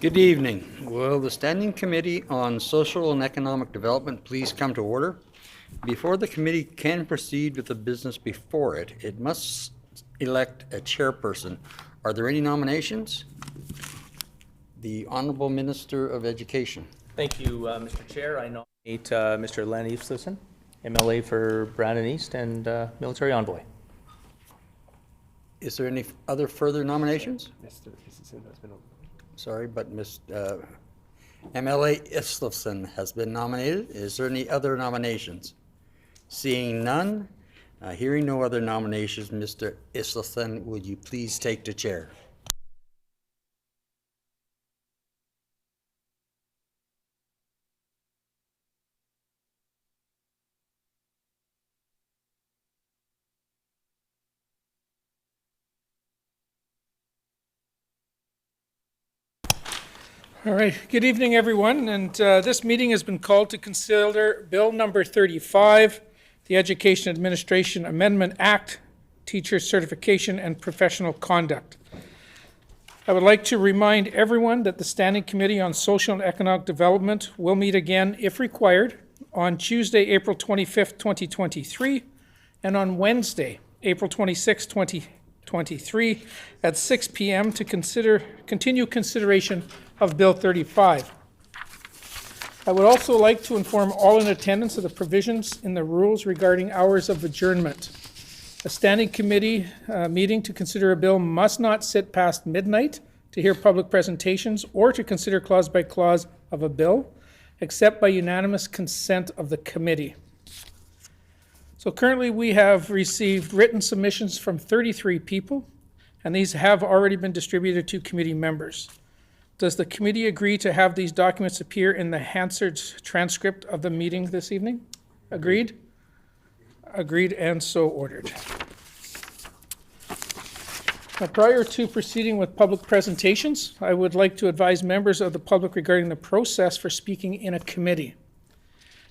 Good evening. Will the Standing Committee on Social and Economic Development please come to order? Before the committee can proceed with the business before it, it must elect a chairperson. Are there any nominations? The Honorable Minister of Education. Thank you, Mr. Chair. I nominate Mr. Len Eastleson, MLA for Brandon East and military envoy. Is there any other further nominations? Mr. Eastleson has been. Sorry, but MLA Eastleson has been nominated. Is there any other nominations? Seeing none, hearing no other nominations, Mr. Eastleson, would you please take the chair? All right, good evening, everyone. And this meeting has been called to consider Bill number 35, the Education Administration Amendment Act, Teacher Certification and Professional Conduct. I would like to remind everyone that the Standing Committee on Social and Economic Development will meet again, if required, on Tuesday, April 25th, 2023, and on Wednesday, April 26th, 2023, at 6 p.m. to continue consideration of Bill 35. I would also like to inform all in attendance of the provisions in the rules regarding hours of adjournment. A standing committee meeting to consider a bill must not sit past midnight to hear public presentations or to consider clause by clause of a bill, except by unanimous consent of the committee. So currently we have received written submissions from 33 people, and these have already been distributed to committee members. Does the committee agree to have these documents appear in the Hansard transcript of the meeting this evening? Agreed? Agreed and so ordered. Now, prior to proceeding with public presentations, I would like to advise members of the public regarding the process for speaking in a committee.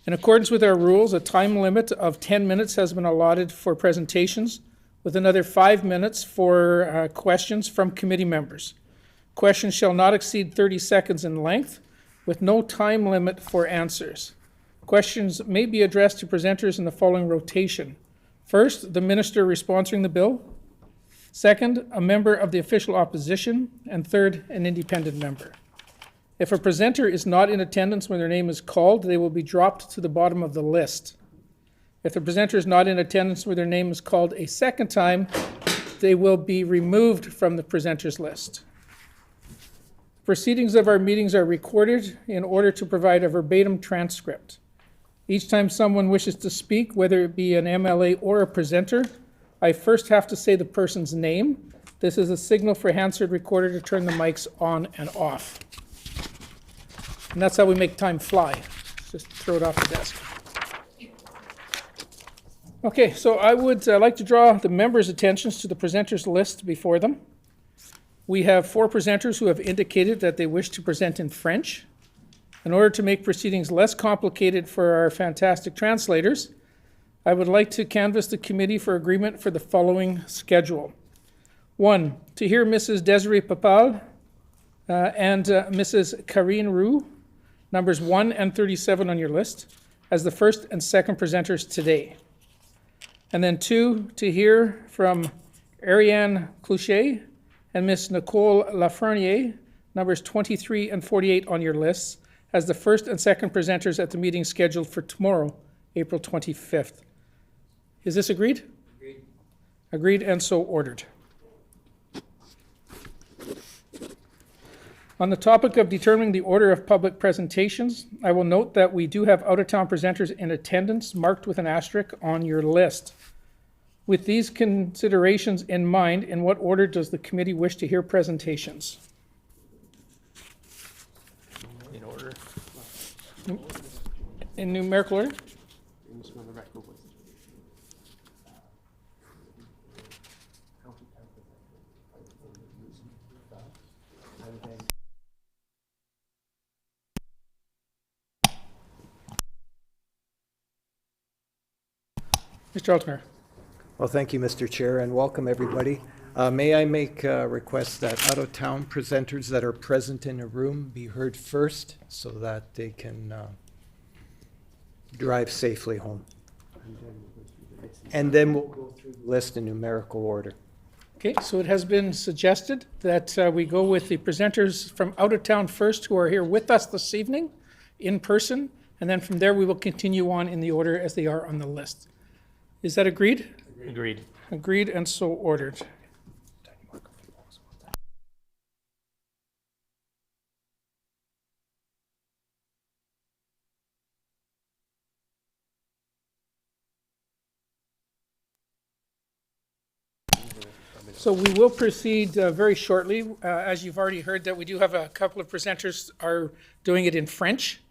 In accordance with our rules, a time limit of 10 minutes has been allotted for presentations, with another 5 minutes for questions from committee members. Questions shall not exceed 30 seconds in length, with no time limit for answers. Questions may be addressed to presenters in the following rotation. First, the minister sponsoring the bill. Second, a member of the official opposition. And third, an independent member. If a presenter is not in attendance when their name is called, they will be dropped to the bottom of the list. If the presenter is not in attendance when their name is called a second time, they will be removed from the presenter's list. Proceedings of our meetings are recorded in order to provide a verbatim transcript. Each time someone wishes to speak, whether it be an MLA or a presenter, I first have to say the person's name. This is a signal for Hansard Recorder to turn the mics on and off. And that's how we make time fly. Just throw it off the desk. Okay, so I would like to draw the members' attentions to the presenters list before them. We have 4 presenters who have indicated that they wish to present in French. In order to make proceedings less complicated for our fantastic translators, I would like to canvass the committee for agreement for the following schedule. 1, to hear Mrs. Desiree Papal and Mrs. Karine Roux, numbers 1 and 37 on your list, as the first and second presenters today. And then 2, to hear from Ariane Clouchet and Ms. Nicole Lafreniere, numbers 23 and 48 on your lists, as the first and second presenters at the meeting scheduled for tomorrow, April 25th. Is this agreed? Agreed. Agreed and so ordered. On the topic of determining the order of public presentations, I will note that we do have out-of-town presenters in attendance marked with an asterisk on your list. With these considerations in mind, in what order does the committee wish to hear presentations? In order. In numerical order? Mr. Altmer. Well, thank you, Mr. Chair, and welcome everybody. May I make a request that out-of-town presenters that are present in a room be heard first so that they can drive safely home? And then we'll go through the list in numerical order. Okay, so it has been suggested that we go with the presenters from out of town first who are here with us this evening in person, and then from there we will continue on in the order as they are on the list. Is that agreed? Agreed. Agreed and so ordered. So we will proceed very shortly. As you've already heard, that we do have a couple of presenters are doing it in French.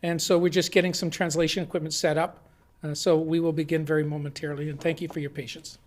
And so we're just getting some translation equipment set up. So we will begin very momentarily, and thank you for your patience.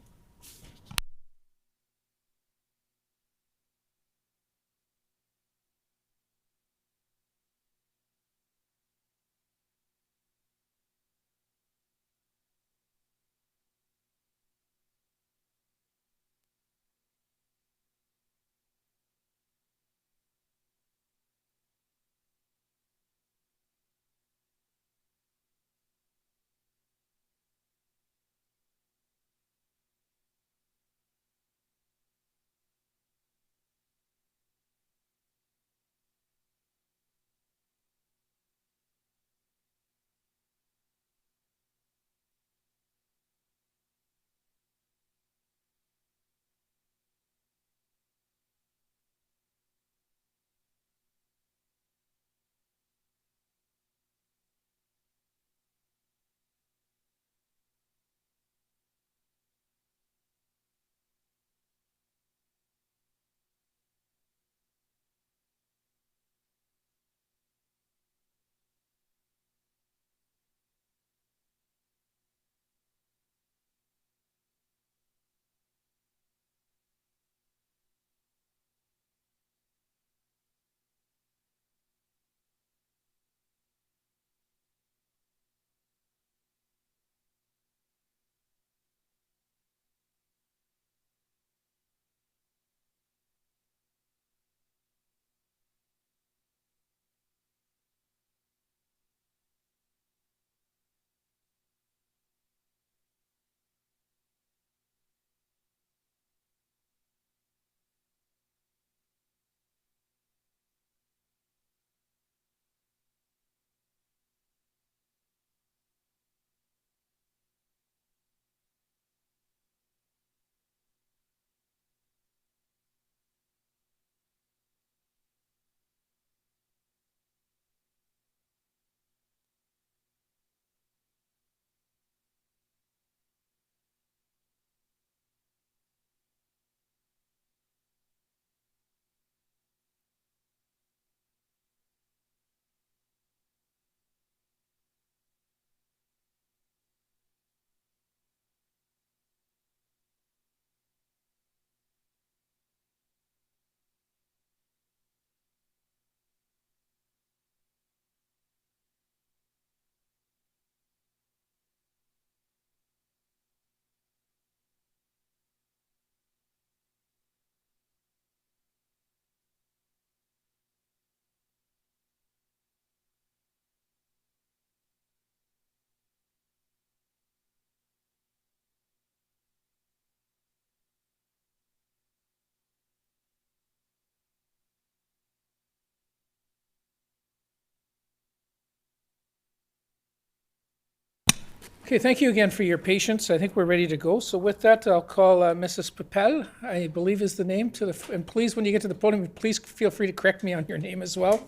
Okay, thank you again for your patience. I think we're ready to go. So with that, I'll call Mrs. Papel, I believe is the name, to the, and please, when you get to the podium, please feel free to correct me on your name as well.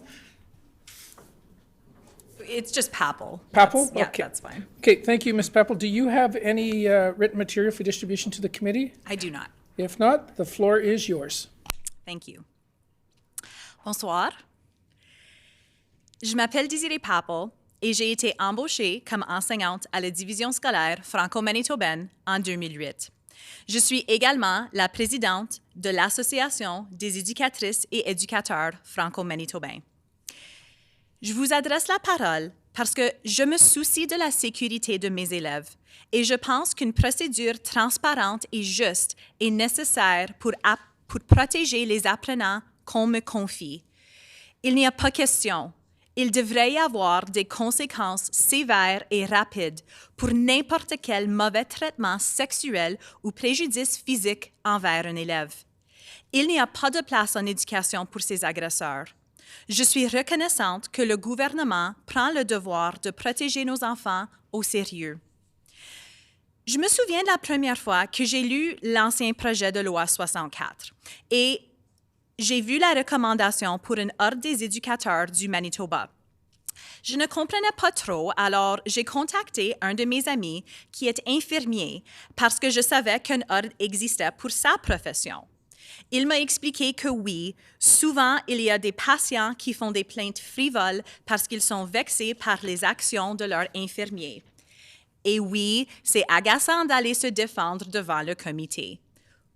It's just Papel. Papel? Yeah, Okay. that's fine. Okay, thank you, Ms. Papel. Do you have any written material for distribution to the committee? I do not. If not, the floor is yours. Thank you. Bonsoir. Je m'appelle Désirée Papel et j'ai été embauchée comme enseignante à la division scolaire franco-manitobaine en 2008. Je suis également la présidente de l'Association des éducatrices et éducateurs franco-manitobains. Je vous adresse la parole parce que je me soucie de la sécurité de mes élèves et je pense qu'une procédure transparente et juste est nécessaire pour protéger les apprenants qu'on me confie. Il n'y a pas question. Il devrait y avoir des conséquences sévères et rapides pour n'importe quel mauvais traitement sexuel ou préjudice physique envers un élève. Il n'y a pas de place en éducation pour ces agresseurs. Je suis reconnaissante que le gouvernement prend le devoir de protéger nos enfants au sérieux. Je me souviens de la première fois que j'ai lu l'ancien projet de loi 64 et j'ai vu la recommandation pour une ordre des éducateurs du Manitoba. Je ne comprenais pas trop, alors j'ai contacté un de mes amis qui est infirmier parce que je savais qu'un ordre existait pour sa profession. Il m'a expliqué que oui, souvent il y a des patients qui font des plaintes frivoles parce qu'ils sont vexés par les actions de leur infirmier. Et oui, c'est agaçant d'aller se défendre devant le comité.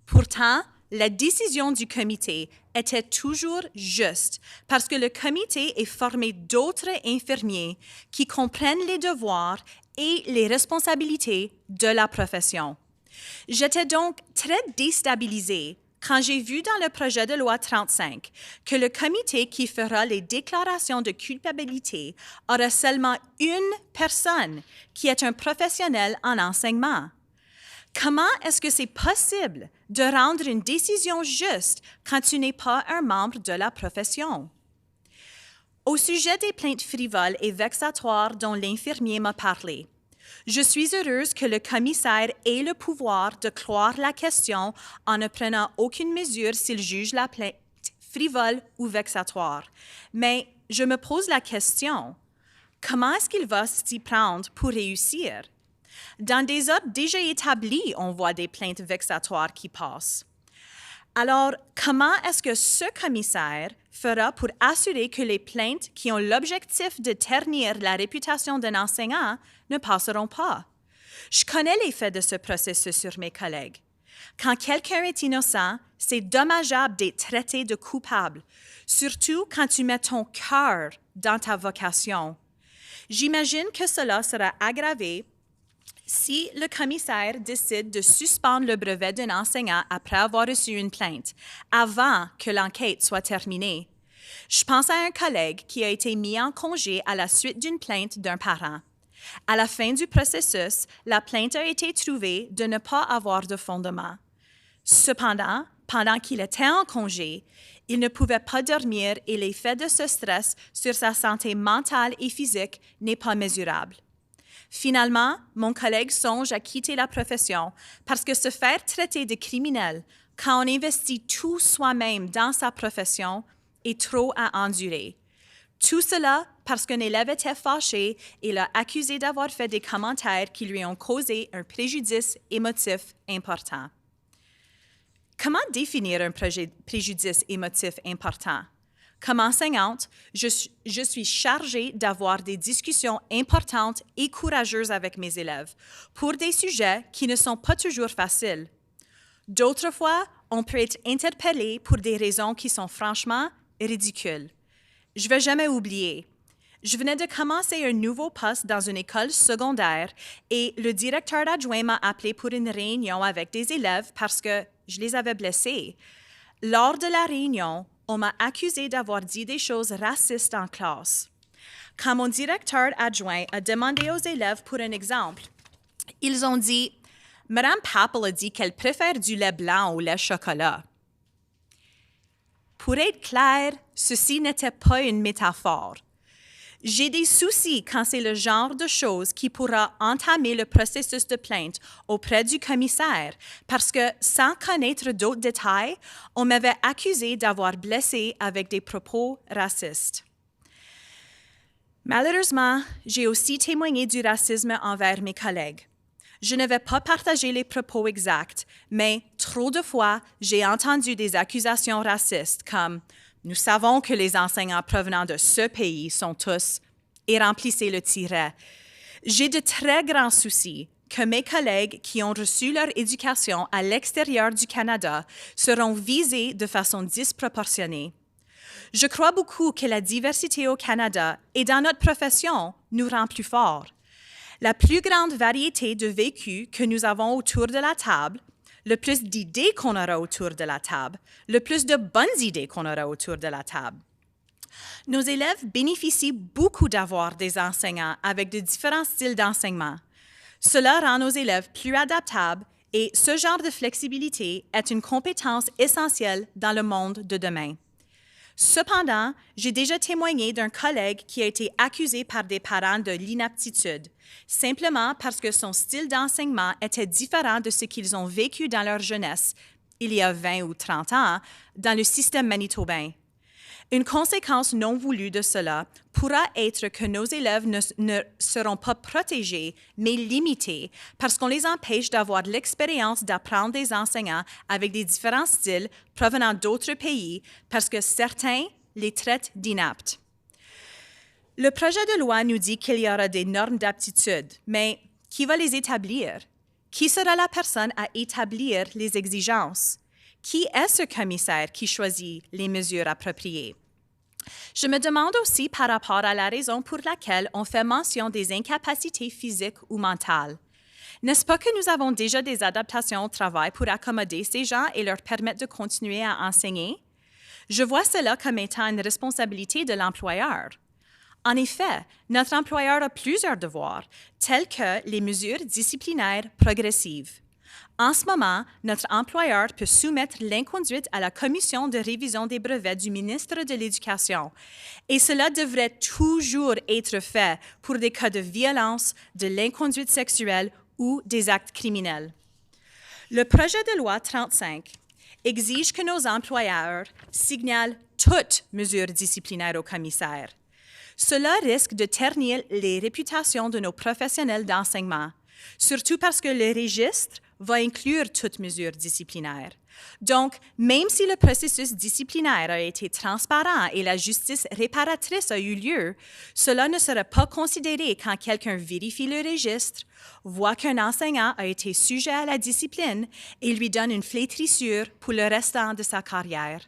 Pourtant, la décision du comité était toujours juste parce que le comité est formé d'autres infirmiers qui comprennent les devoirs et les responsabilités de la profession. J'étais donc très déstabilisée quand j'ai vu dans le projet de loi 35 que le comité qui fera les déclarations de culpabilité aura seulement une personne qui est un professionnel en enseignement. Comment est-ce que c'est possible de rendre une décision juste quand tu n'es pas un membre de la profession? Au sujet des plaintes frivoles et vexatoires dont l'infirmier m'a parlé, je suis heureuse que le commissaire ait le pouvoir de clore la question en ne prenant aucune mesure s'il juge la plainte frivole ou vexatoire. Mais je me pose la question, comment est-ce qu'il va s'y prendre pour réussir? Dans des ordres déjà établis, on voit des plaintes vexatoires qui passent. Alors, comment est-ce que ce commissaire fera pour assurer que les plaintes qui ont l'objectif de ternir la réputation d'un enseignant ne passeront pas? Je connais l'effet de ce processus sur mes collègues. Quand quelqu'un est innocent, c'est dommageable d'être traité de coupable, surtout quand tu mets ton cœur dans ta vocation. J'imagine que cela sera aggravé si le commissaire décide de suspendre le brevet d'un enseignant après avoir reçu une plainte, avant que l'enquête soit terminée. Je pense à un collègue qui a été mis en congé à la suite d'une plainte d'un parent. À la fin du processus, la plainte a été trouvée de ne pas avoir de fondement. Cependant, pendant qu'il était en congé, il ne pouvait pas dormir et l'effet de ce stress sur sa santé mentale et physique n'est pas mesurable. Finalement, mon collègue songe à quitter la profession parce que se faire traiter de criminel quand on investit tout soi-même dans sa profession est trop à endurer. Tout cela parce qu'un élève était fâché et l'a accusé d'avoir fait des commentaires qui lui ont causé un préjudice émotif important. Comment définir un préjudice émotif important? Comme enseignante, je suis chargée d'avoir des discussions importantes et courageuses avec mes élèves pour des sujets qui ne sont pas toujours faciles. D'autres fois, on peut être interpellé pour des raisons qui sont franchement ridicules. Je ne vais jamais oublier. Je venais de commencer un nouveau poste dans une école secondaire et le directeur adjoint m'a appelé pour une réunion avec des élèves parce que je les avais blessés. Lors de la réunion, on m'a accusé d'avoir dit des choses racistes en classe. Quand mon directeur adjoint a demandé aux élèves pour un exemple, ils ont dit « Madame Papple a dit qu'elle préfère du lait blanc au lait chocolat ». Pour être clair, ceci n'était pas une métaphore. J'ai des soucis quand c'est le genre de choses qui pourra entamer le processus de plainte auprès du commissaire parce que, sans connaître d'autres détails, on m'avait accusé d'avoir blessé avec des propos racistes. Malheureusement, j'ai aussi témoigné du racisme envers mes collègues. Je ne vais pas partager les propos exacts, mais trop de fois, j'ai entendu des accusations racistes comme « Nous savons que les enseignants provenant de ce pays sont tous… » et remplissez le tiret. J'ai de très grands soucis que mes collègues qui ont reçu leur éducation à l'extérieur du Canada seront visés de façon disproportionnée. Je crois beaucoup que la diversité au Canada et dans notre profession nous rend plus forts. La plus grande variété de vécus que nous avons autour de la table, le plus d'idées qu'on aura autour de la table, le plus de bonnes idées qu'on aura autour de la table. Nos élèves bénéficient beaucoup d'avoir des enseignants avec de différents styles d'enseignement. Cela rend nos élèves plus adaptables et ce genre de flexibilité est une compétence essentielle dans le monde de demain. Cependant, j'ai déjà témoigné d'un collègue qui a été accusé par des parents de l'inaptitude, simplement parce que son style d'enseignement était différent de ce qu'ils ont vécu dans leur jeunesse, il y a 20 ou 30 ans, dans le système manitobain. Une conséquence non voulue de cela pourra être que nos élèves ne seront pas protégés, mais limités, parce qu'on les empêche d'avoir l'expérience d'apprendre des enseignants avec des différents styles provenant d'autres pays, parce que certains les traitent d'inaptes. Le projet de loi nous dit qu'il y aura des normes d'aptitude, mais qui va les établir? Qui sera la personne à établir les exigences? Qui est ce commissaire qui choisit les mesures appropriées? Je me demande aussi par rapport à la raison pour laquelle on fait mention des incapacités physiques ou mentales. N'est-ce pas que nous avons déjà des adaptations au travail pour accommoder ces gens et leur permettre de continuer à enseigner? Je vois cela comme étant une responsabilité de l'employeur. En effet, notre employeur a plusieurs devoirs, tels que les mesures disciplinaires progressives. En ce moment, notre employeur peut soumettre l'inconduite à la commission de révision des brevets du ministre de l'Éducation, et cela devrait toujours être fait pour des cas de violence, de l'inconduite sexuelle ou des actes criminels. Le projet de loi 35 exige que nos employeurs signalent toutes mesures disciplinaires au commissaire. Cela risque de ternir les réputations de nos professionnels d'enseignement, surtout parce que le registre va inclure toute mesure disciplinaire. Donc, même si le processus disciplinaire a été transparent et la justice réparatrice a eu lieu, cela ne sera pas considéré quand quelqu'un vérifie le registre, voit qu'un enseignant a été sujet à la discipline et lui donne une flétrissure pour le restant de sa carrière.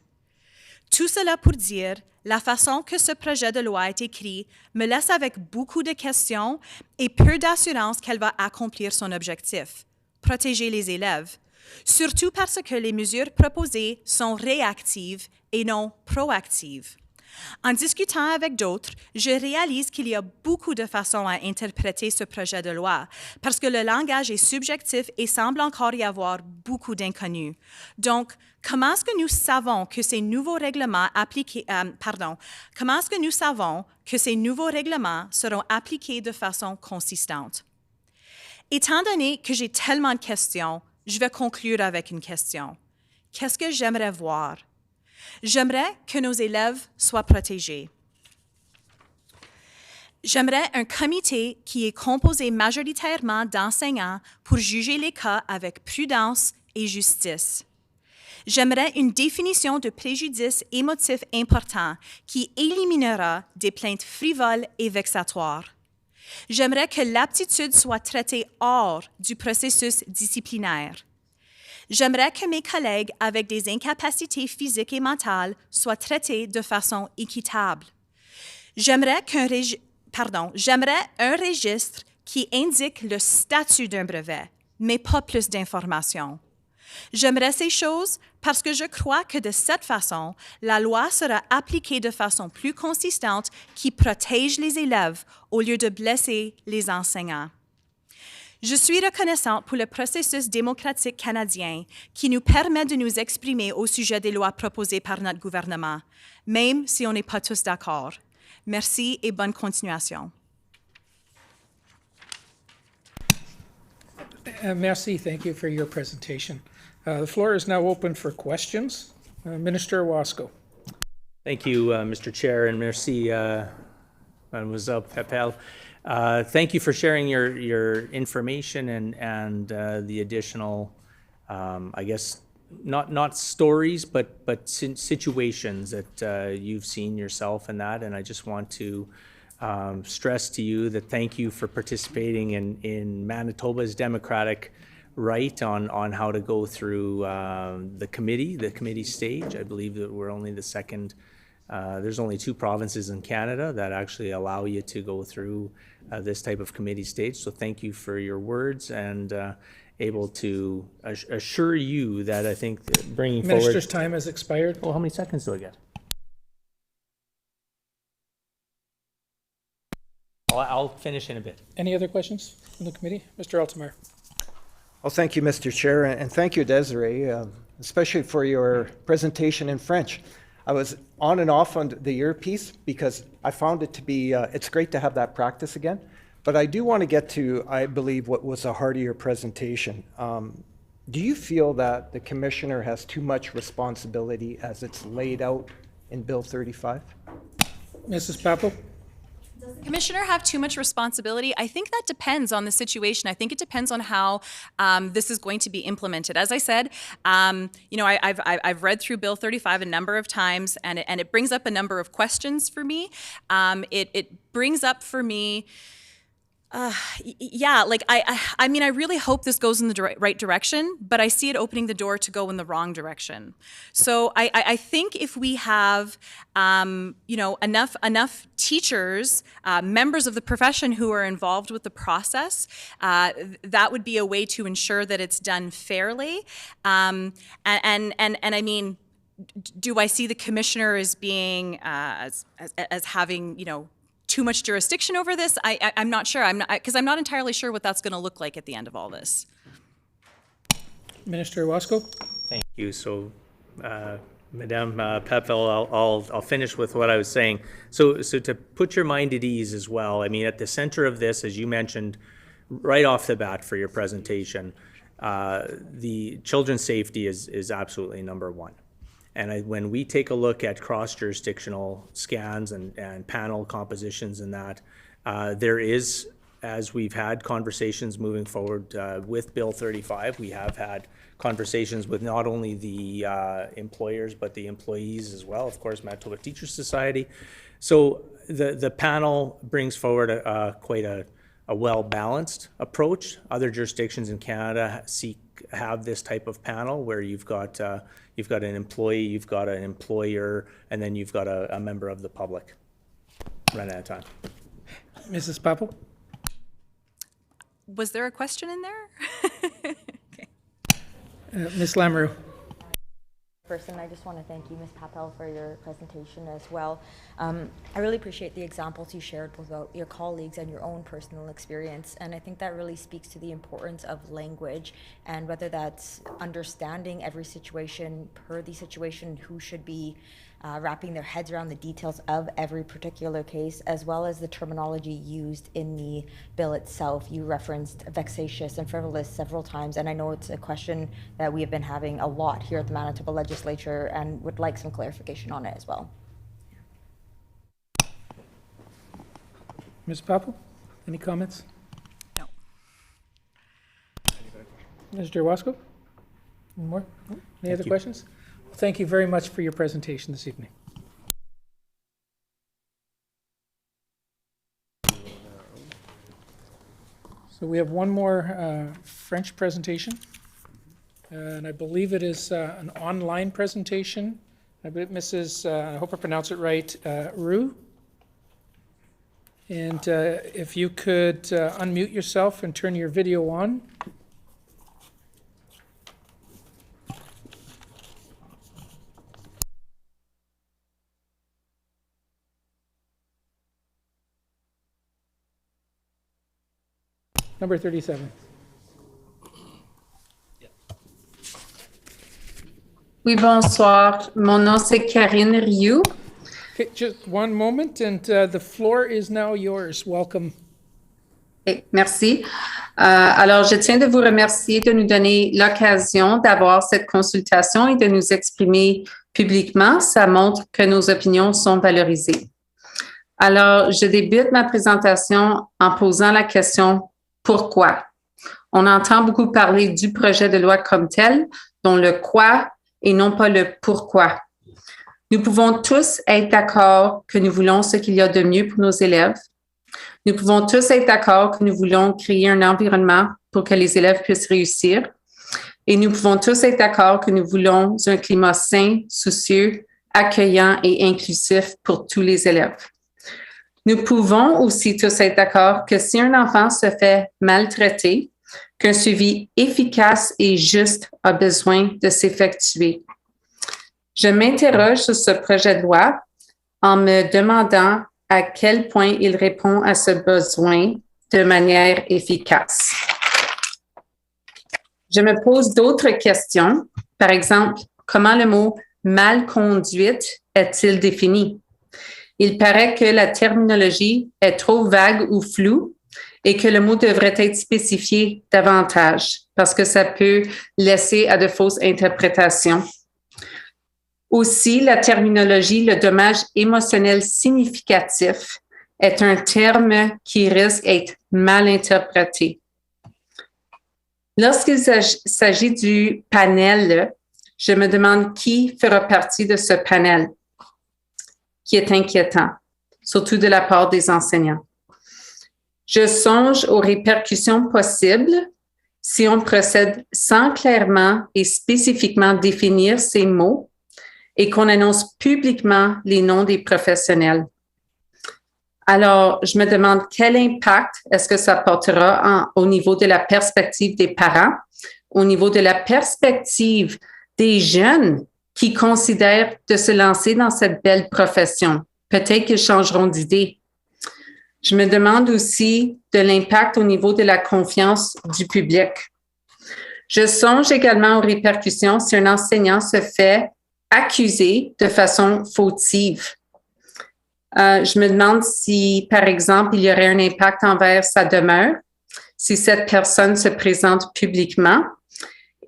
Tout cela pour dire, la façon que ce projet de loi est écrit me laisse avec beaucoup de questions et peu d'assurance qu'elle va accomplir son objectif, protéger les élèves, surtout parce que les mesures proposées sont réactives et non proactives. En discutant avec d'autres, je réalise qu'il y a beaucoup de façons à interpréter ce projet de loi, parce que le langage est subjectif et semble encore y avoir beaucoup d'inconnus. Donc, comment est-ce que nous savons que ces nouveaux règlements seront appliqués de façon consistante? Étant donné que j'ai tellement de questions, je vais conclure avec une question. Qu'est-ce que j'aimerais voir? J'aimerais que nos élèves soient protégés. J'aimerais un comité qui est composé majoritairement d'enseignants pour juger les cas avec prudence et justice. J'aimerais une définition de préjudice émotif important qui éliminera des plaintes frivoles et vexatoires. J'aimerais que l'aptitude soit traitée hors du processus disciplinaire. J'aimerais que mes collègues avec des incapacités physiques et mentales soient traités de façon équitable. J'aimerais un registre qui indique le statut d'un brevet, mais pas plus d'informations. J'aimerais ces choses parce que je crois que de cette façon, la loi sera appliquée de façon plus consistante qui protège les élèves au lieu de blesser les enseignants. Je suis reconnaissante pour le processus démocratique canadien qui nous permet de nous exprimer au sujet des lois proposées par notre gouvernement, même si on n'est pas tous d'accord. Merci et bonne continuation. Merci. Thank you for your presentation. The floor is now open for questions. Minister Wasco. Thank you, Mr. Chair, and merci, Mademoiselle Pepel. Thank you for sharing your information and the additional, I guess, not stories, but situations that you've seen yourself in that. And I just want to stress to you that thank you for participating in Manitoba's democratic right on how to go through the committee stage. I believe that we're only the second There's only 2 provinces in Canada that actually allow you to go through this type of committee stage. So thank you for your words, and able to assure you that I think that bringing forward. Minister's time has expired. Well, how many seconds do I get? I'll finish in a bit. Any other questions from the committee? Mr. Altamar. Well, thank you, Mr. Chair, and thank you, Desiree, especially for your presentation in French. I was on and off on the earpiece because I found it to be, it's great to have that practice again. But I do want to get to, I believe, what was the heart of your presentation. Do you feel that the commissioner has too much responsibility as it's laid out in Bill 35? Mrs. Papel? Does the commissioner have too much responsibility? I think that depends on the situation. I think it depends on how this is going to be implemented. As I said, you know, I've read through Bill 35 a number of times, and it brings up a number of questions for me. It brings up for me. Yeah, like I mean, I really hope this goes in the right direction, but I see it opening the door to go in the wrong direction. So I think if we have, you know, enough teachers, members of the profession who are involved with the process, that would be a way to ensure that it's done fairly. And I mean, do I see the commissioner as being as having, you know, too much jurisdiction over this? I'm not sure. Because I'm not entirely sure what that's going to look like at the end of all this. Minister Wasco? Thank you. So, Madame Papel, I'll finish with what I was saying. So to put your mind at ease as well, I mean, at the center of this, as you mentioned right off the bat for your presentation, the children's safety is absolutely number one. And when we take a look at cross-jurisdictional scans and panel compositions and that, there is, as we've had conversations moving forward with Bill 35, we have had conversations with not only the employers but the employees as well, of course, Manitoba Teachers Society. So the panel brings forward quite a well-balanced approach. Other jurisdictions in Canada have this type of panel where you've got an employee, you've got an employer, and then you've got a member of the public. Run out of time. Mrs. Papel? Was there a question in there? Okay. Ms. Lamoureux? Person, I just want to thank you, Ms. Papel, for your presentation as well. I really appreciate the examples you shared about your colleagues and your own personal experience, and I think that really speaks to the importance of language, and whether that's understanding every situation per the situation, who should be wrapping their heads around the details of every particular case, as well as the terminology used in the bill itself. You referenced vexatious and frivolous several times, and I know it's a question that we have been having a lot here at the Manitoba Legislature and would like some clarification on it as well. Ms. Papel, any comments? No. Mr. Wasco? Any more? Any other questions? Well, thank you very much for your presentation this evening. So we have one more French presentation, and I believe it is an online presentation. I believe Mrs., I hope I pronounce it right, Roux. And if you could unmute yourself and turn your video on. Number 37. Oui, bonsoir. Mon nom, c'est Karine Rioux. Okay, just one moment, and the floor is now yours. Welcome. Okay, merci. Alors, je tiens de vous remercier de nous donner l'occasion d'avoir cette consultation et de nous exprimer publiquement. Ça montre que nos opinions sont valorisées. Alors, je débute ma présentation en posant la question « Pourquoi ?» On entend beaucoup parler du projet de loi comme tel, dont le « quoi » et non pas le « pourquoi ». Nous pouvons tous être d'accord que nous voulons ce qu'il y a de mieux pour nos élèves. Nous pouvons tous être d'accord que nous voulons créer un environnement pour que les élèves puissent réussir. Et nous pouvons tous être d'accord que nous voulons un climat sain, soucieux, accueillant et inclusif pour tous les élèves. Nous pouvons aussi tous être d'accord que si un enfant se fait maltraiter, qu'un suivi efficace et juste a besoin de s'effectuer. Je m'interroge sur ce projet de loi en me demandant à quel point il répond à ce besoin de manière efficace. Je me pose d'autres questions. Par exemple, comment le mot « mal conduite » est-il défini? Il paraît que la terminologie est trop vague ou floue et que le mot devrait être spécifié davantage parce que ça peut laisser à de fausses interprétations. Aussi, la terminologie « le dommage émotionnel significatif » est un terme qui risque d'être mal interprété. Lorsqu'il s'agit du panel, je me demande qui fera partie de ce panel, qui est inquiétant, surtout de la part des enseignants. Je songe aux répercussions possibles si on procède sans clairement et spécifiquement définir ces mots et qu'on annonce publiquement les noms des professionnels. Alors, je me demande quel impact est-ce que ça portera au niveau de la perspective des parents, au niveau de la perspective des jeunes qui considèrent de se lancer dans cette belle profession. Peut-être qu'ils changeront d'idée. Je me demande aussi de l'impact au niveau de la confiance du public. Je songe également aux répercussions si un enseignant se fait accuser de façon fautive. Je me demande si, par exemple, il y aurait un impact envers sa demeure, si cette personne se présente publiquement.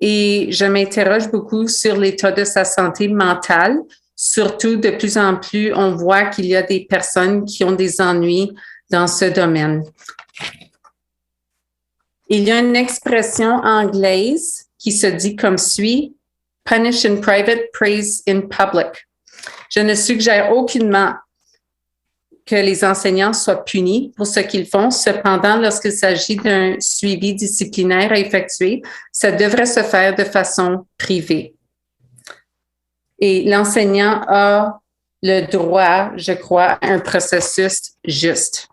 Et je m'interroge beaucoup sur l'état de sa santé mentale. Surtout, de plus en plus, on voit qu'il y a des personnes qui ont des ennuis dans ce domaine. Il y a une expression anglaise qui se dit comme suit: « Punish in private, praise in public ». Je ne suggère aucunement que les enseignants soient punis pour ce qu'ils font. Cependant, lorsqu'il s'agit d'un suivi disciplinaire à effectuer, ça devrait se faire de façon privée. Et l'enseignant a le droit, je crois, à un processus juste.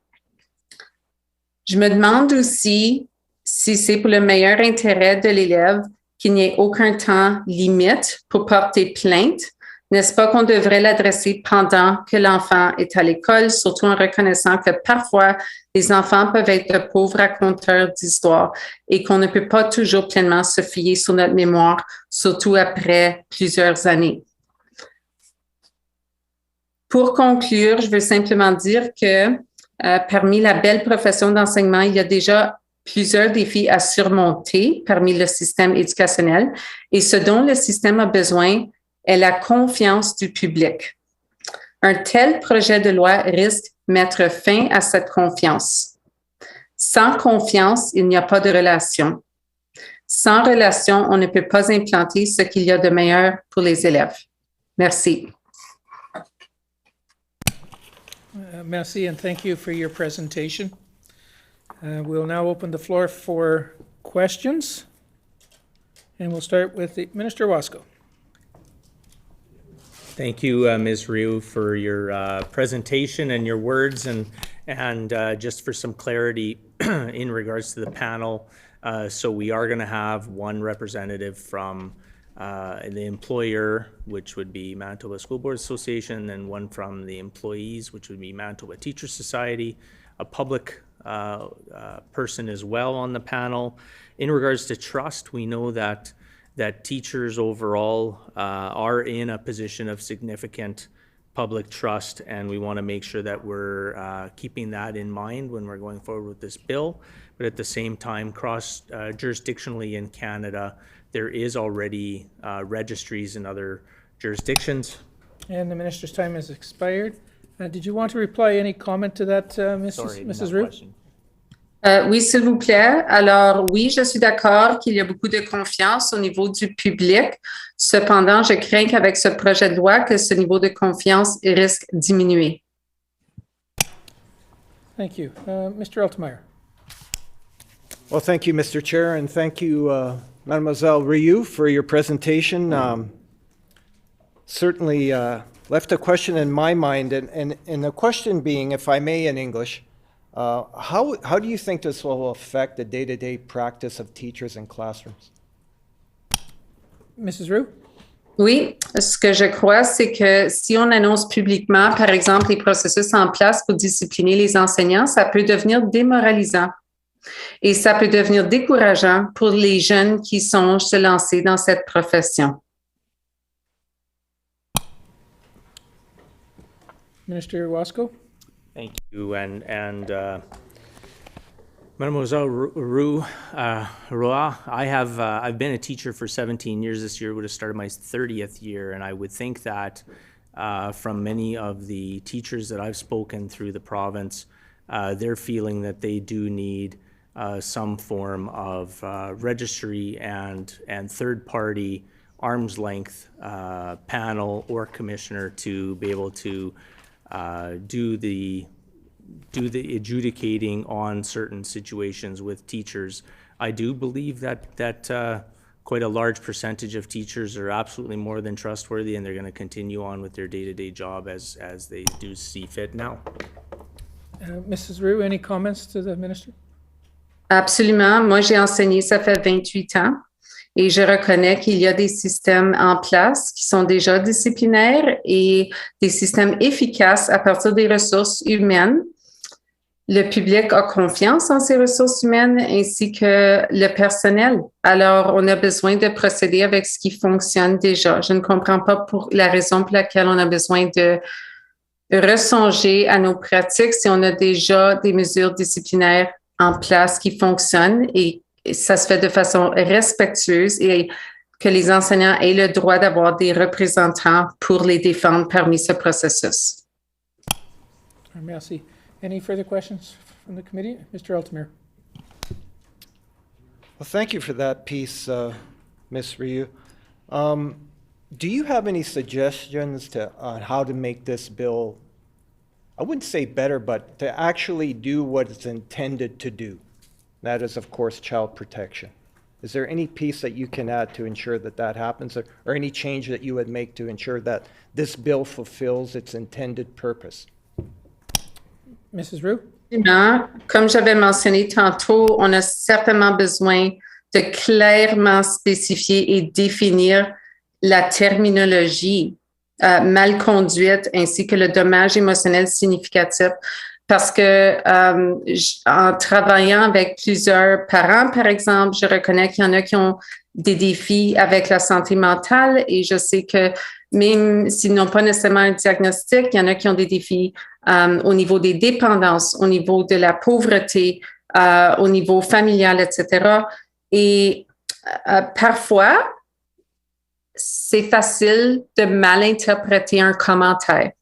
Je me demande aussi si c'est pour le meilleur intérêt de l'élève qu'il n'y ait aucun temps limite pour porter plainte. N'est-ce pas qu'on devrait l'adresser pendant que l'enfant est à l'école, surtout en reconnaissant que parfois les enfants peuvent être de pauvres raconteurs d'histoires et qu'on ne peut pas toujours pleinement se fier sur notre mémoire, surtout après plusieurs années. Pour conclure, je veux simplement dire que parmi la belle profession d'enseignement, il y a déjà plusieurs défis à surmonter parmi le système éducationnel et ce dont le système a besoin est la confiance du public. Un tel projet de loi risque de mettre fin à cette confiance. Sans confiance, il n'y a pas de relation. Sans relation, on ne peut pas implanter ce qu'il y a de meilleur pour les élèves. Merci. Merci, and thank you for your presentation. We'll now open the floor for questions. And we'll start with Minister Wasco. Thank you, Ms. Ryu, for your presentation and your words, and just for some clarity in regards to the panel. So we are going to have one representative from the employer, which would be Manitoba School Board Association, and one from the employees, which would be Manitoba Teachers Society, a public person as well on the panel. In regards to trust, we know that teachers overall are in a position of significant public trust, and we want to make sure that we're keeping that in mind when we're going forward with this bill. But at the same time, jurisdictionally in Canada, there is already registries in other jurisdictions. And the minister's time has expired. Did you want to reply any comment to that, Mrs. Rue? Oui, s'il vous plaît. Alors, oui, je suis d'accord qu'il y a beaucoup de confiance au niveau du public. Cependant, je crains qu'avec ce projet de loi, que ce niveau de confiance risque de diminuer. Thank you. Mr. Altemeyer. Well, thank you, Mr. Chair, and thank you, Mademoiselle Rioux, for your presentation. Certainly, left a question in my mind, and the question being, if I may in English, how do you think this will affect the day-to-day practice of teachers in classrooms? Mrs. Roux? Oui, ce que je crois, c'est que si on annonce publiquement, par exemple, les processus en place pour discipliner les enseignants, ça peut devenir démoralisant et ça peut devenir décourageant pour les jeunes qui songent se lancer dans cette profession. Minister Wasco? Thank you, and Mademoiselle Roux, I've been a teacher for 17 years. This year would have started my 30th year, and I would think that from many of the teachers that I've spoken through the province, they're feeling that they do need some form of registry and third-party arm's length panel or commissioner to be able to do the adjudicating on certain situations with teachers. I do believe that quite a large percentage of teachers are absolutely more than trustworthy, and they're going to continue on with their day-to-day job as they do see fit now. Mrs. Roux, any comments to the minister? Absolument. Moi, j'ai enseigné, ça fait 28 ans. Et je reconnais qu'il y a des systèmes en place qui sont déjà disciplinaires et des systèmes efficaces à partir des ressources humaines. Le public a confiance en ces ressources humaines ainsi que le personnel. Alors, on a besoin de procéder avec ce qui fonctionne déjà. Je ne comprends pas pour la raison pour laquelle on a besoin de ressonger à nos pratiques si on a déjà des mesures disciplinaires en place qui fonctionnent et ça se fait de façon respectueuse et que les enseignants aient le droit d'avoir des représentants pour les défendre parmi ce processus. Merci. Any further questions from the committee? Mr. Altamir. Well, thank you for that piece, Ms. Ryu. Do you have any suggestions on how to make this bill, I wouldn't say better, but to actually do what it's intended to do? That is, of course, child protection. Is there any piece that you can add to ensure that that happens, or any change that you would make to ensure that this bill fulfills its intended purpose? Mrs. Roux? Comme j'avais mentionné tantôt, on a certainement besoin de clairement spécifier et définir la terminologie mal conduite ainsi que le dommage émotionnel significatif. Parce que en travaillant avec plusieurs parents, par exemple, je reconnais qu'il y en a qui ont des défis avec la santé mentale et je sais que même s'ils n'ont pas nécessairement un diagnostic, il y en a qui ont des défis au niveau des dépendances, au niveau de la pauvreté, au niveau familial, etc. Et parfois, c'est facile de mal interpréter un commentaire.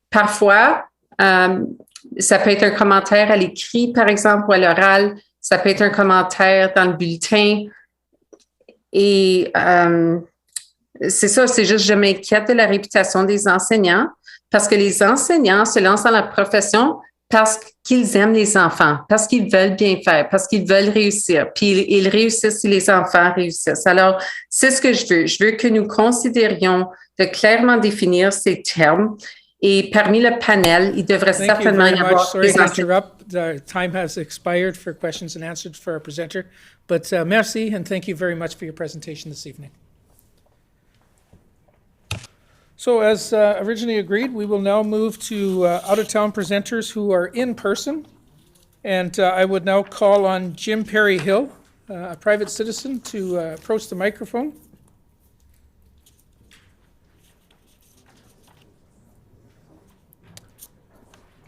Parfois, ça peut être un commentaire à l'écrit, par exemple, ou à l'oral. Ça peut être un commentaire dans le bulletin. Et c'est ça, c'est juste, je m'inquiète de la réputation des enseignants parce que les enseignants se lancent dans la profession parce qu'ils aiment les enfants, parce qu'ils veulent bien faire, parce qu'ils veulent réussir. Puis ils réussissent si les enfants réussissent. Alors, c'est ce que je veux. Je veux que nous considérions de clairement définir ces termes. Et parmi le panel, il devrait certainement y avoir... Sorry to interrupt. The time has expired for questions and answers for our presenter. But merci, and thank you very much for your presentation this evening. So as originally agreed, we will now move to out-of-town presenters who are in person. And I would now call on Jim Perry Hill, a private citizen, to approach the microphone.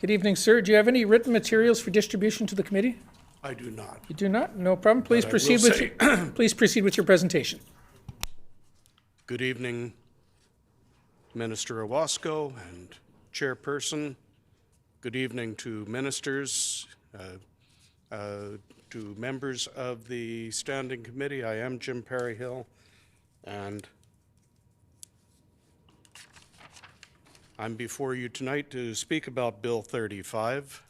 Good evening, sir. Do you have any written materials for distribution to the committee? I do not. You do not? No problem. Please But I proceed will with say- please proceed with your presentation. Good evening, Minister Owasco and Chairperson. Good evening to ministers, to members of the Standing Committee. I am Jim Perry Hill, and I'm before you tonight to speak about Bill 35.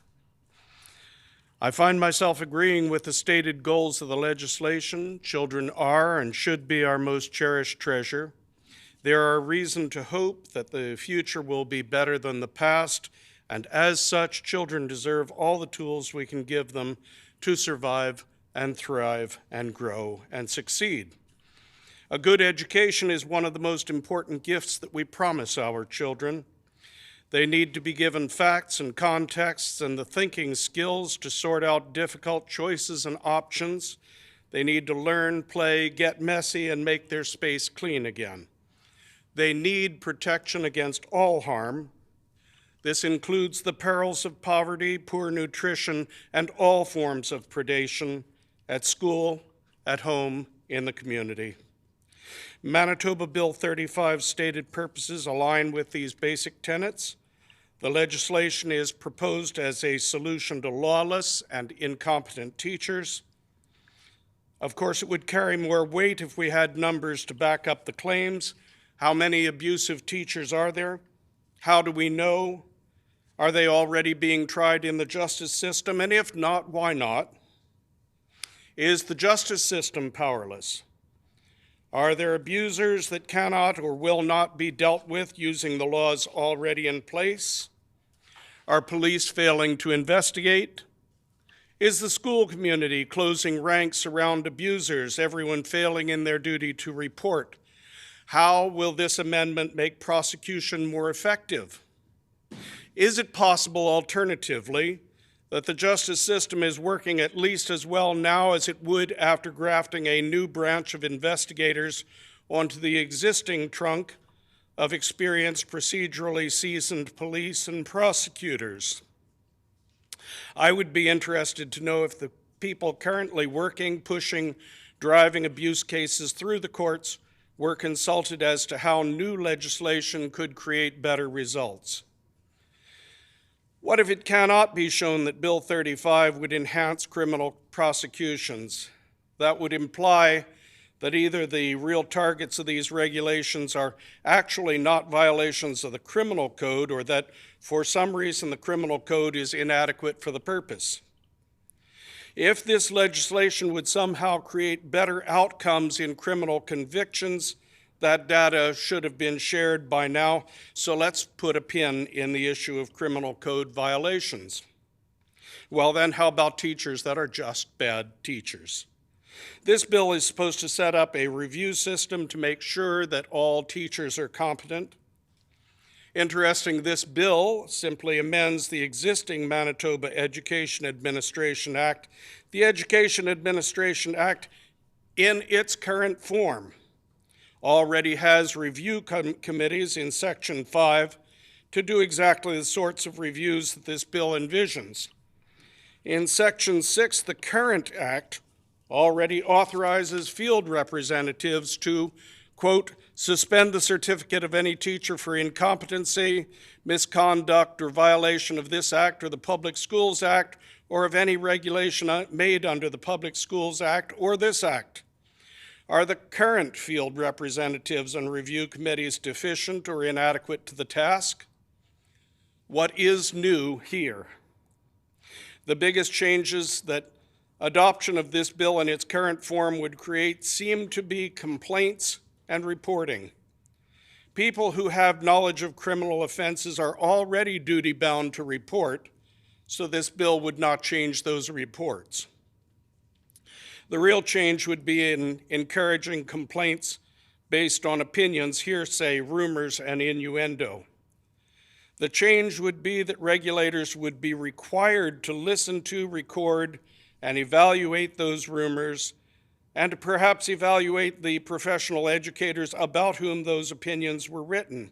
I find myself agreeing with the stated goals of the legislation. Children are and should be our most cherished treasure. There are reason to hope that the future will be better than the past, and as such, children deserve all the tools we can give them to survive and thrive and grow and succeed. A good education is one of the most important gifts that we promise our children. They need to be given facts and contexts and the thinking skills to sort out difficult choices and options. They need to learn, play, get messy, and make their space clean again. They need protection against all harm. This includes the perils of poverty, poor nutrition, and all forms of predation at school, at home, in the community. Manitoba Bill 35's stated purposes align with these basic tenets. The legislation is proposed as a solution to lawless and incompetent teachers. Of course, it would carry more weight if we had numbers to back up the claims. How many abusive teachers are there? How do we know? Are they already being tried in the justice system? And if not, why not? Is the justice system powerless? Are there abusers that cannot or will not be dealt with using the laws already in place? Are police failing to investigate? Is the school community closing ranks around abusers, everyone failing in their duty to report? How will this amendment make prosecution more effective? Is it possible, alternatively, that the justice system is working at least as well now as it would after grafting a new branch of investigators onto the existing trunk of experienced, procedurally seasoned police and prosecutors? I would be interested to know if the people currently working, pushing, driving abuse cases through the courts were consulted as to how new legislation could create better results. What if it cannot be shown that Bill 35 would enhance criminal prosecutions? That would imply that either the real targets of these regulations are actually not violations of the criminal code, or that for some reason the criminal code is inadequate for the purpose. If this legislation would somehow create better outcomes in criminal convictions, that data should have been shared by now, so let's put a pin in the issue of criminal code violations. Well then, how about teachers that are just bad teachers? This bill is supposed to set up a review system to make sure that all teachers are competent. Interesting, this bill simply amends the existing Manitoba Education Administration Act. The Education Administration Act, in its current form, already has review committees in Section 5 to do exactly the sorts of reviews that this bill envisions. In Section 6, the current act already authorizes field representatives to, quote, suspend the certificate of any teacher for incompetency, misconduct, or violation of this act or the Public Schools Act, or of any regulation made under the Public Schools Act or this act. Are the current field representatives and review committees deficient or inadequate to the task? What is new here? The biggest changes that adoption of this bill in its current form would create seem to be complaints and reporting. People who have knowledge of criminal offenses are already duty-bound to report, so this bill would not change those reports. The real change would be in encouraging complaints based on opinions, hearsay, rumors, and innuendo. The change would be that regulators would be required to listen to, record, and evaluate those rumors, and to perhaps evaluate the professional educators about whom those opinions were written.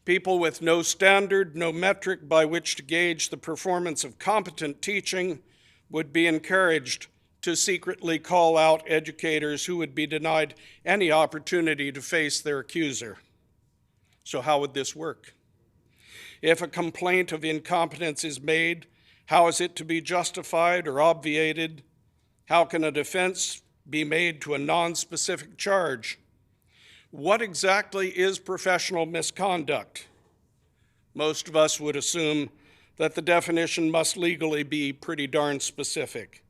People with no standard, no metric by which to gauge the performance of competent teaching would be encouraged to secretly call out educators who would be denied any opportunity to face their accuser. So how would this work? If a complaint of incompetence is made, how is it to be justified or obviated? How can a defense be made to a non-specific charge? What exactly is professional misconduct? Most of us would assume that the definition must legally be pretty darn specific.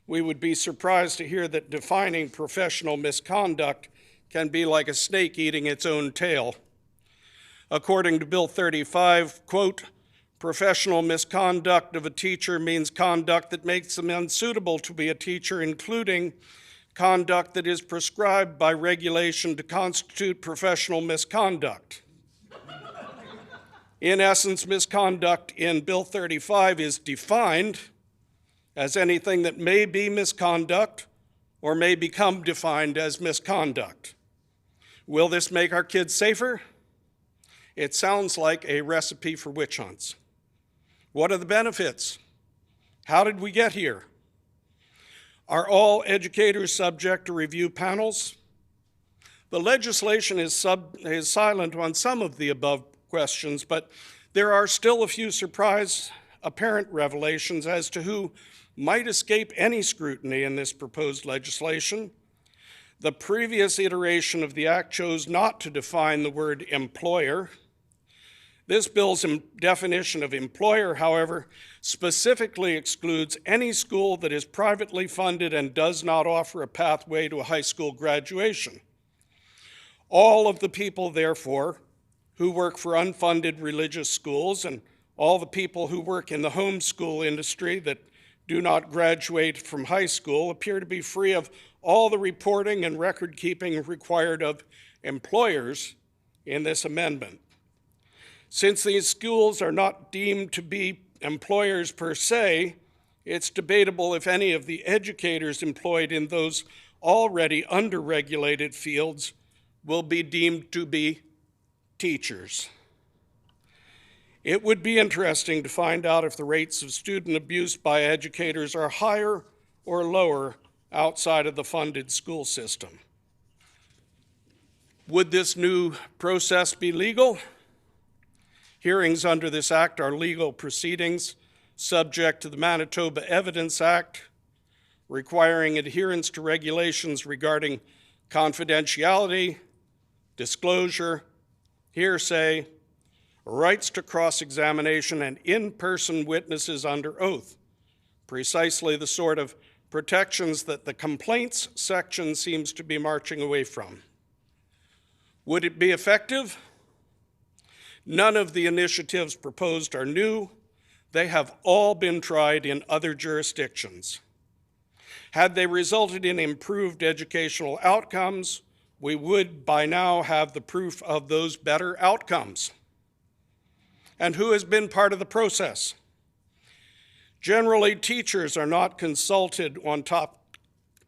We would be surprised to hear that defining professional misconduct can be like a snake eating its own tail. According to Bill 35, quote, professional misconduct of a teacher means conduct that makes them unsuitable to be a teacher, including conduct that is prescribed by regulation to constitute professional misconduct. In essence, misconduct in Bill 35 is defined as anything that may be misconduct or may become defined as misconduct. Will this make our kids safer? It sounds like a recipe for witch hunts. What are the benefits? How did we get here? Are all educators subject to review panels? The legislation is silent on some of the above questions, but there are still a few apparent revelations as to who might escape any scrutiny in this proposed legislation. The previous iteration of the Act chose not to define the word employer. This bill's definition of employer, however, specifically excludes any school that is privately funded and does not offer a pathway to a high school graduation. All of the people, therefore, who work for unfunded religious schools and all the people who work in the homeschool industry that do not graduate from high school appear to be free of all the reporting and record keeping required of employers in this amendment. Since these schools are not deemed to be employers per se, it's debatable if any of the educators employed in those already under-regulated fields will be deemed to be teachers. It would be interesting to find out if the rates of student abuse by educators are higher or lower outside of the funded school system. Would this new process be legal? Hearings under this act are legal proceedings subject to the Manitoba Evidence Act, requiring adherence to regulations regarding confidentiality, disclosure, hearsay, rights to cross-examination, and in-person witnesses under oath, precisely the sort of protections that the complaints section seems to be marching away from. Would it be effective? None of the initiatives proposed are new. They have all been tried in other jurisdictions. Had they resulted in improved educational outcomes, we would by now have the proof of those better outcomes. And who has been part of the process? Generally, teachers are not consulted on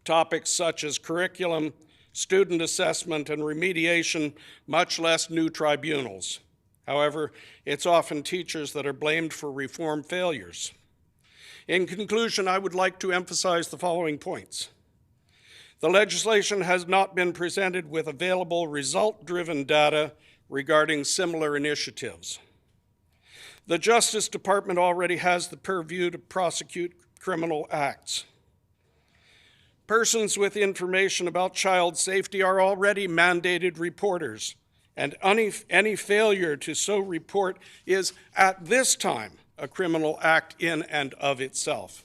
topics such as curriculum, student assessment, and remediation, much less new tribunals. However, it's often teachers that are blamed for reform failures. In conclusion, I would like to emphasize the following points. The legislation has not been presented with available result-driven data regarding similar initiatives. The Justice Department already has the purview to prosecute criminal acts. Persons with information about child safety are already mandated reporters, and any failure to so report is, at this time, a criminal act in and of itself.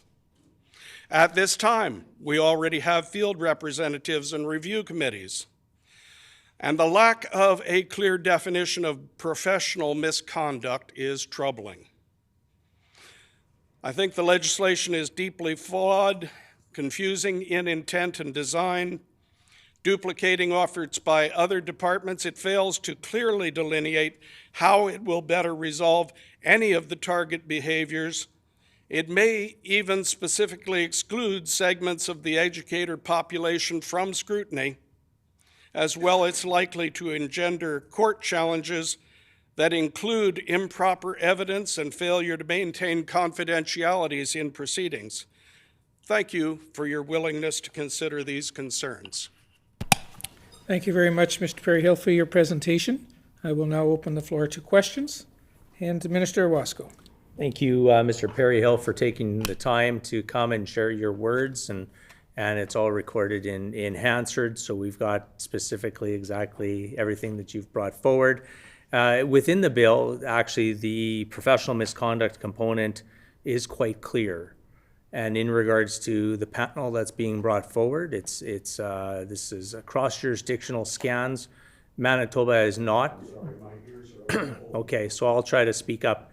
At this time, we already have field representatives and review committees. And the lack of a clear definition of professional misconduct is troubling. I think the legislation is deeply flawed, confusing in intent and design, duplicating efforts by other departments. It fails to clearly delineate how it will better resolve any of the target behaviors. It may even specifically exclude segments of the educator population from scrutiny, as well as likely to engender court challenges that include improper evidence and failure to maintain confidentialities in proceedings. Thank you for your willingness to consider these concerns. Thank you very much, Mr. Perryhill, for your presentation. I will now open the floor to questions. And to Minister Owasco. Thank you, Mr. Perryhill, for taking the time to come and share your words, and it's all recorded in Hansard, so we've got specifically exactly everything that you've brought forward. Within the bill, actually, the professional misconduct component is quite clear. And in regards to the panel that's being brought forward, this is cross-jurisdictional scans. Manitoba is not. Okay, so I'll try to speak up.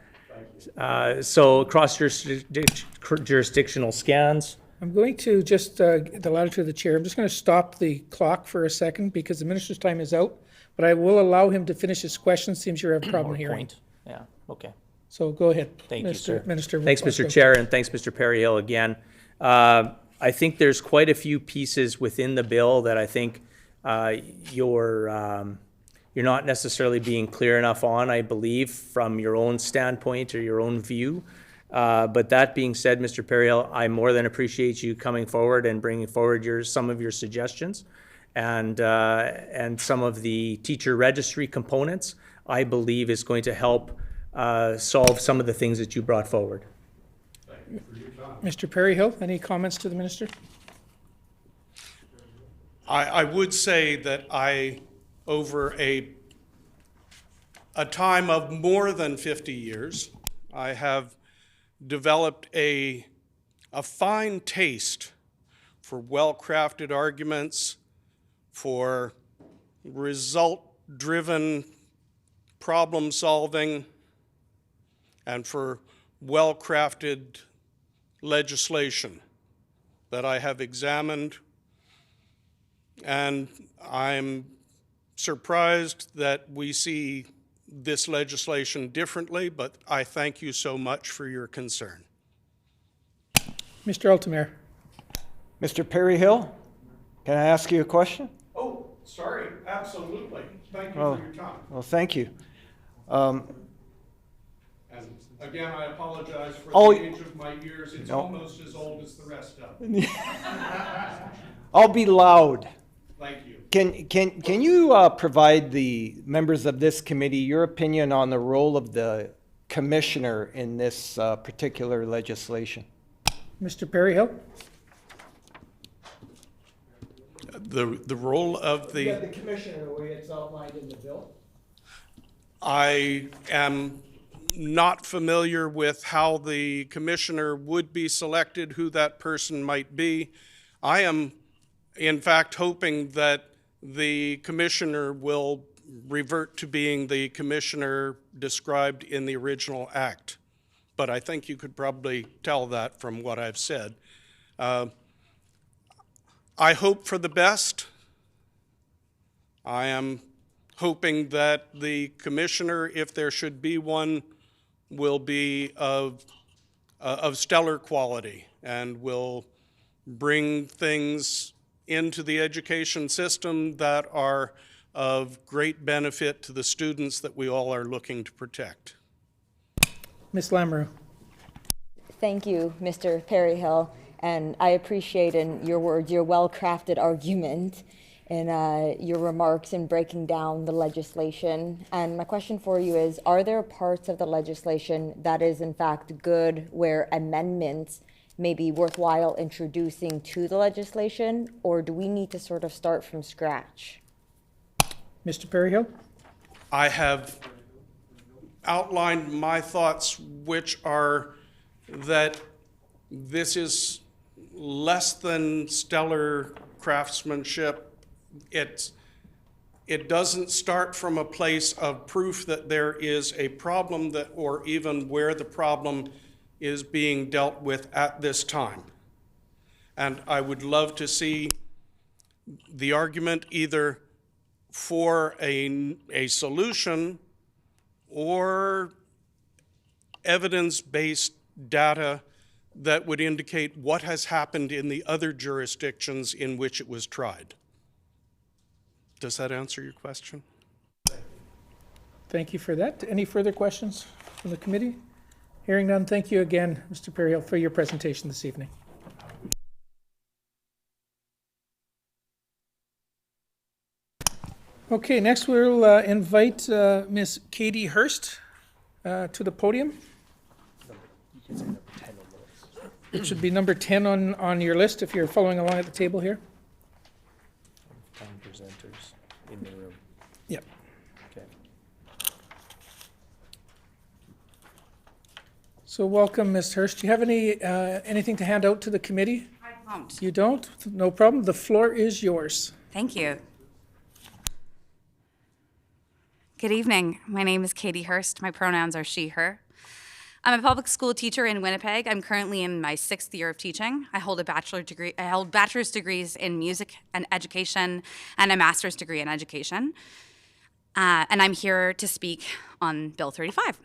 So cross-jurisdictional scans. I'm going to just, the latitude of the chair, I'm just going to stop the clock for a second because the minister's time is out, but I will allow him to finish his question. Seems you have a problem hearing. Point. Yeah, okay. So go ahead. Thank you, sir. Minister. Thanks, Mr. Chair, and thanks, Mr. Perryhill, again. I think there's quite a few pieces within the bill that I think you're not necessarily being clear enough on, I believe, from your own standpoint or your own view. But that being said, Mr. Perryhill, I more than appreciate you coming forward and bringing forward some of your suggestions and some of the teacher registry components, I believe is going to help solve some of the things that you brought forward. Mr. Perryhill, any comments to the minister? I would say that over a time of more than 50 years, I have developed a fine taste for well-crafted arguments, for result-driven problem solving, and for well-crafted legislation that I have examined. And I'm surprised that we see this legislation differently, but I thank you so much for your concern. Mr. Altamare. Mr. Perryhill, can I ask you a question? Oh, sorry, absolutely. Thank you Oh. for your time. Well, thank you. And again, I apologize for Oh, the age of my ears. It's no. almost as old as the rest of them. I'll be loud. Thank you. Can you provide the members of this committee your opinion on the role of the commissioner in this particular legislation? Mr. Perryhill. The role of the commissioner, the way it's outlined in the bill. I am not familiar with how the commissioner would be selected, who that person might be. I am, in fact, hoping that the commissioner will revert to being the commissioner described in the original act. But I think you could probably tell that from what I've said. I hope for the best. I am hoping that the commissioner, if there should be one, will be of stellar quality and will bring things into the education system that are of great benefit to the students that we all are looking to protect. Ms. Lamoureux. Thank you, Mr. Perryhill, and I appreciate in your words your well-crafted argument in your remarks in breaking down the legislation. And my question for you is, are there parts of the legislation that is in fact good where amendments may be worthwhile introducing to the legislation, or do we need to sort of start from scratch? Mr. Perryhill. I have outlined my thoughts, which are that this is less than stellar craftsmanship. It doesn't start from a place of proof that there is a problem that, or even where the problem is being dealt with at this time. And I would love to see the argument either for a solution or evidence-based data that would indicate what has happened in the other jurisdictions in which it was tried. Does that answer your question? Thank you for that. Any further questions from the committee? Hearing none, thank you again, Mr. Perryhill, for your presentation this evening. Okay, next we'll invite Ms. Katie Hurst to the podium. It should be number 10 on your list if you're following along at the table here. Town presenters in the room. Yep. Okay. So So welcome, Ms. Hurst. Do you have anything to hand out to the committee? I won't. You don't? No problem. The floor is yours. Thank you. Good evening. My name is Katie Hurst. My pronouns are she, her. I'm a public school teacher in Winnipeg. I'm currently in my 6th year of teaching. I hold bachelor's degrees in music and education and a master's degree in education. And I'm here to speak on Bill 35.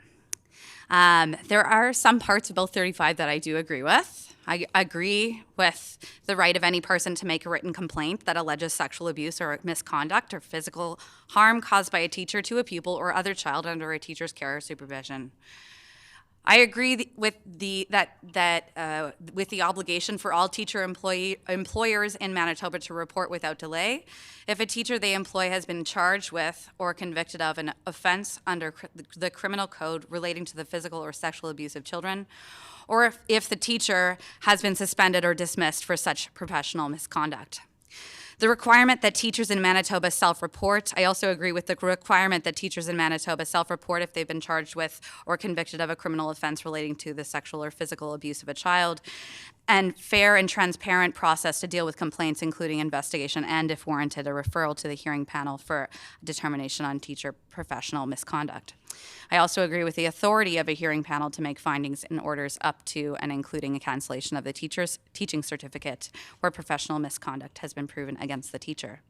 There are some parts of Bill 35 that I do agree with. I agree with the right of any person to make a written complaint that alleges sexual abuse or misconduct or physical harm caused by a teacher to a pupil or other child under a teacher's care or supervision. I agree with the obligation for all teacher employers in Manitoba to report without delay if a teacher they employ has been charged with or convicted of an offense under the criminal code relating to the physical or sexual abuse of children, or if the teacher has been suspended or dismissed for such professional misconduct. The requirement that teachers in Manitoba self-report, I also agree with the requirement that teachers in Manitoba self-report if they've been charged with or convicted of a criminal offense relating to the sexual or physical abuse of a child, and fair and transparent process to deal with complaints, including investigation and, if warranted, a referral to the hearing panel for determination on teacher professional misconduct. I also agree with the authority of a hearing panel to make findings and orders up to and including a cancellation of the teacher's teaching certificate where professional misconduct has been proven against the teacher.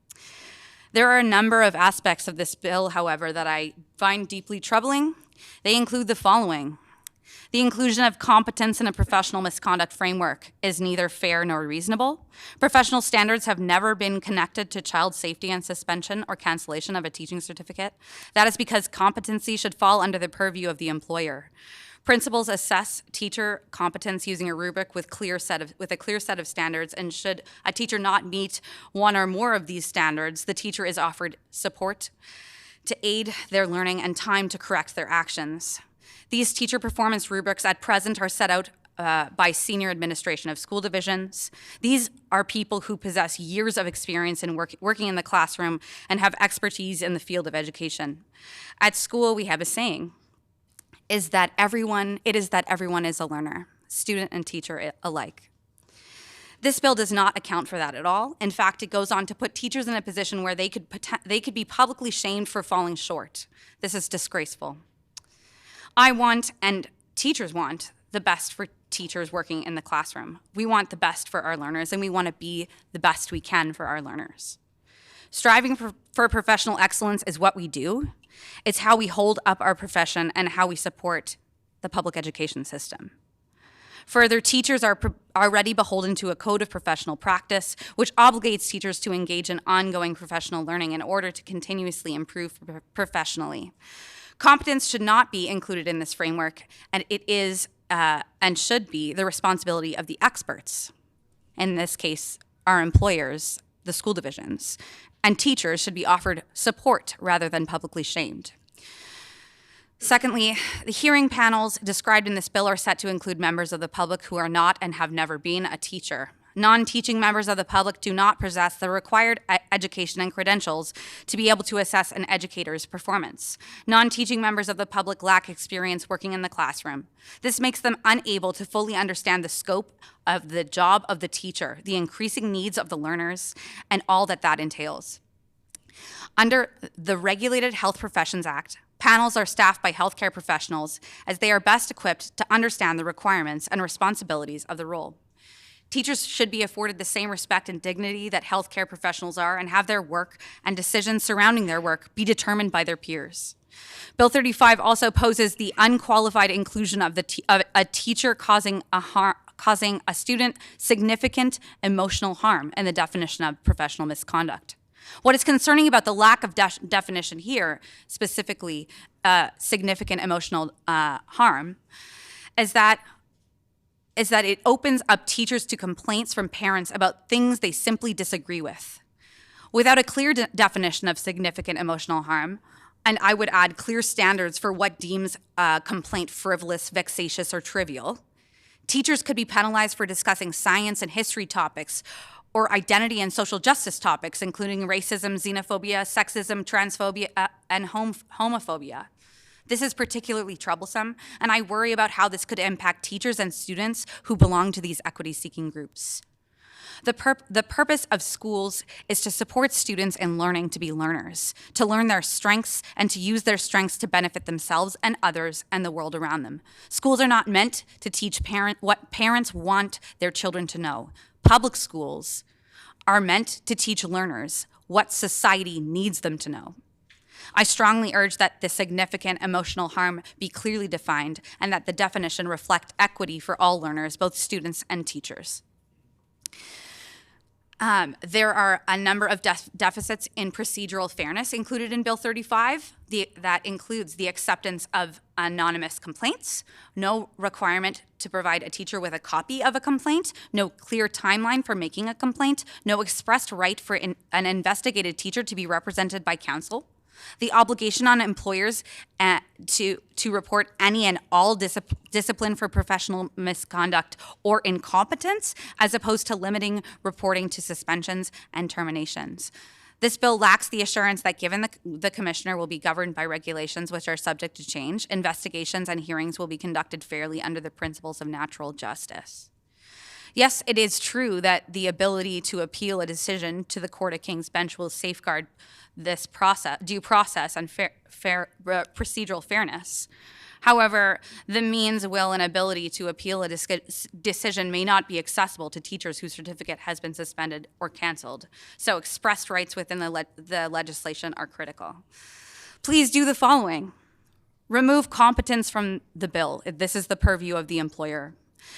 There are a number of aspects of this bill, however, that I find deeply troubling. They include the following. The inclusion of competence in a professional misconduct framework is neither fair nor reasonable. Professional standards have never been connected to child safety and suspension or cancellation of a teaching certificate. That is because competency should fall under the purview of the employer. Principals assess teacher competence using a rubric with a clear set of standards, and should a teacher not meet one or more of these standards, the teacher is offered support to aid their learning and time to correct their actions. These teacher performance rubrics at present are set out by senior administration of school divisions. These are people who possess years of experience in working in the classroom and have expertise in the field of education. At school, we have a saying, it is that everyone is a learner, student and teacher alike. This bill does not account for that at all. In fact, it goes on to put teachers in a position where they could be publicly shamed for falling short. This is disgraceful. I want, and teachers want, the best for teachers working in the classroom. We want the best for our learners, and we want to be the best we can for our learners. Striving for professional excellence is what we do. It's how we hold up our profession and how we support the public education system. Further, teachers are already beholden to a code of professional practice, which obligates teachers to engage in ongoing professional learning in order to continuously improve professionally. Competence should not be included in this framework, and it is and should be the responsibility of the experts. In this case, our employers, the school divisions, and teachers should be offered support rather than publicly shamed. Secondly, the hearing panels described in this bill are set to include members of the public who are not and have never been a teacher. Non-teaching members of the public do not possess the required education and credentials to be able to assess an educator's performance. Non-teaching members of the public lack experience working in the classroom. This makes them unable to fully understand the scope of the job of the teacher, the increasing needs of the learners, and all that entails. Under the Regulated Health Professions Act, panels are staffed by healthcare professionals as they are best equipped to understand the requirements and responsibilities of the role. Teachers should be afforded the same respect and dignity that healthcare professionals are, and have their work and decisions surrounding their work be determined by their peers. Bill 35 also poses the unqualified inclusion of a teacher causing a student significant emotional harm in the definition of professional misconduct. What is concerning about the lack of definition here, specifically significant emotional harm, is that it opens up teachers to complaints from parents about things they simply disagree with. Without a clear definition of significant emotional harm, and I would add clear standards for what deems a complaint frivolous, vexatious, or trivial, teachers could be penalized for discussing science and history topics or identity and social justice topics, including racism, xenophobia, sexism, transphobia, and homophobia. This is particularly troublesome, and I worry about how this could impact teachers and students who belong to these equity-seeking groups. The purpose of schools is to support students in learning to be learners, to learn their strengths and to use their strengths to benefit themselves and others and the world around them. Schools are not meant to teach what parents want their children to know. Public schools are meant to teach learners what society needs them to know. I strongly urge that the significant emotional harm be clearly defined and that the definition reflect equity for all learners, both students and teachers. There are a number of deficits in procedural fairness included in Bill 35. That includes the acceptance of anonymous complaints, no requirement to provide a teacher with a copy of a complaint, no clear timeline for making a complaint, no expressed right for an investigated teacher to be represented by counsel, the obligation on employers to report any and all discipline for professional misconduct or incompetence, as opposed to limiting reporting to suspensions and terminations. This bill lacks the assurance that given the commissioner will be governed by regulations which are subject to change, investigations and hearings will be conducted fairly under the principles of natural justice. Yes, it is true that the ability to appeal a decision to the Court of King's Bench will safeguard this due process and procedural fairness. However, the means, will, and ability to appeal a decision may not be accessible to teachers whose certificate has been suspended or canceled. So expressed rights within the legislation are critical. Please do the following. Remove competence from the bill. This is the purview of the employer.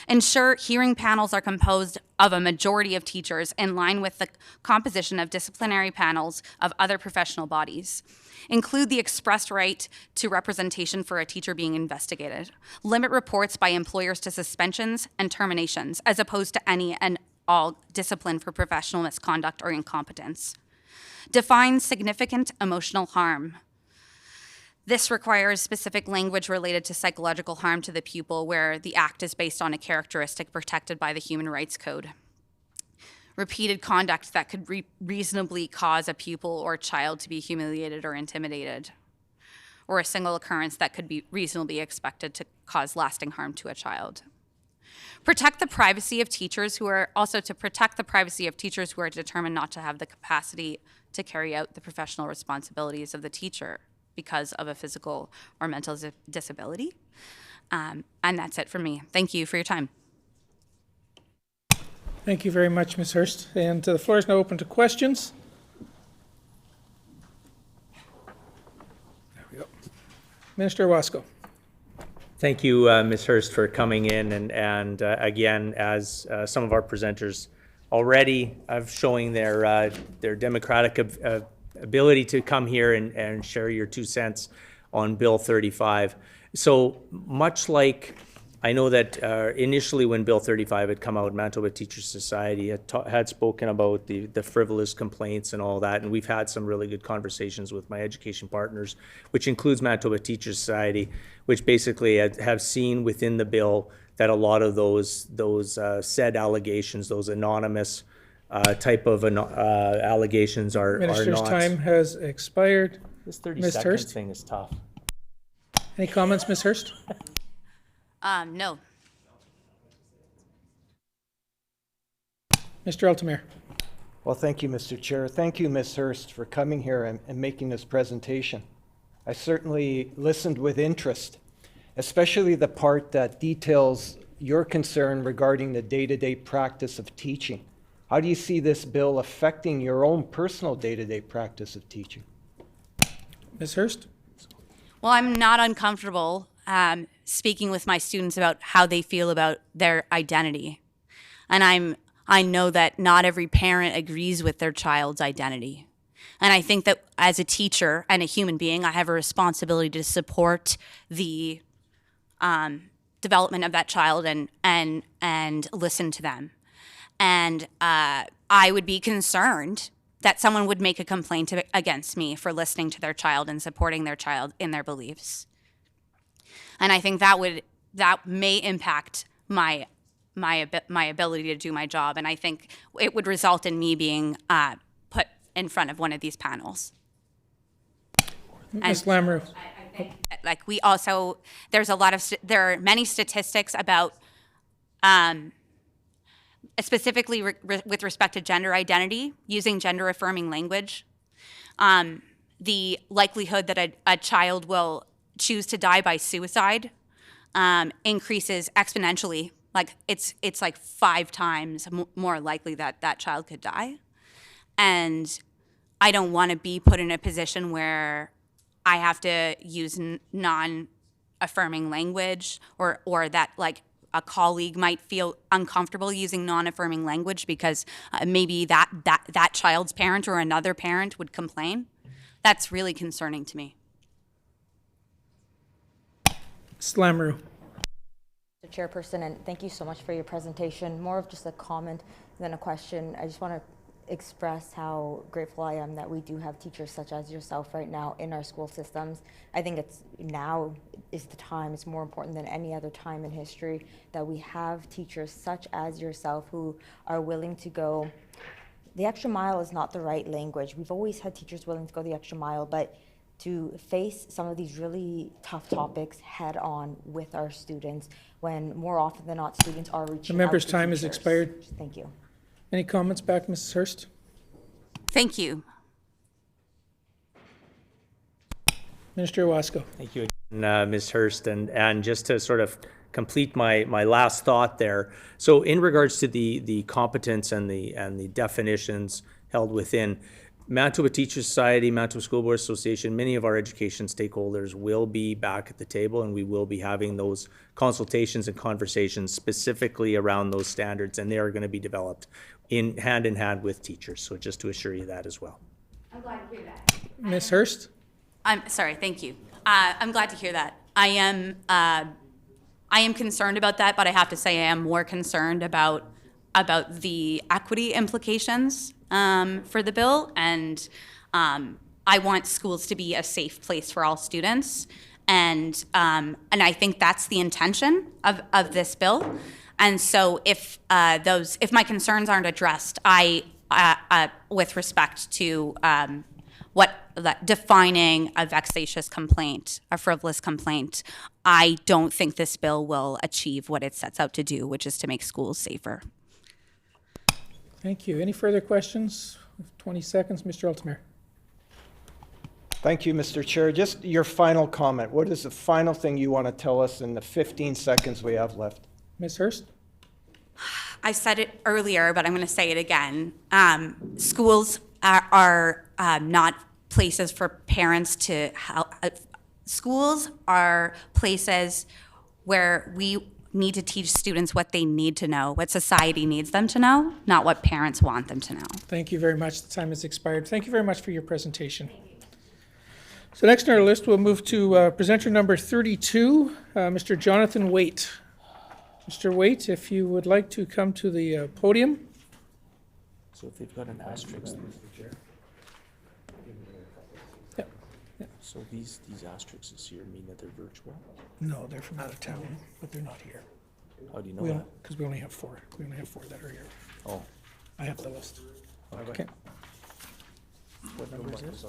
Ensure hearing panels are composed of a majority of teachers in line with the composition of disciplinary panels of other professional bodies. Include the expressed right to representation for a teacher being investigated. Limit reports by employers to suspensions and terminations, as opposed to any and all discipline for professional misconduct or incompetence. Define significant emotional harm. This requires specific language related to psychological harm to the pupil where the act is based on a characteristic protected by the Human Rights Code. Repeated conduct that could reasonably cause a pupil or child to be humiliated or intimidated, or a single occurrence that could be reasonably expected to cause lasting harm to a child. Protect the privacy of teachers who are determined not to have the capacity to carry out the professional responsibilities of the teacher because of a physical or mental disability. And that's it for me. Thank you for your time. Thank you very much, Ms. Hurst. And the floor is now open to questions. There we go. Minister Wasco. Thank you, Ms. Hurst, for coming in and again, as some of our presenters already showing their democratic ability to come here and share your 2 cents on Bill 35. So much like, I know that initially when Bill 35 had come out, Manitoba Teachers Society had spoken about the frivolous complaints and all that, and we've had some really good conversations with my education partners, which includes Manitoba Teachers Society, which basically have seen within the bill that a lot of those said allegations, those anonymous type of allegations are Minister's not. time has expired. This 30 Ms. second Hurst? thing is tough. Any comments, Ms. Hurst? No. Mr. Altamir. Well, thank you, Mr. Chair. Thank you, Ms. Hurst, for coming here and making this presentation. I certainly listened with interest, especially the part that details your concern regarding the day-to-day practice of teaching. How do you see this bill affecting your own personal day-to-day practice of teaching? Ms. Hurst? Well, I'm not uncomfortable speaking with my students about how they feel about their identity. And I know that not every parent agrees with their child's identity. And I think that as a teacher and a human being, I have a responsibility to support the development of that child and listen to them. And I would be concerned that someone would make a complaint against me for listening to their child and supporting their child in their beliefs. And I think that may impact my ability to do my job. And I think it would result in me being put in front of one of these panels. Ms. Lamoureux. I Like we also, there are many statistics about, specifically with respect to gender identity, using gender affirming language. The likelihood that a child will choose to die by suicide increases exponentially. Like it's like 5 times more likely that that child could die. And I don't want to be put in a position where I have to use non-affirming language, or that like a colleague might feel uncomfortable using non-affirming language because maybe that child's parent or another parent would complain. That's really concerning to me. Slamru. Mr. Chairperson, and thank you so much for your presentation. More of just a comment than a question. I just want to express how grateful I am that we do have teachers such as yourself right now in our school systems. I think now is the time, it's more important than any other time in history that we have teachers such as yourself who are willing to go. The extra mile is not the right language. We've always had teachers willing to go the extra mile, but to face some of these really tough topics head on with our students when more often than not students are reaching out to The member's time teachers. has expired. Thank you. Any comments back, Mrs. Hurst? Thank you. Minister Owasco. Thank you again, Ms. Hurst. And just to sort of complete my last thought there. So in regards to the competence and the definitions held within, Manitoba Teachers Society, Manitoba School Board Association, many of our education stakeholders will be back at the table, and we will be having those consultations and conversations specifically around those standards, and they are going to be developed in hand with teachers. So just to assure you that as well. I'm glad to hear that. Ms. Hurst? I'm sorry, thank you. I'm glad to hear that. I am concerned about that, but I have to say I am more concerned about the equity implications for the bill, and I want schools to be a safe place for all students, and I think that's the intention of this bill. And so if my concerns aren't addressed, with respect to defining a vexatious complaint, a frivolous complaint, I don't think this bill will achieve what it sets out to do, which is to make schools safer. Thank you. Any further questions? 20 seconds, Mr. Altamare. Thank you, Mr. Chair. Just your final comment. What is the final thing you want to tell us in the 15 seconds we have left? Ms. Hurst? I said it earlier, but I'm going to say it again. Schools are not places for parents to help. Schools are places where we need to teach students what they need to know, what society needs them to know, not what parents want them to know. Thank you very much. The time has expired. Thank you very much for your presentation. So next on our list, we'll move to presenter number 32, Mr. Jonathan Waite. Mr. Waite, if you would like to come to the podium. So if they've got an asterisk, Mr. Chair. So these asterisks here mean that they're virtual? No, they're from out of town, but they're not here. How do you know that? Because we only have 4. We only have 4 that are here. Oh. I have the list. Okay. What number is this?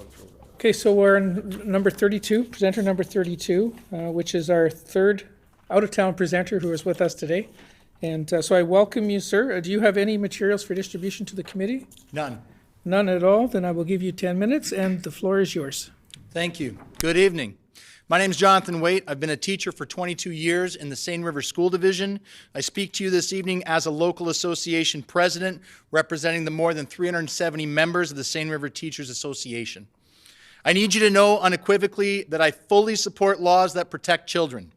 Okay, so we're in number 32, presenter number 32, which is our third out-of-town presenter who is with us today. And so I welcome you, sir. Do you have any materials for distribution to the committee? None. None at all? Then I will give you 10 minutes, and the floor is yours. Thank you. Good evening. My name is Jonathan Waite. I've been a teacher for 22 years in the Seine River School Division. I speak to you this evening as a local association president representing the more than 370 members of the Seine River Teachers Association. I need you to know unequivocally that I fully support laws that protect children.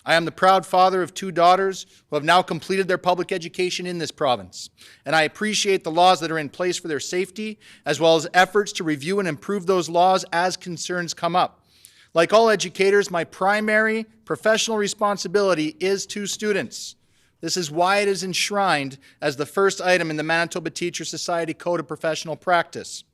I am the proud father of 2 daughters who have now completed their public education in this province, and I appreciate the laws that are in place for their safety, as well as efforts to review and improve those laws as concerns come up. Like all educators, my primary professional responsibility is to students. This is why it is enshrined as the first item in the Manitoba Teachers Society Code of Professional Practice.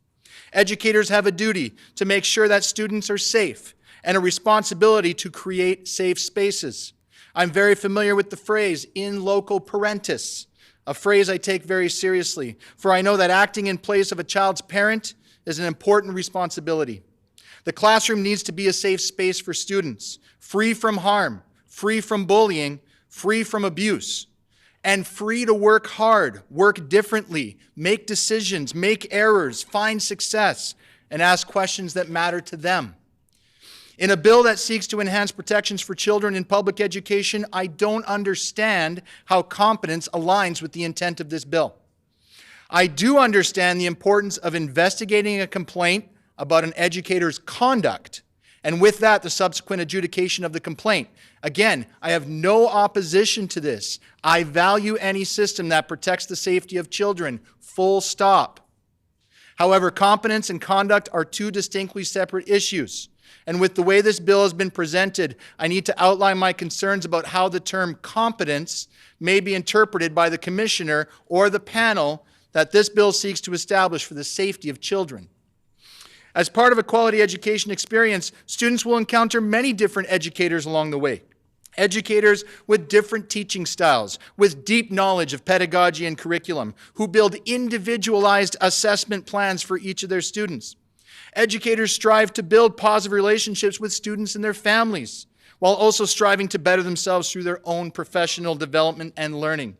Educators have a duty to make sure that students are safe, and a responsibility to create safe spaces. I'm very familiar with the phrase, in loco parentis, a phrase I take very seriously, for I know that acting in place of a child's parent is an important responsibility. The classroom needs to be a safe space for students, free from harm, free from bullying, free from abuse, and free to work hard, work differently, make decisions, make errors, find success, and ask questions that matter to them. In a bill that seeks to enhance protections for children in public education, I don't understand how competence aligns with the intent of this bill. I do understand the importance of investigating a complaint about an educator's conduct, and with that, the subsequent adjudication of the complaint. Again, I have no opposition to this. I value any system that protects the safety of children, full stop. However, competence and conduct are two distinctly separate issues. And with the way this bill has been presented, I need to outline my concerns about how the term competence may be interpreted by the commissioner or the panel that this bill seeks to establish for the safety of children. As part of a quality education experience, students will encounter many different educators along the way. Educators with different teaching styles, with deep knowledge of pedagogy and curriculum, who build individualized assessment plans for each of their students. Educators strive to build positive relationships with students and their families, while also striving to better themselves through their own professional development and learning.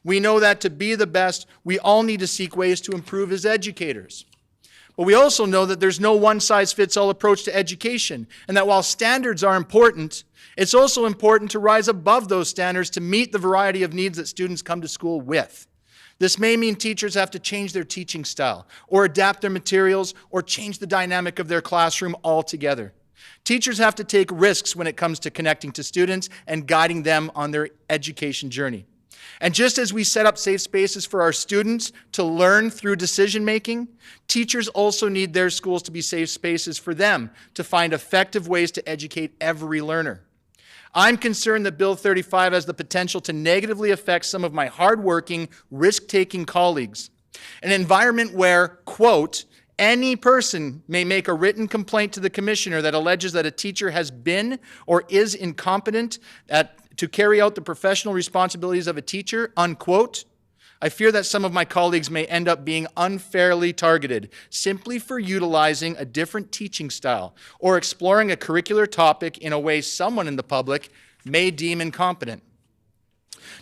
We know that to be the best, we all need to seek ways to improve as educators. But we also know that there's no one-size-fits-all approach to education, and that while standards are important, it's also important to rise above those standards to meet the variety of needs that students come to school with. This may mean teachers have to change their teaching style, or adapt their materials, or change the dynamic of their classroom altogether. Teachers have to take risks when it comes to connecting to students and guiding them on their education journey. And just as we set up safe spaces for our students to learn through decision-making, teachers also need their schools to be safe spaces for them to find effective ways to educate every learner. I'm concerned that Bill 35 has the potential to negatively affect some of my hardworking, risk-taking colleagues. An environment where, quote, any person may make a written complaint to the commissioner that alleges that a teacher has been or is incompetent to carry out the professional responsibilities of a teacher, unquote. I fear that some of my colleagues may end up being unfairly targeted simply for utilizing a different teaching style or exploring a curricular topic in a way someone in the public may deem incompetent.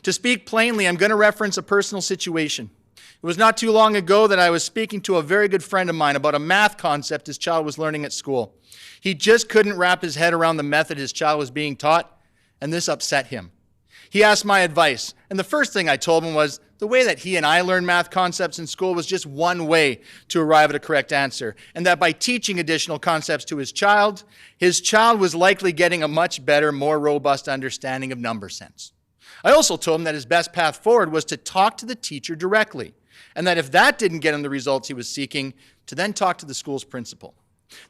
To speak plainly, I'm going to reference a personal situation. It was not too long ago that I was speaking to a very good friend of mine about a math concept his child was learning at school. He just couldn't wrap his head around the method his child was being taught, and this upset him. He asked my advice, and the first thing I told him was the way that he and I learned math concepts in school was just one way to arrive at a correct answer, and that by teaching additional concepts to his child was likely getting a much better, more robust understanding of number sense. I also told him that his best path forward was to talk to the teacher directly, and that if that didn't get him the results he was seeking, to then talk to the school's principal.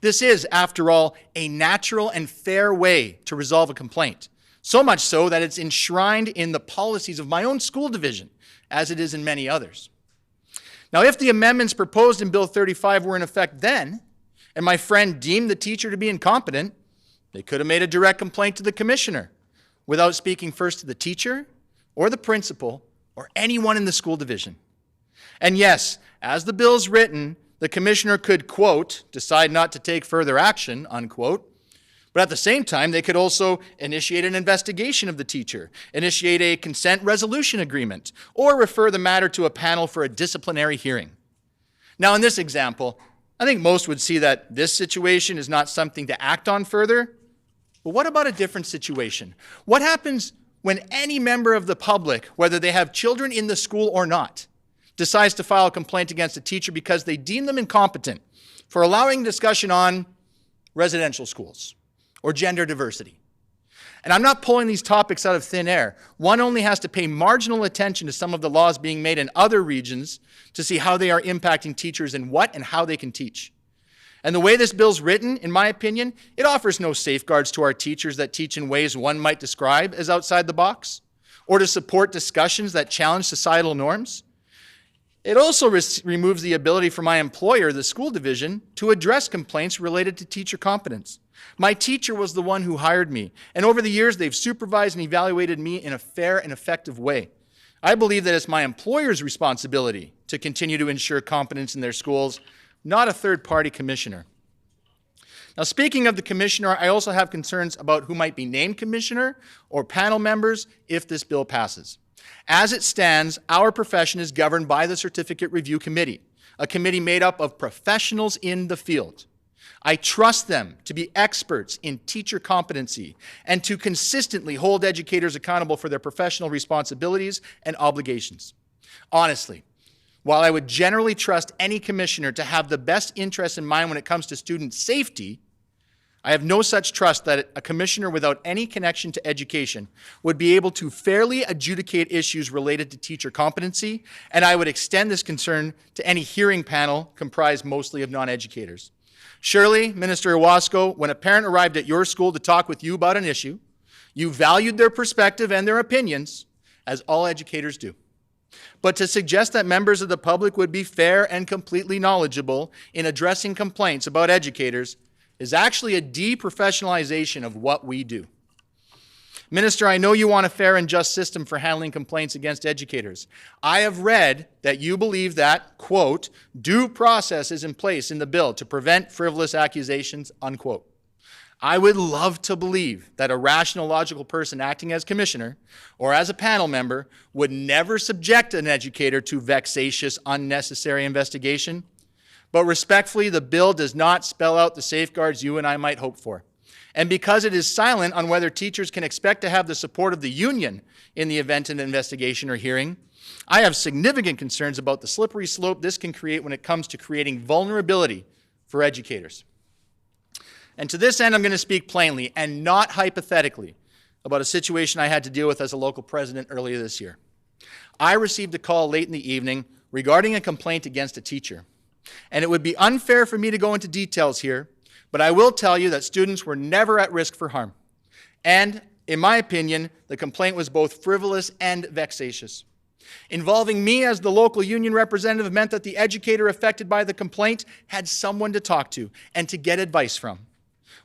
This is, after all, a natural and fair way to resolve a complaint. So much so that it's enshrined in the policies of my own school division, as it is in many others. Now, if the amendments proposed in Bill 35 were in effect then, and my friend deemed the teacher to be incompetent, they could have made a direct complaint to the commissioner without speaking first to the teacher or the principal or anyone in the school division. And yes, as the bill's written, the commissioner could, quote, decide not to take further action, unquote. But at the same time, they could also initiate an investigation of the teacher, initiate a consent resolution agreement, or refer the matter to a panel for a disciplinary hearing. Now, in this example, I think most would see that this situation is not something to act on further. But what about a different situation? What happens when any member of the public, whether they have children in the school or not, decides to file a complaint against a teacher because they deem them incompetent for allowing discussion on residential schools or gender diversity? And I'm not pulling these topics out of thin air. One only has to pay marginal attention to some of the laws being made in other regions to see how they are impacting teachers and what and how they can teach. And the way this bill's written, in my opinion, it offers no safeguards to our teachers that teach in ways one might describe as outside the box, or to support discussions that challenge societal norms. It also removes the ability for my employer, the school division, to address complaints related to teacher competence. My teacher was the one who hired me, and over the years they've supervised and evaluated me in a fair and effective way. I believe that it's my employer's responsibility to continue to ensure competence in their schools, not a third-party commissioner. Now, speaking of the commissioner, I also have concerns about who might be named commissioner or panel members if this bill passes. As it stands, our profession is governed by the Certificate Review Committee, a committee made up of professionals in the field. I trust them to be experts in teacher competency and to consistently hold educators accountable for their professional responsibilities and obligations. Honestly, while I would generally trust any commissioner to have the best interests in mind when it comes to student safety, I have no such trust that a commissioner without any connection to education would be able to fairly adjudicate issues related to teacher competency, and I would extend this concern to any hearing panel comprised mostly of non-educators. Surely, Minister Owasco, when a parent arrived at your school to talk with you about an issue, you valued their perspective and their opinions, as all educators do. But to suggest that members of the public would be fair and completely knowledgeable in addressing complaints about educators is actually a deprofessionalization of what we do. Minister, I know you want a fair and just system for handling complaints against educators. I have read that you believe that, quote, due process is in place in the bill to prevent frivolous accusations, unquote. I would love to believe that a rational, logical person acting as commissioner or as a panel member would never subject an educator to vexatious, unnecessary investigation. But respectfully, the bill does not spell out the safeguards you and I might hope for. And because it is silent on whether teachers can expect to have the support of the union in the event of an investigation or hearing, I have significant concerns about the slippery slope this can create when it comes to creating vulnerability for educators. And to this end, I'm going to speak plainly and not hypothetically about a situation I had to deal with as a local president earlier this year. I received a call late in the evening regarding a complaint against a teacher. And it would be unfair for me to go into details here, but I will tell you that students were never at risk for harm. And, in my opinion, the complaint was both frivolous and vexatious. Involving me as the local union representative meant that the educator affected by the complaint had someone to talk to and to get advice from.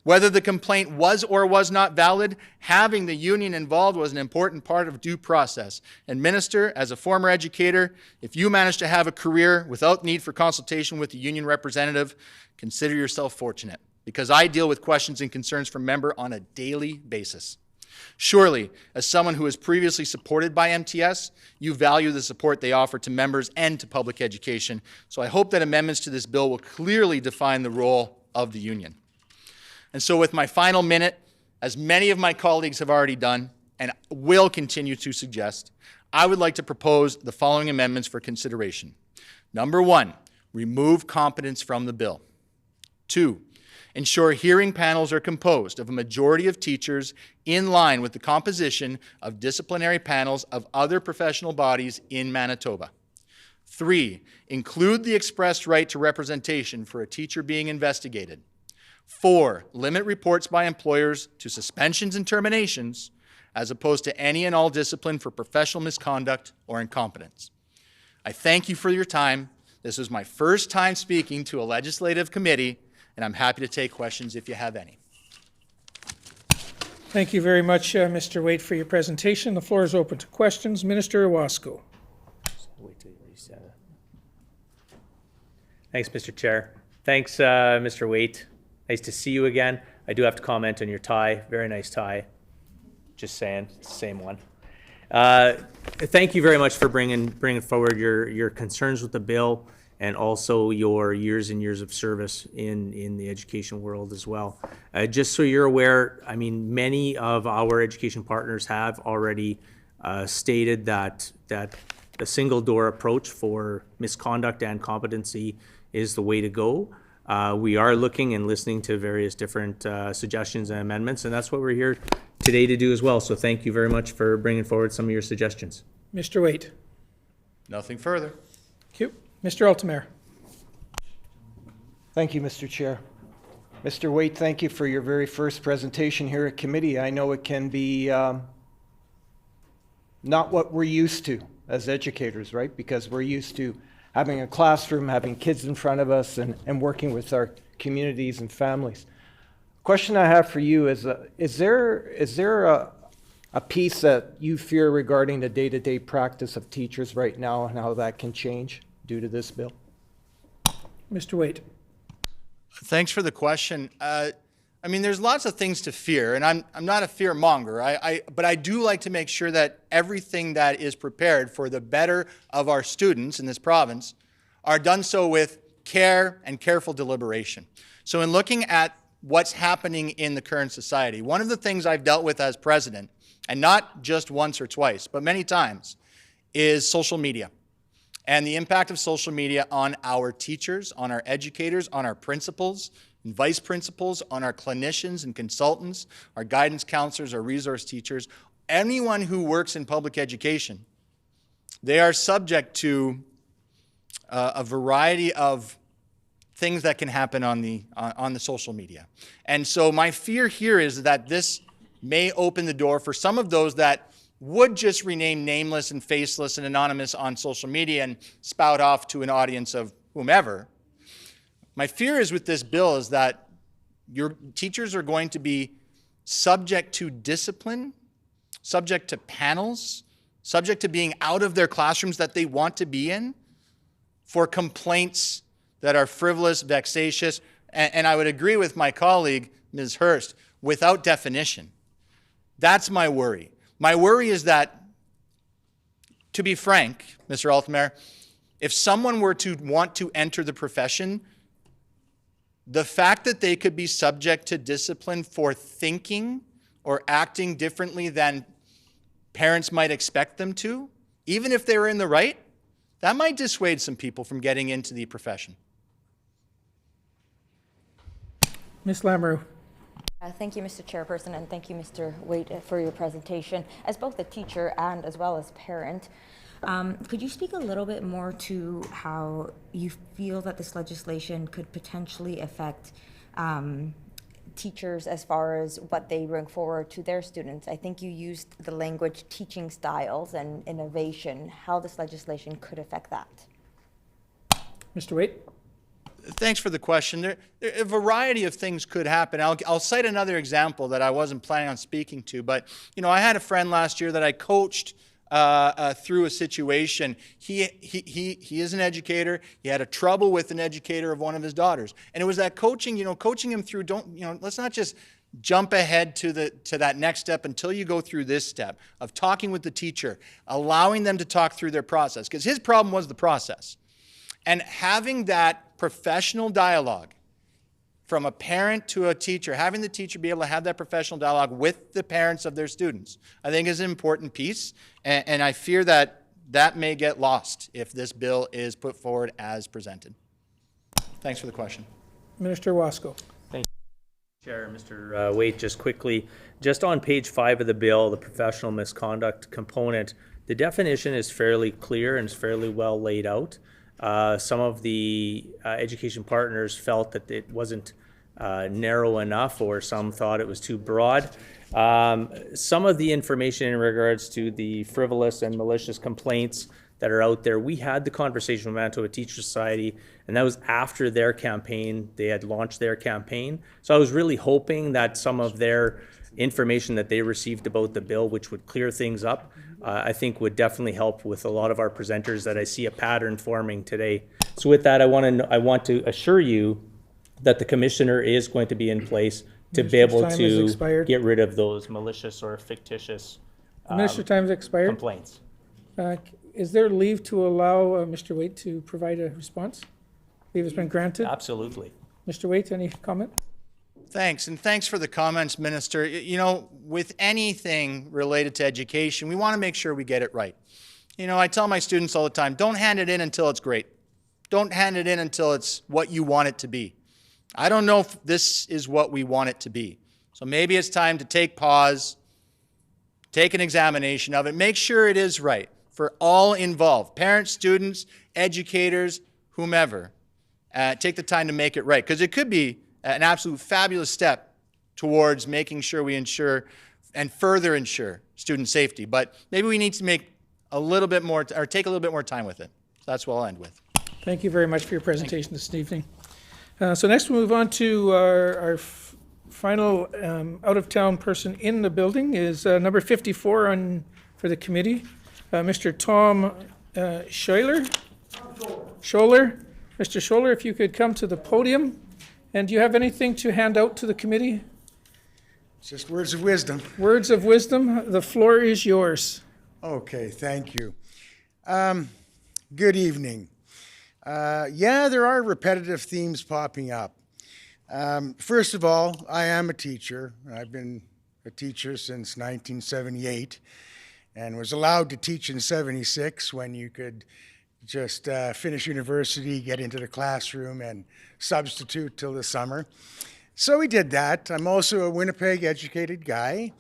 Whether the complaint was or was not valid, having the union involved was an important part of due process. And Minister, as a former educator, if you manage to have a career without need for consultation with the union representative, consider yourself fortunate, because I deal with questions and concerns from members on a daily basis. Surely, as someone who was previously supported by MTS, you value the support they offer to members and to public education. So I hope that amendments to this bill will clearly define the role of the union. And so with my final minute, as many of my colleagues have already done and will continue to suggest, I would like to propose the following amendments for consideration. Number 1, remove competence from the bill. 2, ensure hearing panels are composed of a majority of teachers in line with the composition of disciplinary panels of other professional bodies in Manitoba. 3, include the expressed right to representation for a teacher being investigated. 4, limit reports by employers to suspensions and terminations as opposed to any and all discipline for professional misconduct or incompetence. I thank you for your time. This was my first time speaking to a legislative committee, and I'm happy to take questions if you have any. Thank you very much, Mr. Waite, for your presentation. The floor is open to questions. Minister Owasco. Wait till you reset it. Thanks, Mr. Chair. Thanks, Mr. Waite. Nice to see you again. I do have to comment on your tie. Very nice tie. Just saying, it's the same one. Thank you very much for bringing forward your concerns with the bill and also your years and years of service in the education world as well. Just so you're aware, I mean, many of our education partners have already stated that the single door approach for misconduct and competency is the way to go. We are looking and listening to various different suggestions and amendments, and that's what we're here today to do as well. So thank you very much for bringing forward some of your suggestions. Mr. Waite. Nothing further. Thank you. Mr. Altamare. Thank you, Mr. Chair. Mr. Waite, thank you for your very first presentation here at committee. I know it can be not what we're used to as educators, right? Because we're used to having a classroom, having kids in front of us, and working with our communities and families. Question I have for you is there a piece that you fear regarding the day-to-day practice of teachers right now and how that can change due to this bill? Mr. Waite. Thanks for the question. I mean, there's lots of things to fear, and I'm not a fear monger. But I do like to make sure that everything that is prepared for the better of our students in this province are done so with care and careful deliberation. So in looking at what's happening in the current society, one of the things I've dealt with as president, and not just once or twice, but many times, is social media and the impact of social media on our teachers, on our educators, on our principals and vice principals, on our clinicians and consultants, our guidance counselors, our resource teachers, anyone who works in public education. They are subject to a variety of things that can happen on the social media. And so my fear here is that this may open the door for some of those that would just remain nameless and faceless and anonymous on social media and spout off to an audience of whomever. My fear is with this bill is that your teachers are going to be subject to discipline, subject to panels, subject to being out of their classrooms that they want to be in for complaints that are frivolous, vexatious, and I would agree with my colleague, Ms. Hurst, without definition. That's my worry. My worry is that, to be frank, Mr. Althmayer, if someone were to want to enter the profession, the fact that they could be subject to discipline for thinking or acting differently than parents might expect them to, even if they were in the right, that might dissuade some people from getting into the profession. Ms. Lamoureux. Thank you, Mr. Chairperson, and thank you, Mr. Waite, for your presentation. As both a teacher and as well as parent, could you speak a little bit more to how you feel that this legislation could potentially affect teachers as far as what they bring forward to their students? I think you used the language teaching styles and innovation, how this legislation could affect that. Mr. Waite. Thanks for the question. A variety of things could happen. I'll cite another example that I wasn't planning on speaking to, but I had a friend last year that I coached through a situation. He is an educator. He had a trouble with an educator of one of his daughters, and it was that coaching. Coaching him through. Let's not just jump ahead to that next step until you go through this step of talking with the teacher, allowing them to talk through their process, because his problem was the process. And having that professional dialogue from a parent to a teacher, having the teacher be able to have that professional dialogue with the parents of their students, I think is an important piece. And I fear that that may get lost if this bill is put forward as presented. Thanks for the question. Minister Wasco. Thank you, Chair. Mr. Waite, just quickly, just on page 5 of the bill, the professional misconduct component, the definition is fairly clear and is fairly well laid out. Some of the education partners felt that it wasn't narrow enough, or some thought it was too broad. Some of the information in regards to the frivolous and malicious complaints that are out there, we had the conversation with Manitoba Teacher Society, and that was after their campaign. They had launched their campaign. So I was really hoping that some of their information that they received about the bill, which would clear things up, I think would definitely help with a lot of our presenters that I see a pattern forming today. So with that, I want to assure you that the commissioner is going to be in place to be able to get rid of those malicious or fictitious Minister, time's expired. complaints. Is there leave to allow Mr. Waite to provide a response? Leave has been granted. Absolutely. Mr. Waite, any comment? Thanks, and thanks for the comments, Minister. With anything related to education, we want to make sure we get it right. I tell my students all the time, don't hand it in until it's great. Don't hand it in until it's what you want it to be. I don't know if this is what we want it to be. So maybe it's time to take pause, take an examination of it, make sure it is right for all involved, parents, students, educators, whomever. Take the time to make it right, because it could be an absolute fabulous step towards making sure we ensure and further ensure student safety. But maybe we need to make a little bit more, or take a little bit more time with it. So that's what I'll end with. Thank you very much for your presentation this evening. So next we'll move on to our final out-of-town person in the building is number 54 for the committee, Mr. Tom Scholler. Mr. Scholler, if you could come to the podium And do you have anything to hand out to the committee? Just words of wisdom. Words of wisdom, the floor is yours. Okay, thank you. Good evening. Yeah, there are repetitive themes popping up. First of all, I am a teacher. I've been a teacher since 1978 and was allowed to teach in 76 when you could just finish university, get into the classroom, and substitute till the summer. So we did that. I'm also a Winnipeg educated guy.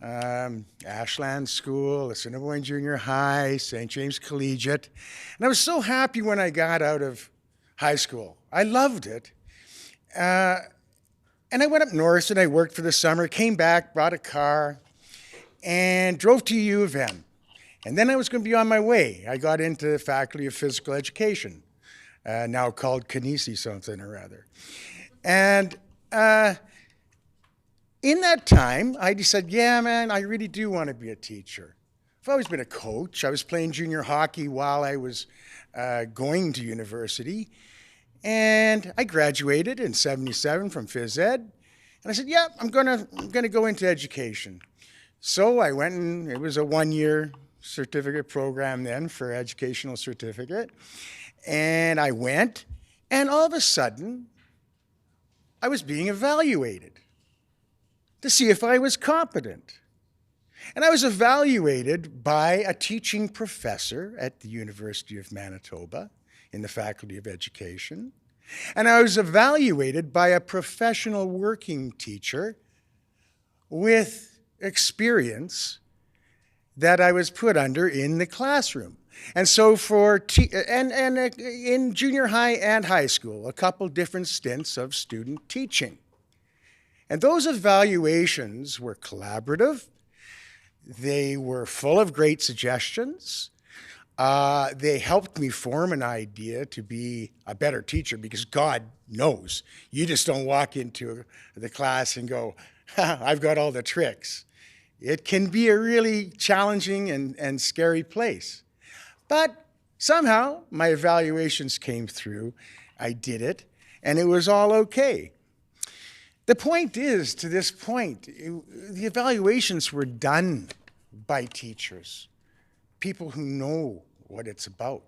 Ashland School, Assiniboine Junior High, St. James Collegiate. And I was so happy when I got out of high school. I loved it. And I went up north and I worked for the summer, came back, bought a car, and drove to U of M. And then I was going to be on my way. I got into the Faculty of Physical Education, now called Kinesi something or other. And in that time, I decided, yeah, man, I really do want to be a teacher. I've always been a coach. I was playing junior hockey while I was going to university. And I graduated in 77 from phys ed. And I said, yeah, I'm gonna go into education. So I went, and it was a one-year certificate program then for educational certificate. And I went, and all of a sudden, I was being evaluated to see if I was competent. And I was evaluated by a teaching professor at the University of Manitoba in the Faculty of Education. And I was evaluated by a professional working teacher with experience that I was put under in the classroom. And so in junior high and high school, a couple different stints of student teaching. And those evaluations were collaborative. They were full of great suggestions. They helped me form an idea to be a better teacher because God knows, you just don't walk into the class and go, I've got all the tricks. It can be a really challenging and scary place. But somehow my evaluations came through, I did it, and it was all okay. The point is, to this point, the evaluations were done by teachers, people who know what it's about.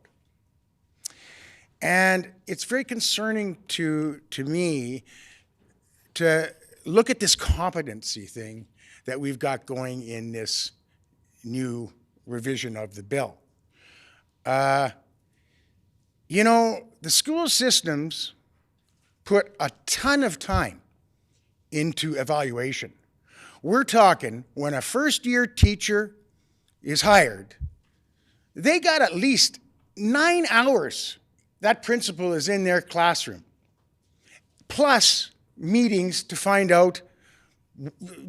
And it's very concerning to me to look at this competency thing that we've got going in this new revision of the bill. You know, the school systems put a ton of time into evaluation. We're talking when a first-year teacher is hired, they got at least 9 hours that principal is in their classroom, plus meetings to find out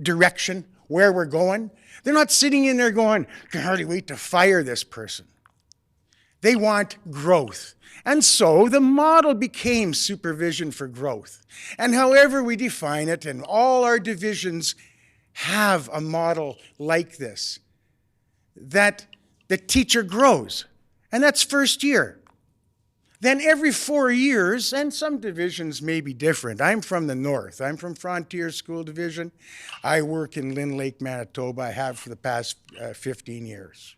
direction, where we're going. They're not sitting in there going, I can hardly wait to fire this person. They want growth. And so the model became supervision for growth. And however we define it, and all our divisions have a model like this, that the teacher grows, and that's first year. Then every 4 years, and some divisions may be different. I'm from the north. I'm from Frontier School Division. I work in Lynn Lake, Manitoba. I have for the past 15 years.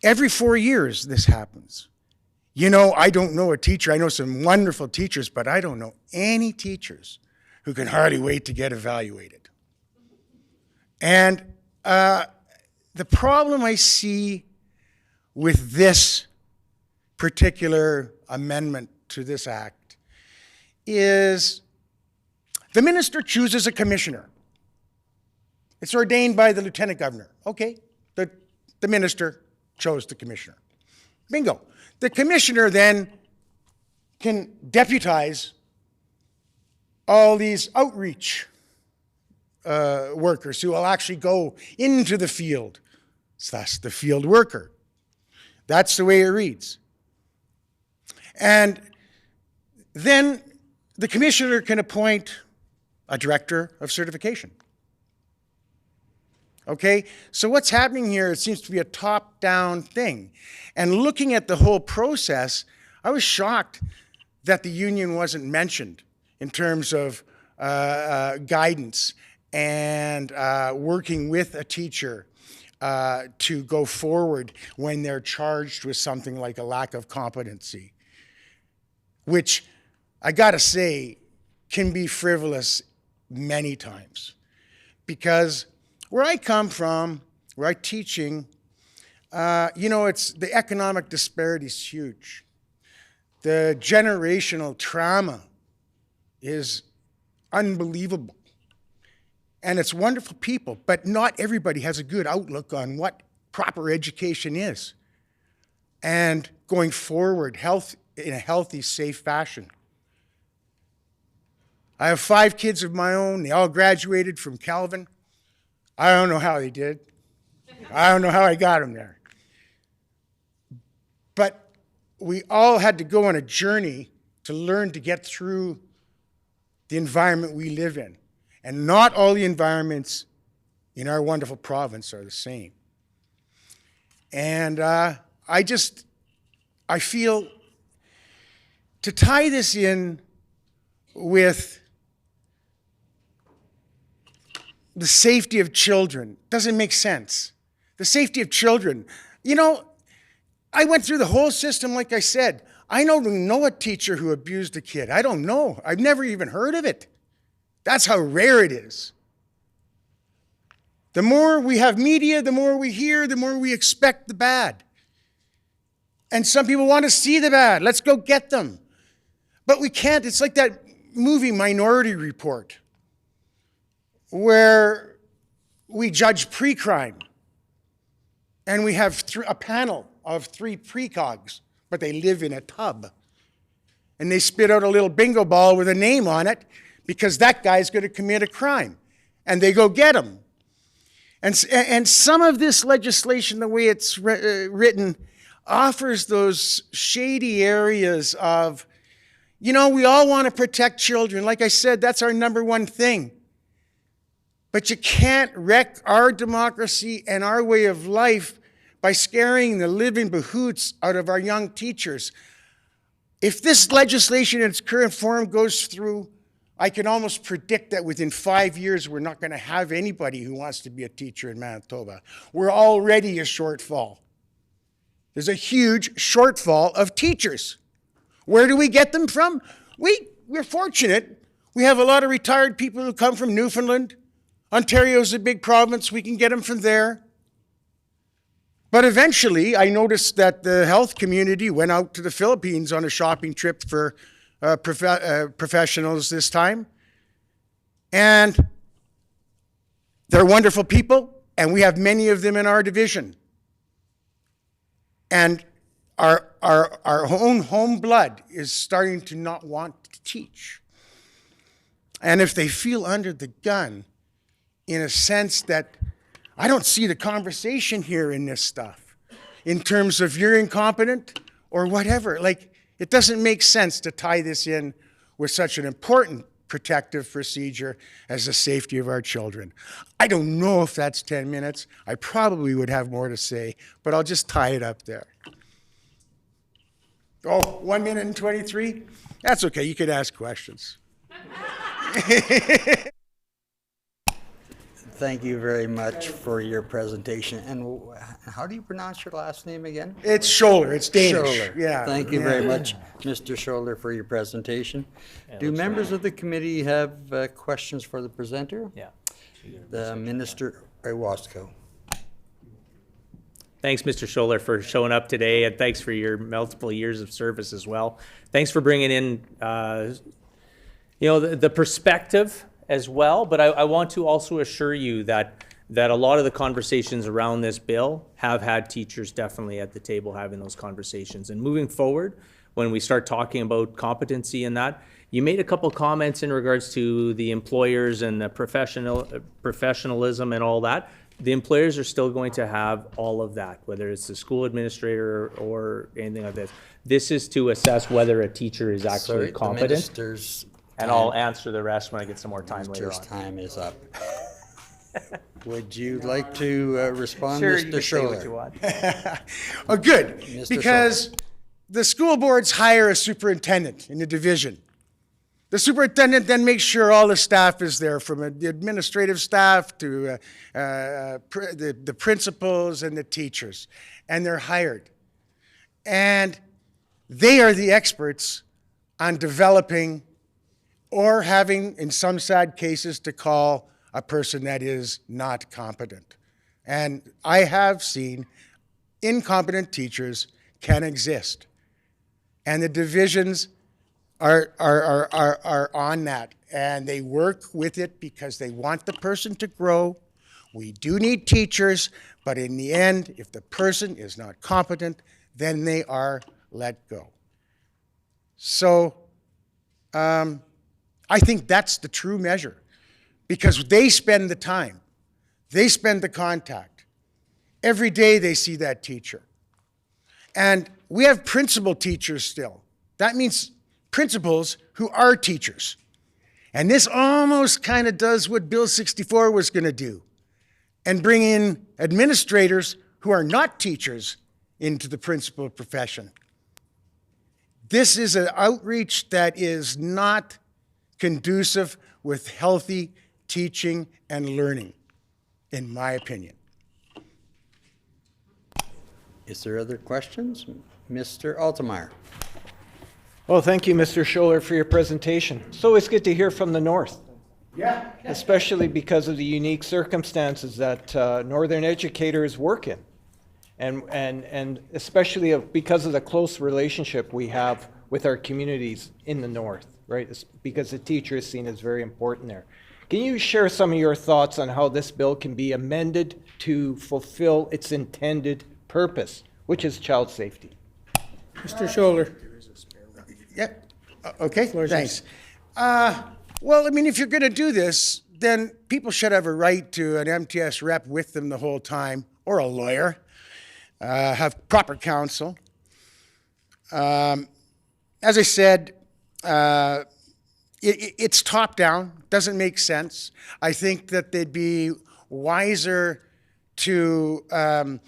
Every 4 years, this happens. You know, I don't know a teacher. I know some wonderful teachers, but I don't know any teachers who can hardly wait to get evaluated. And the problem I see with this particular amendment to this act is the minister chooses a commissioner. It's ordained by the lieutenant governor. Okay, the minister chose the commissioner. Bingo. The commissioner then can deputize all these outreach workers who will actually go into the field. So that's the field worker. That's the way it reads. And then the commissioner can appoint a director of certification. Okay, so what's happening here, it seems to be a top-down thing. And looking at the whole process, I was shocked that the union wasn't mentioned in terms of guidance and working with a teacher to go forward when they're charged with something like a lack of competency, which I gotta say can be frivolous many times. Because where I come from, where I'm teaching, it's the economic disparity is huge. The generational trauma is unbelievable. And it's wonderful people, but not everybody has a good outlook on what proper education is. And going forward, in a healthy, safe fashion. I have 5 kids of my own. They all graduated from Calvin. I don't know how they did. I don't know how I got them there. But we all had to go on a journey to learn to get through the environment we live in. And not all the environments in our wonderful province are the same. And I feel to tie this in with the safety of children doesn't make sense. The safety of children. I went through the whole system, like I said. I don't know a teacher who abused a kid. I don't know. I've never even heard of it. That's how rare it is. The more we have media, the more we hear, the more we expect the bad. And some people want to see the bad. Let's go get them. But we can't. It's like that movie Minority Report, where we judge pre-crime. And we have a panel of 3 precogs, but they live in a tub. And they spit out a little bingo ball with a name on it because that guy's going to commit a crime. And they go get him. And some of this legislation, the way it's written, offers those shady areas of, we all want to protect children. Like I said, that's our number one thing. But you can't wreck our democracy and our way of life by scaring the living behoots out of our young teachers. If this legislation in its current form goes through, I can almost predict that within 5 years, we're not going to have anybody who wants to be a teacher in Manitoba. We're already a shortfall. There's a huge shortfall of teachers. Where do we get them from? We're fortunate. We have a lot of retired people who come from Newfoundland. Ontario's a big province. We can get them from there. But eventually, I noticed that the health community went out to the Philippines on a shopping trip for professionals this time. And they're wonderful people, and we have many of them in our division. And our own home blood is starting to not want to teach. And if they feel under the gun, in a sense that I don't see the conversation here in this stuff, in terms of you're incompetent or whatever. It doesn't make sense to tie this in with such an important protective procedure as the safety of our children. I don't know if that's 10 minutes. I probably would have more to say, but I'll just tie it up there. 1 minute and 23? That's okay. You could ask questions. Thank you very much for your presentation. And how do you pronounce your last name again? It's Scholler. It's Danish. Scholler. Yeah. Thank you very much, Mr. Scholler, for your presentation. Do members of the committee have questions for the presenter? Yeah. The Minister Iwasko. Thanks, Mr. Scholler, for showing up today, and thanks for your multiple years of service as well. Thanks for bringing in, the perspective as well, but I want to also assure you that a lot of the conversations around this bill have had teachers definitely at the table having those conversations. And moving forward, when we start talking about competency in that, you made a couple comments in regards to the employers and the professionalism and all that. The employers are still going to have all of that, whether it's the school administrator or anything like this. This is to assess whether a teacher is actually competent. The minister's and I'll answer the rest when I get some more time later on. time is up. Would you like to respond, Sure, Mr. you can say what you Scholler? want. Oh, good. Mr. Because the school boards hire a superintendent in the division. The superintendent then makes sure all the staff is there, from the administrative staff to the principals and the teachers, and they're hired. And they are the experts on developing or having, in some sad cases, to call a person that is not competent. And I have seen incompetent teachers can exist. And the divisions are on that, and they work with it because they want the person to grow. We do need teachers, but in the end, if the person is not competent, then they are let go. So I think that's the true measure, because they spend the time, they spend the contact. Every day they see that teacher. And we have principal teachers still. That means principals who are teachers. And this almost kind of does what Bill 64 was going to do, and bring in administrators who are not teachers into the principal profession. This is an outreach that is not conducive with healthy teaching and learning, in my opinion. Is there other questions? Mr. Altemeyer. Well, thank you, Mr. Scholler, for your presentation. It's always good to hear from the North. Yeah. Especially because of the unique circumstances that Northern educators work in. And especially because of the close relationship we have with our communities in the North, right? It's because the teacher is seen as very important there. Can you share some of your thoughts on how this bill can be amended to fulfill its intended purpose, which is child safety? Mr. Scholler. Yep. Okay, thanks. Well, I mean, if you're going to do this, then people should have a right to an MTS rep with them the whole time, or a lawyer, have proper counsel. As I said, it's top-down, doesn't make sense. I think that they'd be wiser to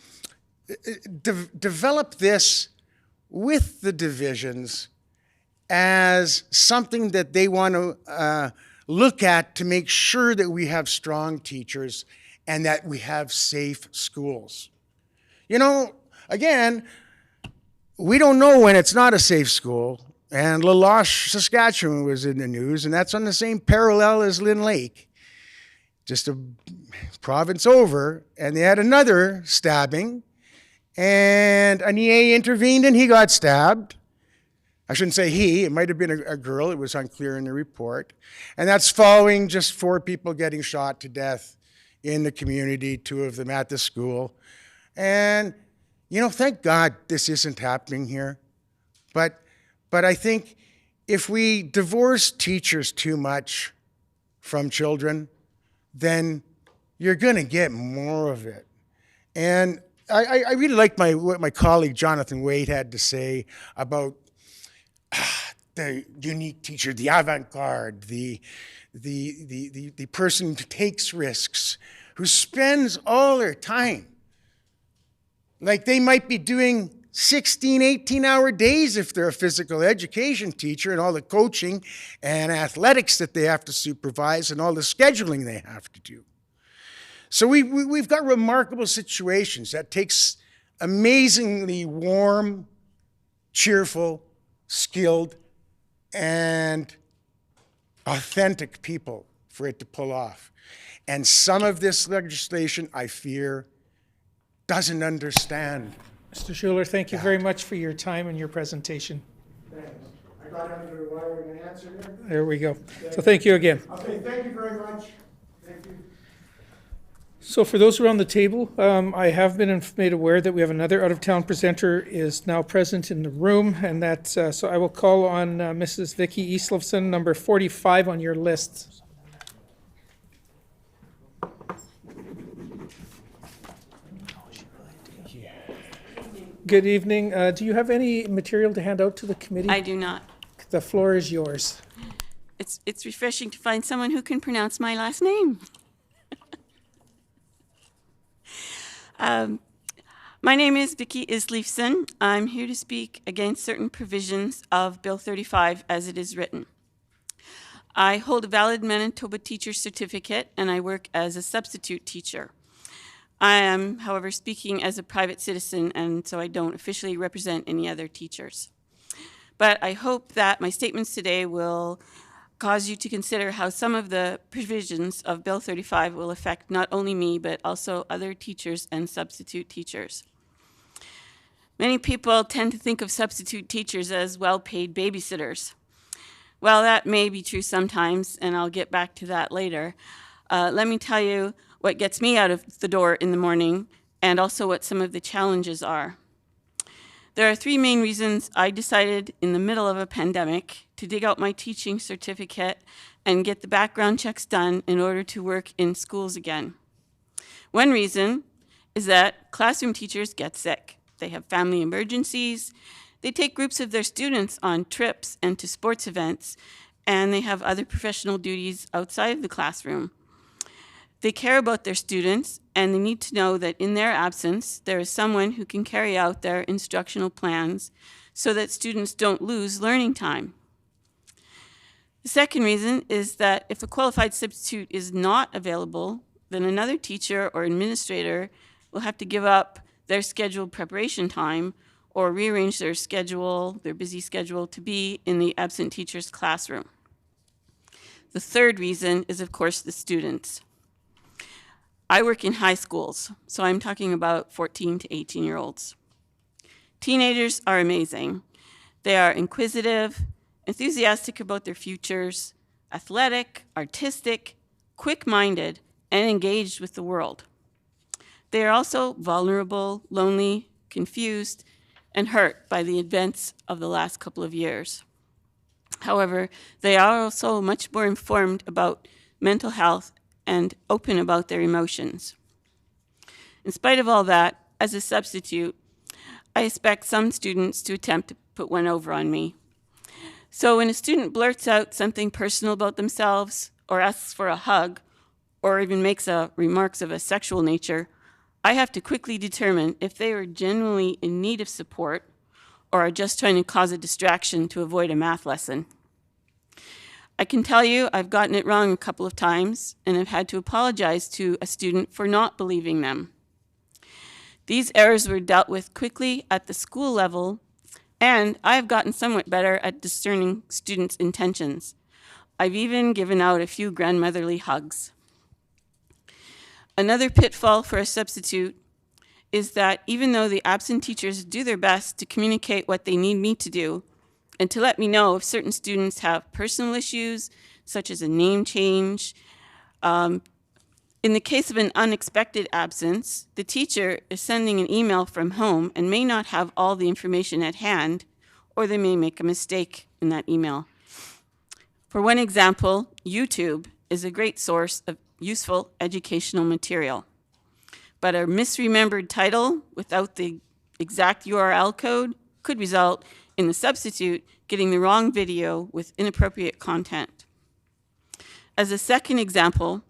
develop this with the divisions as something that they want to look at to make sure that we have strong teachers and that we have safe schools. You know, again, we don't know when it's not a safe school. And La Loche, Saskatchewan was in the news, and that's on the same parallel as Lynn Lake, just a province over. And they had another stabbing, and an EA intervened and he got stabbed. I shouldn't say he, it might have been a girl, it was unclear in the report. And that's following just 4 people getting shot to death in the community, 2 of them at the school. And, you know, thank God this isn't happening here. But I think if we divorce teachers too much from children, then you're going to get more of it. And I really like what my colleague Jonathan Wade had to say about the unique teacher, the avant-garde, the person who takes risks, who spends all their time. Like they might be doing 16, 18-hour days if they're a physical education teacher, and all the coaching and athletics that they have to supervise and all the scheduling they have to do. So we've got remarkable situations that takes amazingly warm, cheerful, skilled, and authentic people for it to pull off. And some of this legislation, I fear, doesn't understand. Mr. Scholler, thank you very much for your time and your presentation. Thanks. I got under the wire and an answer there. There we go. So thank you again. Okay, thank you very much. Thank you. So for those around the table, I have been made aware that we have another out-of-town presenter is now present in the room, and that's, so I will call on Mrs. Vicki Eastlofson, number 45 on your list. Good evening. Do you have any material to hand out to the committee? I do not. The floor is yours. It's refreshing to find someone who can pronounce my last name. My name is Vicki Isleifson. I'm here to speak against certain provisions of Bill 35 as it is written. I hold a valid Manitoba teacher certificate and I work as a substitute teacher. I am, however, speaking as a private citizen, and so I don't officially represent any other teachers. But I hope that my statements today will cause you to consider how some of the provisions of Bill 35 will affect not only me, but also other teachers and substitute teachers. Many people tend to think of substitute teachers as well-paid babysitters. Well, that may be true sometimes, and I'll get back to that later. Let me tell you what gets me out of the door in the morning, and also what some of the challenges are. There are three main reasons I decided in the middle of a pandemic to dig out my teaching certificate and get the background checks done in order to work in schools again. One reason is that classroom teachers get sick. They have family emergencies, they take groups of their students on trips and to sports events, and they have other professional duties outside of the classroom. They care about their students, and they need to know that in their absence, there is someone who can carry out their instructional plans so that students don't lose learning time. The second reason is that if a qualified substitute is not available, then another teacher or administrator will have to give up their scheduled preparation time or rearrange their schedule, their busy schedule, to be in the absent teacher's classroom. The third reason is, of course, the students. I work in high schools, so I'm talking about 14 to 18-year-olds. Teenagers are amazing. They are inquisitive, enthusiastic about their futures, athletic, artistic, quick-minded, and engaged with the world. They are also vulnerable, lonely, confused, and hurt by the events of the last couple of years. However, they are also much more informed about mental health and open about their emotions. In spite of all that, as a substitute, I expect some students to attempt to put one over on me. So when a student blurts out something personal about themselves, or asks for a hug, or even makes remarks of a sexual nature, I have to quickly determine if they are genuinely in need of support or are just trying to cause a distraction to avoid a math lesson. I can tell you I've gotten it wrong a couple of times, and I've had to apologize to a student for not believing them. These errors were dealt with quickly at the school level, and I have gotten somewhat better at discerning students' intentions. I've even given out a few grandmotherly hugs. Another pitfall for a substitute is that even though the absent teachers do their best to communicate what they need me to do, and to let me know if certain students have personal issues, such as a name change. In the case of an unexpected absence, the teacher is sending an email from home and may not have all the information at hand, or they may make a mistake in that email. For one example, YouTube is a great source of useful educational material, but a misremembered title without the exact URL code could result in the substitute getting the wrong video with inappropriate content. As a second example,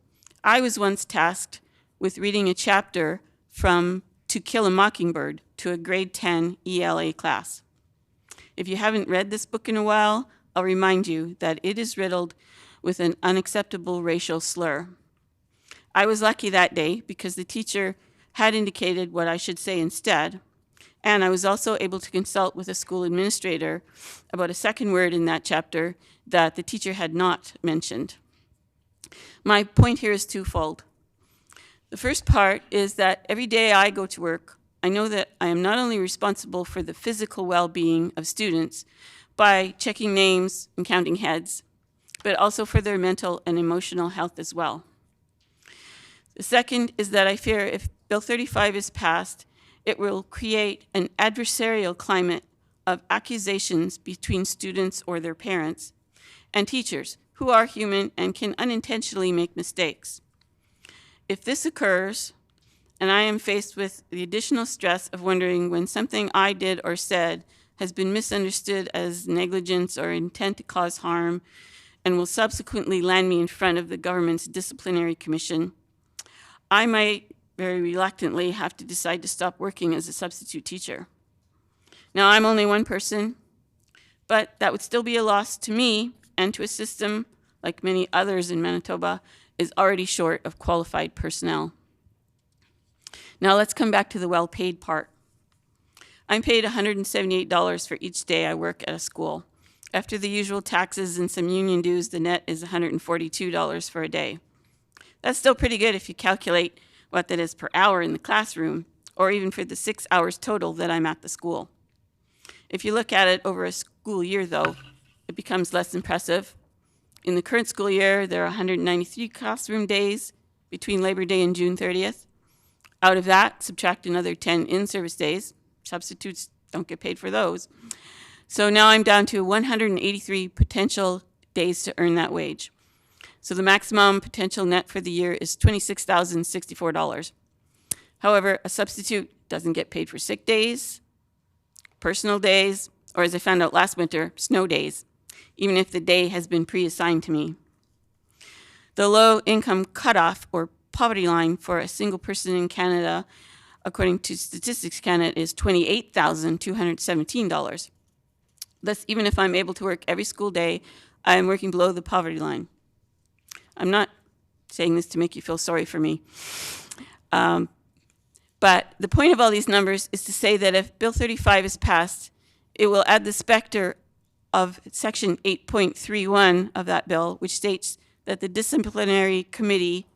I was once tasked with reading a chapter from To Kill a Mockingbird to a grade 10 ELA class. If you haven't read this book in a while, I'll remind you that it is riddled with an unacceptable racial slur. I was lucky that day because the teacher had indicated what I should say instead, and I was also able to consult with a school administrator about a second word in that chapter that the teacher had not mentioned. My point here is twofold. The first part is that every day I go to work, I know that I am not only responsible for the physical well-being of students by checking names and counting heads, but also for their mental and emotional health as well. The second is that I fear if Bill 35 is passed, it will create an adversarial climate of accusations between students or their parents and teachers who are human and can unintentionally make mistakes. If this occurs, and I am faced with the additional stress of wondering when something I did or said has been misunderstood as negligence or intent to cause harm and will subsequently land me in front of the government's disciplinary commission, I might very reluctantly have to decide to stop working as a substitute teacher. Now, I'm only one person, but that would still be a loss to me and to a system, like many others in Manitoba, is already short of qualified personnel. Now let's come back to the well-paid part. I'm paid $178 for each day I work at a school. After the usual taxes and some union dues, the net is $142 for a day. That's still pretty good if you calculate what that is per hour in the classroom, or even for the 6 hours total that I'm at the school. If you look at it over a school year, though, it becomes less impressive. In the current school year, there are 193 classroom days between Labor Day and June 30th. Out of that, subtract another 10 in-service days. Substitutes don't get paid for those. So now I'm down to 183 potential days to earn that wage. So the maximum potential net for the year is $26,064. However, a substitute doesn't get paid for sick days, personal days, or as I found out last winter, snow days, even if the day has been pre-assigned to me. The low income cutoff or poverty line for a single person in Canada, according to Statistics Canada, is $28,217. Thus, even if I'm able to work every school day, I am working below the poverty line. I'm not saying this to make you feel sorry for me. But the point of all these numbers is to say that if Bill 35 is passed, it will add the specter of Section 8.31 of that bill, which states that the disciplinary committee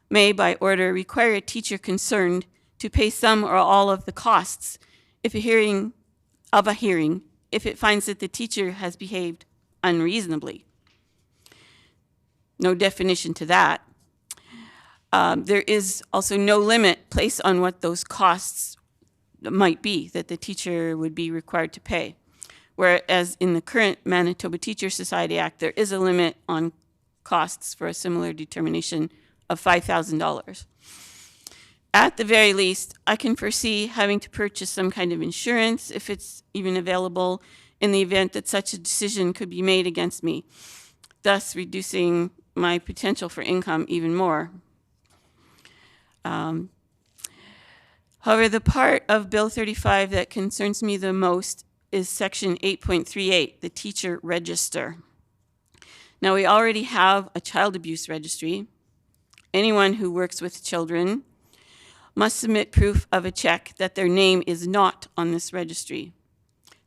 may, by order, require a teacher concerned to pay some or all of the costs if a hearing, if it finds that the teacher has behaved unreasonably. No definition to that. There is also no limit placed on what those costs might be that the teacher would be required to pay. Whereas in the current Manitoba Teacher Society Act, there is a limit on costs for a similar determination of $5,000. At the very least, I can foresee having to purchase some kind of insurance, if it's even available, in the event that such a decision could be made against me, thus reducing my potential for income even more. However, the part of Bill 35 that concerns me the most is Section 8.38, the teacher register. Now, we already have a child abuse registry. Anyone who works with children must submit proof of a check that their name is not on this registry.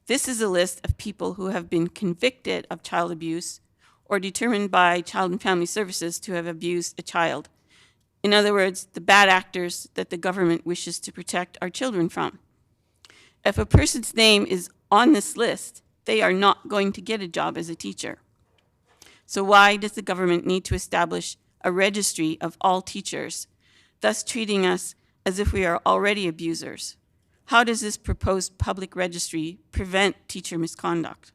This is a list of people who have been convicted of child abuse or determined by Child and Family Services to have abused a child. In other words, the bad actors that the government wishes to protect our children from. If a person's name is on this list, they are not going to get a job as a teacher. So why does the government need to establish a registry of all teachers, thus treating us as if we are already abusers? How does this proposed public registry prevent teacher misconduct?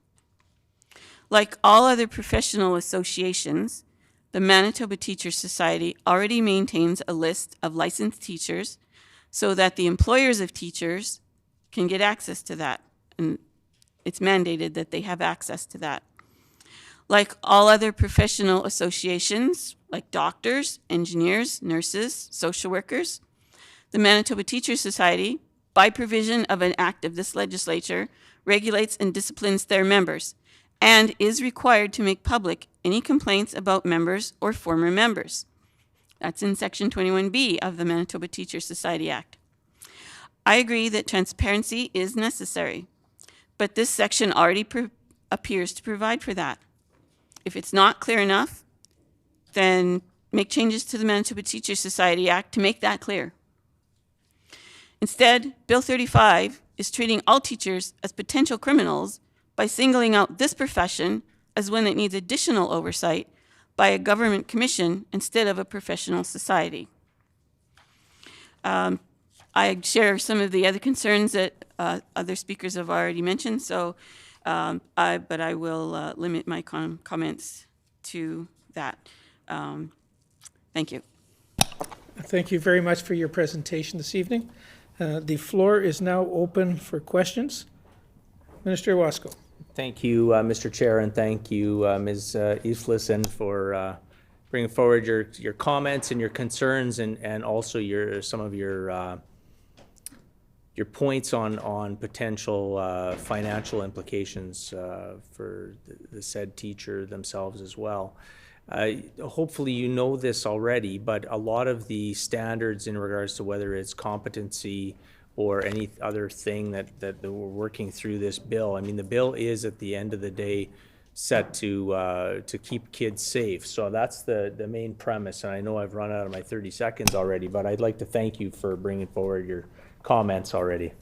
Like all other professional associations, the Manitoba Teacher Society already maintains a list of licensed teachers so that the employers of teachers can get access to that. And it's mandated that they have access to that. Like all other professional associations, like doctors, engineers, nurses, social workers, the Manitoba Teacher Society, by provision of an act of this legislature, regulates and disciplines their members, and is required to make public any complaints about members or former members. That's in Section 21B of the Manitoba Teacher Society Act. I agree that transparency is necessary, but this section already appears to provide for that. If it's not clear enough, then make changes to the Manitoba Teacher Society Act to make that clear. Instead, Bill 35 is treating all teachers as potential criminals by singling out this profession as one that needs additional oversight by a government commission instead of a professional society. I share some of the other concerns that other speakers have already mentioned, so but I will limit my comments to that. Thank you. Thank you very much for your presentation this evening. The floor is now open for questions. Minister Wasko. Thank you, Mr. Chair, and thank you, Ms. Eeflesen, for bringing forward your comments and your concerns, and also some of your points on potential financial implications for the said teacher themselves as well. Hopefully you know this already, but a lot of the standards in regards to whether it's competency or any other thing that we're working through this bill. I mean, the bill is at the end of the day set to keep kids safe. So that's the main premise. And I know I've run out of my 30 seconds already, but I'd like to thank you for bringing forward your comments already.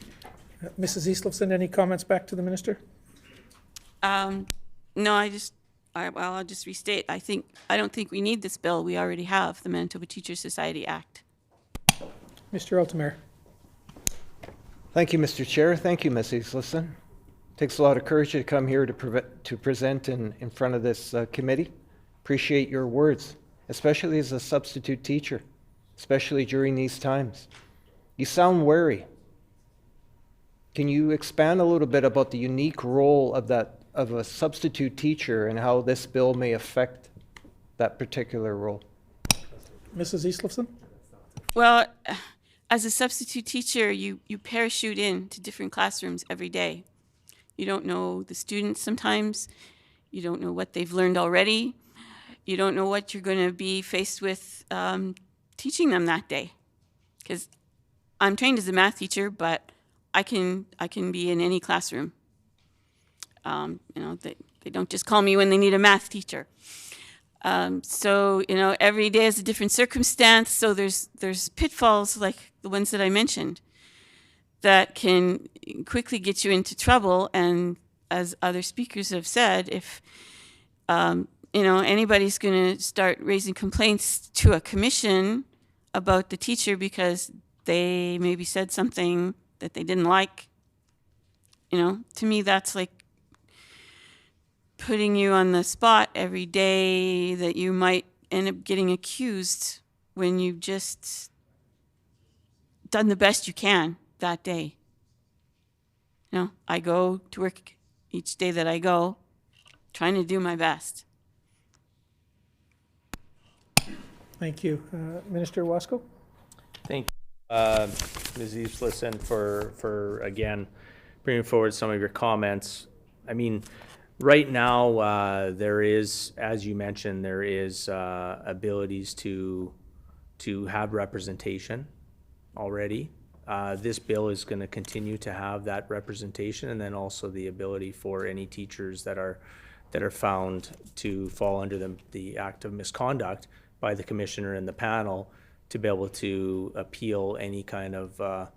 Mrs. Eastlifson, any comments back to the minister? No, I'll just restate. I don't think we need this bill. We already have the Manitoba Teachers Society Act. Mr. Altamare. Thank you, Mr. Chair. Thank you, Ms. Eastlifson. Takes a lot of courage to come here to present in front of this committee. Appreciate your words, especially as a substitute teacher, especially during these times. You sound wary. Can you expand a little bit about the unique role of a substitute teacher and how this bill may affect that particular role? Mrs. Eastlifson? Well, as a substitute teacher, you parachute into different classrooms every day. You don't know the students sometimes. You don't know what they've learned already. You don't know what you're going to be faced with teaching them that day. Because I'm trained as a math teacher, but I can be in any classroom. They don't just call me when they need a math teacher. So every day is a different circumstance. So there's pitfalls like the ones that I mentioned that can quickly get you into trouble. And as other speakers have said, if anybody's going to start raising complaints to a commission about the teacher because they maybe said something that they didn't like, to me that's like putting you on the spot every day that you might end up getting accused when you've just done the best you can that day. I go to work each day that I go, trying to do my best. Thank you. Minister Wasco? Thank you, Ms. Eastlifson, for again bringing forward some of your comments. I mean, right now there is, as you mentioned, there is abilities to have representation already. This bill is going to continue to have that representation, and then also the ability for any teachers that are found to fall under the act of misconduct by the commissioner and the panel to be able to appeal any kind of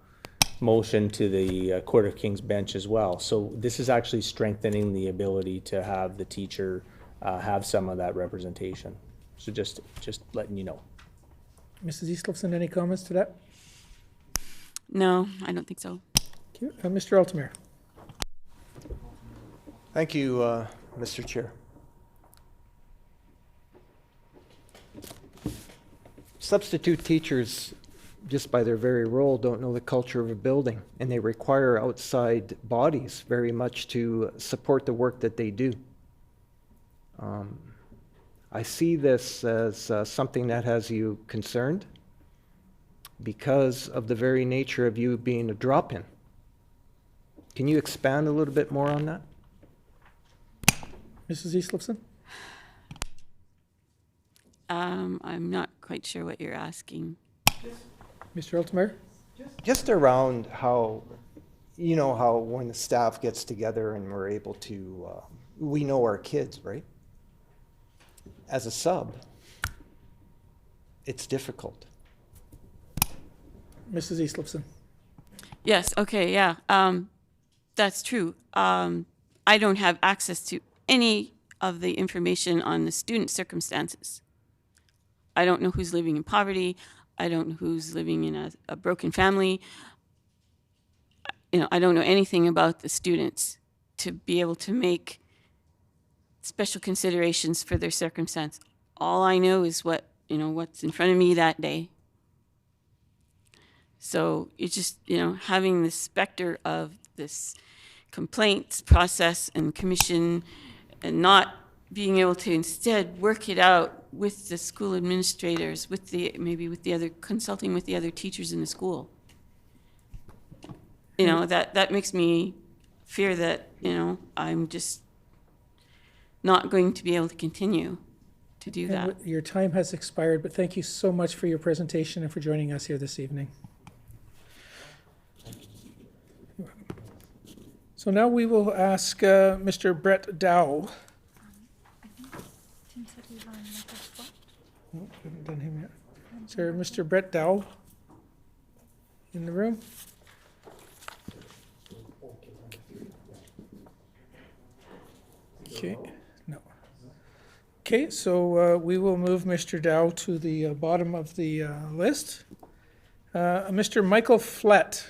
motion to the Court of King's Bench as well. So this is actually strengthening the ability to have the teacher have some of that representation. So just letting you know. Mrs. Eastlifson, any comments to that? No, I don't think so. Thank you. Mr. Altamare. Thank you, Mr. Chair. Substitute teachers, just by their very role, don't know the culture of a building, and they require outside bodies very much to support the work that they do. I see this as something that has you concerned because of the very nature of you being a drop-in. Can you expand a little bit more on that? Mrs. Eastlifson? I'm not quite sure what you're asking. Mr. Altamare? Just around how, how when the staff gets together and we're able to, we know our kids, right? As a sub, it's difficult. Mrs. Eastlifson? Yes, okay, yeah. That's true. I don't have access to any of the information on the student circumstances. I don't know who's living in poverty. I don't know who's living in a broken family. I don't know anything about the students to be able to make special considerations for their circumstance. All I know is what's in front of me that day. So it's just, having the specter of this complaints process and commission and not being able to instead work it out with the school administrators, with the, maybe with the other, consulting with the other teachers in the school. You know, that makes me fear that, you know, I'm just not going to be able to continue to do that. Your time has expired, but thank you so much for your presentation and for joining us here this evening. So now we will ask Mr. Brett Dow. Oh, haven't done him yet. Is there Mr. Brett Dow in the room? Okay, no. Okay, so we will move Mr. Dow to the bottom of the list. Mr. Michael Flett.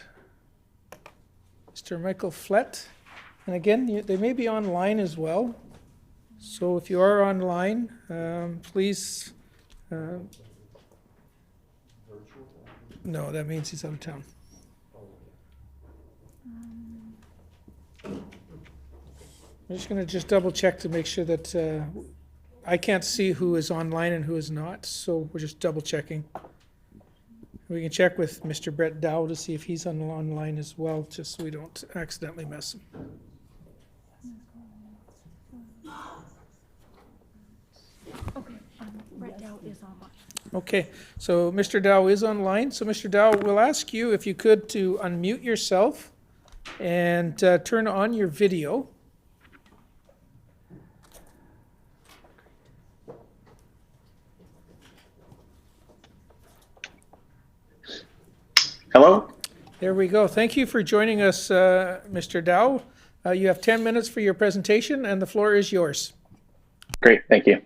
Mr. Michael Flett. And again, they may be online as well. So if you are online, please. No, that means he's out of town. I'm just going to double check to make sure that I can't see who is online and who is not, so we're just double checking. We can check with Mr. Brett Dow to see if he's online as well, just so we don't accidentally mess him. Okay, Brett Dow is online. Okay, so Mr. Dow is online. So Mr. Dow, we'll ask you if you could to unmute yourself and turn on your video. Hello? There we go. Thank you for joining us, Mr. Dow. You have 10 minutes for your presentation, and the floor is yours. Great, thank you.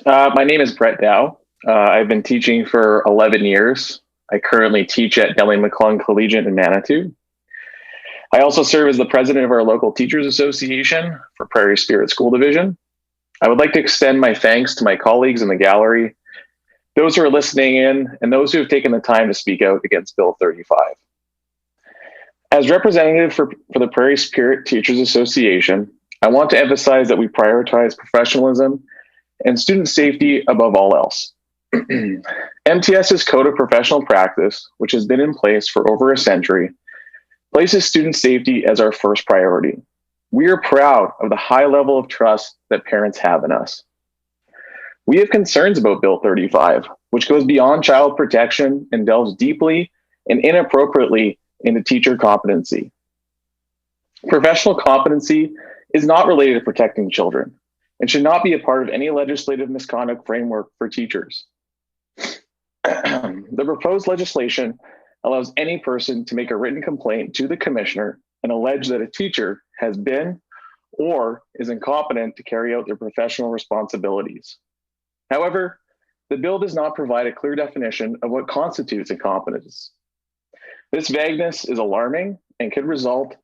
My name is Brett Dow. I've been teaching for 11 years. I currently teach at Delly McClung Collegiate in Manitou. I also serve as the president of our local teachers association for Prairie Spirit School Division. I would like to extend my thanks to my colleagues in the gallery, those who are listening in, and those who have taken the time to speak out against Bill 35. As representative for the Prairie Spirit Teachers Association, I want to emphasize that we prioritize professionalism and student safety above all else. MTS's Code of Professional Practice, which has been in place for over a century, places student safety as our first priority. We are proud of the high level of trust that parents have in us. We have concerns about Bill 35, which goes beyond child protection and delves deeply and inappropriately into teacher competency. Professional competency is not related to protecting children and should not be a part of any legislative misconduct framework for teachers. The proposed legislation allows any person to make a written complaint to the commissioner and allege that a teacher has been or is incompetent to carry out their professional responsibilities. However, the bill does not provide a clear definition of what constitutes incompetence. This vagueness is alarming and could result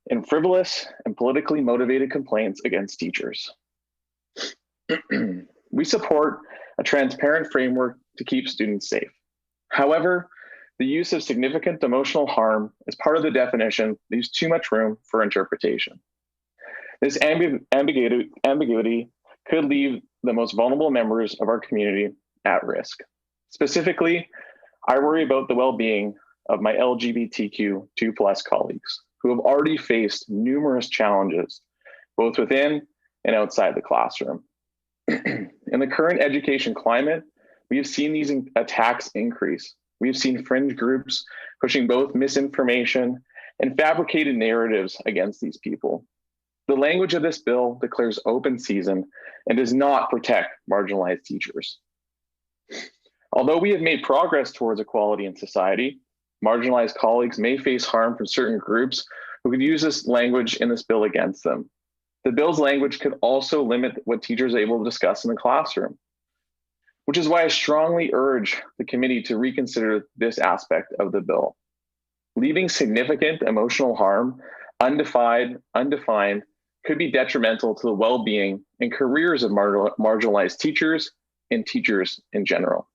in frivolous and politically motivated complaints against teachers. We support a transparent framework to keep students safe. However, the use of significant emotional harm as part of the definition leaves too much room for interpretation. This ambiguity could leave the most vulnerable members of our community at risk. Specifically, I worry about the well-being of my LGBTQ2+ colleagues who have already faced numerous challenges, both within and outside the classroom. In the current education climate, we have seen these attacks increase. We have seen fringe groups pushing both misinformation and fabricated narratives against these people. The language of this bill declares open season and does not protect marginalized teachers. Although we have made progress towards equality in society, marginalized colleagues may face harm from certain groups who could use this language in this bill against them. The bill's language could also limit what teachers are able to discuss in the classroom, which is why I strongly urge the committee to reconsider this aspect of the bill. Leaving significant emotional harm undefined could be detrimental to the well-being and careers of marginalized teachers and teachers in general.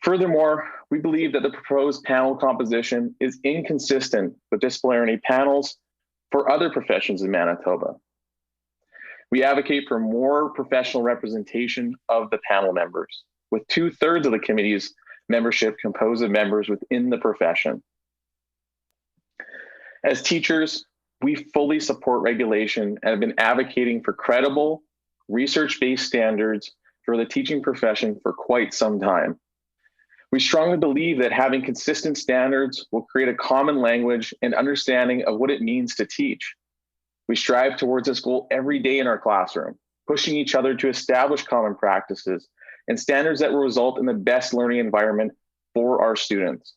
Furthermore, we believe that the proposed panel composition is inconsistent with disciplinary panels for other professions in Manitoba. We advocate for more professional representation of the panel members, with 2/3 of the committee's membership composed of members within the profession. As teachers, we fully support regulation and have been advocating for credible, research-based standards for the teaching profession for quite some time. We strongly believe that having consistent standards will create a common language and understanding of what it means to teach. We strive towards this goal every day in our classroom, pushing each other to establish common practices and standards that will result in the best learning environment for our students.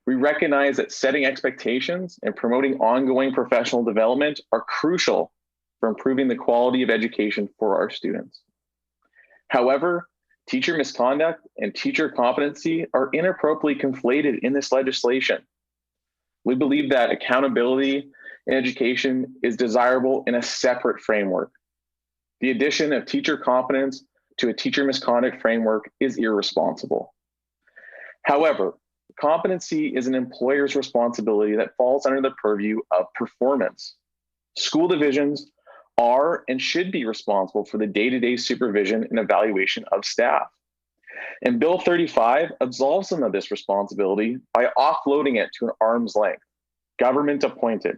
We recognize that setting expectations and promoting ongoing professional development are crucial for improving the quality of education for our students. However, teacher misconduct and teacher competency are inappropriately conflated in this legislation. We believe that accountability in education is desirable in a separate framework. The addition of teacher competence to a teacher misconduct framework is irresponsible. However, competency is an employer's responsibility that falls under the purview of performance. School divisions are and should be responsible for the day-to-day supervision and evaluation of staff. And Bill 35 absolves them of this responsibility by offloading it to an arm's length, government-appointed,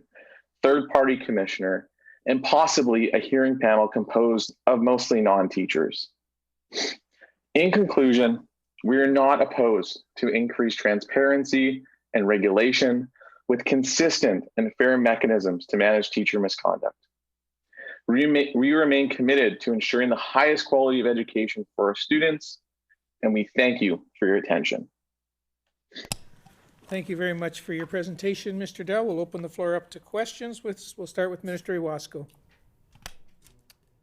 third-party commissioner, and possibly a hearing panel composed of mostly non-teachers. In conclusion, we are not opposed to increased transparency and regulation with consistent and fair mechanisms to manage teacher misconduct. We remain committed to ensuring the highest quality of education for our students, and we thank you for your attention. Thank you very much for your presentation, Mr. Dell. We'll open the floor up to questions. We'll start with Minister Iwasko.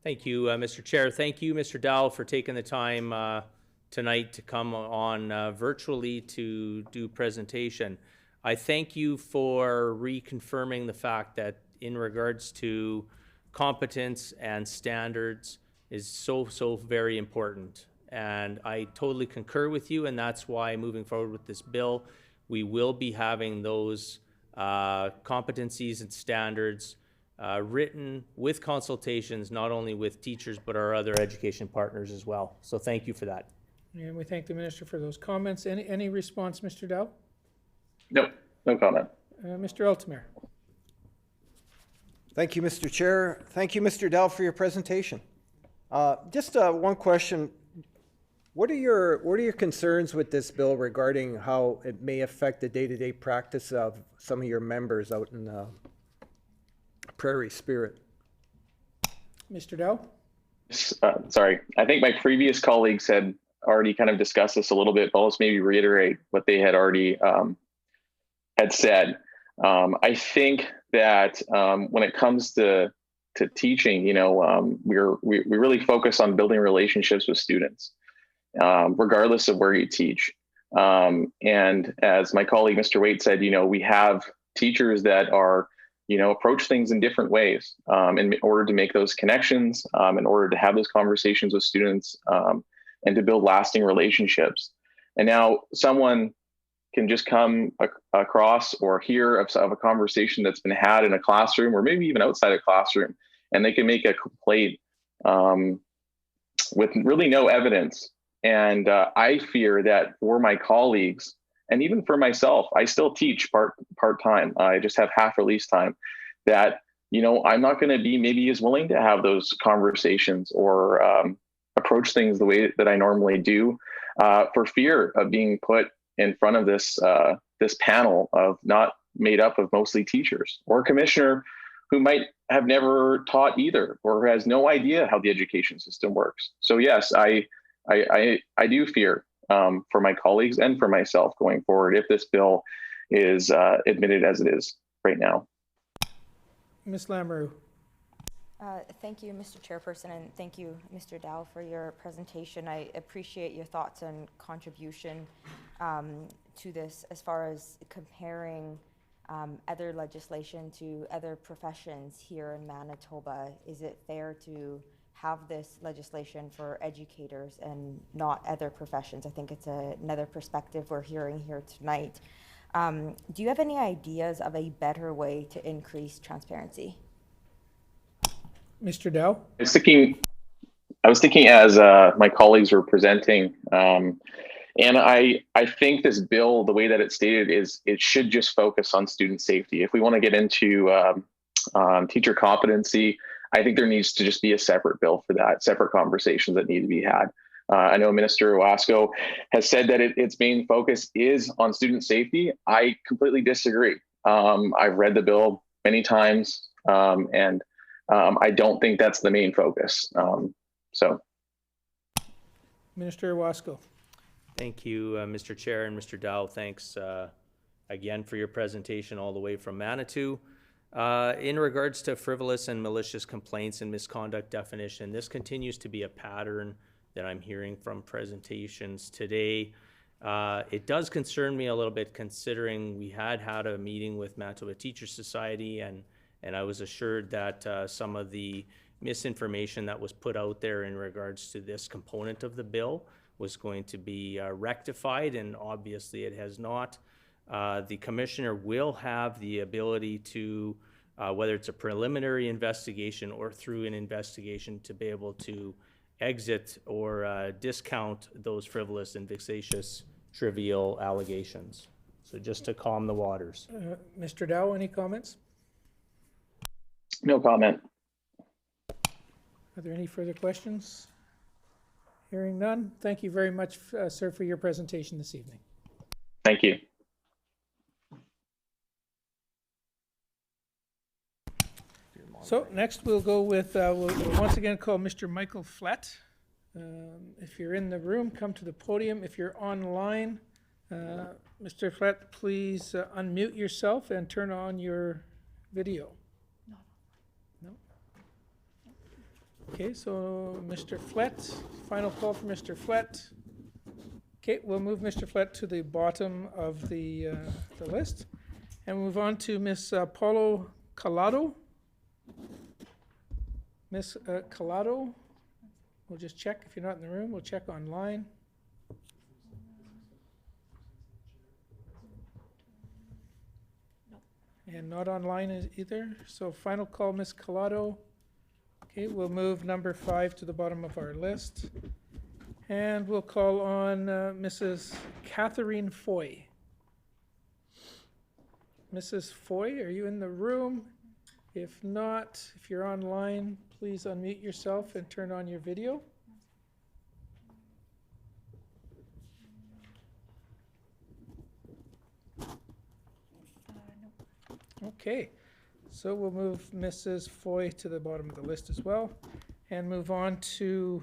Thank you, Mr. Chair. Thank you, Mr. Dowell, for taking the time tonight to come on virtually to do presentation. I thank you for reconfirming the fact that in regards to competence and standards is so very important. And I totally concur with you, and that's why moving forward with this bill, we will be having those competencies and standards written with consultations, not only with teachers, but our other education partners as well. So thank you for that. And we thank the Minister for those comments. Any response, Mr. Dell? No comment. Mr. Altemeyer. Thank you, Mr. Chair. Thank you, Mr. Dell, for your presentation. Just one question. What are your concerns with this bill regarding how it may affect the day-to-day practice of some of your members out in Prairie Spirit? Mr. Dell? Sorry, I think my previous colleagues had already kind of discussed this a little bit, but I'll just maybe reiterate what they had already had said. I think that when it comes to teaching, we really focus on building relationships with students, regardless of where you teach. And as my colleague, Mr. Waite said, we have teachers that are, approach things in different ways in order to make those connections, in order to have those conversations with students, and to build lasting relationships. And now someone can just come across or hear of a conversation that's been had in a classroom or maybe even outside a classroom, and they can make a complaint with really no evidence. And I fear that for my colleagues, and even for myself, I still teach part-time. I just have half release time, that, I'm not going to be maybe as willing to have those conversations or approach things the way that I normally do for fear of being put in front of this panel of not made up of mostly teachers, or a commissioner who might have never taught either, or who has no idea how the education system works. So yes, I do fear for my colleagues and for myself going forward if this bill is admitted as it is right now. Ms. Lamoureux. Thank you, Mr. Chairperson, and thank you, Mr. Dow, for your presentation. I appreciate your thoughts and contribution to this as far as comparing other legislation to other professions here in Manitoba. Is it fair to have this legislation for educators and not other professions? I think it's another perspective we're hearing here tonight. Do you have any ideas of a better way to increase transparency? Mr. Dow? I was thinking as my colleagues were presenting, and I think this bill, the way that it's stated, is it should just focus on student safety. If we want to get into teacher competency, I think there needs to just be a separate bill for that, separate conversations that need to be had. I know Minister Owasco has said that its main focus is on student safety. I completely disagree. I've read the bill many times, and I don't think that's the main focus. So, Minister Owasco. Thank you, Mr. Chair, and Mr. Dow. Thanks again for your presentation all the way from Manitou. In regards to frivolous and malicious complaints and misconduct definition, this continues to be a pattern that I'm hearing from presentations today. It does concern me a little bit, considering we had a meeting with Manitoba Teachers Society, and I was assured that some of the misinformation that was put out there in regards to this component of the bill was going to be rectified, and obviously it has not. The commissioner will have the ability to, whether it's a preliminary investigation or through an investigation, to be able to exit or discount those frivolous and vexatious trivial allegations. So just to calm the waters. Mr. Dow, any comments? No comment. Are there any further questions? Hearing none, thank you very much, sir, for your presentation this evening. Thank you. So next we'll go with, we'll once again call Mr. Michael Flett. If you're in the room, come to the podium. If you're online, Mr. Flett, please unmute yourself and turn on your video. No? Okay, so Mr. Flett, final call for Mr. Flett. Okay, we'll move Mr. Flett to the bottom of the list and move on to Ms. Paulo Collado. Ms. Collado, we'll just check. If you're not in the room, we'll check online. And not online either. So final call, Ms. Collado. Okay, we'll move number 5 to the bottom of our list. And we'll call on Mrs. Catherine Foy. Mrs. Foy, are you in the room? If not, if you're online, please unmute yourself and turn on your video. Okay, so we'll move Mrs. Foy to the bottom of the list as well and move on to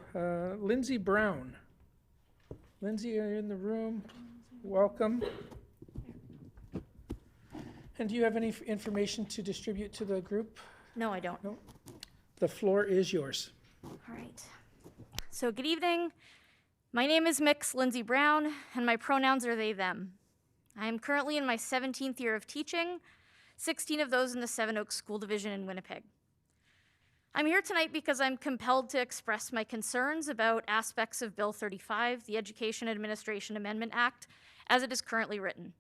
Lindsay Brown. Lindsay, are you in the room? Welcome. And do you have any information to distribute to the group? No, I don't. No? The floor is yours. All right. So good evening. My name is Mix Lindsay Brown, and my pronouns are they, them. I am currently in my 17th year of teaching, 16 of those in the Seven Oaks School Division in Winnipeg. I'm here tonight because I'm compelled to express my concerns about aspects of Bill 35, the Education Administration Amendment Act, as it is currently written.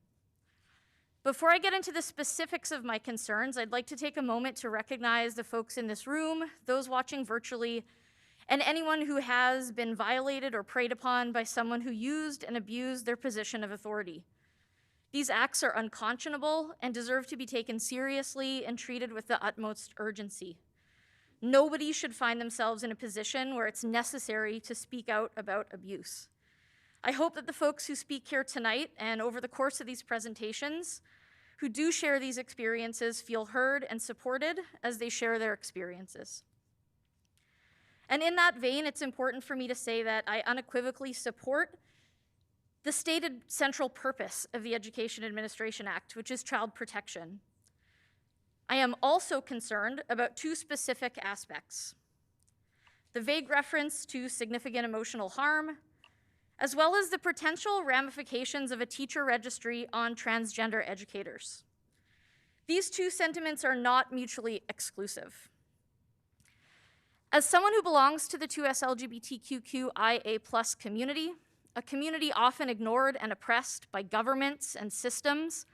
Before I get into the specifics of my concerns, I'd like to take a moment to recognize the folks in this room, those watching virtually, and anyone who has been violated or preyed upon by someone who used and abused their position of authority. These acts are unconscionable and deserve to be taken seriously and treated with the utmost urgency. Nobody should find themselves in a position where it's necessary to speak out about abuse. I hope that the folks who speak here tonight and over the course of these presentations who do share these experiences feel heard and supported as they share their experiences. And in that vein, it's important for me to say that I unequivocally support the stated central purpose of the Education Administration Act, which is child protection. I am also concerned about two specific aspects: the vague reference to significant emotional harm, as well as the potential ramifications of a teacher registry on transgender educators. These two sentiments are not mutually exclusive. As someone who belongs to the 2S LGBTQIA+ community, a community often ignored and oppressed by governments and systems,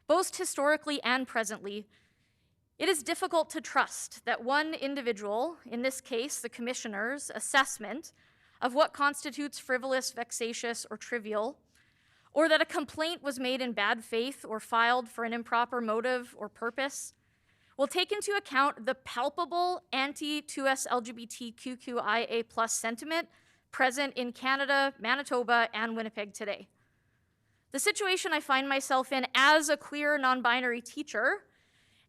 both historically and presently, It is difficult to trust that one individual, in this case the commissioner's, assessment of what constitutes frivolous, vexatious, or trivial, or that a complaint was made in bad faith or filed for an improper motive or purpose, will take into account the palpable anti-2S LGBTQIA+ sentiment present in Canada, Manitoba, and Winnipeg today. The situation I find myself in as a queer non-binary teacher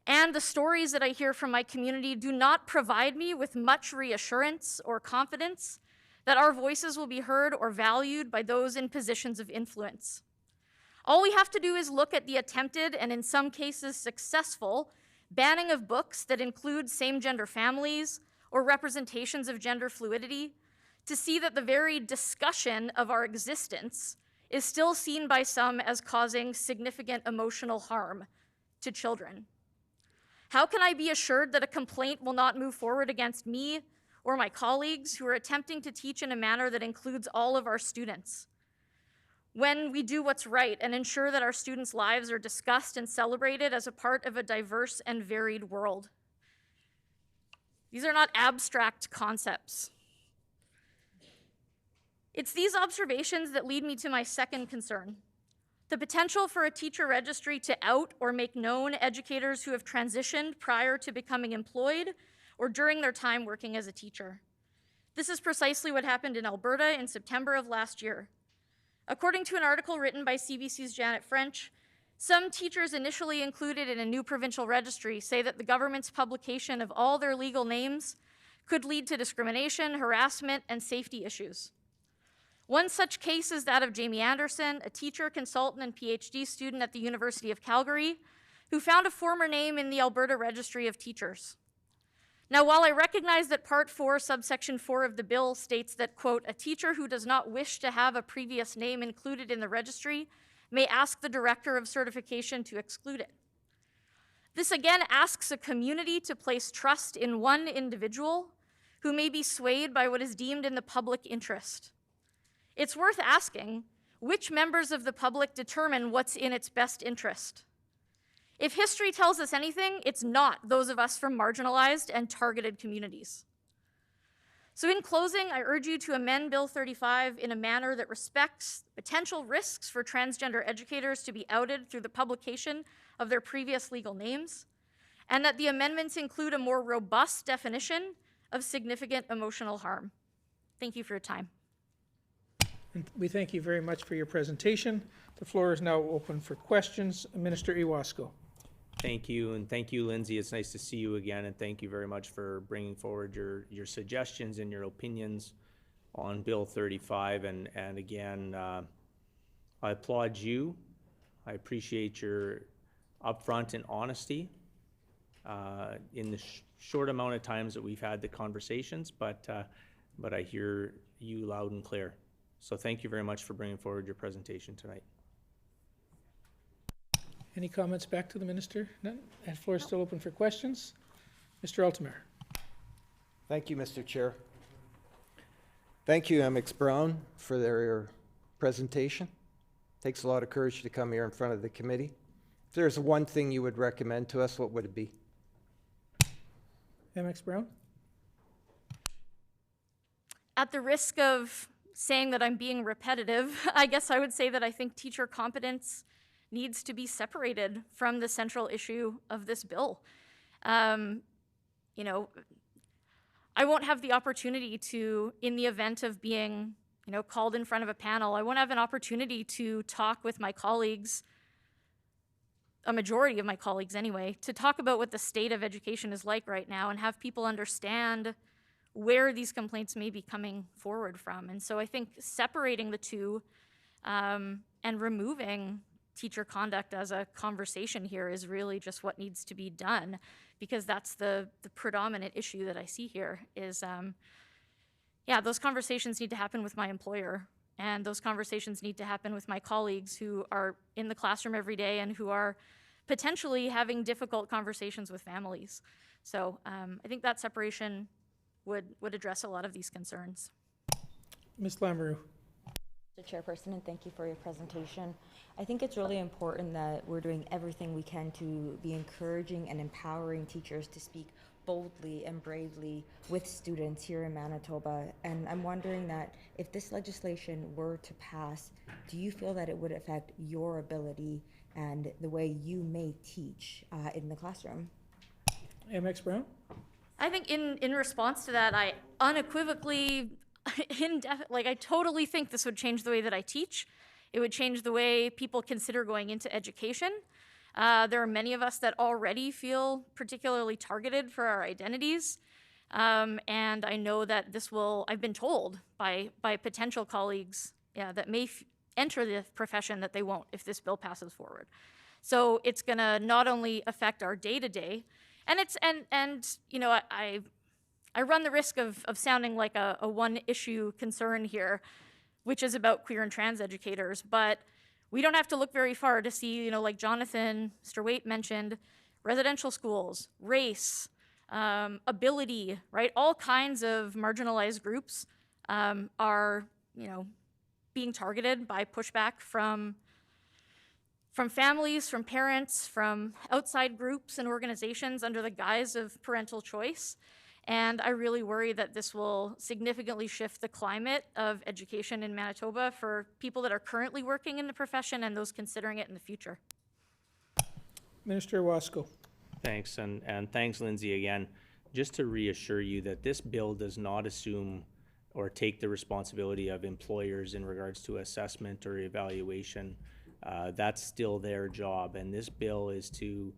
and the stories that I hear from my community do not provide me with much reassurance or confidence that our voices will be heard or valued by those in positions of influence. All we have to do is look at the attempted, and in some cases successful, banning of books that include same-gender families or representations of gender fluidity to see that the very discussion of our existence is still seen by some as causing significant emotional harm to children. How can I be assured that a complaint will not move forward against me or my colleagues who are attempting to teach in a manner that includes all of our students? When we do what's right and ensure that our students' lives are discussed and celebrated as a part of a diverse and varied world. These are not abstract concepts. It's these observations that lead me to my second concern: the potential for a teacher registry to out or make known educators who have transitioned prior to becoming employed or during their time working as a teacher. This is precisely what happened in Alberta in September of last year. According to an article written by CBC's Janet French, some teachers initially included in a new provincial registry say that the government's publication of all their legal names could lead to discrimination, harassment, and safety issues. One such case is that of Jamie Anderson, a teacher, consultant, and PhD student at the University of Calgary, who found a former name in the Alberta Registry of Teachers. Now, while I recognize that Part 4, subsection 4 of the bill states that, quote, a teacher who does not wish to have a previous name included in the registry may ask the director of certification to exclude it. This again asks a community to place trust in one individual who may be swayed by what is deemed in the public interest. It's worth asking which members of the public determine what's in its best interest. If history tells us anything, it's not those of us from marginalized and targeted communities. So in closing, I urge you to amend Bill 35 in a manner that respects potential risks for transgender educators to be outed through the publication of their previous legal names, and that the amendments include a more robust definition of significant emotional harm. Thank you for your time. And we thank you very much for your presentation. The floor is now open for questions. Minister Iwasko. Thank you, and thank you, Lindsay. It's nice to see you again, and thank you very much for bringing forward your suggestions and your opinions on Bill 35. And again, I applaud you. I appreciate your upfront and honesty in the short amount of times that we've had the conversations, but I hear you loud and clear. So thank you very much for bringing forward your presentation tonight. Any comments back to the minister? None? And floor is still open for questions. Mr. Altemeyer. Thank you, Mr. Chair. Thank you, MX Brown, for your presentation. Takes a lot of courage to come here in front of the committee. If there's one thing you would recommend to us, what would it be? MX Brown. At the risk of saying that I'm being repetitive, I guess I would say that I think teacher competence needs to be separated from the central issue of this bill. You know, I won't have the opportunity to, in the event of being, called in front of a panel, I won't have an opportunity to talk with my colleagues, a majority of my colleagues anyway, to talk about what the state of education is like right now and have people understand where these complaints may be coming forward from. And so I think separating the two and removing teacher conduct as a conversation here is really just what needs to be done, because that's the predominant issue that I see here is, those conversations need to happen with my employer, and those conversations need to happen with my colleagues who are in the classroom every day and who are potentially having difficult conversations with families. So I think that separation would address a lot of these concerns. Ms. Lamoureux. Mr. Chairperson, and thank you for your presentation. I think it's really important that we're doing everything we can to be encouraging and empowering teachers to speak boldly and bravely with students here in Manitoba. And I'm wondering that if this legislation were to pass, do you feel that it would affect your ability and the way you may teach in the classroom? MX Brown? I think in response to that, I unequivocally, I totally think this would change the way that I teach. It would change the way people consider going into education. There are many of us that already feel particularly targeted for our identities. And I know that this will, I've been told by potential colleagues that may enter the profession that they won't if this bill passes forward. So it's gonna not only affect our day-to-day, and you know, I run the risk of sounding like a one-issue concern here, which is about queer and trans educators, but we don't have to look very far to see, you know, like Jonathan, Mr. Waite mentioned, residential schools, race, ability, right? All kinds of marginalized groups are, you know, being targeted by pushback from families, from parents, from outside groups and organizations under the guise of parental choice. And I really worry that this will significantly shift the climate of education in Manitoba for people that are currently working in the profession and those considering it in the future. Minister Wasco. Thanks, and thanks, Lindsay, again. Just to reassure you that this bill does not assume or take the responsibility of employers in regards to assessment or evaluation. That's still their job, and this bill is to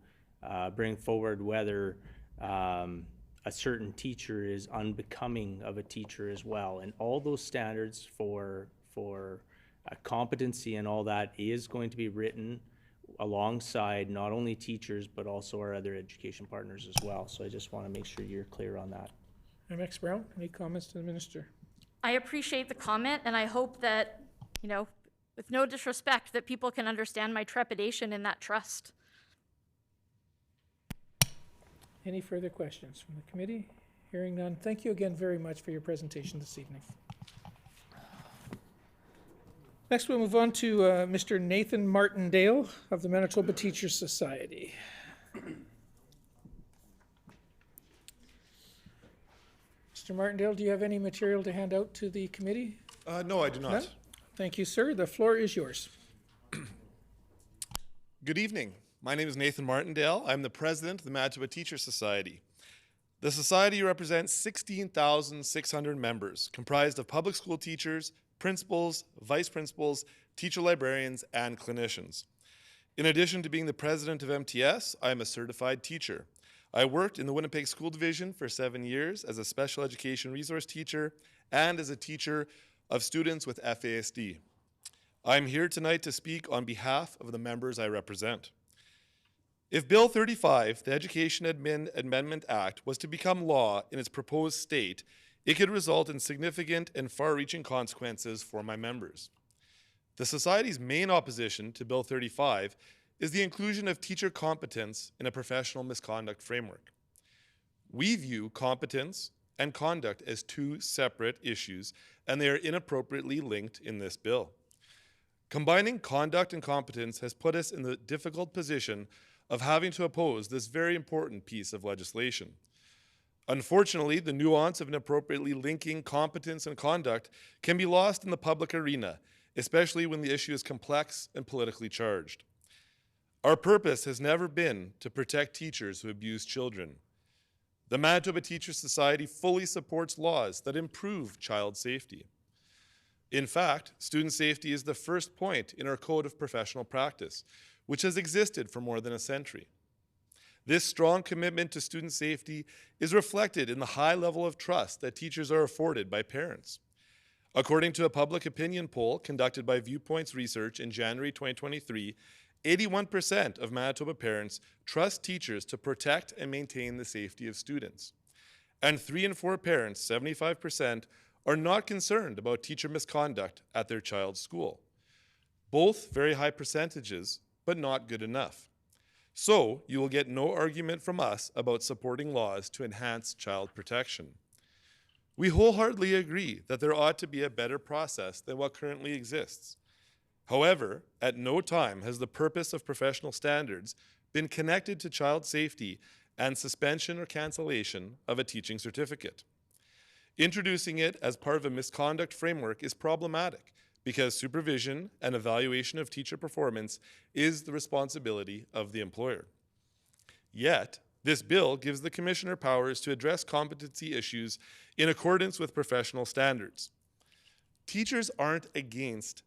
bring forward whether a certain teacher is unbecoming of a teacher as well. And all those standards for competency and all that is going to be written alongside not only teachers, but also our other education partners as well. So I just want to make sure you're clear on that. MX Brown, any comments to the minister? I appreciate the comment, and I hope that, you know, with no disrespect, that people can understand my trepidation in that trust. Any further questions from the committee? Hearing none. Thank you again very much for your presentation this evening. Next, we'll move on to Mr. Nathan Martindale of the Manitoba Teachers Society. Mr. Martindale, do you have any material to hand out to the committee? No, I do not. None? Thank you, sir. The floor is yours. Good evening. My name is Nathan Martindale. I'm the president of the Manitoba Teachers Society. The society represents 16,600 members, comprised of public school teachers, principals, vice principals, teacher librarians, and clinicians. In addition to being the president of MTS, I am a certified teacher. I worked in the Winnipeg School Division for 7 years as a special education resource teacher and as a teacher of students with FASD. I'm here tonight to speak on behalf of the members I represent. If Bill 35, the Education Amendment Act, was to become law in its proposed state, it could result in significant and far-reaching consequences for my members. The Society's main opposition to Bill 35 is the inclusion of teacher competence in a professional misconduct framework. We view competence and conduct as two separate issues, and they are inappropriately linked in this bill. Combining conduct and competence has put us in the difficult position of having to oppose this very important piece of legislation. Unfortunately, the nuance of inappropriately linking competence and conduct can be lost in the public arena, especially when the issue is complex and politically charged. Our purpose has never been to protect teachers who abuse children. The Manitoba Teachers Society fully supports laws that improve child safety. In fact, student safety is the first point in our Code of Professional Practice, which has existed for more than a century. This strong commitment to student safety is reflected in the high level of trust that teachers are afforded by parents. According to a public opinion poll conducted by Viewpoints Research in January 2023, 81% of Manitoba parents trust teachers to protect and maintain the safety of students. And 3 in 4 parents, 75%, are not concerned about teacher misconduct at their child's school. Both very high percentages, but not good enough. So you will get no argument from us about supporting laws to enhance child protection. We wholeheartedly agree that there ought to be a better process than what currently exists. However, at no time has the purpose of professional standards been connected to child safety and suspension or cancellation of a teaching certificate. Introducing it as part of a misconduct framework is problematic because supervision and evaluation of teacher performance is the responsibility of the employer. Yet, this bill gives the Commissioner powers to address competency issues in accordance with professional standards. Teachers aren't against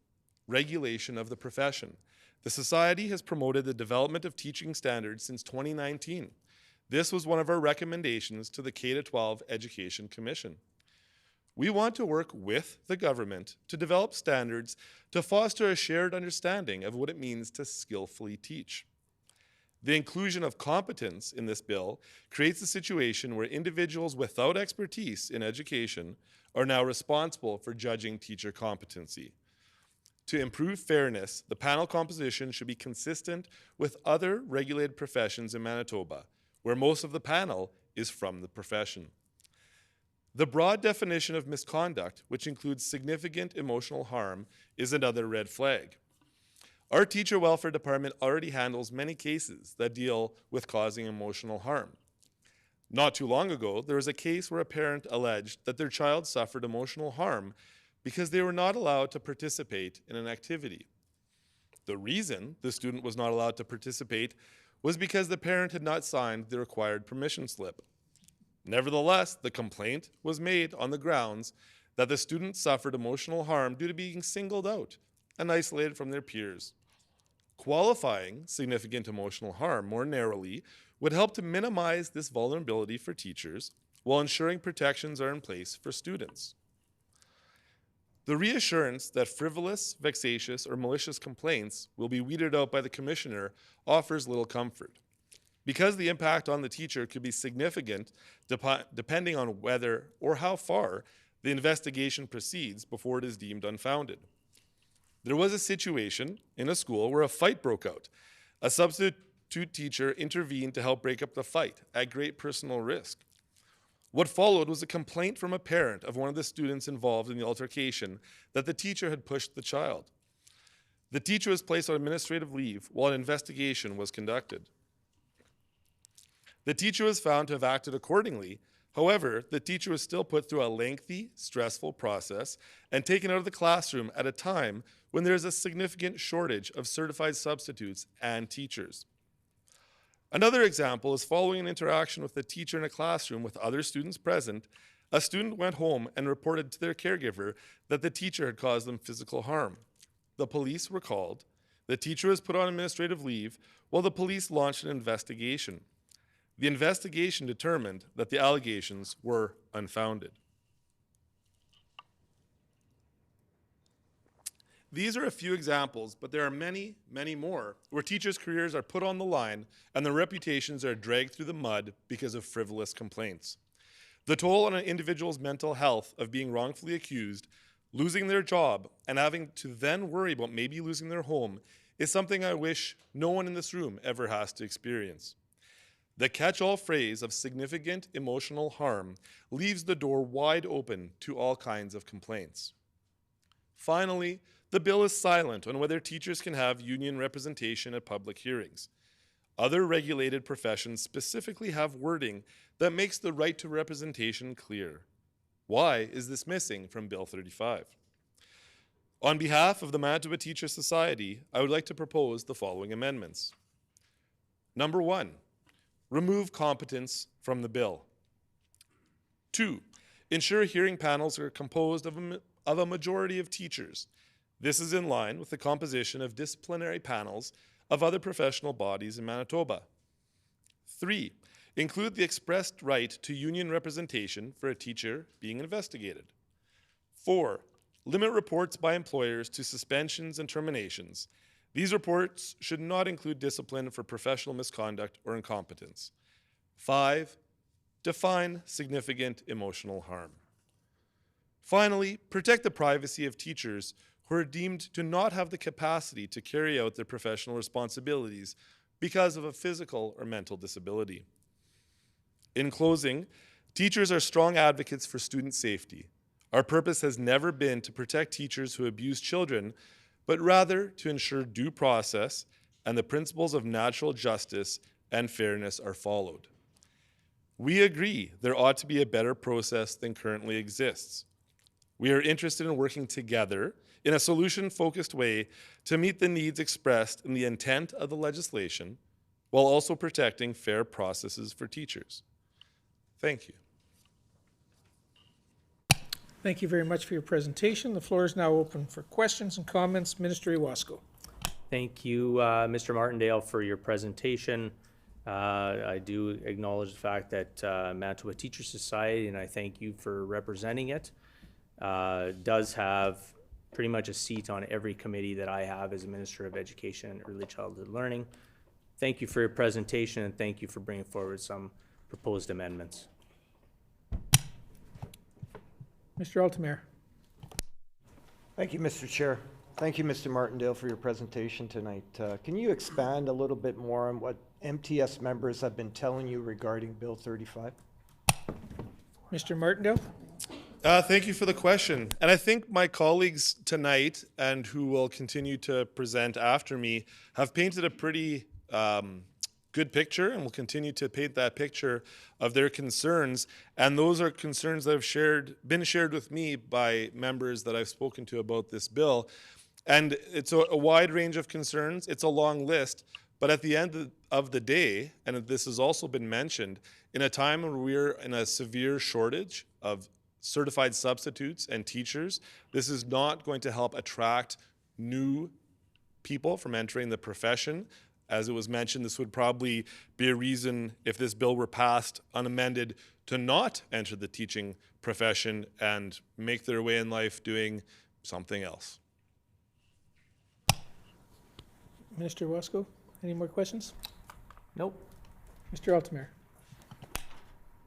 regulation of the profession. The Society has promoted the development of teaching standards since 2019. This was one of our recommendations to the K-12 Education Commission. We want to work with the government to develop standards to foster a shared understanding of what it means to skillfully teach. The inclusion of competence in this bill creates a situation where individuals without expertise in education are now responsible for judging teacher competency. To improve fairness, the panel composition should be consistent with other regulated professions in Manitoba, where most of the panel is from the profession. The broad definition of misconduct, which includes significant emotional harm, is another red flag. Our teacher welfare department already handles many cases that deal with causing emotional harm. Not too long ago, there was a case where a parent alleged that their child suffered emotional harm because they were not allowed to participate in an activity. The reason the student was not allowed to participate was because the parent had not signed the required permission slip. Nevertheless, the complaint was made on the grounds that the student suffered emotional harm due to being singled out and isolated from their peers. Qualifying significant emotional harm more narrowly would help to minimize this vulnerability for teachers while ensuring protections are in place for students. The reassurance that frivolous, vexatious, or malicious complaints will be weeded out by the Commissioner offers little comfort. Because the impact on the teacher could be significant depending on whether or how far the investigation proceeds before it is deemed unfounded. There was a situation in a school where a fight broke out. A substitute teacher intervened to help break up the fight at great personal risk. What followed was a complaint from a parent of one of the students involved in the altercation that the teacher had pushed the child. The teacher was placed on administrative leave while an investigation was conducted. The teacher was found to have acted accordingly. However, the teacher was still put through a lengthy, stressful process and taken out of the classroom at a time when there is a significant shortage of certified substitutes and teachers. Another example is following an interaction with a teacher in a classroom with other students present, a student went home and reported to their caregiver that the teacher had caused them physical harm. The police were called, the teacher was put on administrative leave, while the police launched an investigation. The investigation determined that the allegations were unfounded. These are a few examples, but there are many, many more where teachers' careers are put on the line and their reputations are dragged through the mud because of frivolous complaints. The toll on an individual's mental health of being wrongfully accused, losing their job, and having to then worry about maybe losing their home is something I wish no one in this room ever has to experience. The catch-all phrase of significant emotional harm leaves the door wide open to all kinds of complaints. Finally, the bill is silent on whether teachers can have union representation at public hearings. Other regulated professions specifically have wording that makes the right to representation clear. Why is this missing from Bill 35? On behalf of the Manitoba Teachers Society, I would like to propose the following amendments. Number 1, remove competence from the bill. 2, ensure hearing panels are composed of a majority of teachers. This is in line with the composition of disciplinary panels of other professional bodies in Manitoba. 3, include the expressed right to union representation for a teacher being investigated. 4, limit reports by employers to suspensions and terminations. These reports should not include discipline for professional misconduct or incompetence. 5, define significant emotional harm. Finally, protect the privacy of teachers who are deemed to not have the capacity to carry out their professional responsibilities because of a physical or mental disability. In closing, Teachers are strong advocates for student safety. Our purpose has never been to protect teachers who abuse children, but rather to ensure due process and the principles of natural justice and fairness are followed. We agree there ought to be a better process than currently exists. We are interested in working together in a solution-focused way to meet the needs expressed in the intent of the legislation, while also protecting fair processes for teachers. Thank you. Thank you very much for your presentation. The floor is now open for questions and comments. Minister Iwasko. Thank you, Mr. Martindale, for your presentation. I do acknowledge the fact that Manitoba Teachers Society, and I thank you for representing it, does have pretty much a seat on every committee that I have as a Minister of Education and Early Childhood Learning. Thank you for your presentation, and thank you for bringing forward some proposed amendments. Mr. Altamare. Thank you, Mr. Chair. Thank you, Mr. Martindale, for your presentation tonight. Can you expand a little bit more on what MTS members have been telling you regarding Bill 35? Mr. Martindale. Thank you for the question. And I think my colleagues tonight, and who will continue to present after me, have painted a pretty good picture, and will continue to paint that picture of their concerns. And those are concerns that have been shared with me by members that I've spoken to about this bill. And it's a wide range of concerns. It's a long list. But at the end of the day, and this has also been mentioned, in a time when we're in a severe shortage of certified substitutes and teachers, this is not going to help attract new people from entering the profession. As it was mentioned, this would probably be a reason, if this bill were passed unamended, to not enter the teaching profession and make their way in life doing something else. Minister Iwasko, any more questions? Nope. Mr. Altamare.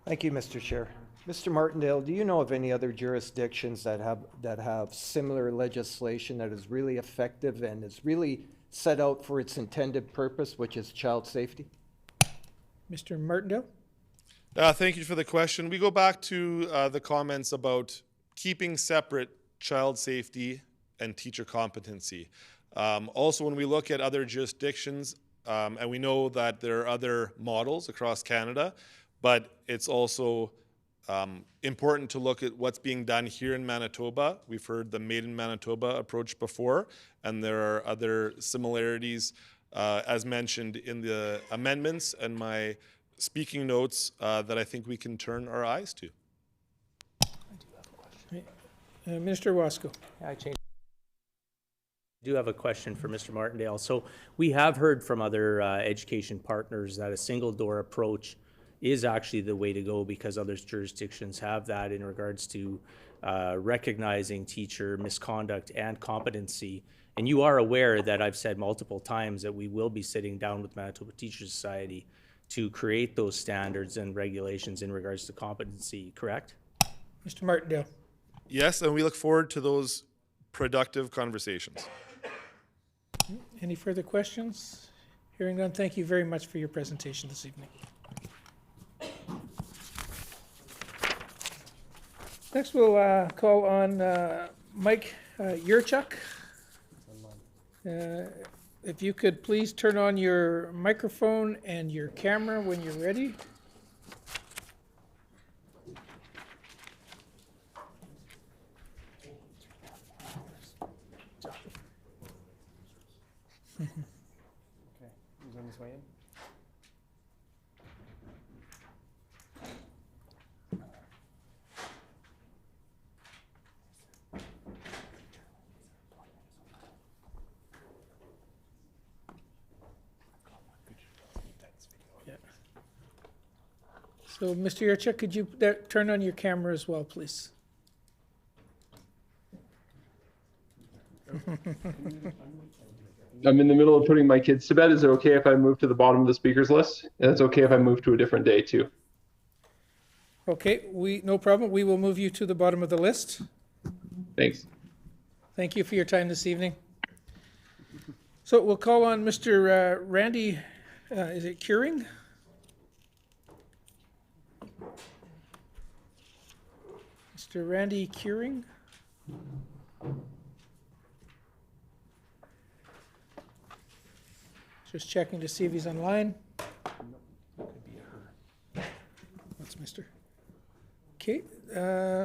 Thank you, Mr. Chair. Mr. Martindale, do you know of any other jurisdictions that have similar legislation that is really effective and is really set out for its intended purpose, which is child safety? Mr. Martindale. Thank you for the question. We go back to the comments about keeping separate child safety and teacher competency. Also, when we look at other jurisdictions, and we know that there are other models across Canada, but it's also important to look at what's being done here in Manitoba. We've heard the Made in Manitoba approach before, and there are other similarities as mentioned in the amendments and my speaking notes that I think we can turn our eyes to. Minister Iwasko. I do have a question for Mr. Martindale. So we have heard from other education partners that a single door approach is actually the way to go, because other jurisdictions have that in regards to recognizing teacher misconduct and competency. And you are aware that I've said multiple times that we will be sitting down with Manitoba Teachers Society to create those standards and regulations in regards to competency, correct? Mr. Martindale. Yes, and we look forward to those productive conversations. Any further questions? Hearing none, thank you very much for your presentation this evening. Next, we'll call on Mike Yurchuk. If you could please turn on your microphone and your camera when you're ready. Okay, who's on his way in? So, Mr. Yurchuk, could you turn on your camera as well, please? I'm in the middle of putting my kids to bed. Is it okay if I move to the bottom of the speakers list? And it's okay if I move to a different day too. Okay, no problem. We will move you to the bottom of the list. Thanks. Thank you for your time this evening. So we'll call on Mr. Randy, is it Curing? Mr. Randy Curing. Just checking to see if he's online. That's Mr. Okay,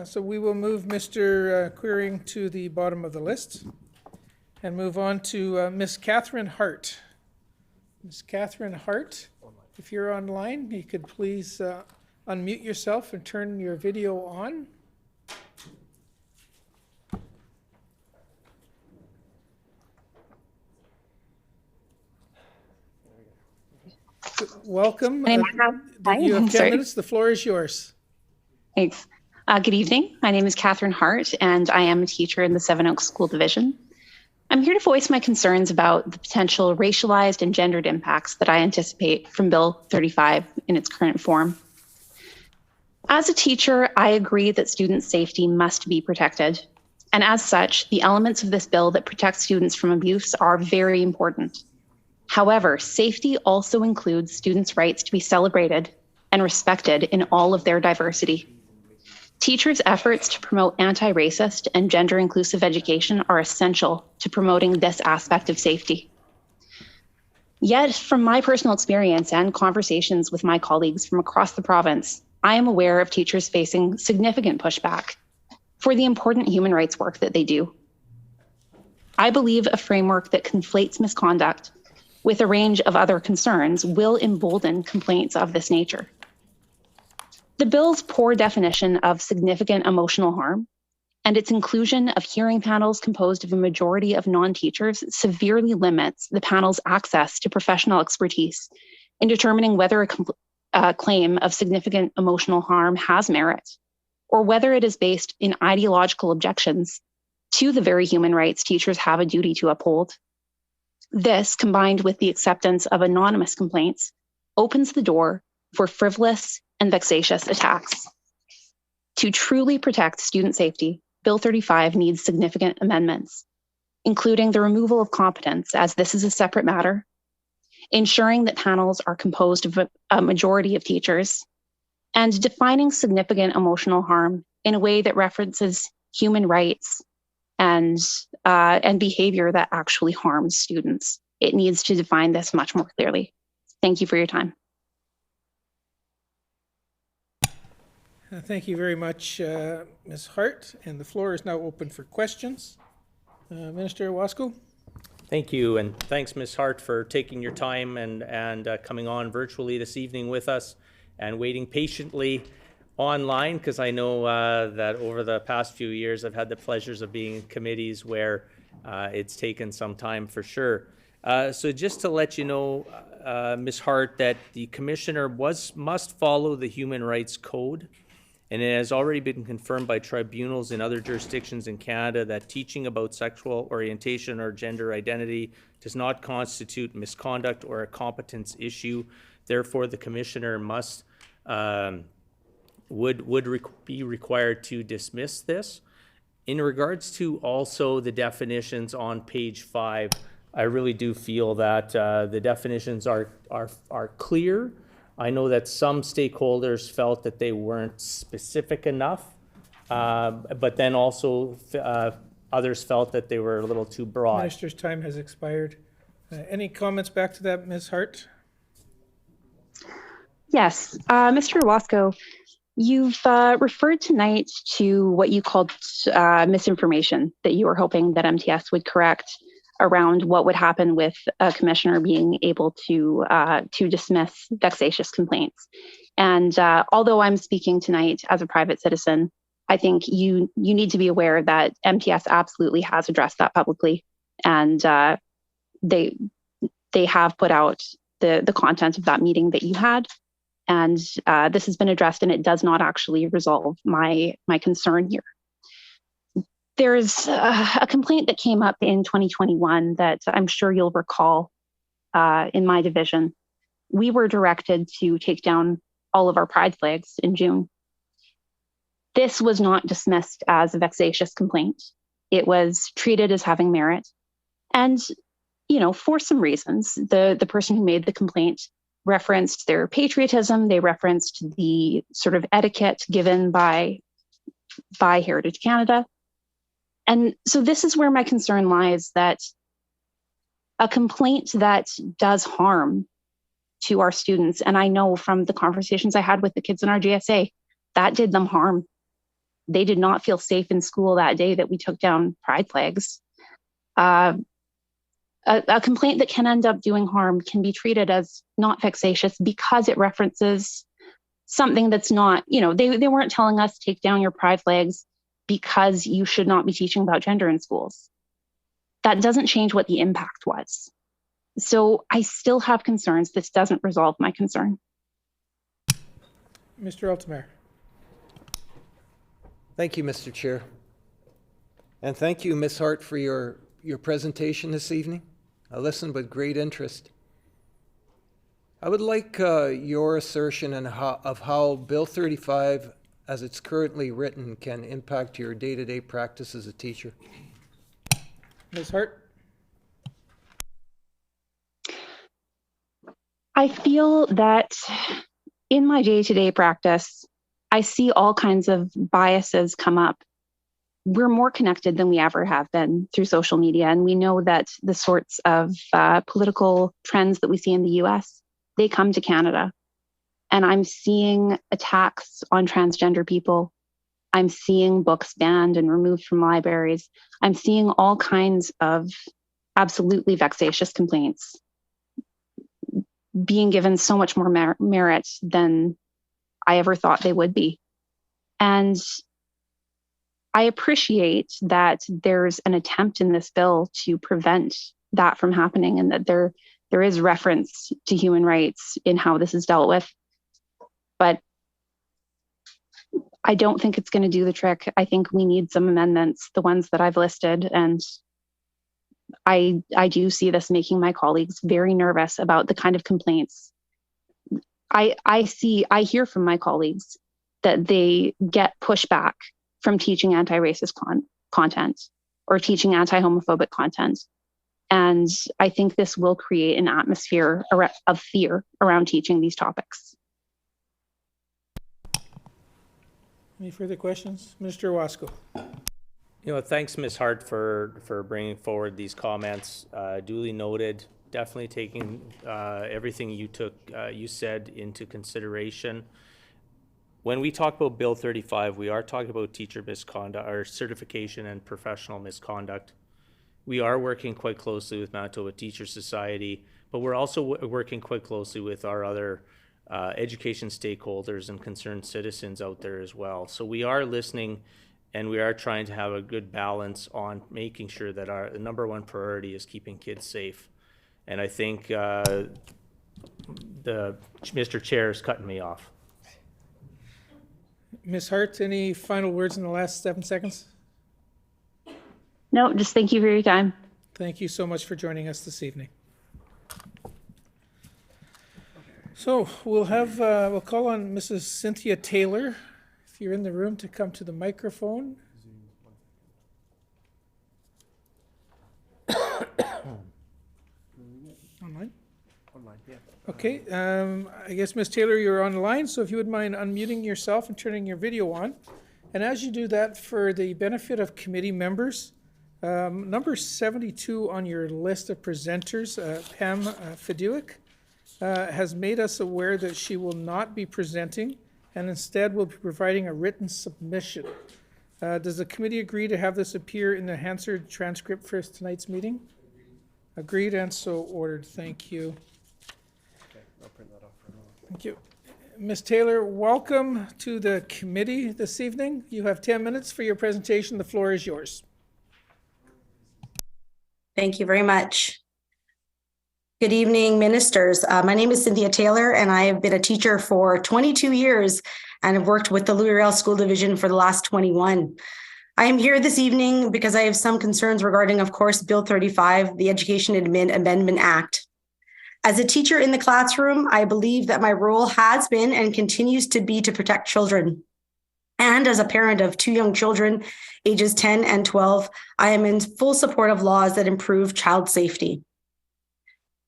so we will move Mr. Queering to the bottom of the list and move on to Miss Catherine Hart. Miss Catherine Hart, if you're online, you could please unmute yourself and turn your video on. Welcome. My name You have 10 Sorry. minutes. The floor is yours. Thanks. Good evening. My name is Catherine Hart, and I am a teacher in the Seven Oaks School Division. I'm here to voice my concerns about the potential racialized and gendered impacts that I anticipate from Bill 35 in its current form. As a teacher, I agree that student safety must be protected. And as such, the elements of this bill that protect students from abuse are very important. However, safety also includes students' rights to be celebrated and respected in all of their diversity. Teachers' efforts to promote anti-racist and gender-inclusive education are essential to promoting this aspect of safety. Yet, from my personal experience and conversations with my colleagues from across the province, I am aware of teachers facing significant pushback for the important human rights work that they do. I believe a framework that conflates misconduct with a range of other concerns will embolden complaints of this nature. The bill's poor definition of significant emotional harm and its inclusion of hearing panels composed of a majority of non-teachers severely limits the panel's access to professional expertise in determining whether a claim of significant emotional harm has merit, or whether it is based in ideological objections to the very human rights teachers have a duty to uphold. This, combined with the acceptance of anonymous complaints, opens the door for frivolous and vexatious attacks. To truly protect student safety, Bill 35 needs significant amendments, including the removal of competence, as this is a separate matter, ensuring that panels are composed of a majority of teachers, and defining significant emotional harm in a way that references human rights and behavior that actually harms students. It needs to define this much more clearly. Thank you for your time. Thank you very much, Ms. Hart, and the floor is now open for questions. Minister Wasco. Thank you, and thanks, Ms. Hart, for taking your time and coming on virtually this evening with us and waiting patiently online, because I know that over the past few years I've had the pleasures of being in committees where it's taken some time for sure. So just to let you know, Ms. Hart, that the Commissioner must follow the Human Rights Code, and it has already been confirmed by tribunals in other jurisdictions in Canada that teaching about sexual orientation or gender identity does not constitute misconduct or a competence issue. Therefore, the Commissioner must be required to dismiss this. In regards to also the definitions on page 5, I really do feel that the definitions are clear. I know that some stakeholders felt that they weren't specific enough, but then also others felt that they were a little too broad. Minister's time has expired. Any comments back to that, Ms. Hart? Yes, Mr. Wasco, you've referred tonight to what you called misinformation that you were hoping that MTS would correct around what would happen with a commissioner being able to dismiss vexatious complaints. And although I'm speaking tonight as a private citizen, I think you need to be aware that MTS absolutely has addressed that publicly, and they have put out the content of that meeting that you had. And this has been addressed, and it does not actually resolve my concern here. There's a complaint that came up in 2021 that I'm sure you'll recall in my division. We were directed to take down all of our pride flags in June. This was not dismissed as a vexatious complaint. It was treated as having merit. And, you know, for some reasons, the person who made the complaint referenced their patriotism. They referenced the sort of etiquette given by by Heritage Canada. And so this is where my concern lies, that a complaint that does harm to our students, and I know from the conversations I had with the kids in our GSA, that did them harm. They did not feel safe in school that day that we took down pride flags. A complaint that can end up doing harm can be treated as not vexatious because it references something that's not, they weren't telling us take down your pride flags because you should not be teaching about gender in schools. That doesn't change what the impact was. So I still have concerns. This doesn't resolve my concern. Mr. Altemeyer. Thank you, Mr. Chair. And thank you, Ms. Hart, for your presentation this evening. I listened with great interest. I would like your assertion of how Bill 35, as it's currently written, can impact your day-to-day practice as a teacher. Ms. Hart? I feel that in my day-to-day practice, I see all kinds of biases come up. We're more connected than we ever have been through social media, and we know that the sorts of political trends that we see in the US, they come to Canada. And I'm seeing attacks on transgender people. I'm seeing books banned and removed from libraries. I'm seeing all kinds of absolutely vexatious complaints being given so much more merit than I ever thought they would be. And I appreciate that there's an attempt in this bill to prevent that from happening, and that there is reference to human rights in how this is dealt with. But I don't think it's going to do the trick. I think we need some amendments, the ones that I've listed, and I do see this making my colleagues very nervous about the kind of complaints. I hear from my colleagues that they get pushback from teaching anti-racist content or teaching anti-homophobic content. And I think this will create an atmosphere of fear around teaching these topics. Any further questions? Mr. Wasco. Thanks, Ms. Hart, for bringing forward these comments. Duly noted. Definitely taking everything you said into consideration. When we talk about Bill 35, we are talking about teacher misconduct, or certification and professional misconduct. We are working quite closely with Manitoba Teachers Society, but we're also working quite closely with our other education stakeholders and concerned citizens out there as well. So we are listening, and we are trying to have a good balance on making sure that our number one priority is keeping kids safe. And I think Mr. Chair is cutting me off. Ms. Hart, any final words in the last 7 seconds? No, just thank you for your time. Thank you so much for joining us this evening. So we'll call on Mrs. Cynthia Taylor, if you're in the room, to come to the microphone. Online? Online, yeah. Okay, I guess, Ms. Taylor, you're online, so if you would mind unmuting yourself and turning your video on. And as you do that, for the benefit of committee members, number 72 on your list of presenters, Pam Feduick, has made us aware that she will not be presenting and instead will be providing a written submission. Does the committee agree to have this appear in the Hansard transcript for tonight's meeting? Agreed and so ordered. Thank you. Okay, I'll print that off for now. Thank you. Ms. Taylor, welcome to the committee this evening. You have 10 minutes for your presentation. The floor is yours. Thank you very much. Good evening, ministers. My name is Cynthia Taylor, and I have been a teacher for 22 years and have worked with the Louis Riel School Division for the last 21. I am here this evening because I have some concerns regarding, of course, Bill 35, the Education Amendment Act. As a teacher in the classroom, I believe that my role has been and continues to be to protect children. And as a parent of 2 young children, ages 10 and 12, I am in full support of laws that improve child safety.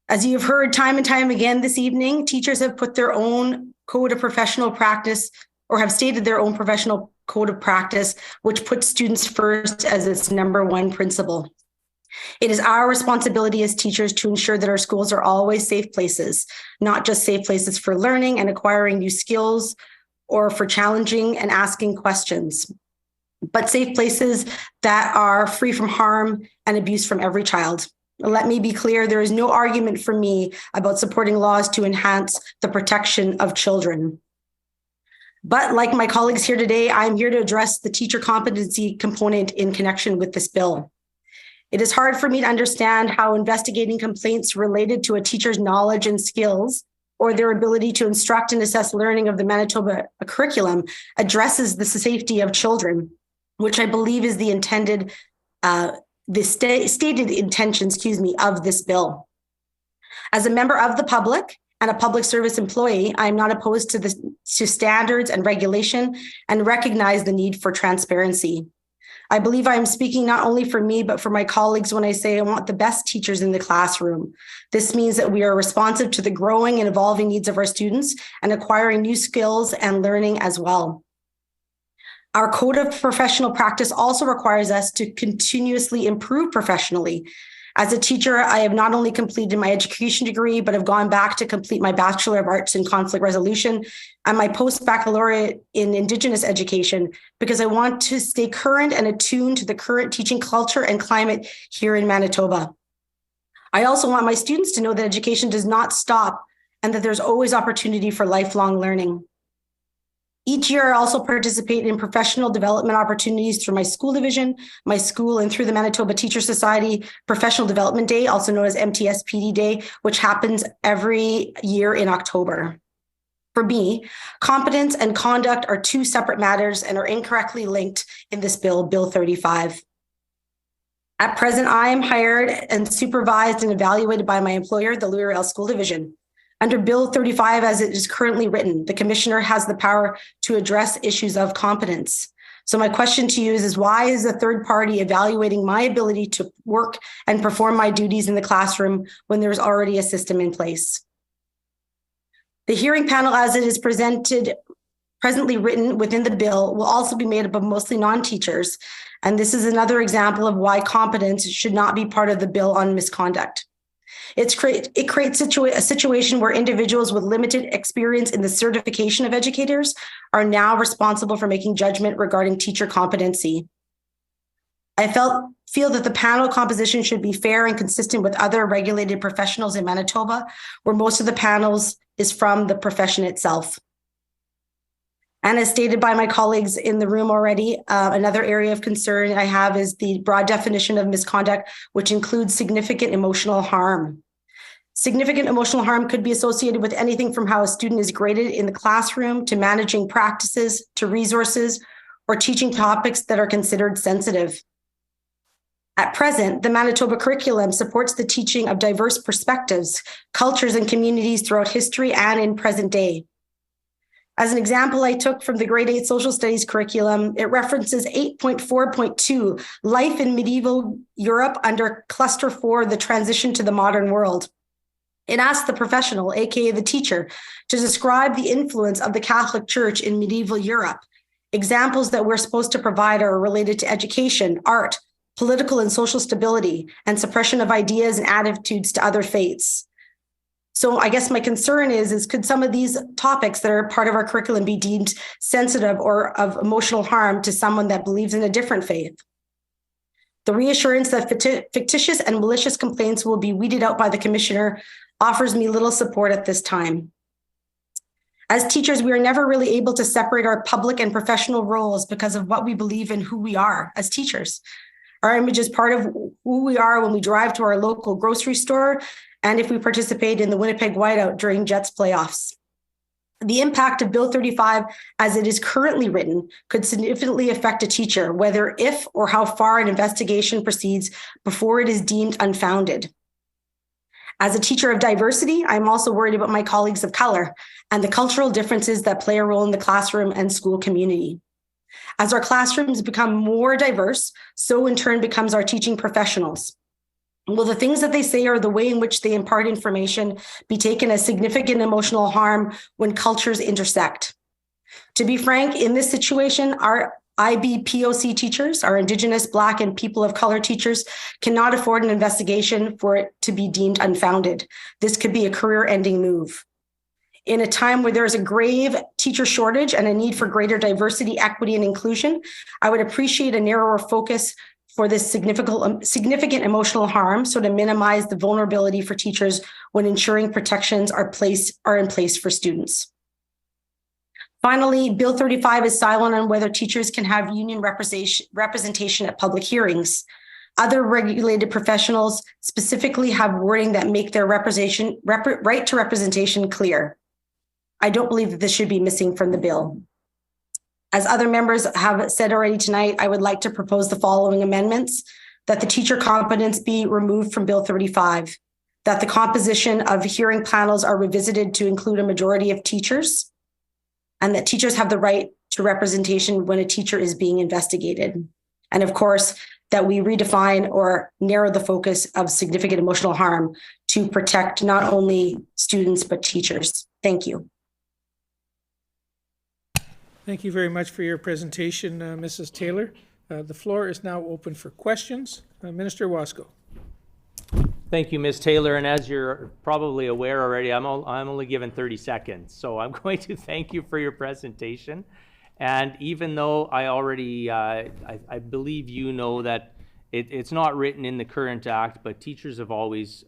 As you've heard time and time again this evening, teachers have put their own code of professional practice or have stated their own professional code of practice, which puts students first as its number one principle. It is our responsibility as teachers to ensure that our schools are always safe places, not just safe places for learning and acquiring new skills or for challenging and asking questions, but safe places that are free from harm and abuse from every child. Let me be clear, there is no argument for me about supporting laws to enhance the protection of children. But like my colleagues here today, I'm here to address the teacher competency component in connection with this bill. It is hard for me to understand how investigating complaints related to a teacher's knowledge and skills or their ability to instruct and assess learning of the Manitoba curriculum addresses the safety of children, which I believe is the intended stated intention, of this bill. As a member of the public and a public service employee, I am not opposed to standards and regulation and recognize the need for transparency. I believe I am speaking not only for me, but for my colleagues when I say I want the best teachers in the classroom. This means that we are responsive to the growing and evolving needs of our students and acquiring new skills and learning as well. Our code of professional practice also requires us to continuously improve professionally. As a teacher, I have not only completed my education degree, but have gone back to complete my Bachelor of Arts in Conflict Resolution and my post-baccalaureate in Indigenous education, because I want to stay current and attuned to the current teaching culture and climate here in Manitoba. I also want my students to know that education does not stop and that there's always opportunity for lifelong learning. Each year, I also participate in professional development opportunities through my school division, my school, and through the Manitoba Teacher Society Professional Development Day, also known as MTSPD Day, which happens every year in October. For me, competence and conduct are two separate matters and are incorrectly linked in this bill, Bill 35. At present, I am hired and supervised and evaluated by my employer, the Louis Riel School Division. Under Bill 35, as it is currently written, the commissioner has the power to address issues of competence. So my question to you is why is a third party evaluating my ability to work and perform my duties in the classroom when there's already a system in place? The hearing panel, as it is presently written within the bill, will also be made up of mostly non-teachers. And this is another example of why competence should not be part of the bill on misconduct. It creates a situation where individuals with limited experience in the certification of educators are now responsible for making judgment regarding teacher competency. I feel that the panel composition should be fair and consistent with other regulated professionals in Manitoba, where most of the panels is from the profession itself. And as stated by my colleagues in the room already, another area of concern I have is the broad definition of misconduct, which includes significant emotional harm. Significant emotional harm could be associated with anything from how a student is graded in the classroom to managing practices to resources or teaching topics that are considered sensitive. At present, the Manitoba curriculum supports the teaching of diverse perspectives, cultures, and communities throughout history and in present day. As an example I took from the grade 8 social studies curriculum, it references 8.4.2, Life in Medieval Europe under Cluster 4, the transition to the modern world. It asks the professional, aka the teacher, to describe the influence of the Catholic Church in medieval Europe. Examples that we're supposed to provide are related to education, art, political and social stability, and suppression of ideas and attitudes to other faiths. So I guess my concern is could some of these topics that are part of our curriculum be deemed sensitive or of emotional harm to someone that believes in a different faith? The reassurance that fictitious and malicious complaints will be weeded out by the commissioner offers me little support at this time. As teachers, we are never really able to separate our public and professional roles because of what we believe in who we are as teachers. Our image is part of who we are when we drive to our local grocery store and if we participate in the Winnipeg Whiteout during Jets playoffs. The impact of Bill 35, as it is currently written, could significantly affect a teacher, whether if or how far an investigation proceeds before it is deemed unfounded. As a teacher of diversity, I'm also worried about my colleagues of color and the cultural differences that play a role in the classroom and school community. As our classrooms become more diverse, so in turn becomes our teaching professionals. Will the things that they say or the way in which they impart information be taken as significant emotional harm when cultures intersect? To be frank, in this situation, our IBPOC teachers, our Indigenous, Black, and people of color teachers, cannot afford an investigation for it to be deemed unfounded. This could be a career-ending move. In a time where there is a grave teacher shortage and a need for greater diversity, equity, and inclusion, I would appreciate a narrower focus for this significant emotional harm, so to minimize the vulnerability for teachers when ensuring protections are in place for students. Finally, Bill 35 is silent on whether teachers can have union representation at public hearings. Other regulated professionals specifically have wording that make their right to representation clear. I don't believe that this should be missing from the bill. As other members have said already tonight, I would like to propose the following amendments: that the teacher competence be removed from Bill 35, that the composition of hearing panels are revisited to include a majority of teachers, and that teachers have the right to representation when a teacher is being investigated. And of course, that we redefine or narrow the focus of significant emotional harm to protect not only students, but teachers. Thank you. Thank you very much for your presentation, Mrs. Taylor. The floor is now open for questions. Minister Wasco. Thank you, Ms. Taylor. And as you're probably aware already, I'm only given 30 seconds. So I'm going to thank you for your presentation. And even though I already, I believe you know that it's not written in the current act, but teachers have always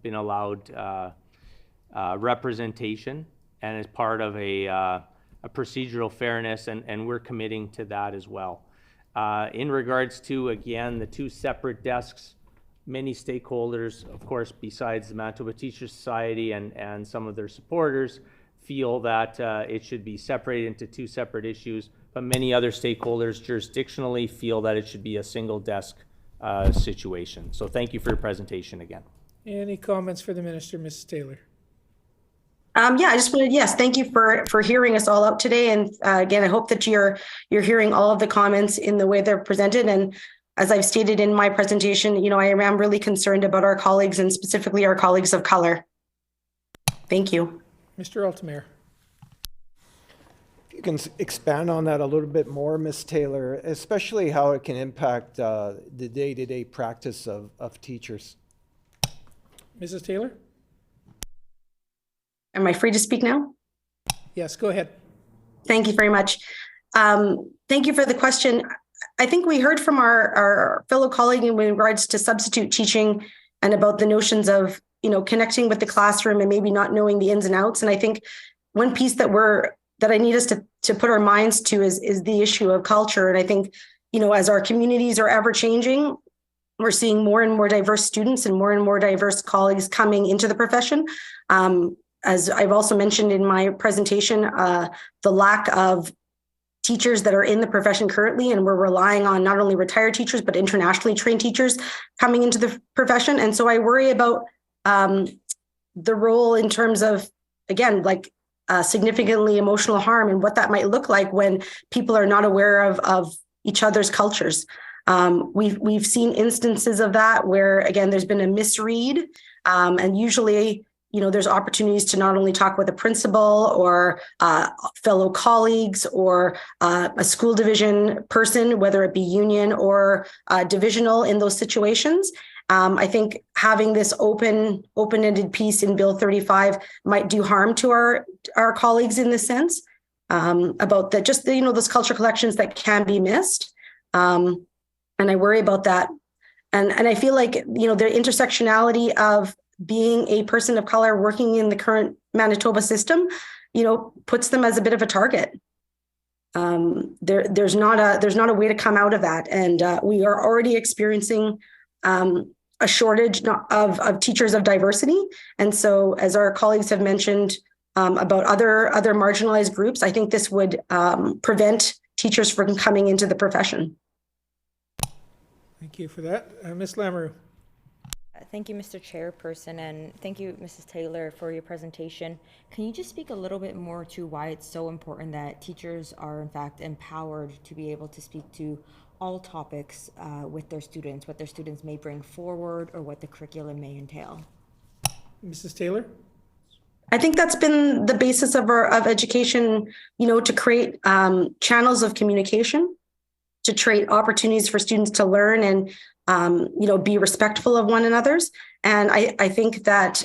been allowed representation and as part of a procedural fairness, and we're committing to that as well. In regards to, again, the two separate desks, many stakeholders, of course, besides the Manitoba Teachers Society and some of their supporters, feel that it should be separated into two separate issues, but many other stakeholders jurisdictionally feel that it should be a single desk situation. So thank you for your presentation again. Any comments for the Minister, Mrs. Taylor? Yeah, I just wanted, yes, thank you for hearing us all out today. And again, I hope that you're hearing all of the comments in the way they're presented. And as I've stated in my presentation, I am really concerned about our colleagues and specifically our colleagues of color. Thank you. Mr. Altemeyer. If you can expand on that a little bit more, Ms. Taylor, especially how it can impact the day-to-day practice of teachers. Mrs. Taylor? Am I free to speak now? Yes, go ahead. Thank you very much. Thank you for the question. I think we heard from our fellow colleague in regards to substitute teaching and about the notions of, connecting with the classroom and maybe not knowing the ins and outs. And I think one piece that I need us to put our minds to is the issue of culture. And I think, as our communities are ever changing, we're seeing more and more diverse students and more diverse colleagues coming into the profession. As I've also mentioned in my presentation, the lack of teachers that are in the profession currently, and we're relying on not only retired teachers, but internationally trained teachers coming into the profession. And so I worry about the role in terms of, again, significantly emotional harm and what that might look like when people are not aware of each other's cultures. We've seen instances of that where, again, there's been a misread, and usually, there's opportunities to not only talk with a principal or fellow colleagues or a school division person, whether it be union or divisional in those situations. I think having this open-ended piece in Bill 35 might do harm to our colleagues in this sense, about those culture collections that can be missed. And I worry about that. And I feel like, the intersectionality of being a person of color working in the current Manitoba system, puts them as a bit of a target. There's not a way to come out of that. And we are already experiencing a shortage of teachers of diversity. And so, as our colleagues have mentioned about other marginalized groups, I think this would prevent teachers from coming into the profession. Thank you for that. Ms. Lamoureux. Thank you, Mr. Chairperson, and thank you, Mrs. Taylor, for your presentation. Can you just speak a little bit more to why it's so important that teachers are, in fact, empowered to be able to speak to all topics with their students, what their students may bring forward or what the curriculum may entail? Mrs. Taylor? I think that's been the basis of education, to create channels of communication to create opportunities for students to learn and, be respectful of one another's. And I think that,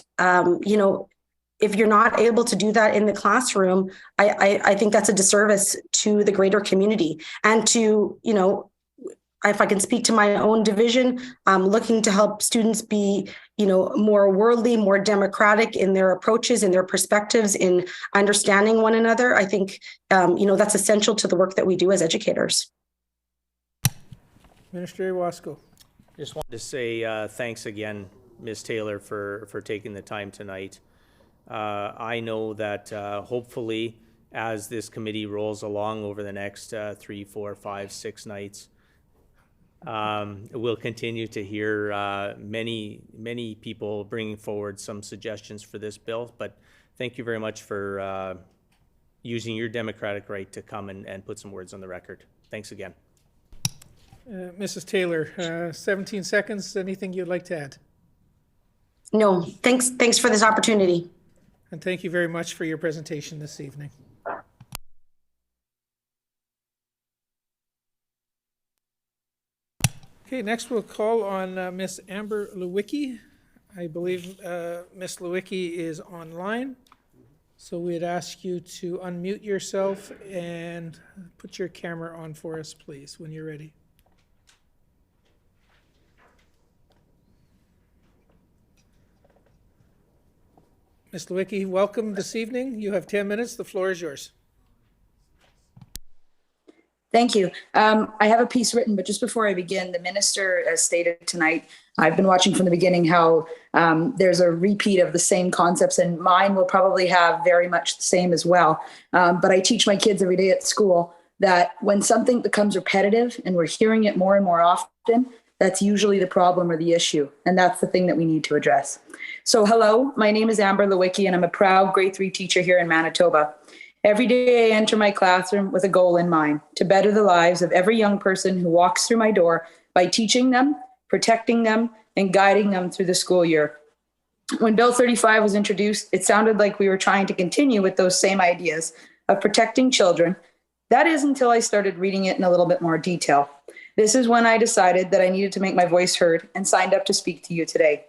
if you're not able to do that in the classroom, I think that's a disservice to the greater community and to, if I can speak to my own division, looking to help students be, more worldly, more democratic in their approaches and their perspectives in understanding one another. I think, that's essential to the work that we do as educators. Minister Wasco. Just wanted to say thanks again, Ms. Taylor, for taking the time tonight. I know that hopefully as this committee rolls along over the next 3, 4, 5, 6 nights, we'll continue to hear many people bringing forward some suggestions for this bill, but thank you very much for using your democratic right to come and put some words on the record. Thanks again. Mrs. Taylor, 17 seconds. Anything you'd like to add? No, thanks for this opportunity. And thank you very much for your presentation this evening. Okay, next we'll call on Miss Amber Lewicki. I believe Miss Lewicki is online. So we'd ask you to unmute yourself and put your camera on for us, please, when you're ready. Ms. Lewicki, welcome this evening. You have 10 minutes. The floor is yours. Thank you. I have a piece written, but just before I begin, the minister has stated tonight, I've been watching from the beginning how there's a repeat of the same concepts, and mine will probably have very much the same as well. But I teach my kids every day at school that when something becomes repetitive and we're hearing it more and more often, that's usually the problem or the issue. And that's the thing that we need to address. So hello, my name is Amber Lewicki, and I'm a proud grade 3 teacher here in Manitoba. Every day I enter my classroom with a goal in mind: to better the lives of every young person who walks through my door by teaching them, protecting them, and guiding them through the school year. When Bill 35 was introduced, it sounded like we were trying to continue with those same ideas of protecting children. That is until I started reading it in a little bit more detail. This is when I decided that I needed to make my voice heard and signed up to speak to you today.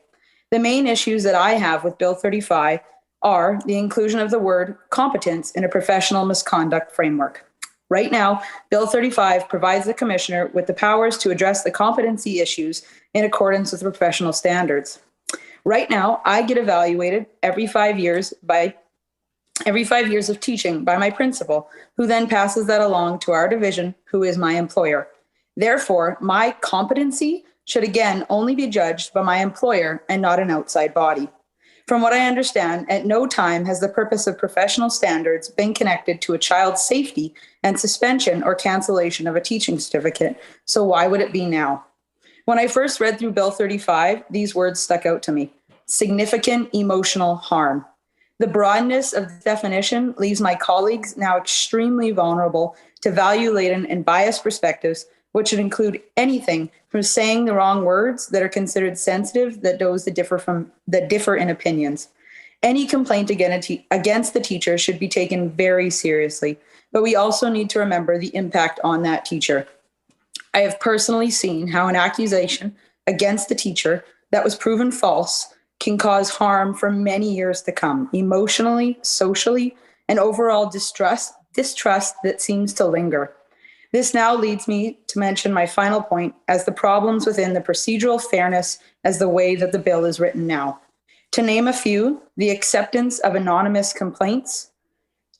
The main issues that I have with Bill 35 are the inclusion of the word competence in a professional misconduct framework. Right now, Bill 35 provides the commissioner with the powers to address the competency issues in accordance with professional standards. Right now, I get evaluated every 5 years of teaching by my principal, who then passes that along to our division, who is my employer. Therefore, my competency should again only be judged by my employer and not an outside body. From what I understand, at no time has the purpose of professional standards been connected to a child's safety and suspension or cancellation of a teaching certificate. So why would it be now? When I first read through Bill 35, these words stuck out to me: significant emotional harm. The broadness of the definition leaves my colleagues now extremely vulnerable to value-laden and biased perspectives, which would include anything from saying the wrong words that are considered sensitive, that differ in opinions. Any complaint against the teacher should be taken very seriously, but we also need to remember the impact on that teacher. I have personally seen how an accusation against the teacher that was proven false can cause harm for many years to come, emotionally, socially, and overall distrust that seems to linger. This now leads me to mention my final point as the problems within the procedural fairness as the way that the bill is written now. To name a few, the acceptance of anonymous complaints,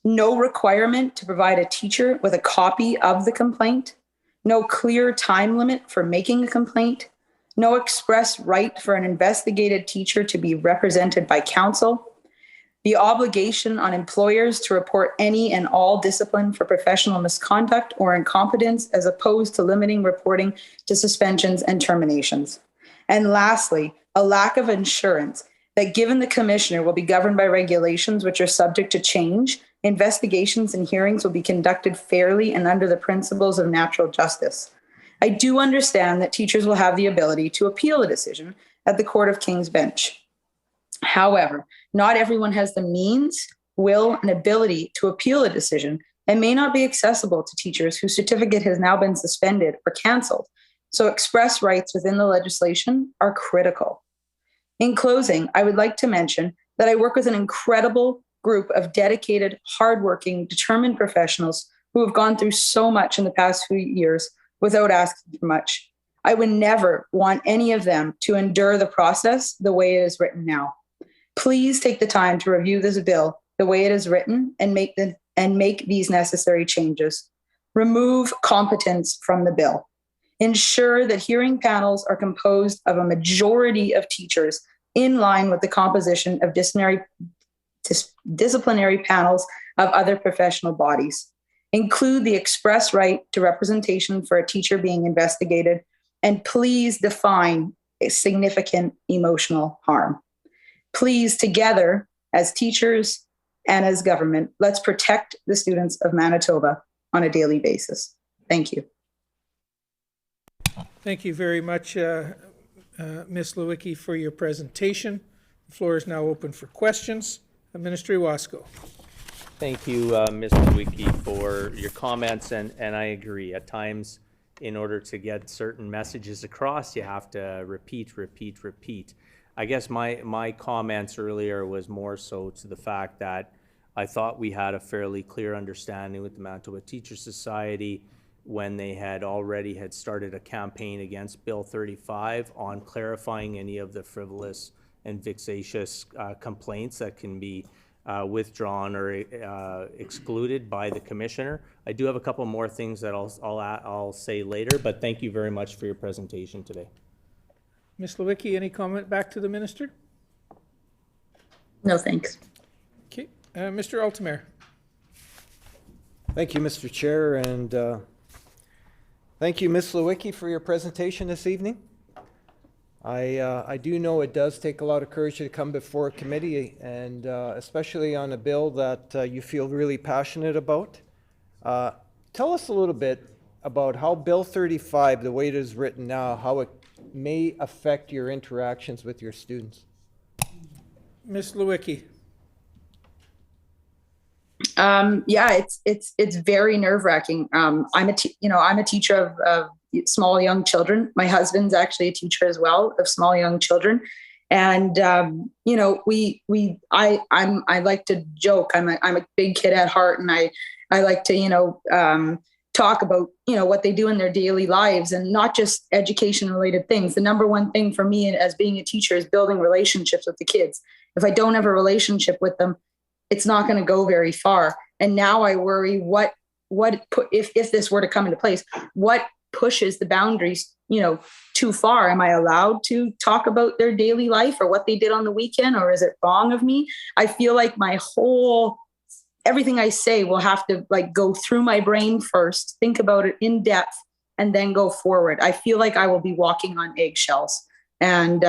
no requirement to provide a teacher with a copy of the complaint, no clear time limit for making a complaint, no express right for an investigated teacher to be represented by counsel, the obligation on employers to report any and all discipline for professional misconduct or incompetence, as opposed to limiting reporting to suspensions and terminations. And lastly, a lack of assurance that given the commissioner will be governed by regulations which are subject to change, investigations and hearings will be conducted fairly and under the principles of natural justice. I do understand that teachers will have the ability to appeal a decision at the Court of King's Bench. However, not everyone has the means, will, and ability to appeal a decision and may not be accessible to teachers whose certificate has now been suspended or canceled. So express rights within the legislation are critical. In closing, I would like to mention that I work with an incredible group of dedicated, hardworking, determined professionals who have gone through so much in the past few years without asking for much. I would never want any of them to endure the process the way it is written now. Please take the time to review this bill the way it is written and make these necessary changes. Remove competence from the bill. Ensure that hearing panels are composed of a majority of teachers in line with the composition of disciplinary panels of other professional bodies. Include the express right to representation for a teacher being investigated, and please define a significant emotional harm. Please, together, as teachers and as government, let's protect the students of Manitoba on a daily basis. Thank you. Thank you very much, Ms. Lewicki, for your presentation. The floor is now open for questions. Minister Iwasko. Thank you, Ms. Lewicki, for your comments, and I agree. At times, in order to get certain messages across, you have to repeat. I guess my comments earlier was more so to the fact that I thought we had a fairly clear understanding with the Manitoba Teachers Society when they had already started a campaign against Bill 35 on clarifying any of the frivolous and vexatious complaints that can be withdrawn or excluded by the commissioner. I do have a couple more things that I'll say later, but thank you very much for your presentation today. Ms. Lewicki, any comment back to the minister? No, thanks. Okay, Mr. Altemeyer. Thank you, Mr. Chair, and thank you, Ms. Lewicki, for your presentation this evening. I do know it does take a lot of courage to come before a committee, and especially on a bill that you feel really passionate about. Tell us a little bit about how Bill 35, the way it is written now, how it may affect your interactions with your students. Ms. Lewicki. Yeah, it's very nerve-wracking. I'm a teacher of small young children. My husband's actually a teacher as well of small young children, and I like to joke. I'm a big kid at heart, and I like to talk about what they do in their daily lives, and not just education related things. The number one thing for me as being a teacher is building relationships with the kids. If I don't have a relationship with them, it's not going to go very far. And now I worry if this were to come into place, what pushes the boundaries, too far? Am I allowed to talk about their daily life or what they did on the weekend, or is it wrong of me? I feel like everything I say will have to go through my brain first, think about it in depth, and then go forward. I feel like I will be walking on eggshells. And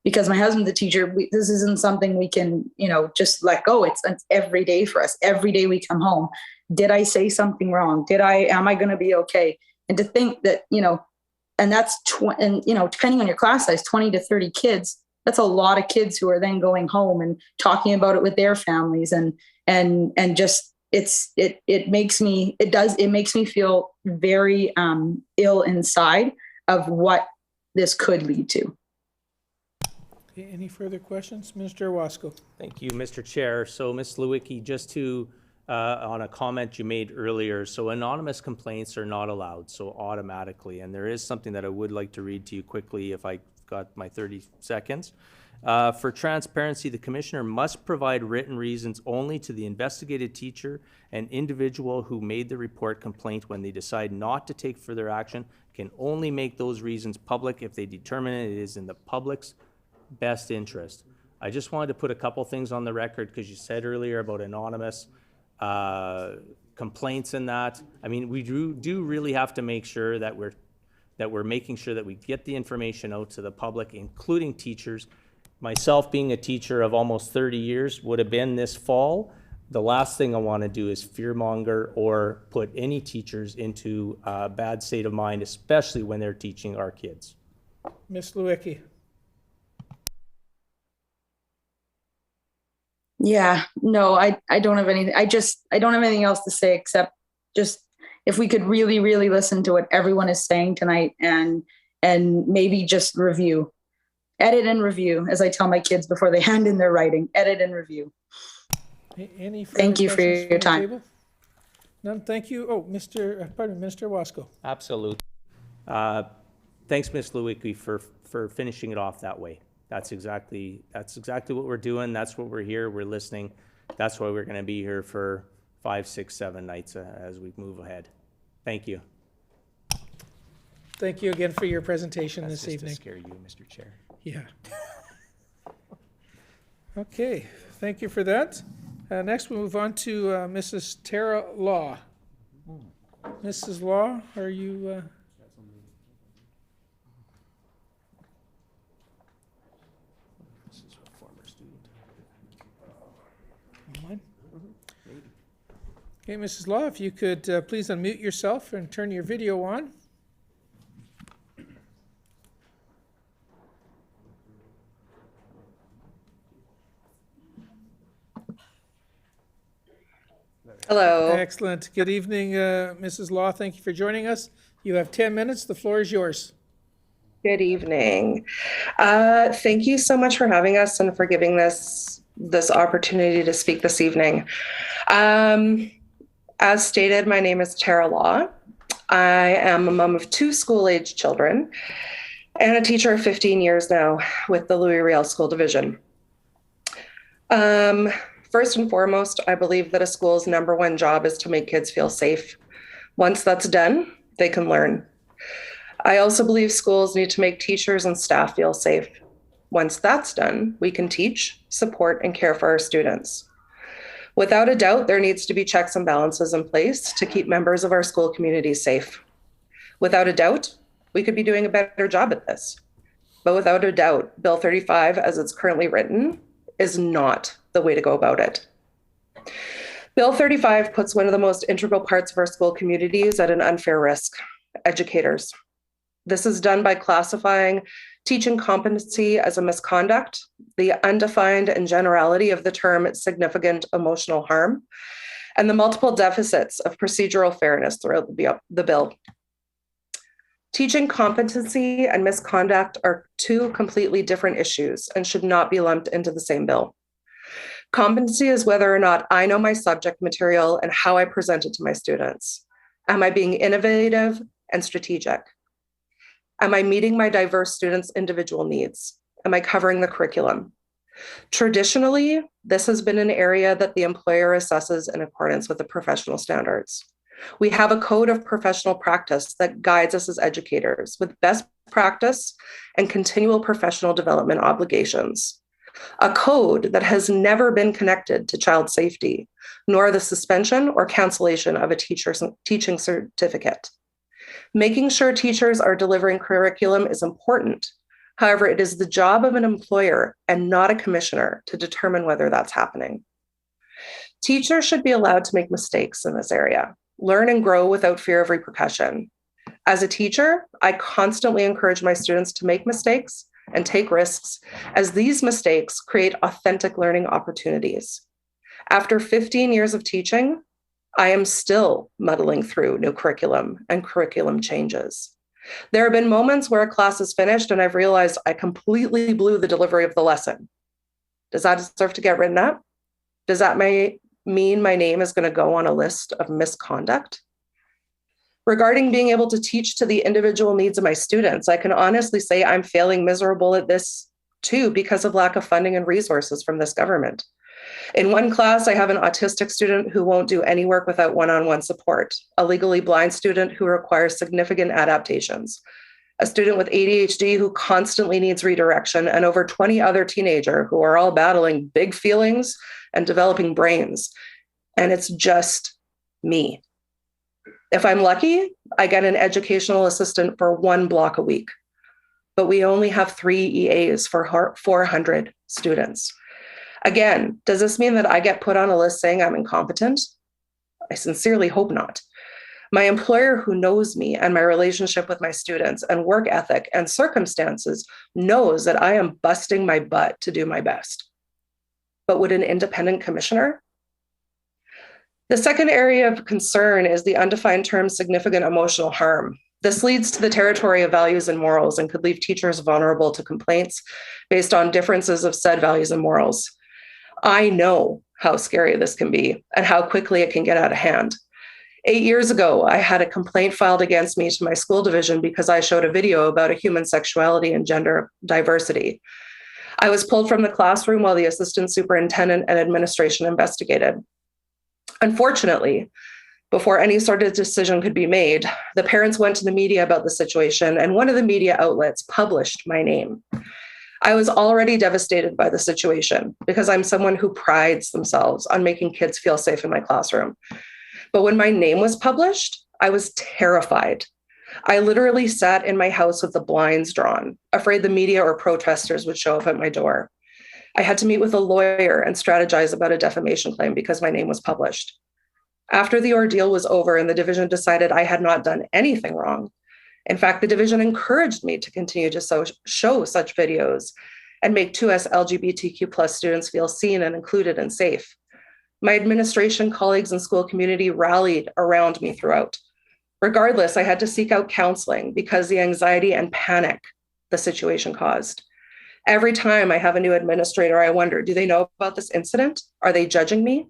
because my husband's a teacher, this isn't something we can, just let go. It's every day for us. Every day we come home. Did I say something wrong? Am I going to be okay? And to think that, and that's, depending on your class size, 20 to 30 kids, that's a lot of kids who are then going home and talking about it with their families. And just, it makes me feel very ill inside of what this could lead to. Okay, any further questions? Minister Iwasko. Thank you, Mr. Chair. So, Ms. Lewicki, just to, on a comment you made earlier, so anonymous complaints are not allowed, so automatically. And there is something that I would like to read to you quickly if I got my 30 seconds. For transparency, the commissioner must provide written reasons only to the investigated teacher and individual who made the report complaint. When they decide not to take further action, can only make those reasons public if they determine it is in the public's best interest. I just wanted to put a couple things on the record because you said earlier about anonymous complaints and that. I mean, we do really have to make sure that we're making sure that we get the information out to the public, including teachers. Myself being a teacher of almost 30 years would have been this fall. The last thing I want to do is fearmonger or put any teachers into a bad state of mind, especially when they're teaching our kids. Ms. Lewicki. Yeah, no, I don't have anything. I don't have anything else to say except just if we could really, really listen to what everyone is saying tonight and maybe just review, edit and review, as I tell my kids before they hand in their writing, edit and review. Any further Thank you for questions your from the time. table? None, thank you. Oh, Minister Wasco. Absolutely. Thanks, Ms. Lewicki, for finishing it off that way. That's exactly what we're doing. That's what we're here. We're listening. That's why we're going to be here for 5, 6, 7 nights as we move ahead. Thank you. Thank you again for your presentation That's this just evening. to scare you, Mr. Chair. Yeah. Okay, thank you for that. Next, we move on to Mrs. Tara Law. Mrs. Law, are you? This is a former student. Online? Okay, Mrs. Law, if you could please unmute yourself and turn your video on. Hello. Excellent. Good evening, Mrs. Law. Thank you for joining us. You have 10 minutes. The floor is yours. Good evening. Thank you so much for having us and for giving this opportunity to speak this evening. As stated, my name is Tara Law. I am a mom of 2 school-age children and a teacher of 15 years now with the Louis Riel School Division. First and foremost, I believe that a school's #1 job is to make kids feel safe. Once that's done, they can learn. I also believe schools need to make teachers and staff feel safe. Once that's done, we can teach, support, and care for our students. Without a doubt, there needs to be checks and balances in place to keep members of our school community safe. Without a doubt, we could be doing a better job at this. But without a doubt, Bill 35, as it's currently written, is not the way to go about it. Bill 35 puts one of the most integral parts of our school communities at an unfair risk: educators. This is done by classifying teaching competency as a misconduct, the undefined and generality of the term significant emotional harm, and the multiple deficits of procedural fairness throughout the bill. Teaching competency and misconduct are 2 completely different issues and should not be lumped into the same bill. Competency is whether or not I know my subject material and how I present it to my students. Am I being innovative and strategic? Am I meeting my diverse students' individual needs? Am I covering the curriculum? Traditionally, this has been an area that the employer assesses in accordance with the professional standards. We have a code of professional practice that guides us as educators with best practice and continual professional development obligations. A code that has never been connected to child safety, nor the suspension or cancellation of a teaching certificate. Making sure teachers are delivering curriculum is important. However, it is the job of an employer and not a commissioner to determine whether that's happening. Teachers should be allowed to make mistakes in this area, learn and grow without fear of repercussion. As a teacher, I constantly encourage my students to make mistakes and take risks, as these mistakes create authentic learning opportunities. After 15 years of teaching, I am still muddling through new curriculum and curriculum changes. There have been moments where a class is finished and I've realized I completely blew the delivery of the lesson. Does that deserve to get written up? Does that mean my name is going to go on a list of misconduct? Regarding being able to teach to the individual needs of my students, I can honestly say I'm failing miserable at this too because of lack of funding and resources from this government. In one class, I have an autistic student who won't do any work without one-on-one support, a legally blind student who requires significant adaptations, a student with ADHD who constantly needs redirection, and over 20 other teenagers who are all battling big feelings and developing brains. And it's just me. If I'm lucky, I get an educational assistant for 1 block a week, but we only have 3 EAs for 400 students. Again, does this mean that I get put on a list saying I'm incompetent? I sincerely hope not. My employer, who knows me and my relationship with my students and work ethic and circumstances, knows that I am busting my butt to do my best. but would an independent commissioner? The second area of concern is the undefined term significant emotional harm. This leads to the territory of values and morals and could leave teachers vulnerable to complaints based on differences of said values and morals. I know how scary this can be and how quickly it can get out of hand. 8 years ago, I had a complaint filed against me to my school division because I showed a video about a human sexuality and gender diversity. I was pulled from the classroom while the assistant superintendent and administration investigated. Unfortunately, before any sort of decision could be made, the parents went to the media about the situation, and one of the media outlets published my name. I was already devastated by the situation because I'm someone who prides themselves on making kids feel safe in my classroom. But when my name was published, I was terrified. I literally sat in my house with the blinds drawn, afraid the media or protesters would show up at my door. I had to meet with a lawyer and strategize about a defamation claim because my name was published. After the ordeal was over and the division decided I had not done anything wrong, in fact, the division encouraged me to continue to show such videos and make 2S LGBTQ+ students feel seen and included and safe. My administration, colleagues, and school community rallied around me throughout. Regardless, I had to seek out counseling because the anxiety and panic the situation caused. Every time I have a new administrator, I wonder, do they know about this incident? Are they judging me?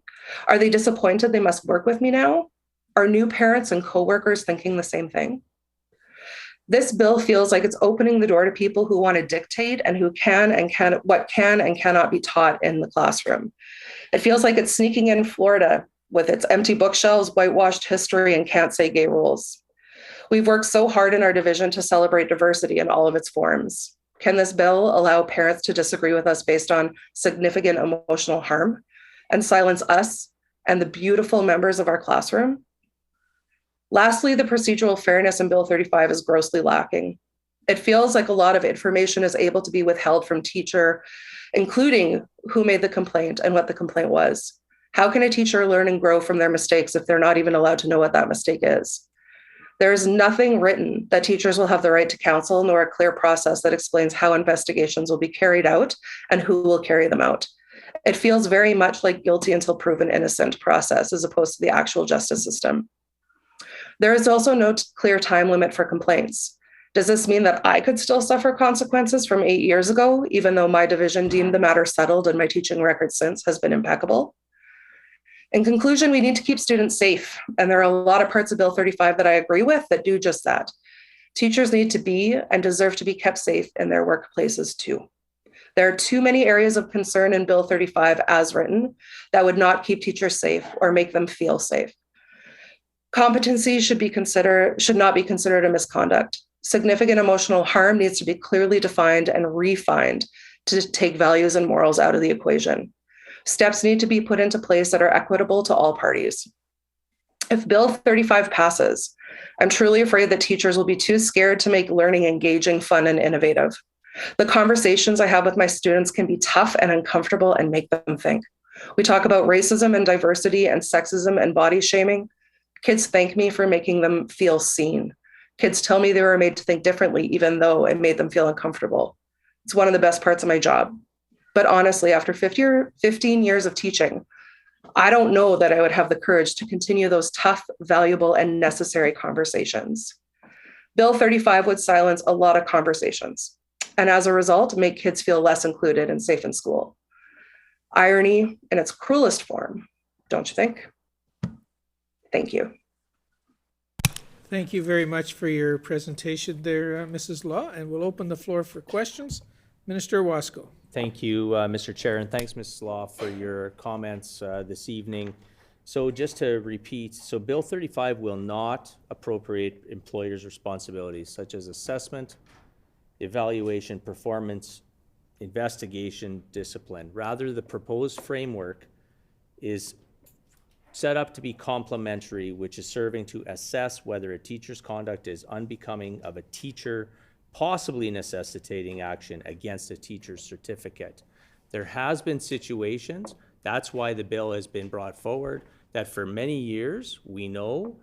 Are they disappointed they must work with me now? Are new parents and coworkers thinking the same thing? This bill feels like it's opening the door to people who want to dictate and what can and cannot be taught in the classroom. It feels like it's sneaking in Florida with its empty bookshelves, whitewashed history, and can't say gay rules. We've worked so hard in our division to celebrate diversity in all of its forms. Can this bill allow parents to disagree with us based on significant emotional harm and silence us and the beautiful members of our classroom? Lastly, the procedural fairness in Bill 35 is grossly lacking. It feels like a lot of information is able to be withheld from teacher, including who made the complaint and what the complaint was. How can a teacher learn and grow from their mistakes if they're not even allowed to know what that mistake is? There is nothing written that teachers will have the right to counsel, nor a clear process that explains how investigations will be carried out and who will carry them out. It feels very much like guilty until proven innocent process as opposed to the actual justice system. There is also no clear time limit for complaints. Does this mean that I could still suffer consequences from 8 years ago, even though my division deemed the matter settled and my teaching record since has been impeccable? In conclusion, we need to keep students safe, and there are a lot of parts of Bill 35 that I agree with that do just that. Teachers need to be and deserve to be kept safe in their workplaces too. There are too many areas of concern in Bill 35 as written that would not keep teachers safe or make them feel safe. Competency should not be considered a misconduct. Significant emotional harm needs to be clearly defined and refined to take values and morals out of the equation. Steps need to be put into place that are equitable to all parties. If Bill 35 passes, I'm truly afraid that teachers will be too scared to make learning engaging, fun, and innovative. The conversations I have with my students can be tough and uncomfortable and make them think. We talk about racism and diversity and sexism and body shaming. Kids thank me for making them feel seen. Kids tell me they were made to think differently, even though it made them feel uncomfortable. It's one of the best parts of my job. But honestly, after 15 years of teaching, I don't know that I would have the courage to continue those tough, valuable, and necessary conversations. Bill 35 would silence a lot of conversations, and as a result, make kids feel less included and safe in school. Irony in its cruelest form, don't you think? Thank you. Thank you very much for your presentation there, Mrs. Law, and we'll open the floor for questions. Minister Wasco. Thank you, Mr. Chair, and thanks, Mrs. Law, for your comments this evening. So just to repeat, so Bill 35 will not appropriate employers' responsibilities such as assessment, evaluation, performance, investigation, discipline. Rather, the proposed framework is set up to be complementary, which is serving to assess whether a teacher's conduct is unbecoming of a teacher, possibly necessitating action against a teacher's certificate. There has been situations, that's why the bill has been brought forward, that for many years, we know,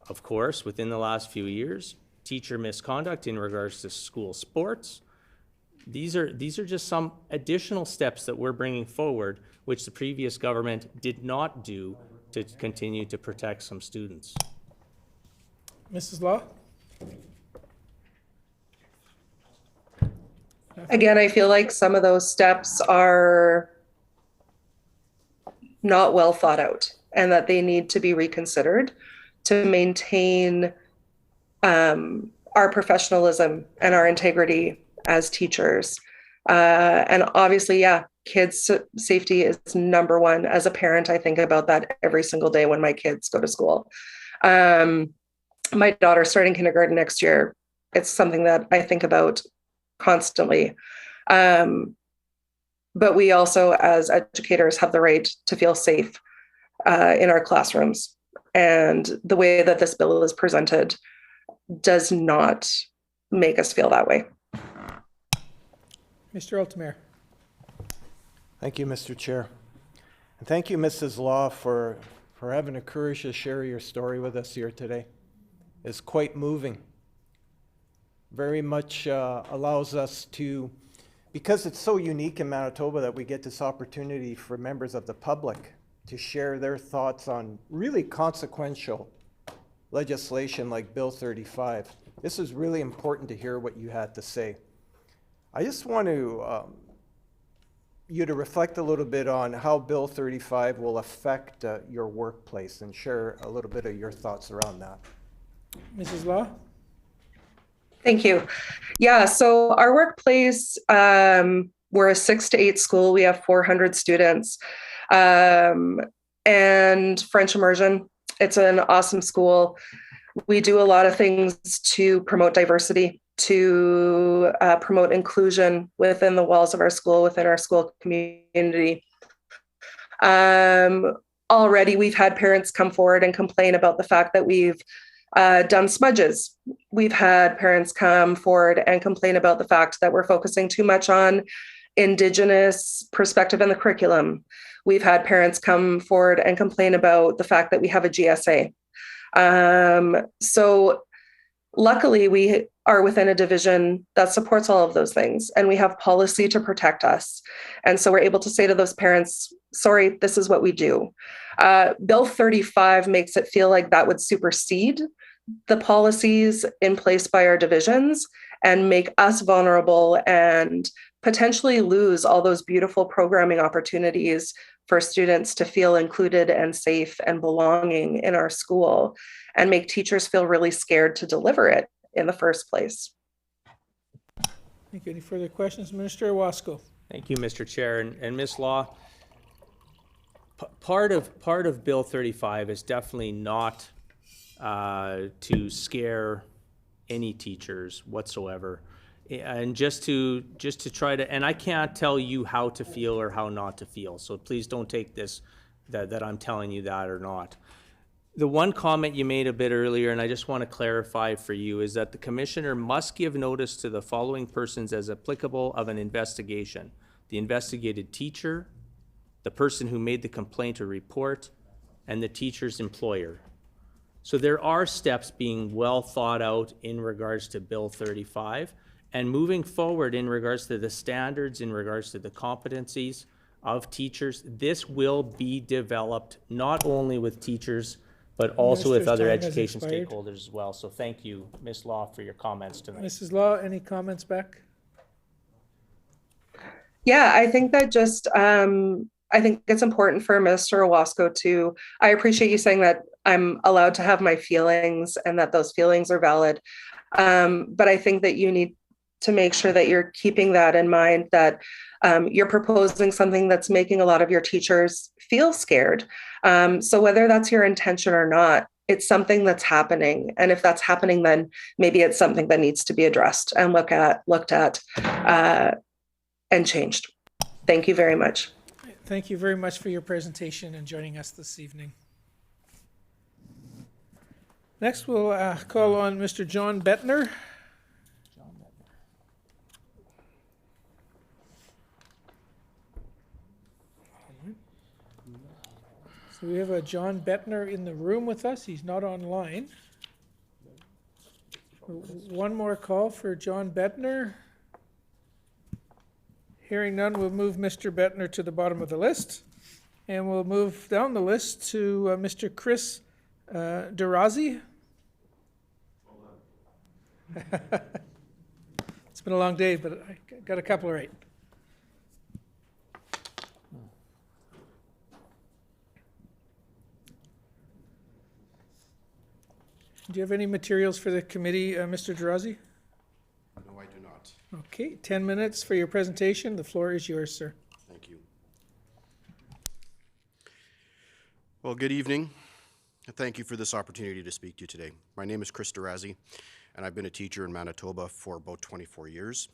of course, within the last few years, teacher misconduct in regards to school sports, These are just some additional steps that we're bringing forward, which the previous government did not do to continue to protect some students. Mrs. Law? Again, I feel like some of those steps are not well thought out and that they need to be reconsidered to maintain our professionalism and our integrity as teachers. And obviously, yeah, kids' safety is number one. As a parent, I think about that every single day when my kids go to school. My daughter's starting kindergarten next year. It's something that I think about constantly. But we also, as educators, have the right to feel safe in our classrooms. And the way that this bill is presented does not make us feel that way. Mr. Altamare. Thank you, Mr. Chair. And thank you, Mrs. Law, for having the courage to share your story with us here today. It's quite moving. Very much allows us to, because it's so unique in Manitoba that we get this opportunity for members of the public to share their thoughts on really consequential legislation like Bill 35. This is really important to hear what you had to say. I just want you to reflect a little bit on how Bill 35 will affect your workplace and share a little bit of your thoughts around that. Mrs. Law? Thank you. Yeah, so our workplace, we're a 6 to 8 school. We have 400 students. And French immersion, it's an awesome school. We do a lot of things to promote diversity, to promote inclusion within the walls of our school, within our school community. Already we've had parents come forward and complain about the fact that we've done smudges. We've had parents come forward and complain about the fact that we're focusing too much on Indigenous perspective in the curriculum. We've had parents come forward and complain about the fact that we have a GSA. So luckily we are within a division that supports all of those things, and we have policy to protect us. And so we're able to say to those parents, sorry, this is what we do. Bill 35 makes it feel like that would supersede the policies in place by our divisions and make us vulnerable and potentially lose all those beautiful programming opportunities for students to feel included and safe and belonging in our school, and make teachers feel really scared to deliver it in the first place. Thank you. Any further questions? Minister Owasco. Thank you, Mr. Chair. And Ms. Law, part of Bill 35 is definitely not to scare any teachers whatsoever, and just to try to, and I can't tell you how to feel or how not to feel, so please don't take this that I'm telling you that or not. The one comment you made a bit earlier, and I just want to clarify for you, is that the commissioner must give notice to the following persons as applicable of an investigation: the investigated teacher, the person who made the complaint or report, and the teacher's employer. So there are steps being well thought out in regards to Bill 35, and moving forward in regards to the standards, in regards to the competencies of teachers. This will be developed not only with teachers, but also with other education stakeholders as well. So thank you, Ms. Law, for your comments tonight. Mrs. Law, any comments back? Yeah, I think that just, I think it's important for Mr. Owasco to, I appreciate you saying that I'm allowed to have my feelings and that those feelings are valid. But I think that you need to make sure that you're keeping that in mind, that you're proposing something that's making a lot of your teachers feel scared. So whether that's your intention or not, it's something that's happening. And if that's happening, then maybe it's something that needs to be addressed and looked at and changed. Thank you very much. Thank you very much for your presentation and joining us this evening. Next, we'll call on Mr. John Bettner. So we have a John Bettner in the room with us. He's not online. One more call for John Bettner. Hearing none, we'll move Mr. Bettner to the bottom of the list. And we'll move down the list to Mr. Chris Durazi. It's been a long day, but I got a couple right. Do you have any materials for the committee, Mr. Durazi? No, I do not. Okay, 10 minutes for your presentation. The floor is yours, sir. Thank you. Well, good evening. And thank you for this opportunity to speak to you today. My name is Chris Durazi, and I've been a teacher in Manitoba for about 24 years.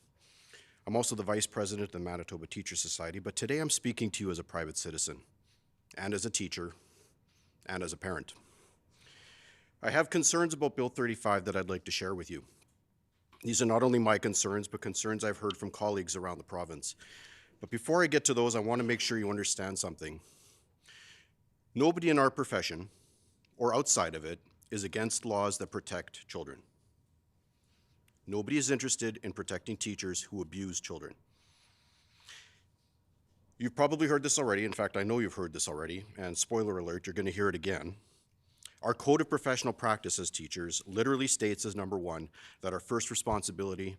I'm also the vice president of the Manitoba Teachers Society, but today I'm speaking to you as a private citizen, and as a teacher, and as a parent. I have concerns about Bill 35 that I'd like to share with you. These are not only my concerns, but concerns I've heard from colleagues around the province. But before I get to those, I want to make sure you understand something. Nobody in our profession, or outside of it, is against laws that protect children. Nobody is interested in protecting teachers who abuse children. You've probably heard this already. In fact, I know you've heard this already, and spoiler alert, you're going to hear it again. Our Code of Professional Practice as teachers literally states as number one that our first responsibility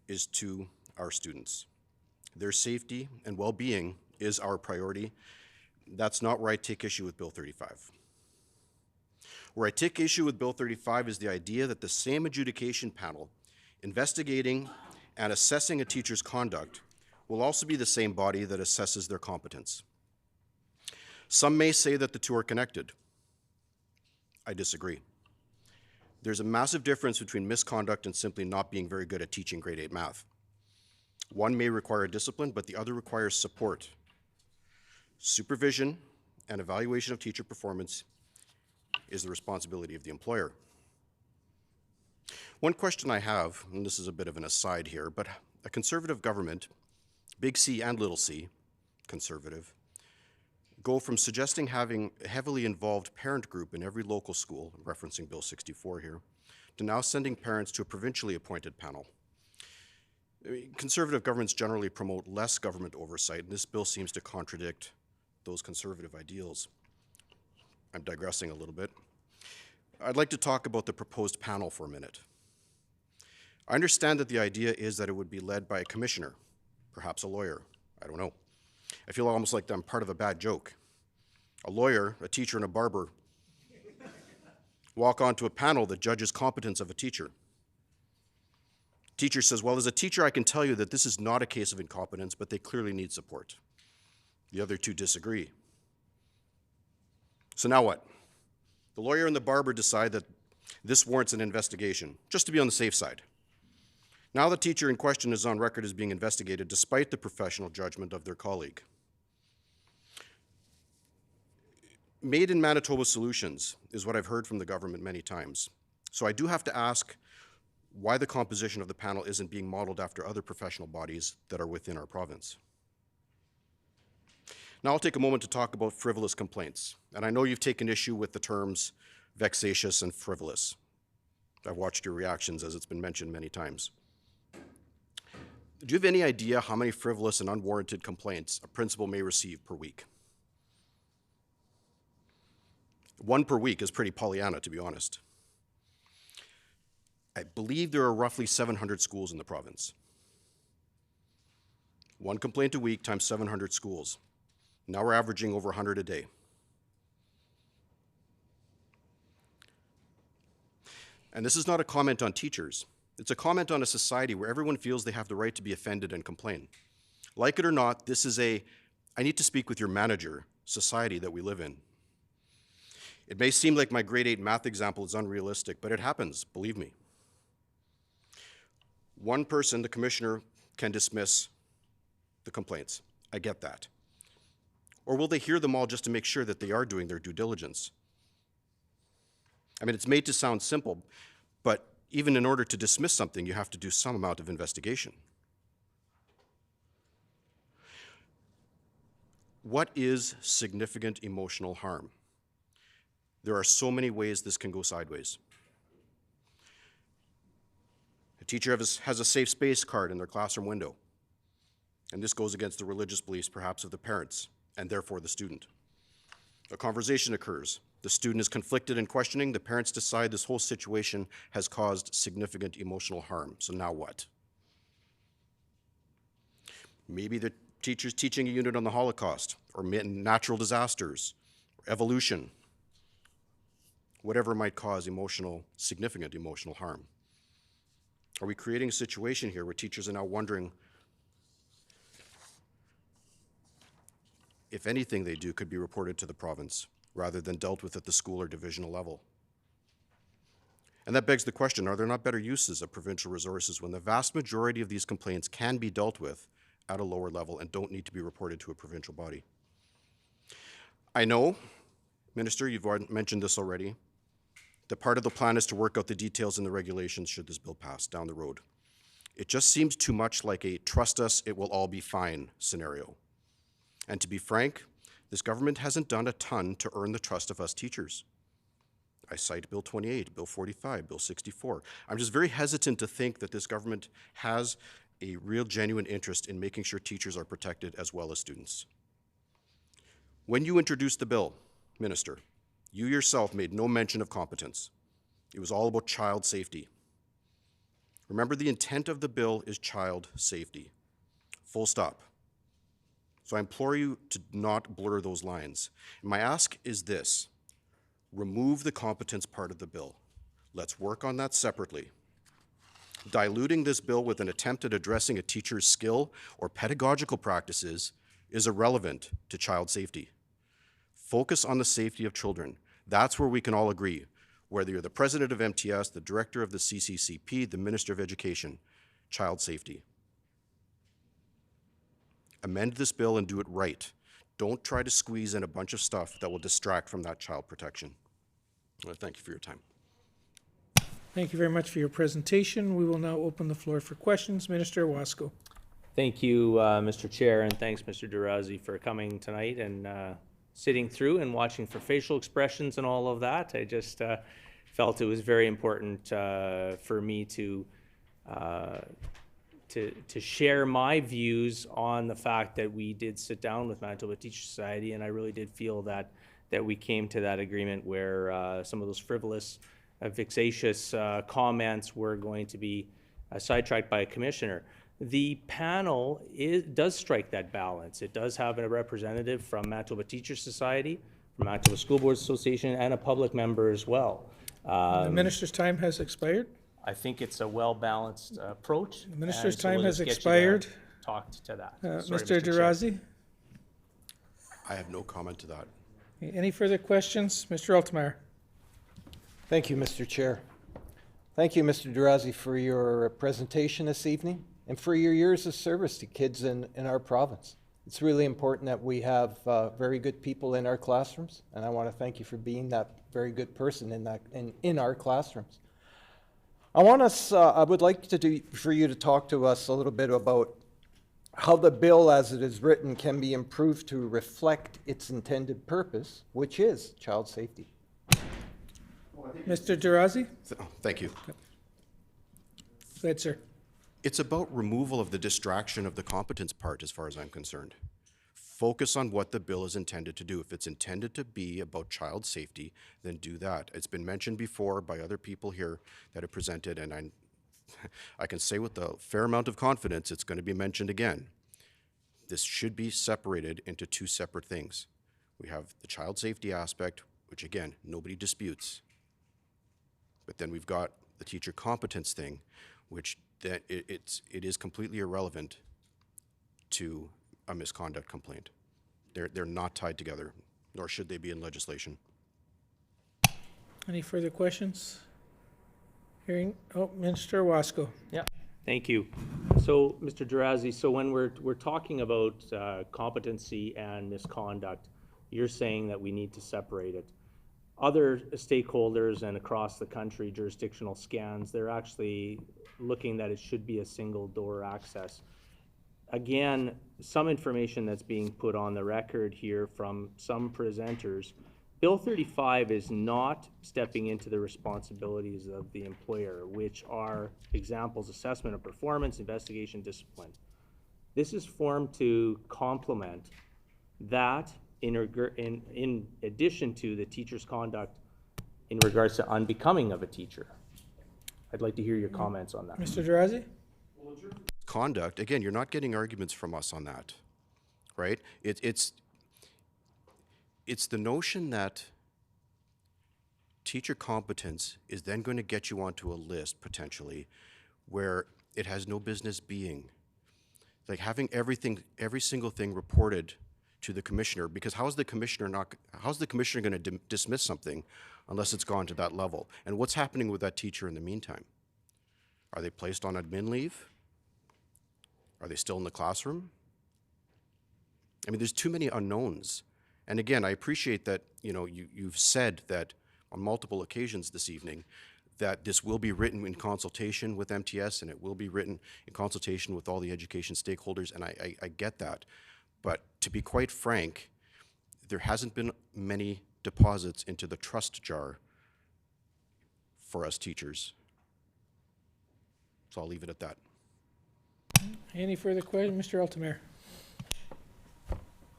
is to our students. Their safety and well-being is our priority. That's not where I take issue with Bill 35. Where I take issue with Bill 35 is the idea that the same adjudication panel investigating and assessing a teacher's conduct will also be the same body that assesses their competence. Some may say that the two are connected. I disagree. There's a massive difference between misconduct and simply not being very good at teaching grade 8 math. One may require discipline, but the other requires support. Supervision and evaluation of teacher performance is the responsibility of the employer. One question I have, and this is a bit of an aside here, but a conservative government, big C and little c, conservative, go from suggesting having a heavily involved parent group in every local school, referencing Bill 64 here, to now sending parents to a provincially appointed panel. Conservative governments generally promote less government oversight, and this bill seems to contradict those conservative ideals. I'm digressing a little bit. I'd like to talk about the proposed panel for a minute. I understand that the idea is that it would be led by a commissioner, perhaps a lawyer, I don't know. I feel almost like I'm part of a bad joke. A lawyer, a teacher, and a barber walk onto a panel that judges competence of a teacher. Teacher says, well, as a teacher, I can tell you that this is not a case of incompetence, but they clearly need support. The other two disagree. So now what? The lawyer and the barber decide that this warrants an investigation, just to be on the safe side. Now the teacher in question is on record as being investigated despite the professional judgment of their colleague. Made in Manitoba solutions is what I've heard from the government many times. So I do have to ask why the composition of the panel isn't being modeled after other professional bodies that are within our province. Now I'll take a moment to talk about frivolous complaints. And I know you've taken issue with the terms vexatious and frivolous. I've watched your reactions as it's been mentioned many times. Do you have any idea how many frivolous and unwarranted complaints a principal may receive per week? One per week is pretty Pollyanna, to be honest. I believe there are roughly 700 schools in the province. One complaint a week times 700 schools. Now we're averaging over 100 a day. And this is not a comment on teachers. It's a comment on a society where everyone feels they have the right to be offended and complain. Like it or not, this is a, I need to speak with your manager society that we live in. It may seem like my grade 8 math example is unrealistic, but it happens, believe me. One person, the commissioner, can dismiss the complaints. I get that. Or will they hear them all just to make sure that they are doing their due diligence? I mean, it's made to sound simple, but even in order to dismiss something, you have to do some amount of investigation. What is significant emotional harm? There are so many ways this can go sideways. A teacher has a safe space card in their classroom window. And this goes against the religious beliefs, perhaps, of the parents, and therefore the student. A conversation occurs. The student is conflicted and questioning. The parents decide this whole situation has caused significant emotional harm. So now what? Maybe the teacher's teaching a unit on the Holocaust, or natural disasters, or evolution, whatever might cause significant emotional harm. Are we creating a situation here where teachers are now wondering if anything they do could be reported to the province rather than dealt with at the school or divisional level? And that begs the question, are there not better uses of provincial resources when the vast majority of these complaints can be dealt with at a lower level and don't need to be reported to a provincial body? I know, Minister, you've mentioned this already, that part of the plan is to work out the details in the regulations should this bill pass down the road. It just seems too much like a trust us, it will all be fine scenario. And to be frank, this government hasn't done a ton to earn the trust of us teachers. I cite Bill 28, Bill 45, Bill 64. I'm just very hesitant to think that this government has a real genuine interest in making sure teachers are protected as well as students. When you introduced the bill, Minister, you yourself made no mention of competence. It was all about child safety. Remember, the intent of the bill is child safety. Full stop. So I implore you to not blur those lines. And my ask is this: remove the competence part of the bill. Let's work on that separately. Diluting this bill with an attempt at addressing a teacher's skill or pedagogical practices is irrelevant to child safety. Focus on the safety of children. That's where we can all agree, whether you're the president of MTS, the director of the CCCP, the Minister of Education. Child safety. Amend this bill and do it right. Don't try to squeeze in a bunch of stuff that will distract from that child protection. Well, thank you for your time. Thank you very much for your presentation. We will now open the floor for questions. Minister Wasco. Thank you, Mr. Chair, and thanks, Mr. Durazi, for coming tonight and sitting through and watching for facial expressions and all of that. I just felt it was very important for me to share my views on the fact that we did sit down with Manitoba Teacher Society, and I really did feel that we came to that agreement where some of those frivolous, vexatious comments were going to be sidetracked by a commissioner. The panel does strike that balance. It does have a representative from Manitoba Teacher Society, from Manitoba School Boards Association, and a public member as well. The minister's time has expired. I think it's a well-balanced approach. The minister's so time we'll has just get you expired. Talk to that. Sorry, Mr. Chair. Durazi, I have no comment to that. any further questions? Mr. Altemeyer. Thank you, Mr. Chair. Thank you, Mr. Durazi, for your presentation this evening and for your years of service to kids in our province. It's really important that we have very good people in our classrooms, and I want to thank you for being that very good person in our classrooms. I would like for you to talk to us a little bit about how the bill as it is written can be improved to reflect its intended purpose, which is child safety. Mr. Durazi? Thank you. Go ahead, sir. It's about removal of the distraction of the competence part as far as I'm concerned. Focus on what the bill is intended to do. If it's intended to be about child safety, then do that. It's been mentioned before by other people here that have presented, and I can say with a fair amount of confidence it's going to be mentioned again. This should be separated into two separate things. We have the child safety aspect, which again, nobody disputes. But then we've got the teacher competence thing, which that it is completely irrelevant to a misconduct complaint. They're not tied together, nor should they be in legislation. Any further questions? Hearing, Minister Wasco. Yeah, thank you. So, Mr. Durazi, so when we're talking about competency and misconduct, you're saying that we need to separate it. Other stakeholders and across the country, jurisdictional scans, they're actually looking that it should be a single door access. Again, some information that's being put on the record here from some presenters, Bill 35 is not stepping into the responsibilities of the employer, which are examples, assessment of performance, investigation, discipline. This is formed to complement that in addition to the teacher's conduct in regards to unbecoming of a teacher. I'd like to hear your comments on that. Mr. Dirazi? Conduct, again, you're not getting arguments from us on that, right? It's the notion that teacher competence is then going to get you onto a list, potentially, where it has no business being. Like having every single thing reported to the commissioner, because how's the commissioner going to dismiss something unless it's gone to that level? And what's happening with that teacher in the meantime? Are they placed on admin leave? Are they still in the classroom? I mean, there's too many unknowns. And again, I appreciate that, you know, you've said that on multiple occasions this evening that this will be written in consultation with MTS and it will be written in consultation with all the education stakeholders, and I get that. But to be quite frank, there hasn't been many deposits into the trust jar for us teachers. So I'll leave it at that. Any further questions? Mr. Altamir?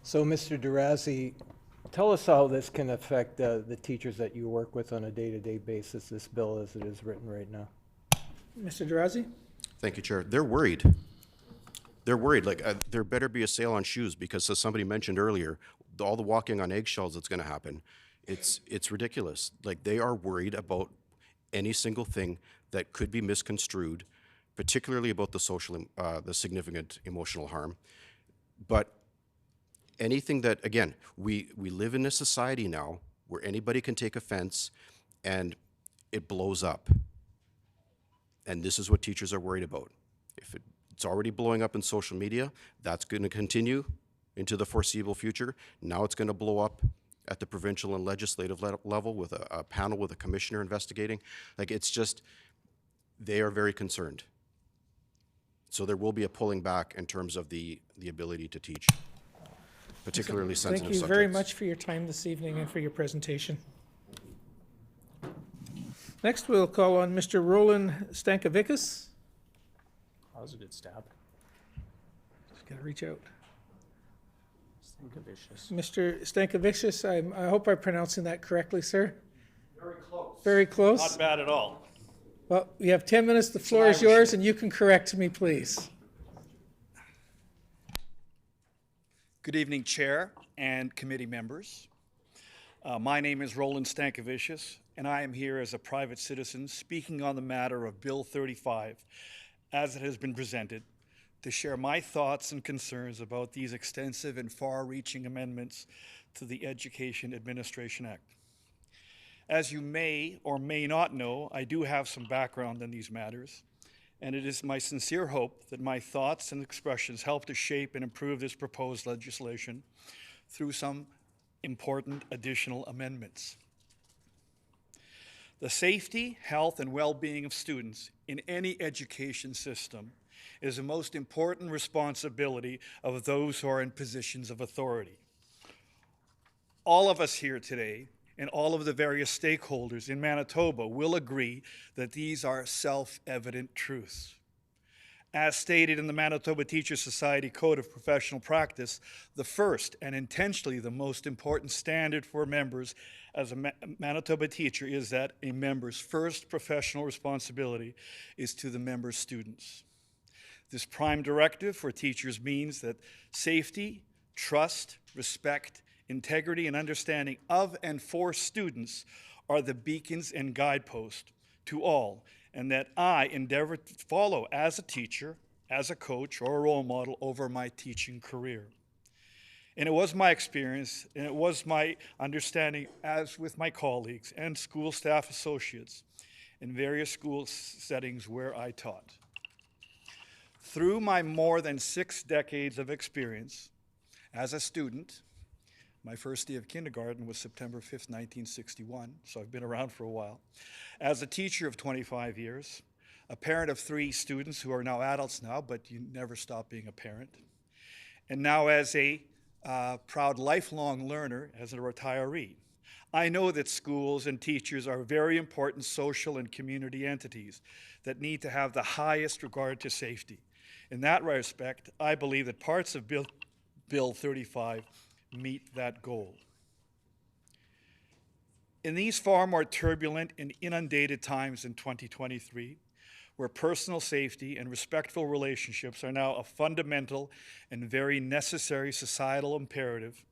So, Mr. Dirazi, tell us how this can affect the teachers that you work with on a day-to-day basis, this bill as it is written right now. Mr. Dirazi? Thank you, Chair. They're worried. They're worried. Like, there better be a sale on shoes because, as somebody mentioned earlier, all the walking on eggshells that's going to happen. It's ridiculous. Like, they are worried about any single thing that could be misconstrued, particularly about the significant emotional harm. But anything that, again, we live in a society now where anybody can take offense and it blows up. And this is what teachers are worried about. If it's already blowing up in social media, that's going to continue into the foreseeable future. Now it's going to blow up at the provincial and legislative level with a panel with a commissioner investigating. Like, it's just, they are very concerned. So there will be a pulling back in terms of the ability to teach, particularly sensitive subjects. Thank you very much for your time this evening and for your presentation. Next, we'll call on Mr. Roland Stankovicis. That was a good stab. Just gotta reach out. Stankovicis. Mr. Stankovicis, I hope I'm pronouncing that correctly, sir. Very close. Very close? Not bad at all. Well, you have 10 minutes. The floor is yours, and you can correct me, please. Good evening, Chair and committee members. My name is Roland Stankovicis, and I am here as a private citizen speaking on the matter of Bill 35, as it has been presented, to share my thoughts and concerns about these extensive and far-reaching amendments to the Education Administration Act. As you may or may not know, I do have some background in these matters, and it is my sincere hope that my thoughts and expressions help to shape and improve this proposed legislation through some important additional amendments. The safety, health, and well-being of students in any education system is the most important responsibility of those who are in positions of authority. All of us here today and all of the various stakeholders in Manitoba will agree that these are self-evident truths. As stated in the Manitoba Teachers Society Code of Professional Practice, the first and intentionally the most important standard for members as a Manitoba teacher is that a member's first professional responsibility is to the member's students. This prime directive for teachers means that safety, trust, respect, integrity, and understanding of and for students are the beacons and guideposts to all, and that I endeavor to follow as a teacher, as a coach, or a role model over my teaching career. And it was my experience, and it was my understanding, as with my colleagues and school staff associates in various school settings where I taught. Through my more than 6 decades of experience as a student, my first day of kindergarten was September 5th, 1961, so I've been around for a while. As a teacher of 25 years, a parent of 3 students who are now adults now, but you never stop being a parent. And now as a proud lifelong learner, as a retiree. I know that schools and teachers are very important social and community entities that need to have the highest regard to safety. In that respect, I believe that parts of Bill 35 meet that goal. In these far more turbulent and inundated times in 2023, where personal safety and respectful relationships are now a fundamental and very necessary societal imperative,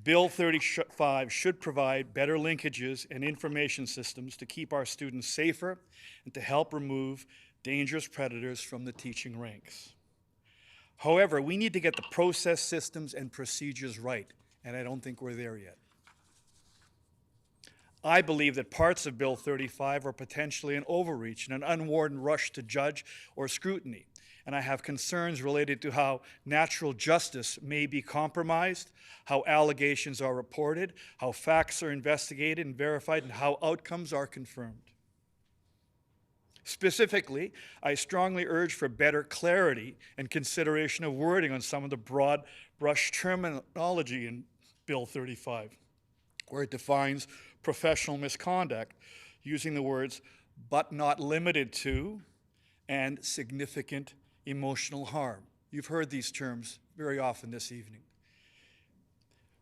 Bill 35 should provide better linkages and information systems to keep our students safer and to help remove dangerous predators from the teaching ranks. However, we need to get the process, systems, and procedures right, and I don't think we're there yet. I believe that parts of Bill 35 are potentially an overreach and an unwarranted rush to judge or scrutiny, and I have concerns related to how natural justice may be compromised, how allegations are reported, how facts are investigated and verified, and how outcomes are confirmed. Specifically, I strongly urge for better clarity and consideration of wording on some of the broad brush terminology in Bill 35, where it defines professional misconduct using the words "but not limited to" and "significant emotional harm." You've heard these terms very often this evening.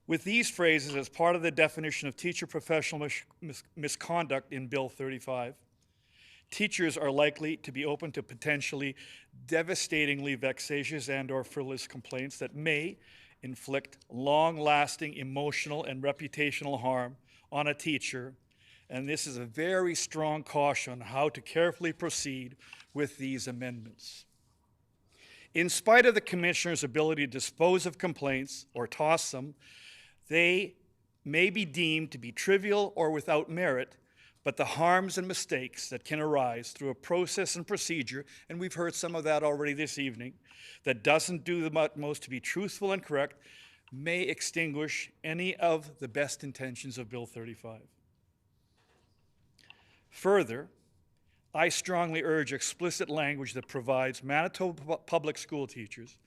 With these phrases as part of the definition of teacher professional misconduct in Bill 35, teachers are likely to be open to potentially devastatingly vexatious and/or frivolous complaints that may inflict long-lasting emotional and reputational harm on a teacher, and this is a very strong caution on how to carefully proceed with these amendments. In spite of the Commissioner's ability to dispose of complaints or toss them, they may be deemed to be trivial or without merit, but the harms and mistakes that can arise through a process and procedure, and we've heard some of that already this evening, that doesn't do the utmost to be truthful and correct, may extinguish any of the best intentions of Bill 35. Further, I strongly urge explicit language that provides Manitoba public school teachers,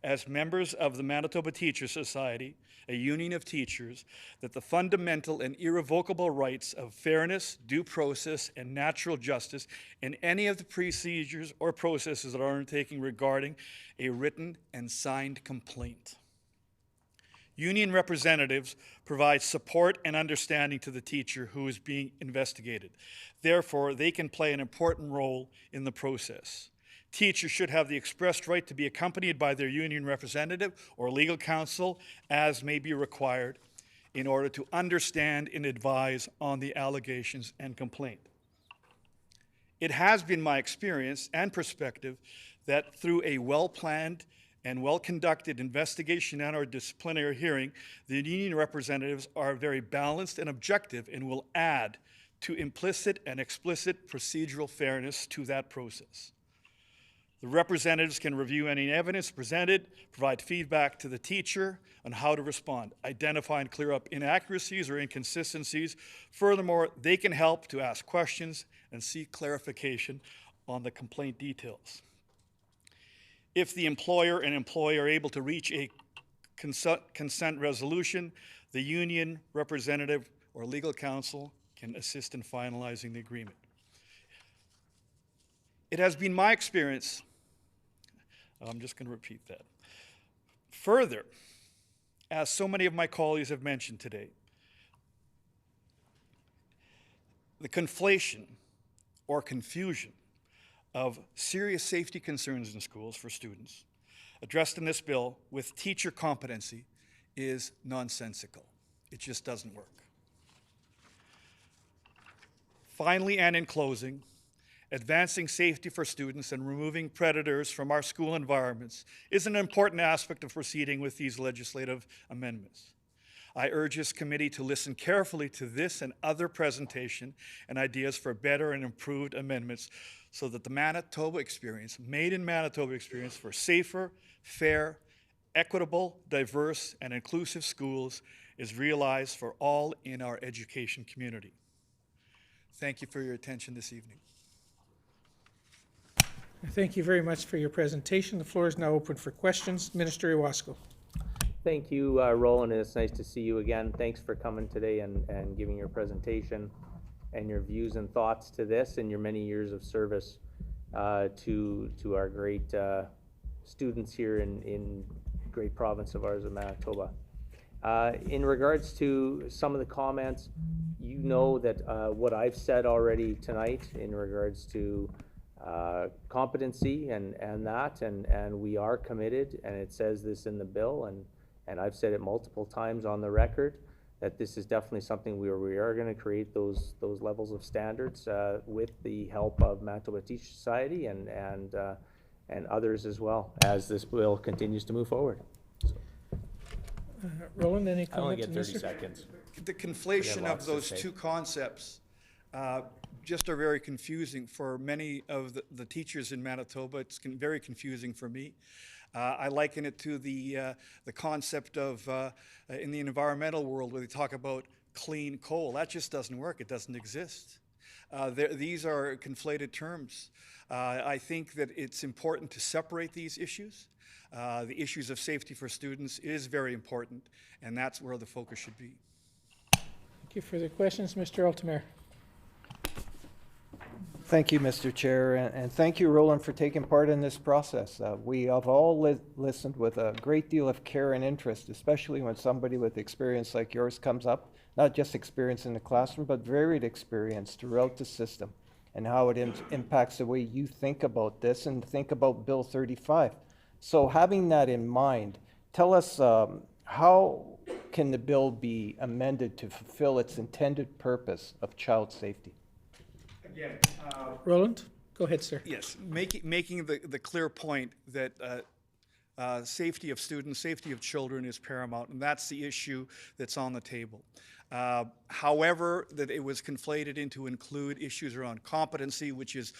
as members of the Manitoba Teachers Society, a union of teachers, that the fundamental and irrevocable rights of fairness, due process, and natural justice in any of the procedures or processes that are undertaken regarding a written and signed complaint. Union representatives provide support and understanding to the teacher who is being investigated. Therefore, they can play an important role in the process. Teachers should have the expressed right to be accompanied by their union representative or legal counsel as may be required in order to understand and advise on the allegations and complaint. It has been my experience and perspective that through a well-planned and well-conducted investigation and or disciplinary hearing, the union representatives are very balanced and objective and will add to implicit and explicit procedural fairness to that process. The representatives can review any evidence presented, provide feedback to the teacher on how to respond, identify and clear up inaccuracies or inconsistencies. Furthermore, they can help to ask questions and seek clarification on the complaint details. If the employer and employee are able to reach a consent resolution, the union representative or legal counsel can assist in finalizing the agreement. It has been my experience, I'm just going to repeat that. Further, as so many of my colleagues have mentioned today, the conflation or confusion of serious safety concerns in schools for students addressed in this bill with teacher competency is nonsensical. It just doesn't work. Finally, and in closing, advancing safety for students and removing predators from our school environments is an important aspect of proceeding with these legislative amendments. I urge this committee to listen carefully to this and other presentation and ideas for better and improved amendments so that the Manitoba experience, made in Manitoba experience for safer, fair, equitable, diverse, and inclusive schools is realized for all in our education community. Thank you for your attention this evening. Thank you very much for your presentation. The floor is now open for questions. Minister Iwasko. Thank you, Roland. It's nice to see you again. Thanks for coming today and giving your presentation and your views and thoughts to this and your many years of service to our great students here in great province of ours of Manitoba. In regards to some of the comments, you know that what I've said already tonight in regards to competency and we are committed, and it says this in the bill, and I've said it multiple times on the record, that this is definitely something where we are going to create those levels of standards with the help of Manitoba Teacher Society and others as well, as this bill continues to move forward. Roland, any I only comments? get 30 seconds. The conflation of those two concepts just are very confusing for many of the teachers in Manitoba. It's very confusing for me. I liken it to the concept of in the environmental world where they talk about clean coal. That just doesn't work. It doesn't exist. These are conflated terms. I think that it's important to separate these issues. The issues of safety for students is very important, and that's where the focus should be. Thank you. Further questions? Mr. Altemeyer. Thank you, Mr. Chair, and thank you, Roland, for taking part in this process. We have all listened with a great deal of care and interest, especially when somebody with experience like yours comes up, not just experience in the classroom, but varied experience throughout the system, and how it impacts the way you think about this and think about Bill 35. So having that in mind, tell us how can the bill be amended to fulfill its intended purpose of child safety? Again, Roland, go ahead, sir. yes, making the clear point that safety of students, safety of children is paramount, and that's the issue that's on the table. However, that it was conflated into include issues around competency, which is,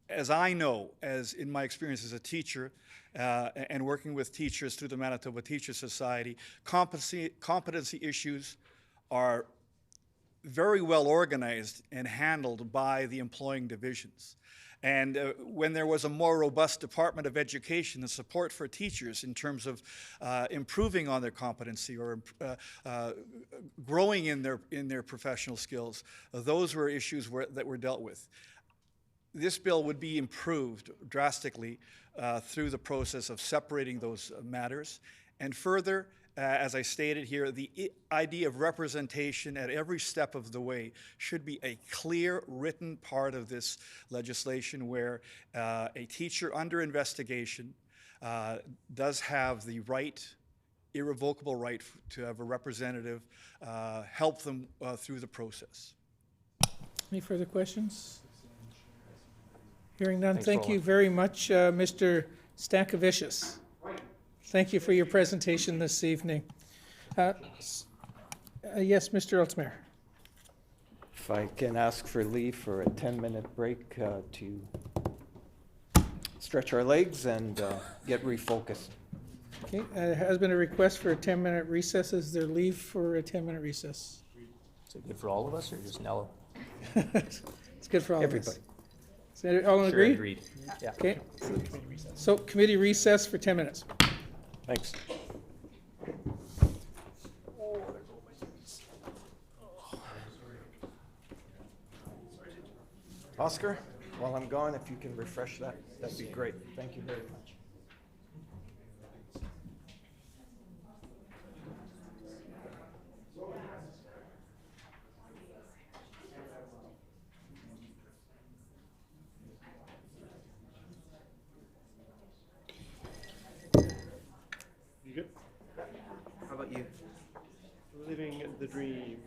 as I know, as in my experience as a teacher and working with teachers through the Manitoba Teacher Society, competency issues are very well organized and handled by the employing divisions. And when there was a more robust Department of Education and support for teachers in terms of improving on their competency or growing in their professional skills, those were issues that were dealt with. This bill would be improved drastically through the process of separating those matters. And further, as I stated here, the idea of representation at every step of the way should be a clear written part of this legislation where a teacher under investigation does have the right, irrevocable right to have a representative help them through the process. Any further questions? Hearing none, Thanks, thank you Roland. very much, Mr. Stankovicius. Thank you for your presentation this evening. Yes, Mr. Altemeyer. If I can ask for leave for a 10-minute break to stretch our legs and get refocused. Okay, there has been a request for a 10-minute recess. Is there leave for a 10-minute recess? Is it good for all of us or just Nello? It's good for all of us. Everybody. Is that all Sure, agree? agreed. Yeah. Okay. So committee recess for 10 minutes. Thanks. Oscar, while I'm gone, if you can refresh that, that'd be great. Thank you very much. You good? How about you? Living the dream.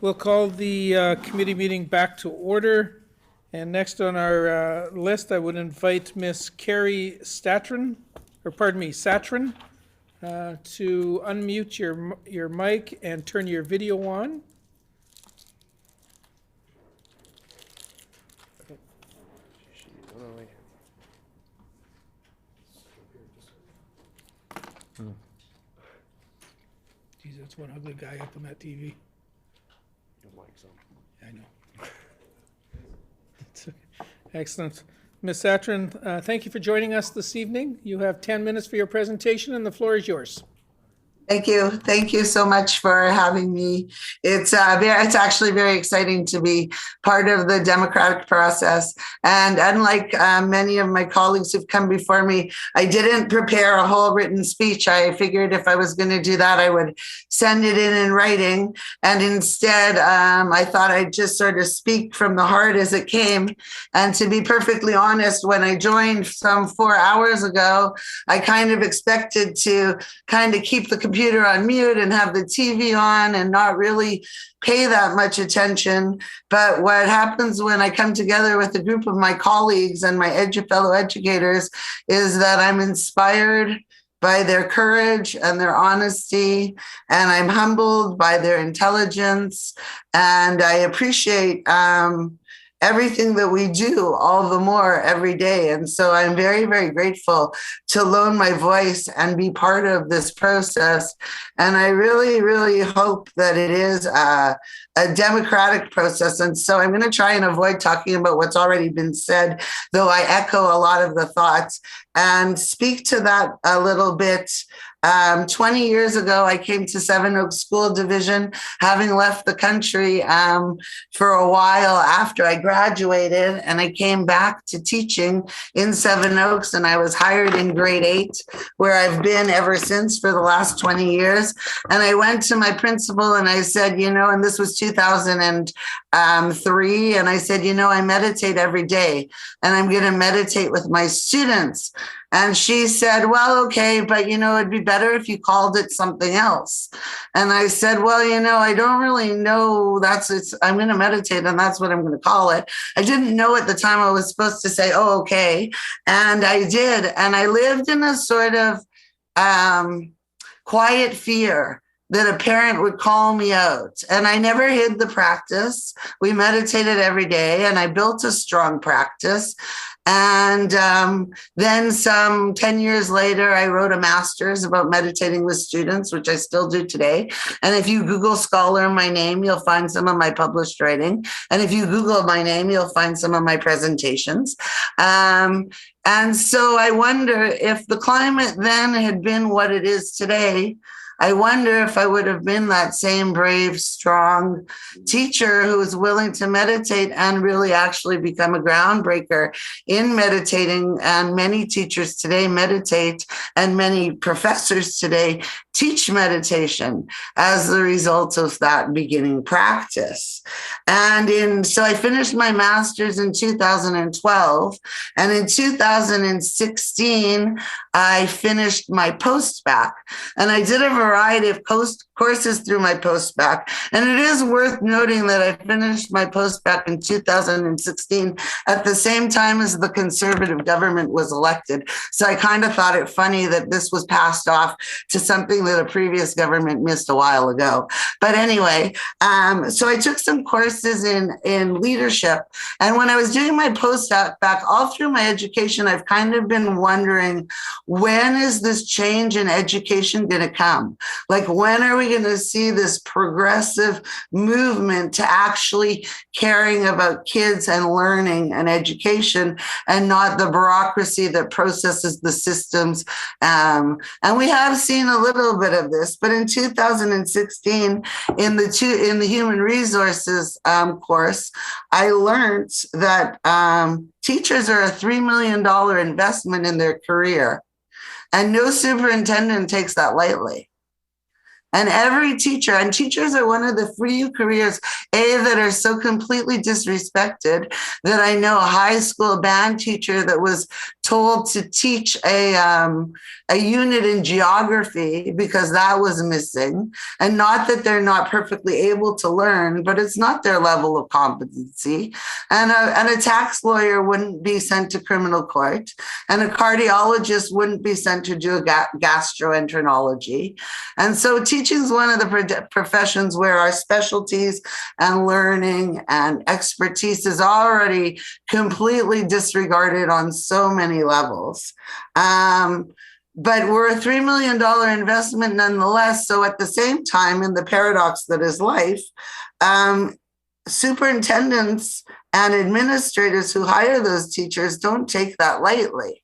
We'll call the committee meeting back to order. And next on our list, I would invite Miss Carrie Satrin, to unmute your mic and turn your video on. Geez, that's one ugly guy up on that TV. I know. Excellent. Ms. Satrin, thank you for joining us this evening. You have 10 minutes for your presentation, and the floor is yours. Thank you. Thank you so much for having me. It's actually very exciting to be part of the democratic process. And unlike many of my colleagues who've come before me, I didn't prepare a whole written speech. I figured if I was going to do that, I would send it in writing. And instead, I thought I'd just sort of speak from the heart as it came. And to be perfectly honest, when I joined some 4 hours ago, I kind of expected to kind of keep the computer on mute and have the TV on and not really pay that much attention. But what happens when I come together with a group of my colleagues and my fellow educators is that I'm inspired by their courage and their honesty, and I'm humbled by their intelligence, and I appreciate everything that we do all the more every day. And so I'm very, very grateful to loan my voice and be part of this process. And I really, really hope that it is a democratic process. And so I'm going to try and avoid talking about what's already been said, though I echo a lot of the thoughts and speak to that a little bit. 20 years ago, I came to Seven Oaks School Division, having left the country for a while after I graduated, and I came back to teaching in Seven Oaks, and I was hired in grade 8, where I've been ever since for the last 20 years. And I went to my principal and I said, and this was 2003, and I said, I meditate every day, and I'm going to meditate with my students. And she said, well, okay, but it'd be better if you called it something else. And I said, well, I don't really know. I'm going to meditate, and that's what I'm going to call it. I didn't know at the time I was supposed to say, oh, okay. And I did. And I lived in a sort of quiet fear that a parent would call me out. And I never hid the practice. We meditated every day, and I built a strong practice. And then some 10 years later, I wrote a master's about meditating with students, which I still do today. And if you Google Scholar my name, you'll find some of my published writing. And if you Google my name, you'll find some of my presentations. And so I wonder if the climate then had been what it is today, I wonder if I would have been that same brave, strong teacher who was willing to meditate and really actually become a groundbreaker in meditating. And many teachers today meditate, and many professors today teach meditation as the result of that beginning practice. So I finished my master's in 2012. And in 2016, I finished my post-bac. And I did a variety of courses through my post-bac. And it is worth noting that I finished my post-bac in 2016 at the same time as the Conservative government was elected. So I kind of thought it funny that this was passed off to something that a previous government missed a while ago. But anyway, so I took some courses in leadership. And when I was doing my post-bac, all through my education, I've kind of been wondering, when is this change in education going to come? Like, when are we going to see this progressive movement to actually caring about kids and learning and education, and not the bureaucracy that processes the systems? And we have seen a little bit of this, but in 2016, in the human resources course, I learned that teachers are a $3 million investment in their career, and no superintendent takes that lightly. And every teacher, and teachers are one of the few careers, that are so completely disrespected, that I know a high school band teacher that was told to teach a unit in geography because that was missing. And not that they're not perfectly able to learn, but it's not their level of competency. And a tax lawyer wouldn't be sent to criminal court, and a cardiologist wouldn't be sent to do a gastroenterology. And so teaching is one of the professions where our specialties and learning and expertise is already completely disregarded on so many levels. But we're a $3 million investment nonetheless. So at the same time, in the paradox that is life, superintendents and administrators who hire those teachers don't take that lightly.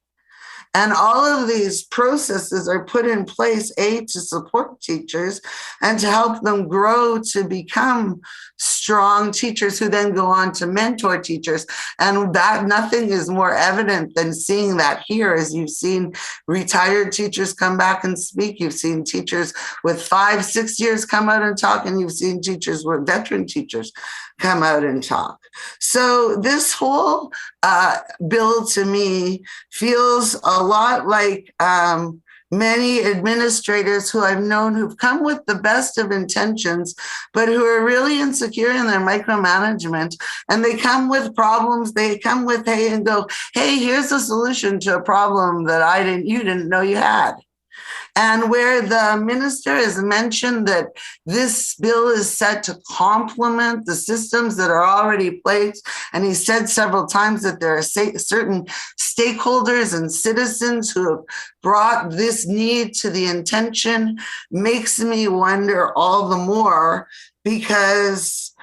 And all of these processes are put in place, to support teachers and to help them grow to become strong teachers who then go on to mentor teachers. And that nothing is more evident than seeing that here, as you've seen retired teachers come back and speak. You've seen teachers with 5-6 years come out and talk, and you've seen teachers with veteran teachers come out and talk. So this whole bill to me feels a lot like many administrators who I've known who've come with the best of intentions, but who are really insecure in their micromanagement. And they come with problems. They come with, hey, and go, hey, here's a solution to a problem that you didn't know you had. And where the minister has mentioned that this bill is set to complement the systems that are already in place, and he said several times that there are certain stakeholders and citizens who have brought this need to the intention, makes me wonder all the more, because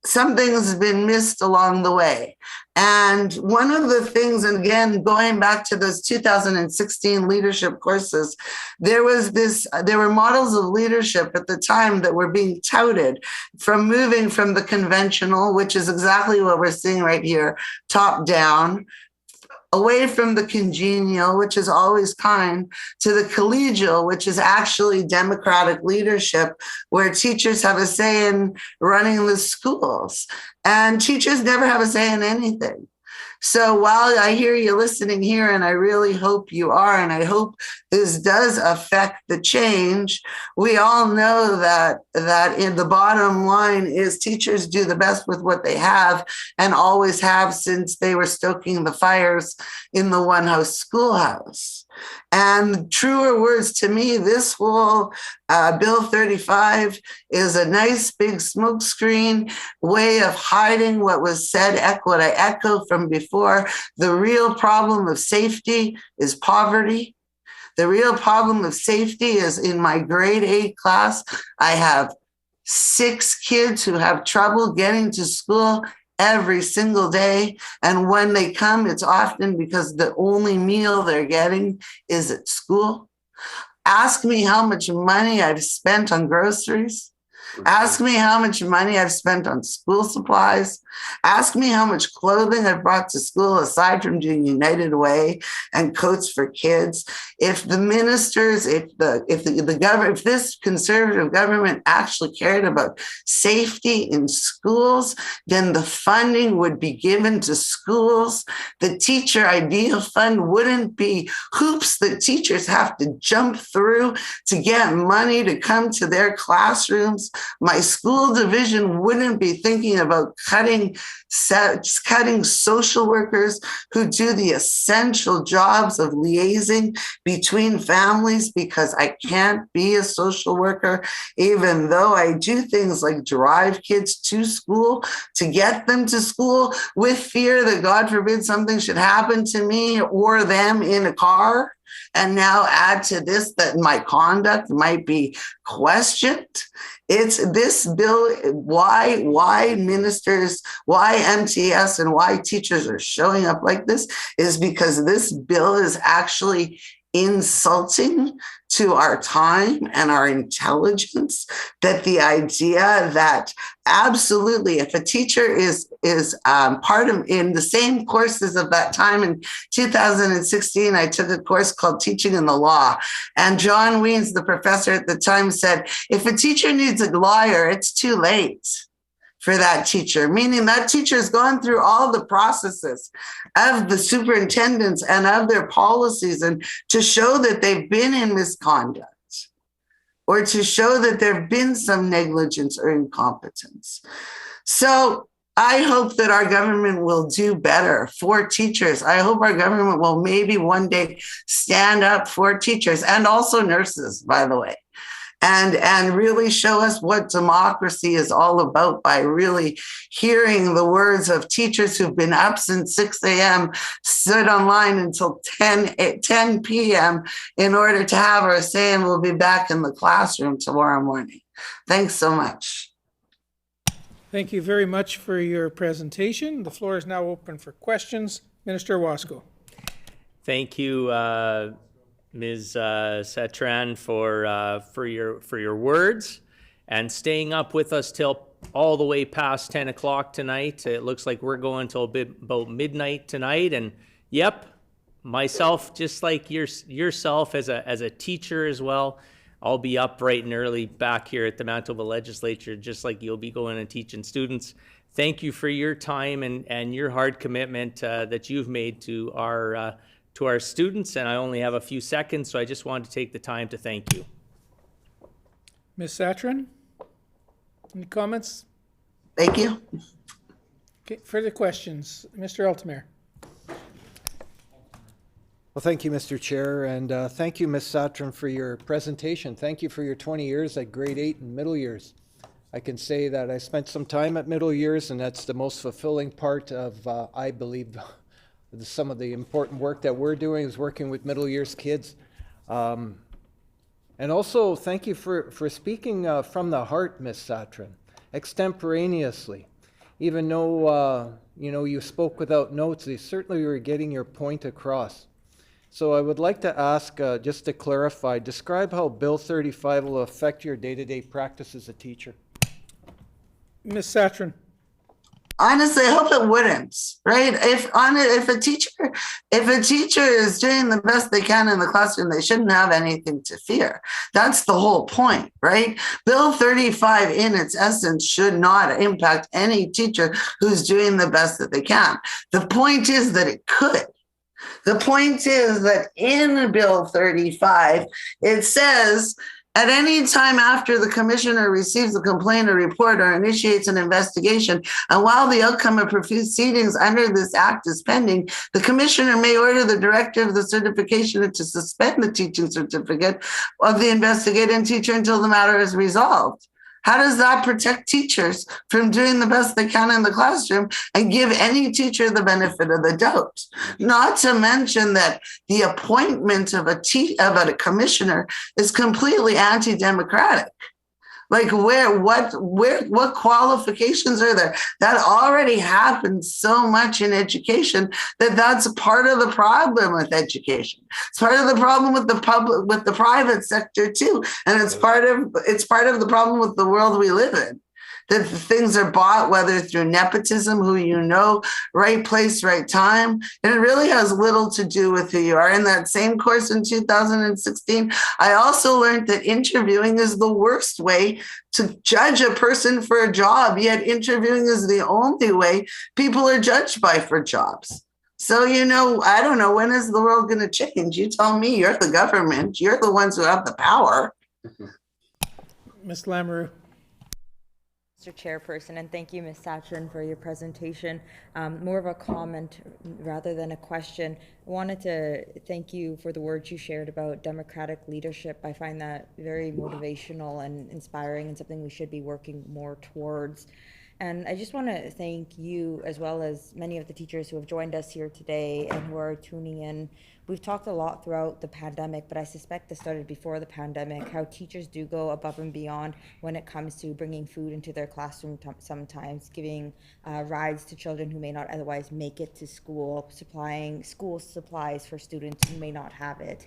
something's been missed along the way. And one of the things, and again, going back to those 2016 leadership courses, there were models of leadership at the time that were being touted from moving from the conventional, which is exactly what we're seeing right here, top down, away from the congenial, which is always kind, to the collegial, which is actually democratic leadership, where teachers have a say in running the schools. And teachers never have a say in anything. So while I hear you listening here, and I really hope you are, and I hope this does affect the change, we all know that in the bottom line is teachers do the best with what they have, and always have since they were stoking the fires in the one house schoolhouse. And truer words to me, this whole Bill 35 is a nice big smokescreen way of hiding what was said, what I echo from before. The real problem of safety is poverty. The real problem of safety is in my grade 8 class, I have 6 kids who have trouble getting to school every single day. And when they come, it's often because the only meal they're getting is at school. Ask me how much money I've spent on groceries. Ask me how much money I've spent on school supplies. Ask me how much clothing I've brought to school aside from doing United Way and coats for kids. If the ministers, if this conservative government actually cared about safety in schools, then the funding would be given to schools. The Teacher Ideal Fund wouldn't be hoops that teachers have to jump through to get money to come to their classrooms. My school division wouldn't be thinking about cutting social workers who do the essential jobs of liaising between families, because I can't be a social worker, even though I do things like drive kids to school, to get them to school with fear that God forbid something should happen to me or them in a car. And now add to this that my conduct might be questioned. It's this bill, why ministers, why MTS, and why teachers are showing up like this is because this bill is actually insulting to our time and our intelligence. That the idea that absolutely, if a teacher is part of in the same courses of that time in 2016, I took a course called Teaching in the Law, and John Weens, the professor at the time, said, if a teacher needs a lawyer, it's too late. for that teacher, meaning that teacher's gone through all the processes of the superintendents and of their policies, and to show that they've been in misconduct or to show that there have been some negligence or incompetence. So I hope that our government will do better for teachers. I hope our government will maybe one day stand up for teachers and also nurses, by the way, and really show us what democracy is all about by really hearing the words of teachers who've been up since 6 a.m., stood online until 10 p.m. in order to have our say, and we'll be back in the classroom tomorrow morning. Thanks so much. Thank you very much for your presentation. The floor is now open for questions. Minister Wasco. Thank you, Ms. Satran, for your words and staying up with us till all the way past 10 o'clock tonight. It looks like we're going till about midnight tonight. And yep, myself, just like yourself as a teacher as well, I'll be up bright and early back here at the Manitoba Legislature, just like you'll be going and teaching students. Thank you for your time and your hard commitment that you've made to our students. And I only have a few seconds, so I just wanted to take the time to thank you. Ms. Satran, any comments? Thank you. Okay, further questions? Mr. Altamare. Well, thank you, Mr. Chair, and thank you, Ms. Satran, for your presentation. Thank you for your 20 years at grade 8 and middle years. I can say that I spent some time at middle years, and that's the most fulfilling part of, I believe, some of the important work that we're doing is working with middle years kids. And also, thank you for speaking from the heart, Ms. Satran, extemporaneously. Even though, you spoke without notes, you certainly were getting your point across. So I would like to ask, just to clarify, describe how Bill 35 will affect your day-to-day practice as a teacher. Ms. Satran. Honestly, I hope it wouldn't, right? If a teacher is doing the best they can in the classroom, they shouldn't have anything to fear. That's the whole point, right? Bill 35 in its essence should not impact any teacher who's doing the best that they can. The point is that it could. The point is that in Bill 35, it says, at any time after the commissioner receives a complaint or report or initiates an investigation, and while the outcome of proceedings under this act is pending, the commissioner may order the director of the certification to suspend the teaching certificate of the investigating teacher until the matter is resolved. How does that protect teachers from doing the best they can in the classroom and give any teacher the benefit of the doubt? Not to mention that the appointment of a commissioner is completely anti-democratic. Like what qualifications are there? That already happens so much in education that's part of the problem with education. It's part of the problem with the private sector too. And it's part of the problem with the world we live in. That things are bought, whether through nepotism, right place, right time. And it really has little to do with who you are. In that same course in 2016, I also learned that interviewing is the worst way to judge a person for a job, yet interviewing is the only way people are judged by for jobs. So, I don't know, when is the world going to change? You tell me. You're the government. You're the ones who have the power. Ms. Lamoureux. Mr. Chairperson, and thank you, Ms. Satran, for your presentation. More of a comment rather than a question. I wanted to thank you for the words you shared about democratic leadership. I find that very motivational and inspiring and something we should be working more towards. And I just want to thank you, as well as many of the teachers who have joined us here today and who are tuning in. We've talked a lot throughout the pandemic, but I suspect this started before the pandemic, how teachers do go above and beyond when it comes to bringing food into their classroom sometimes, giving rides to children who may not otherwise make it to school, supplying school supplies for students who may not have it.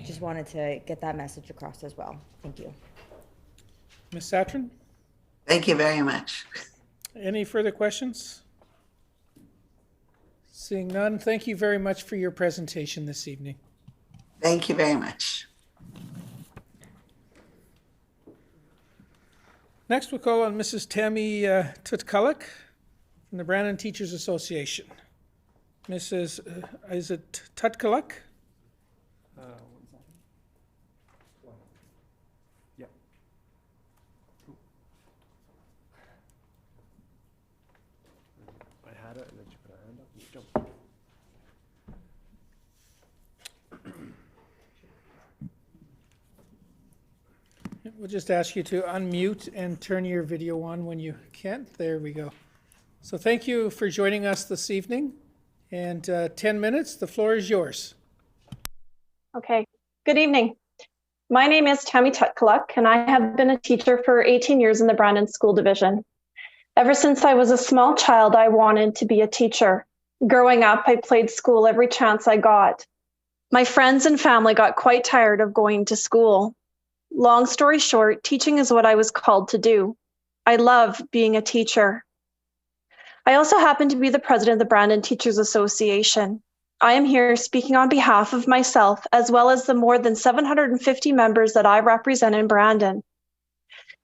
Just wanted to get that message across as well. Thank you. Ms. Satran? Thank you very much. Any further questions? Seeing none, thank you very much for your presentation this evening. Thank you very much. Next, we'll call on Mrs. Tammy Tutkuluk from the Brandon Teachers Association. Mrs. Is it Tutkuluk? I had it and then she put her hand up and she jumped. We'll just ask you to unmute and turn your video on when you can. There we go. So thank you for joining us this evening. And 10 minutes, the floor is yours. Okay, good evening. My name is Tammy Tutkuluk, and I have been a teacher for 18 years in the Brandon School Division. Ever since I was a small child, I wanted to be a teacher. Growing up, I played school every chance I got. My friends and family got quite tired of going to school. Long story short, teaching is what I was called to do. I love being a teacher. I also happen to be the president of the Brandon Teachers Association. I am here speaking on behalf of myself, as well as the more than 750 members that I represent in Brandon.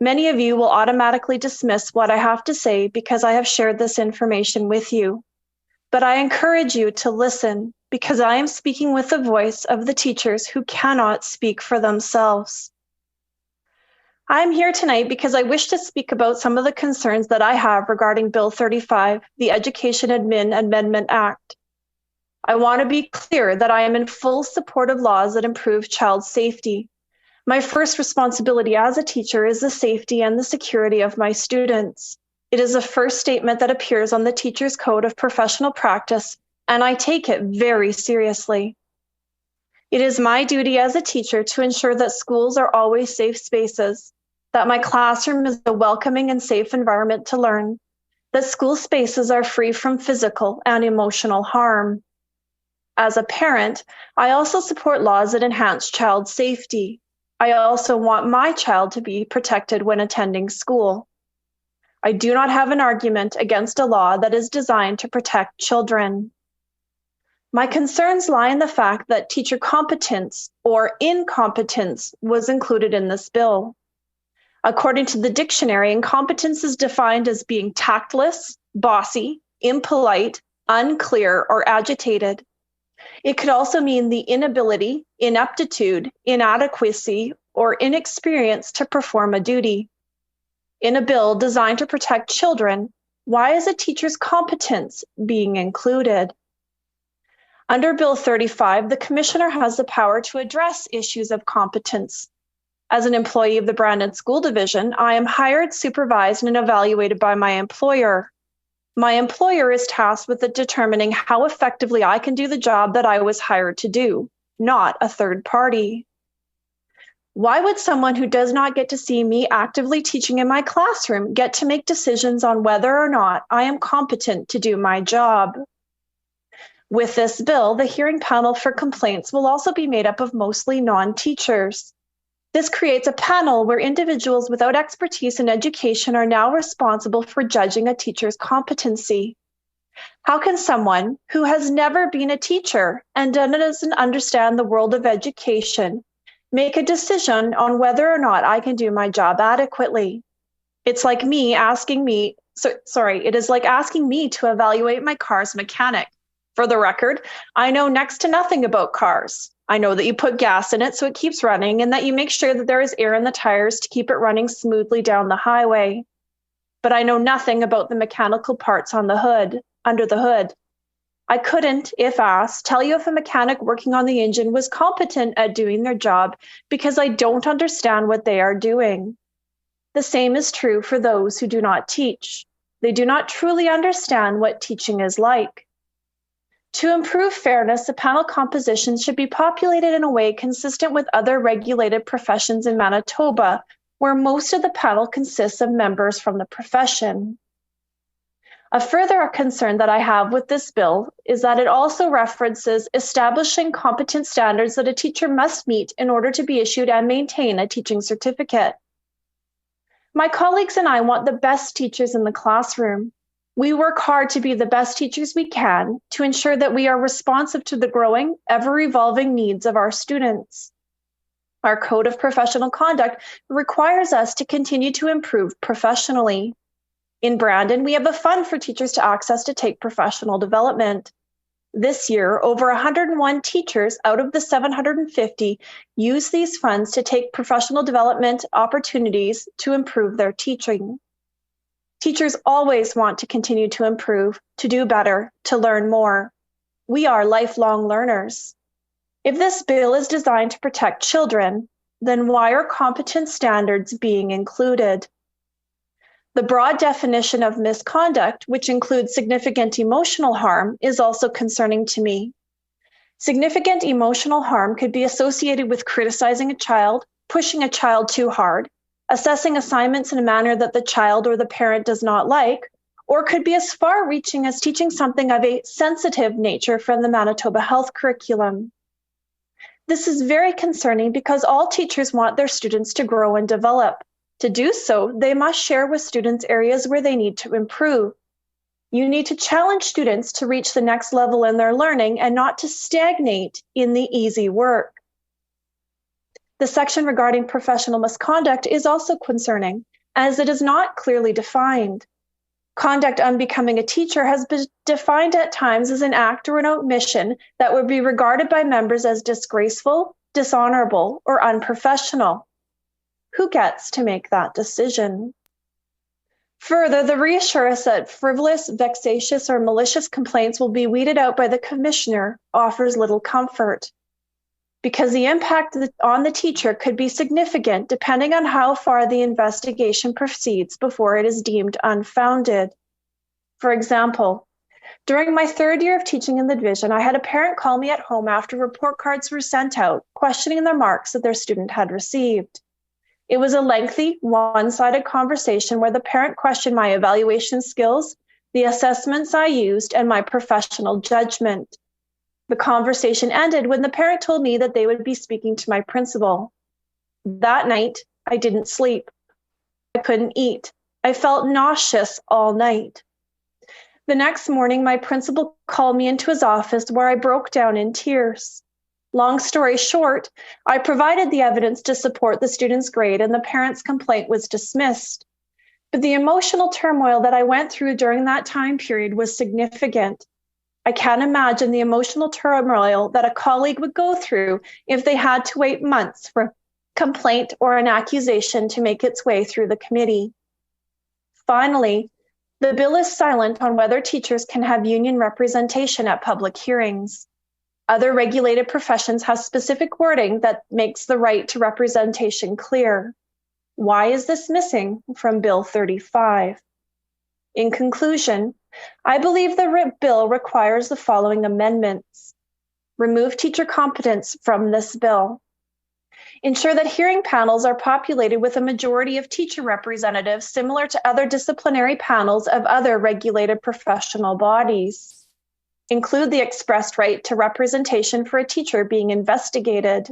Many of you will automatically dismiss what I have to say because I have shared this information with you. But I encourage you to listen because I am speaking with the voice of the teachers who cannot speak for themselves. I'm here tonight because I wish to speak about some of the concerns that I have regarding Bill 35, the Education Admin Amendment Act. I want to be clear that I am in full support of laws that improve child safety. My first responsibility as a teacher is the safety and the security of my students. It is the first statement that appears on the Teacher's Code of Professional Practice, and I take it very seriously. It is my duty as a teacher to ensure that schools are always safe spaces, that my classroom is a welcoming and safe environment to learn, that school spaces are free from physical and emotional harm. As a parent, I also support laws that enhance child safety. I also want my child to be protected when attending school. I do not have an argument against a law that is designed to protect children. My concerns lie in the fact that teacher competence or incompetence was included in this bill. According to the dictionary, incompetence is defined as being tactless, bossy, impolite, unclear, or agitated. It could also mean the inability, ineptitude, inadequacy, or inexperience to perform a duty. In a bill designed to protect children, why is a teacher's competence being included? Under Bill 35, the Commissioner has the power to address issues of competence. As an employee of the Brandon School Division, I am hired, supervised, and evaluated by my employer. My employer is tasked with determining how effectively I can do the job that I was hired to do, not a third party. Why would someone who does not get to see me actively teaching in my classroom get to make decisions on whether or not I am competent to do my job? With this bill, the hearing panel for complaints will also be made up of mostly non-teachers. This creates a panel where individuals without expertise in education are now responsible for judging a teacher's competency. How can someone who has never been a teacher and doesn't understand the world of education make a decision on whether or not I can do my job adequately? It's like it is like asking me to evaluate my car's mechanic. For the record, I know next to nothing about cars. I know that you put gas in it so it keeps running and that you make sure that there is air in the tires to keep it running smoothly down the highway. But I know nothing about the mechanical parts on the hood, under the hood. I couldn't, if asked, tell you if a mechanic working on the engine was competent at doing their job because I don't understand what they are doing. The same is true for those who do not teach. They do not truly understand what teaching is like. To improve fairness, the panel composition should be populated in a way consistent with other regulated professions in Manitoba, where most of the panel consists of members from the profession. A further concern that I have with this bill is that it also references establishing competent standards that a teacher must meet in order to be issued and maintain a teaching certificate. My colleagues and I want the best teachers in the classroom. We work hard to be the best teachers we can to ensure that we are responsive to the growing, ever-evolving needs of our students. Our code of professional conduct requires us to continue to improve professionally. In Brandon, we have a fund for teachers to access to take professional development. This year, over 101 teachers out of the 750 use these funds to take professional development opportunities to improve their teaching. Teachers always want to continue to improve, to do better, to learn more. We are lifelong learners. If this bill is designed to protect children, then why are competence standards being included? The broad definition of misconduct, which includes significant emotional harm, is also concerning to me. Significant emotional harm could be associated with criticizing a child, pushing a child too hard, assessing assignments in a manner that the child or the parent does not like, or could be as far-reaching as teaching something of a sensitive nature from the Manitoba Health curriculum. This is very concerning because all teachers want their students to grow and develop. To do so, they must share with students areas where they need to improve. You need to challenge students to reach the next level in their learning and not to stagnate in the easy work. The section regarding professional misconduct is also concerning, as it is not clearly defined. Conduct unbecoming a teacher has been defined at times as an act or an omission that would be regarded by members as disgraceful, dishonorable, or unprofessional. Who gets to make that decision? Further, the reassurance that frivolous, vexatious, or malicious complaints will be weeded out by the commissioner offers little comfort, because the impact on the teacher could be significant depending on how far the investigation proceeds before it is deemed unfounded. For example, during my third year of teaching in the division, I had a parent call me at home after report cards were sent out, questioning the marks that their student had received. It was a lengthy, one-sided conversation where the parent questioned my evaluation skills, the assessments I used, and my professional judgment. The conversation ended when the parent told me that they would be speaking to my principal. That night, I didn't sleep. I couldn't eat. I felt nauseous all night. The next morning, my principal called me into his office where I broke down in tears. Long story short, I provided the evidence to support the student's grade and the parent's complaint was dismissed. But the emotional turmoil that I went through during that time period was significant. I can't imagine the emotional turmoil that a colleague would go through if they had to wait months for a complaint or an accusation to make its way through the committee. Finally, the bill is silent on whether teachers can have union representation at public hearings. Other regulated professions have specific wording that makes the right to representation clear. Why is this missing from Bill 35? In conclusion, I believe the bill requires the following amendments. Remove teacher competence from this bill. Ensure that hearing panels are populated with a majority of teacher representatives similar to other disciplinary panels of other regulated professional bodies. Include the expressed right to representation for a teacher being investigated.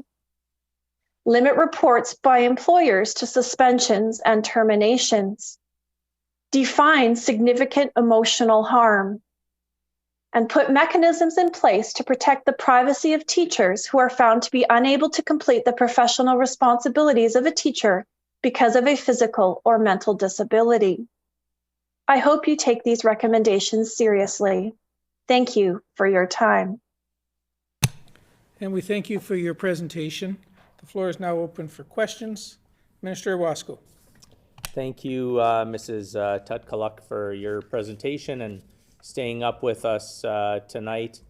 Limit reports by employers to suspensions and terminations. Define significant emotional harm. And put mechanisms in place to protect the privacy of teachers who are found to be unable to complete the professional responsibilities of a teacher because of a physical or mental disability. I hope you take these recommendations seriously. Thank you for your time. And we thank you for your presentation. The floor is now open for questions. Minister Wasko. Thank you, Mrs. Tutkaluk, for your presentation and staying up with us tonight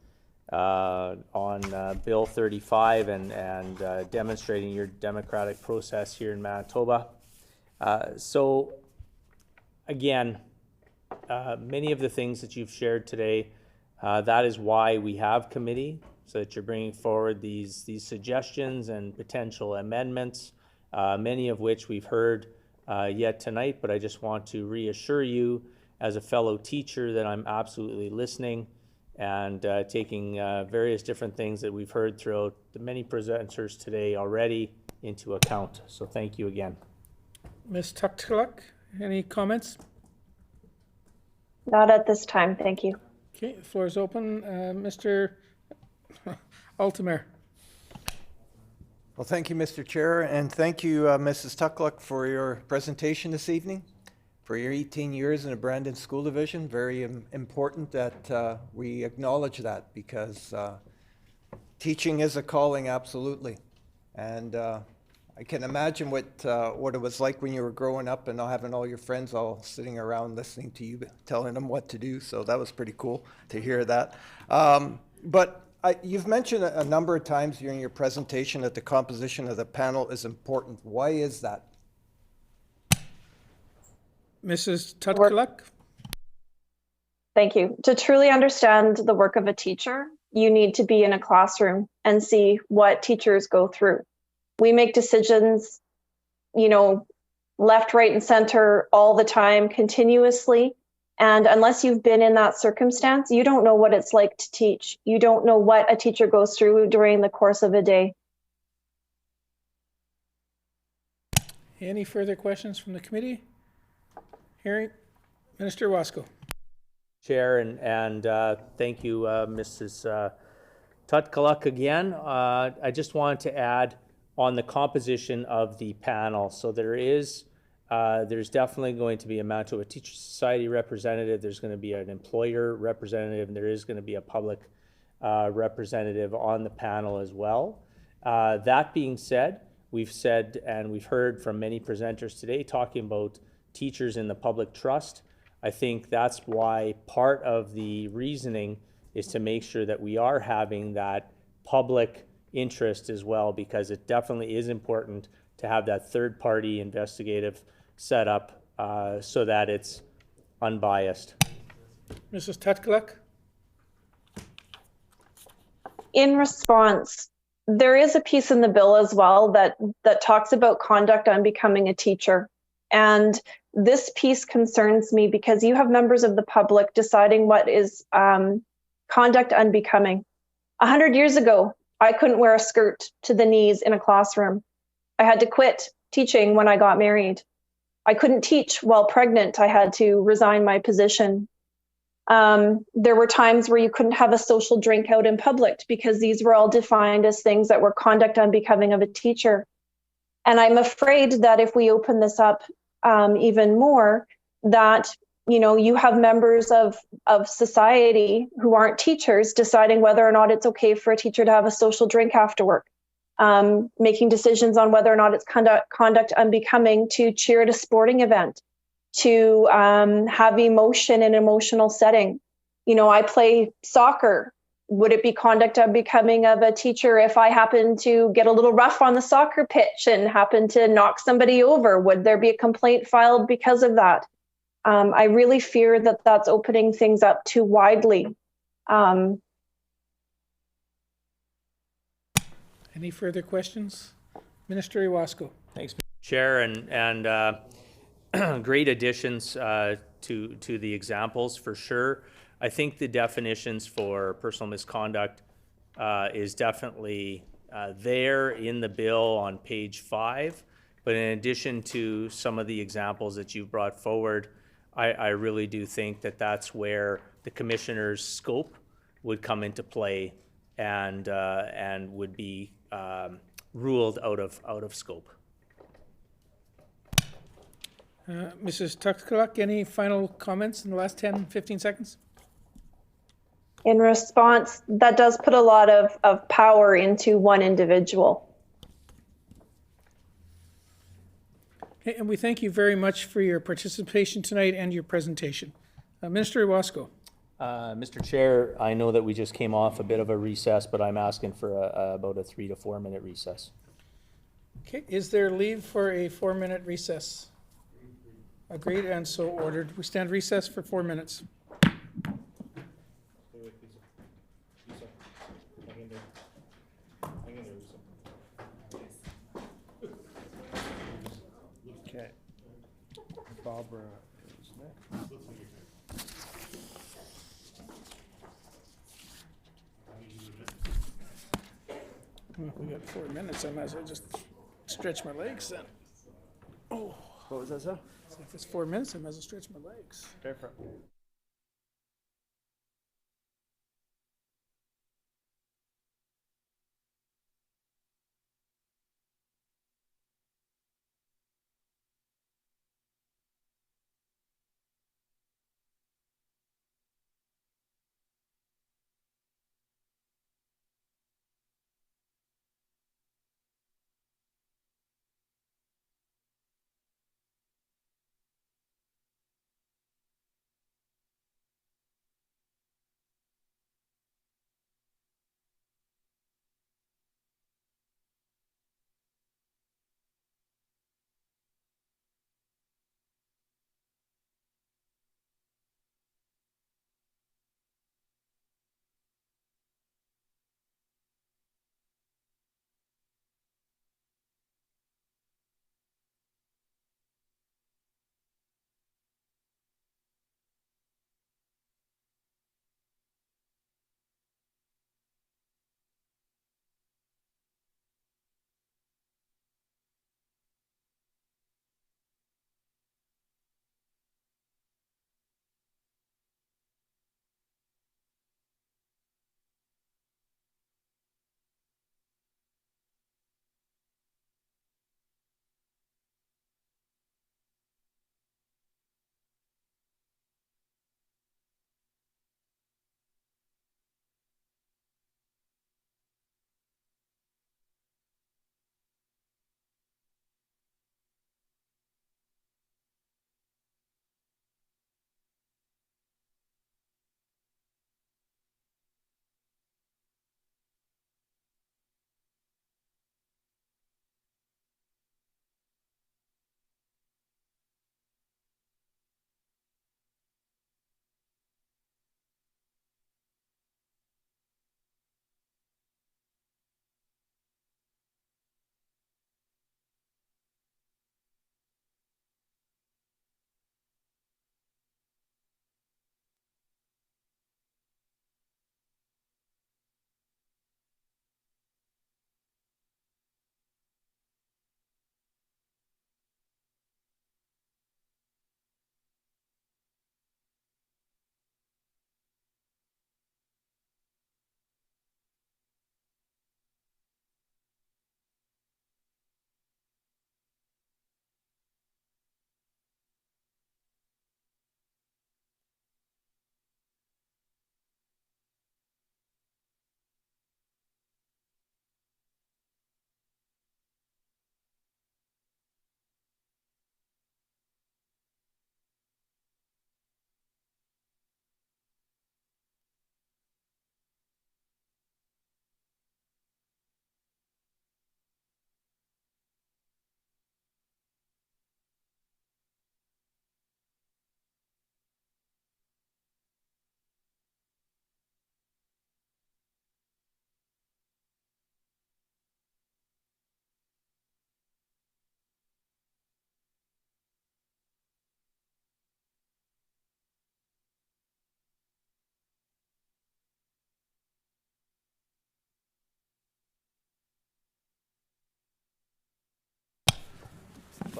on Bill 35 and demonstrating your democratic process here in Manitoba. So, again, many of the things that you've shared today, that is why we have committee, so that you're bringing forward these suggestions and potential amendments, many of which we've heard yet tonight, but I just want to reassure you as a fellow teacher that I'm absolutely listening and taking various different things that we've heard throughout the many presenters today already into account. So thank you again. Ms. Tutkaluk, any comments? Not at this time, thank you. Okay, the floor is open. Mr. Altemer. Well, thank you, Mr. Chair, and thank you, Mrs. Tuckluck, for your presentation this evening, for your 18 years in the Brandon School Division. Very important that we acknowledge that, because teaching is a calling, absolutely. And I can imagine what it was like when you were growing up and not having all your friends all sitting around listening to you, telling them what to do. So that was pretty cool to hear that. But you've mentioned a number of times during your presentation that the composition of the panel is important. Why is that? Mrs. Tutkaluk? Thank you. To truly understand the work of a teacher, you need to be in a classroom and see what teachers go through. We make decisions, left, right, and center all the time, continuously. And unless you've been in that circumstance, you don't know what it's like to teach. You don't know what a teacher goes through during the course of a day. Any further questions from the committee? Hearing Minister Wasco. Chair, and thank you, Mrs. Tutkaluk again. I just wanted to add on the composition of the panel. So there's definitely going to be a Manitoba Teacher Society representative, there's going to be an employer representative, and there is going to be a public representative on the panel as well. That being said, we've said and we've heard from many presenters today talking about teachers in the public trust. I think that's why part of the reasoning is to make sure that we are having that public interest as well, because it definitely is important to have that third-party investigative set up so that it's unbiased. Mrs. Tutkaluk? In response, there is a piece in the bill as well that talks about conduct unbecoming a teacher. And this piece concerns me because you have members of the public deciding what is conduct unbecoming. 100 years ago, I couldn't wear a skirt to the knees in a classroom. I had to quit teaching when I got married. I couldn't teach while pregnant. I had to resign my position. There were times where you couldn't have a social drink out in public because these were all defined as things that were conduct unbecoming of a teacher. And I'm afraid that if we open this up even more, that you have members of society who aren't teachers deciding whether or not it's okay for a teacher to have a social drink after work, making decisions on whether or not it's conduct unbecoming to cheer at a sporting event, to have emotion in an emotional setting. I play soccer. Would it be conduct unbecoming of a teacher if I happen to get a little rough on the soccer pitch and happen to knock somebody over? Would there be a complaint filed because of that? I really fear that that's opening things up too widely. Any further questions? Minister Iwasko. Thanks, Mr. Chair, and great additions to the examples for sure. I think the definitions for personal misconduct is definitely there in the bill on page 5. But in addition to some of the examples that you've brought forward, I really do think that that's where the commissioner's scope would come into play and would be ruled out of scope. Mrs. Tutkaluk, any final comments in the last 10, 15 seconds? In response, that does put a lot of power into one individual. Okay, and we thank you very much for your participation tonight and your presentation. Minister Iwasko. Mr. Chair, I know that we just came off a bit of a recess, but I'm asking for about a 3 to 4 minute recess. Okay, is there leave for a 4-minute recess? Agreed and so ordered. We stand recess for 4 minutes. Okay. Barbara is next. Well, if we got 4 minutes, I might as well just stretch my legs then. Oh. What was that, sir? So if it's 4 minutes, I might as well stretch my legs. Go for it.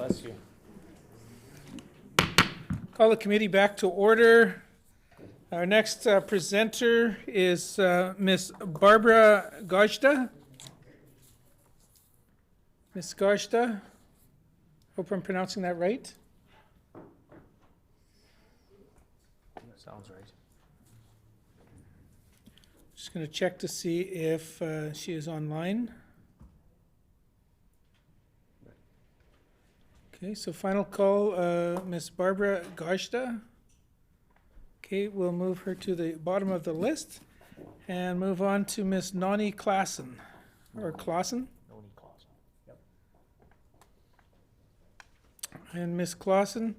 Bless you. Call the committee back to order. Our next presenter is Ms. Barbara Gajda. Ms. Gajda, hope I'm pronouncing that right. Sounds right. Just going to check to see if she is online. Okay, so final call, Ms. Barbara Gajda. Okay, we'll move her to the bottom of the list and move on to Ms. Nani Klassen, or Klassen. Yep. And Ms. Klassen,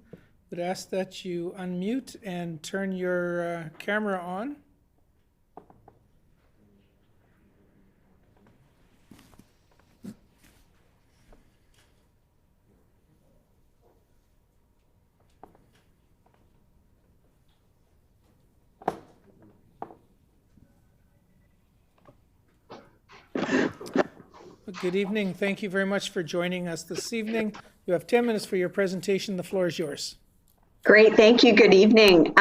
would ask that you unmute and turn your camera on. Good evening. Thank you very much for joining us this evening. You have 10 minutes for your presentation. The floor is yours. Great, thank you. Good evening.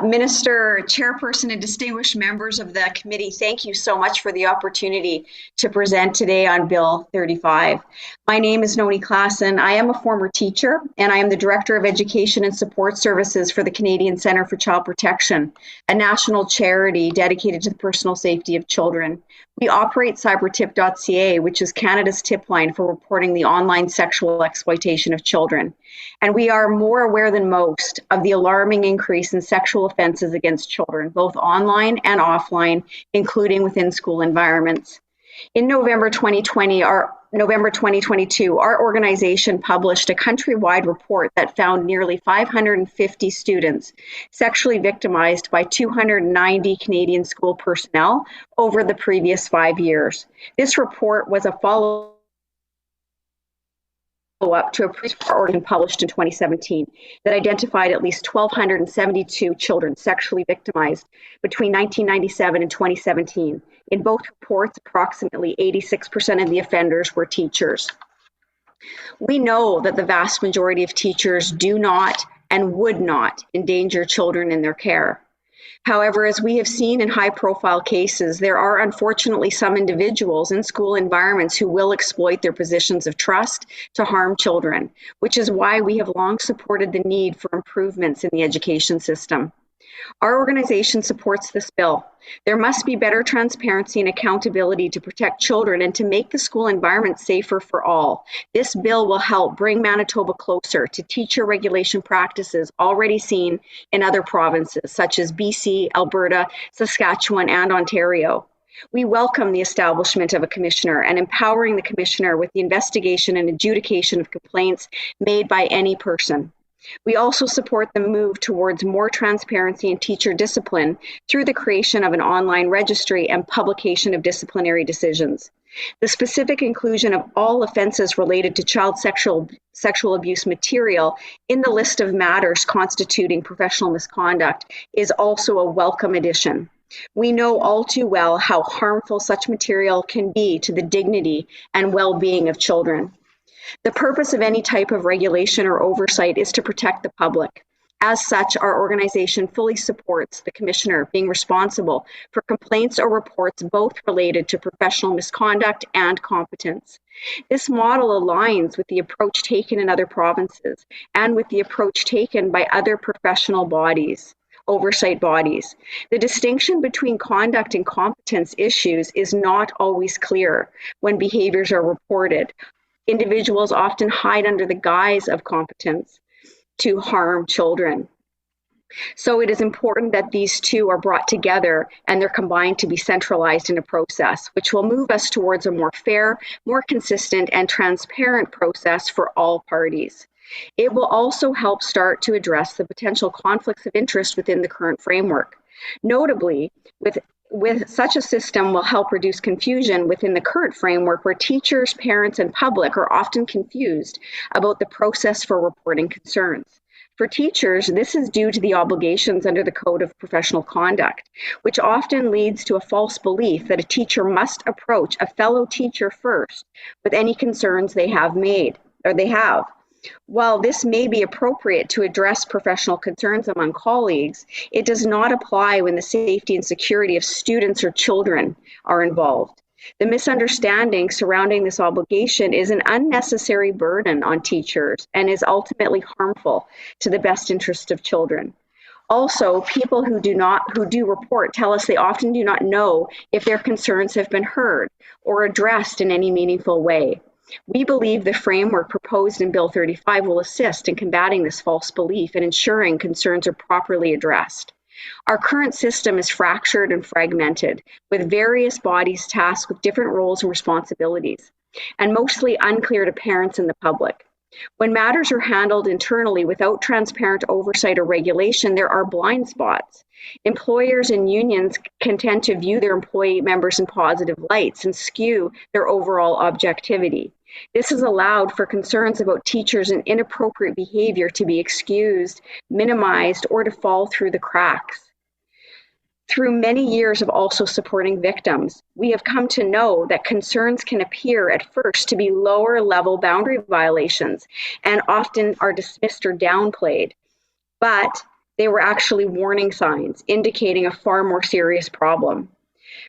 Minister, Chairperson, and distinguished members of the committee, thank you so much for the opportunity to present today on Bill 35. My name is Noni Klassen. I am a former teacher, and I am the Director of Education and Support Services for the Canadian Centre for Child Protection, a national charity dedicated to the personal safety of children. We operate cybertip.ca, which is Canada's tip line for reporting the online sexual exploitation of children. And we are more aware than most of the alarming increase in sexual offenses against children, both online and offline, including within school environments. In November 2022, our organization published a countrywide report that found nearly 550 students sexually victimized by 290 Canadian school personnel over the previous 5 years. This report was a follow-up to a previous report published in 2017 that identified at least 1,272 children sexually victimized between 1997 and 2017. In both reports, approximately 86% of the offenders were teachers. We know that the vast majority of teachers do not and would not endanger children in their care. However, as we have seen in high-profile cases, there are unfortunately some individuals in school environments who will exploit their positions of trust to harm children, which is why we have long supported the need for improvements in the education system. Our organization supports this bill. There must be better transparency and accountability to protect children and to make the school environment safer for all. This bill will help bring Manitoba closer to teacher regulation practices already seen in other provinces such as BC, Alberta, Saskatchewan, and Ontario. We welcome the establishment of a commissioner and empowering the commissioner with the investigation and adjudication of complaints made by any person. We also support the move towards more transparency in teacher discipline through the creation of an online registry and publication of disciplinary decisions. The specific inclusion of all offenses related to child sexual abuse material in the list of matters constituting professional misconduct is also a welcome addition. We know all too well how harmful such material can be to the dignity and well-being of children. The purpose of any type of regulation or oversight is to protect the public. As such, our organization fully supports the Commissioner being responsible for complaints or reports both related to professional misconduct and competence. This model aligns with the approach taken in other provinces and with the approach taken by other professional bodies, oversight bodies. The distinction between conduct and competence issues is not always clear when behaviors are reported. Individuals often hide under the guise of competence to harm children. So it is important that these two are brought together and they're combined to be centralized in a process, which will move us towards a more fair, more consistent, and transparent process for all parties. It will also help start to address the potential conflicts of interest within the current framework. Notably, with such a system will help reduce confusion within the current framework where teachers, parents, and public are often confused about the process for reporting concerns. For teachers, this is due to the obligations under the Code of Professional Conduct, which often leads to a false belief that a teacher must approach a fellow teacher first with any concerns they have. While this may be appropriate to address professional concerns among colleagues, it does not apply when the safety and security of students or children are involved. The misunderstanding surrounding this obligation is an unnecessary burden on teachers and is ultimately harmful to the best interest of children. Also, people who do report tell us they often do not know if their concerns have been heard or addressed in any meaningful way. We believe the framework proposed in Bill 35 will assist in combating this false belief and ensuring concerns are properly addressed. Our current system is fractured and fragmented, with various bodies tasked with different roles and responsibilities, and mostly unclear to parents and the public. When matters are handled internally without transparent oversight or regulation, there are blind spots. Employers and unions can tend to view their employee members in positive lights and skew their overall objectivity. This has allowed for concerns about teachers and inappropriate behavior to be excused, minimized, or to fall through the cracks. Through many years of also supporting victims, we have come to know that concerns can appear at first to be lower level boundary violations and often are dismissed or downplayed, but they were actually warning signs indicating a far more serious problem.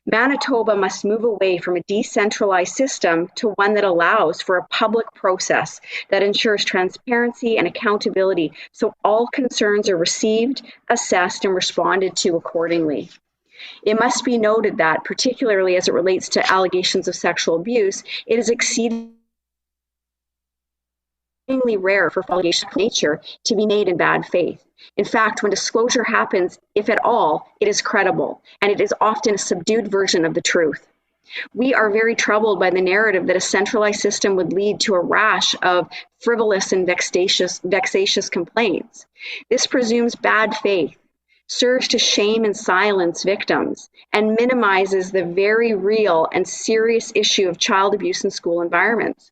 Manitoba must move away from a decentralized system to one that allows for a public process that ensures transparency and accountability so all concerns are received, assessed, and responded to accordingly. It must be noted that, particularly as it relates to allegations of sexual abuse, it is exceedingly rare for allegations of nature to be made in bad faith. In fact, when disclosure happens, if at all, it is credible, and it is often a subdued version of the truth. We are very troubled by the narrative that a centralized system would lead to a rash of frivolous and vexatious complaints. This presumes bad faith, serves to shame and silence victims, and minimizes the very real and serious issue of child abuse in school environments.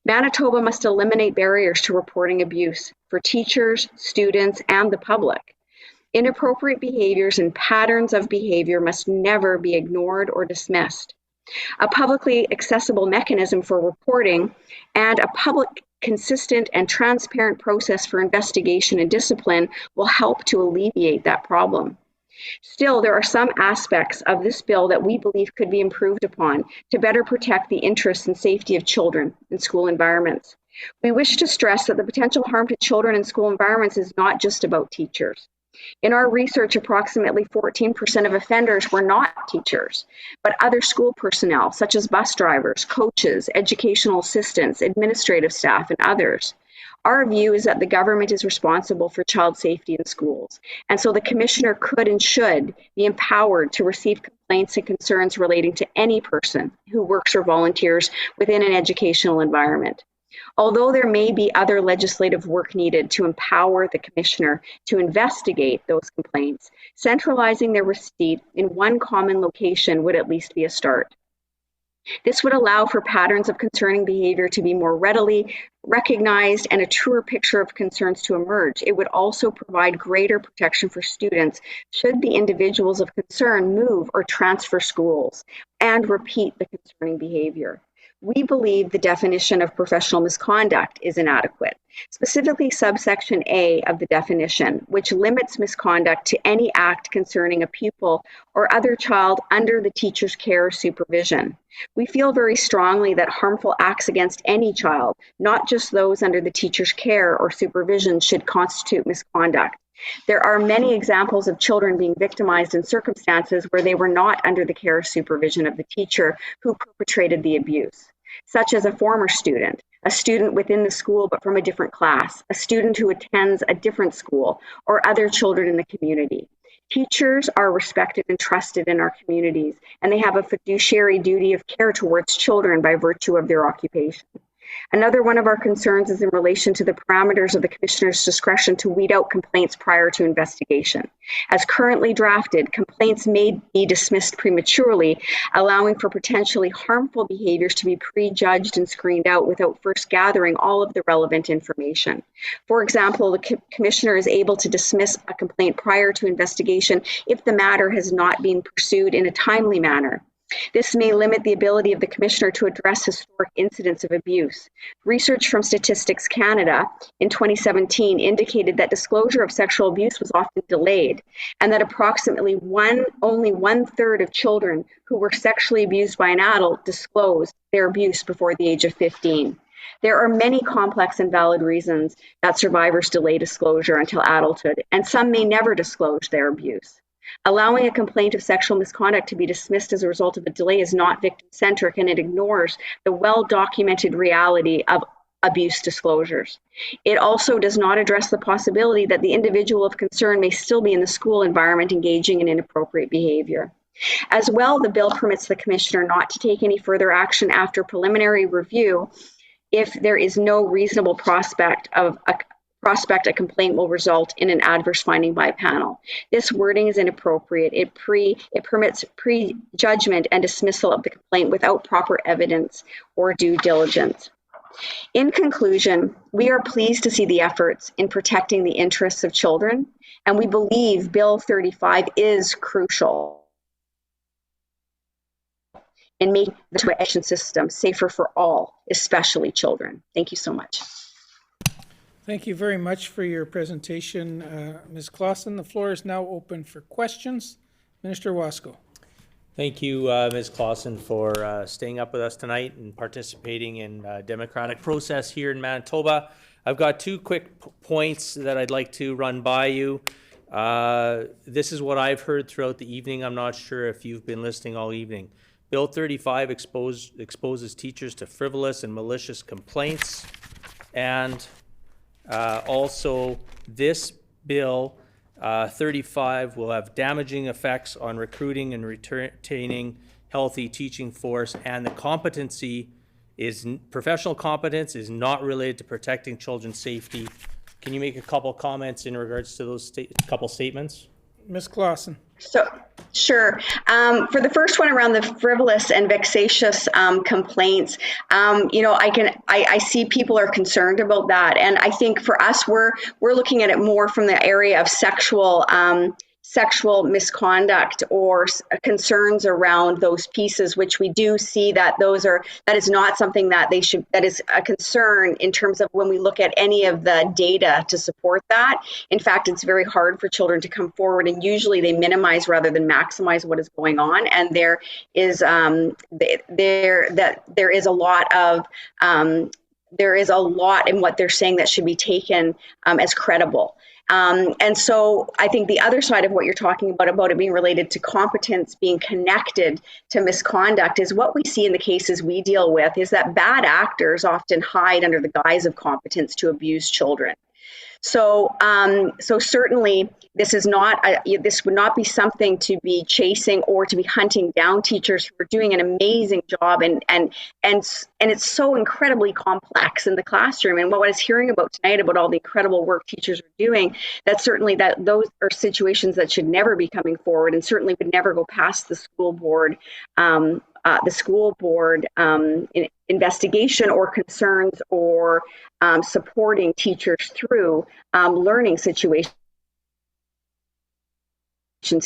Manitoba must eliminate barriers to reporting abuse for teachers, students, and the public. Inappropriate behaviors and patterns of behavior must never be ignored or dismissed. A publicly accessible mechanism for reporting and a public, consistent, and transparent process for investigation and discipline will help to alleviate that problem. Still, there are some aspects of this bill that we believe could be improved upon to better protect the interests and safety of children in school environments. We wish to stress that the potential harm to children in school environments is not just about teachers. In our research, approximately 14% of offenders were not teachers, but other school personnel, such as bus drivers, coaches, educational assistants, administrative staff, and others. Our view is that the government is responsible for child safety in schools, and so the Commissioner could and should be empowered to receive complaints and concerns relating to any person who works or volunteers within an educational environment. Although there may be other legislative work needed to empower the Commissioner to investigate those complaints, centralizing their receipt in one common location would at least be a start. This would allow for patterns of concerning behavior to be more readily recognized and a truer picture of concerns to emerge. It would also provide greater protection for students should the individuals of concern move or transfer schools and repeat the concerning behavior. We believe the definition of professional misconduct is inadequate, specifically subsection A of the definition, which limits misconduct to any act concerning a pupil or other child under the teacher's care or supervision. We feel very strongly that harmful acts against any child, not just those under the teacher's care or supervision, should constitute misconduct. There are many examples of children being victimized in circumstances where they were not under the care or supervision of the teacher who perpetrated the abuse, such as a former student, a student within the school but from a different class, a student who attends a different school, or other children in the community. Teachers are respected and trusted in our communities, and they have a fiduciary duty of care towards children by virtue of their occupation. Another one of our concerns is in relation to the parameters of the Commissioner's discretion to weed out complaints prior to investigation. As currently drafted, complaints may be dismissed prematurely, allowing for potentially harmful behaviors to be prejudged and screened out without first gathering all of the relevant information. For example, the Commissioner is able to dismiss a complaint prior to investigation if the matter has not been pursued in a timely manner, This may limit the ability of the Commissioner to address historic incidents of abuse. Research from Statistics Canada in 2017 indicated that disclosure of sexual abuse was often delayed, and that approximately only 1/3 of children who were sexually abused by an adult disclosed their abuse before the age of 15. There are many complex and valid reasons that survivors delay disclosure until adulthood, and some may never disclose their abuse. Allowing a complaint of sexual misconduct to be dismissed as a result of a delay is not victim-centric, and it ignores the well-documented reality of abuse disclosures. It also does not address the possibility that the individual of concern may still be in the school environment engaging in inappropriate behavior. As well, the bill permits the Commissioner not to take any further action after preliminary review if there is no reasonable prospect a complaint will result in an adverse finding by a panel. This wording is inappropriate. It permits prejudgment and dismissal of the complaint without proper evidence or due diligence. In conclusion, we are pleased to see the efforts in protecting the interests of children, and we believe Bill 35 is crucial in making the education system safer for all, especially children. Thank you so much. Thank you very much for your presentation, Ms. Clausen. The floor is now open for questions. Minister Wasco. Thank you, Ms. Clausen, for staying up with us tonight and participating in democratic process here in Manitoba. I've got two quick points that I'd like to run by you. This is what I've heard throughout the evening. I'm not sure if you've been listening all evening. Bill 35 exposes teachers to frivolous and malicious complaints, and also this bill 35 will have damaging effects on recruiting and retaining healthy teaching force, and the competency is professional competence is not related to protecting children's safety. Can you make a couple comments in regards to those couple statements? Ms. Clausen. So, sure. For the first one around the frivolous and vexatious complaints, I see people are concerned about that, and I think for us, we're looking at it more from the area of sexual misconduct or concerns around those pieces, which we do see that is not something that that is a concern in terms of when we look at any of the data to support that. In fact, it's very hard for children to come forward, and usually they minimize rather than maximize what is going on. And there is a lot in what they're saying that should be taken as credible. And so I think the other side of what you're talking about it being related to competence being connected to misconduct, is what we see in the cases we deal with is that bad actors often hide under the guise of competence to abuse children. So certainly this would not be something to be chasing or to be hunting down teachers who are doing an amazing job, and it's so incredibly complex in the classroom. And what I was hearing about tonight about all the incredible work teachers are doing, that those are situations that should never be coming forward, and certainly would never go past the school board. Investigation or concerns or supporting teachers through learning situations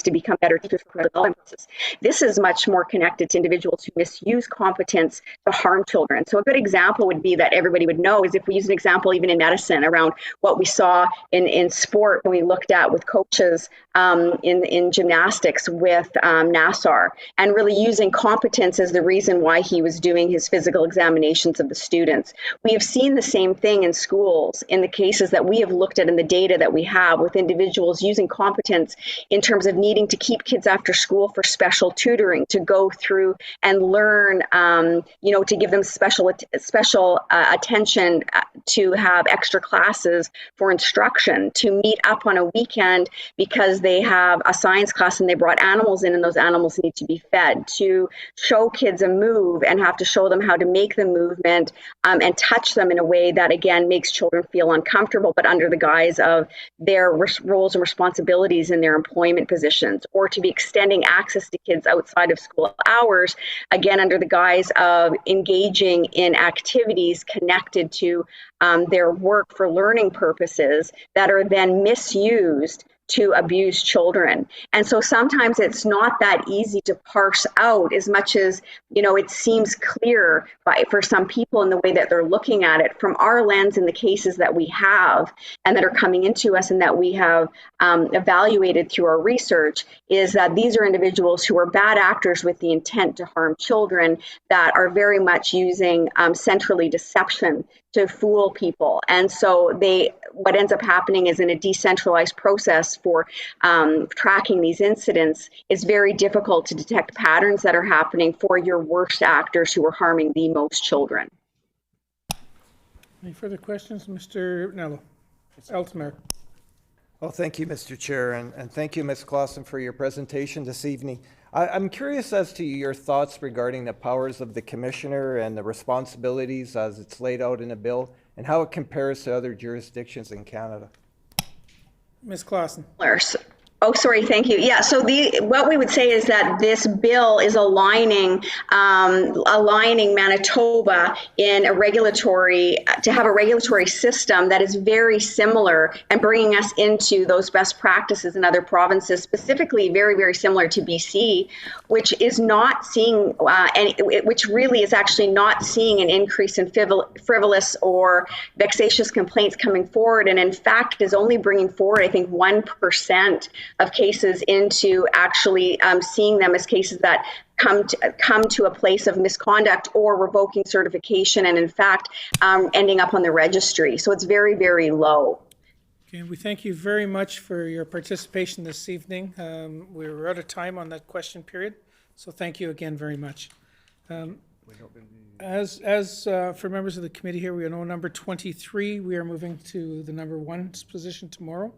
to become better teachers for development purposes. This is much more connected to individuals who misuse competence to harm children. So a good example would be that everybody would know is if we use an example even in medicine around what we saw in sport when we looked at with coaches in gymnastics with Nassar, and really using competence as the reason why he was doing his physical examinations of the students. We have seen the same thing in schools in the cases that we have looked at in the data that we have with individuals using competence in terms of needing to keep kids after school for special tutoring, to go through and learn, to give them special attention, to have extra classes for instruction, to meet up on a weekend because they have a science class and they brought animals in and those animals need to be fed, to show kids a move and have to show them how to make the movement and touch them in a way that, again, makes children feel uncomfortable, but under the guise of their roles and responsibilities in their employment positions, or to be extending access to kids outside of school hours, again, under the guise of engaging in activities connected to their work for learning purposes that are then misused to abuse children. And so sometimes it's not that easy to parse out as much as, it seems clear for some people in the way that they're looking at it from our lens in the cases that we have and that are coming into us and that we have evaluated through our research, is that these are individuals who are bad actors with the intent to harm children that are very much using centrally deception to fool people. And so what ends up happening is in a decentralized process for tracking these incidents, it's very difficult to detect patterns that are happening for your worst actors who are harming the most children. Any further questions, Mr. Nello? Altmaier. Well, thank you, Mr. Chair, and thank you, Ms. Clausen, for your presentation this evening. I'm curious as to your thoughts regarding the powers of the Commissioner and the responsibilities as it's laid out in the bill and how it compares to other jurisdictions in Canada. Ms. Clausen. Oh, sorry. Thank you. Yeah. So what we would say is that this bill is aligning Manitoba in to have a regulatory system that is very similar and bringing us into those best practices in other provinces, specifically very, very similar to BC, which is not seeing which really is actually not seeing an increase in frivolous or vexatious complaints coming forward, and in fact is only bringing forward, I think, 1% of cases into actually seeing them as cases that come to a place of misconduct or revoking certification, and in fact ending up on the registry. So it's very, very low. Okay, we thank you very much for your participation this evening. We're out of time on that question period, so thank you again very much. As for members of the committee here, we know number 23. We are moving to the number 1 position tomorrow.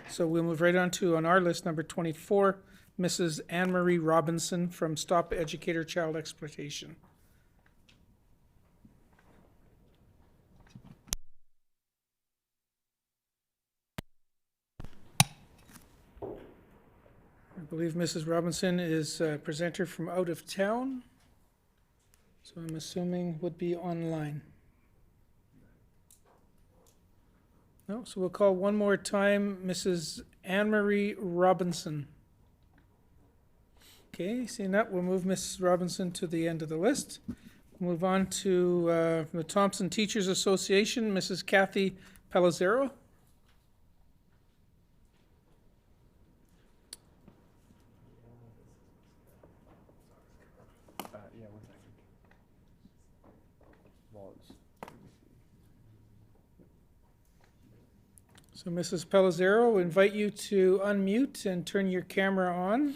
So we'll move right on to, on our list, number 24, Mrs. Anne-Marie Robinson from Stop Educator Child Exploitation. I believe Mrs. Robinson is a presenter from out of town, so I'm assuming would be online. No, so we'll call one more time Mrs. Anne-Marie Robinson. Okay, seeing that, we'll move Mrs. Robinson to the end of the list. We'll move on to from the Thompson Teachers Association, Mrs. Kathy Palazzaro. So Mrs. Palazzaro, we invite you to unmute and turn your camera on.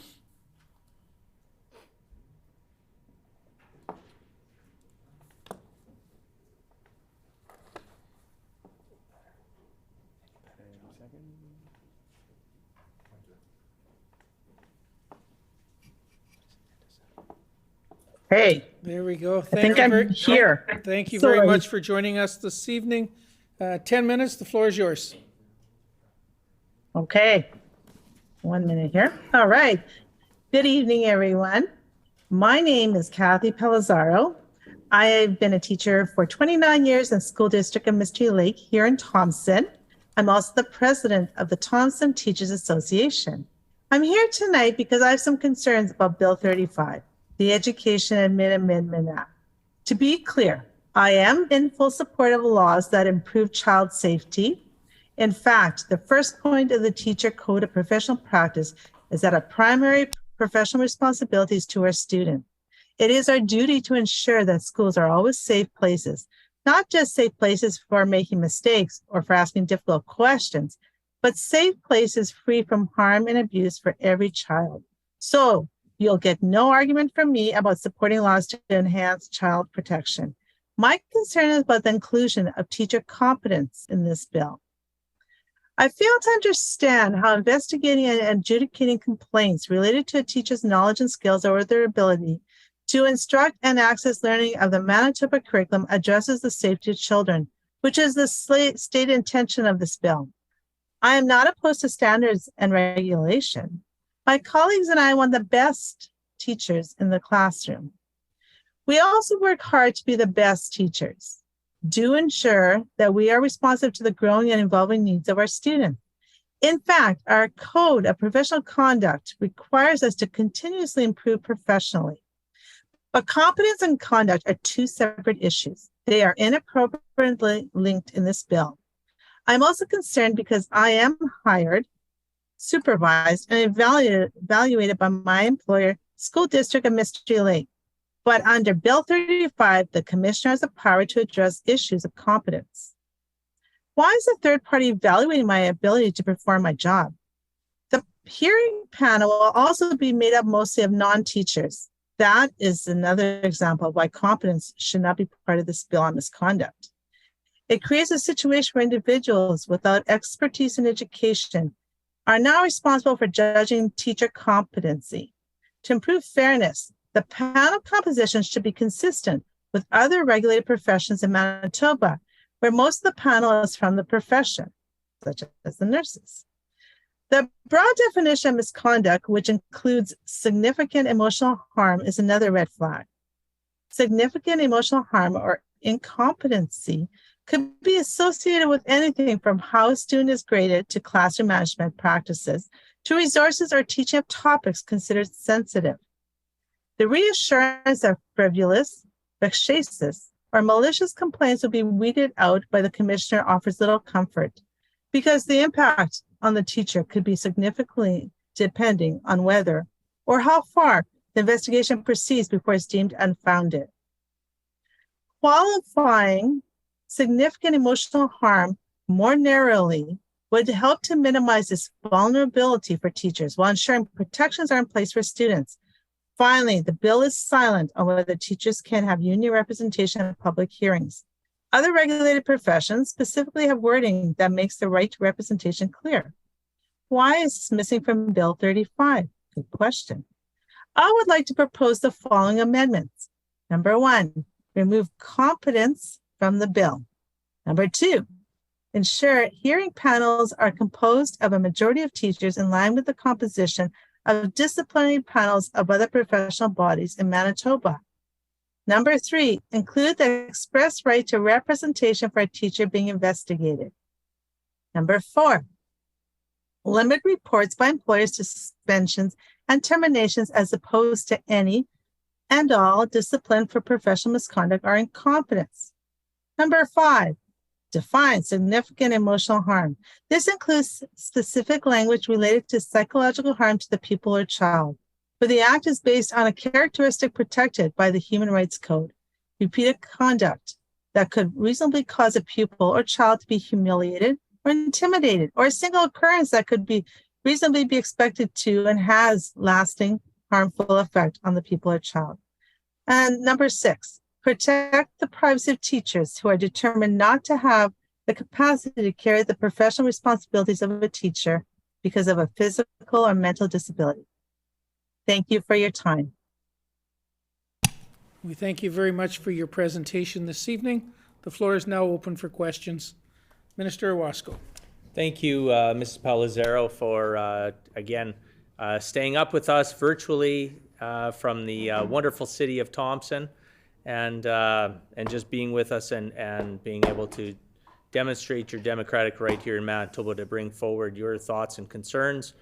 Hey. There we go. I think I'm here. Thank you very much for joining us this evening. 10 minutes, the floor is yours. Okay. 1 minute here. All right. Good evening, everyone. My name is Kathy Palazzaro. I have been a teacher for 29 years in School District of Mystery Lake here in Thompson. I'm also the president of the Thompson Teachers Association. I'm here tonight because I have some concerns about Bill 35, the Education Amendment Act. To be clear, I am in full support of laws that improve child safety. In fact, the first point of the Teacher Code of Professional Practice is that our primary professional responsibility is to our students. It is our duty to ensure that schools are always safe places, not just safe places for making mistakes or for asking difficult questions, but safe places free from harm and abuse for every child. So you'll get no argument from me about supporting laws to enhance child protection. My concern is about the inclusion of teacher competence in this bill. I fail to understand how investigating and adjudicating complaints related to a teacher's knowledge and skills or their ability to instruct and access learning of the Manitoba curriculum addresses the safety of children, which is the stated intention of this bill. I am not opposed to standards and regulation. My colleagues and I want the best teachers in the classroom. We also work hard to be the best teachers. Do ensure that we are responsive to the growing and evolving needs of our students. In fact, our code of professional conduct requires us to continuously improve professionally. But competence and conduct are two separate issues. They are inappropriately linked in this bill. I'm also concerned because I am hired, supervised, and evaluated by my employer, School District of Mystery Lake. But under Bill 35, the commissioner has the power to address issues of competence. Why is a third party evaluating my ability to perform my job? The hearing panel will also be made up mostly of non-teachers. That is another example of why competence should not be part of this bill on misconduct. It creates a situation where individuals without expertise in education are now responsible for judging teacher competency. To improve fairness, the panel composition should be consistent with other regulated professions in Manitoba, where most of the panel is from the profession, such as the nurses. The broad definition of misconduct, which includes significant emotional harm, is another red flag. Significant emotional harm or incompetency could be associated with anything from how a student is graded to classroom management practices to resources or teaching of topics considered sensitive. The reassurance of frivolous, vexatious, or malicious complaints will be weeded out by the commissioner offers little comfort because the impact on the teacher could be significantly depending on whether or how far the investigation proceeds before it's deemed unfounded. Qualifying significant emotional harm more narrowly would help to minimize this vulnerability for teachers while ensuring protections are in place for students. Finally, the bill is silent on whether teachers can have union representation at public hearings. Other regulated professions specifically have wording that makes the right to representation clear. Why is this missing from Bill 35? Good question. I would like to propose the following amendments. Number 1, remove competence from the bill. Number 2, ensure hearing panels are composed of a majority of teachers in line with the composition of disciplinary panels of other professional bodies in Manitoba. Number 3, include the express right to representation for a teacher being investigated. Number 4, limit reports by employers to suspensions and terminations as opposed to any and all discipline for professional misconduct or incompetence. Number 5, define significant emotional harm. This includes specific language related to psychological harm to the pupil or child, where the act is based on a characteristic protected by the Human Rights Code. Repeated conduct that could reasonably cause a pupil or child to be humiliated or intimidated, or a single occurrence that could be reasonably be expected to and has lasting harmful effect on the pupil or child. And number 6, protect the privacy of teachers who are determined not to have the capacity to carry the professional responsibilities of a teacher because of a physical or mental disability. Thank you for your time. We thank you very much for your presentation this evening. The floor is now open for questions. Minister Owasco. Thank you, Mrs. Palazzaro, for, again, staying up with us virtually from the wonderful city of Thompson, and just being with us and being able to demonstrate your democratic right here in Manitoba to bring forward your thoughts and concerns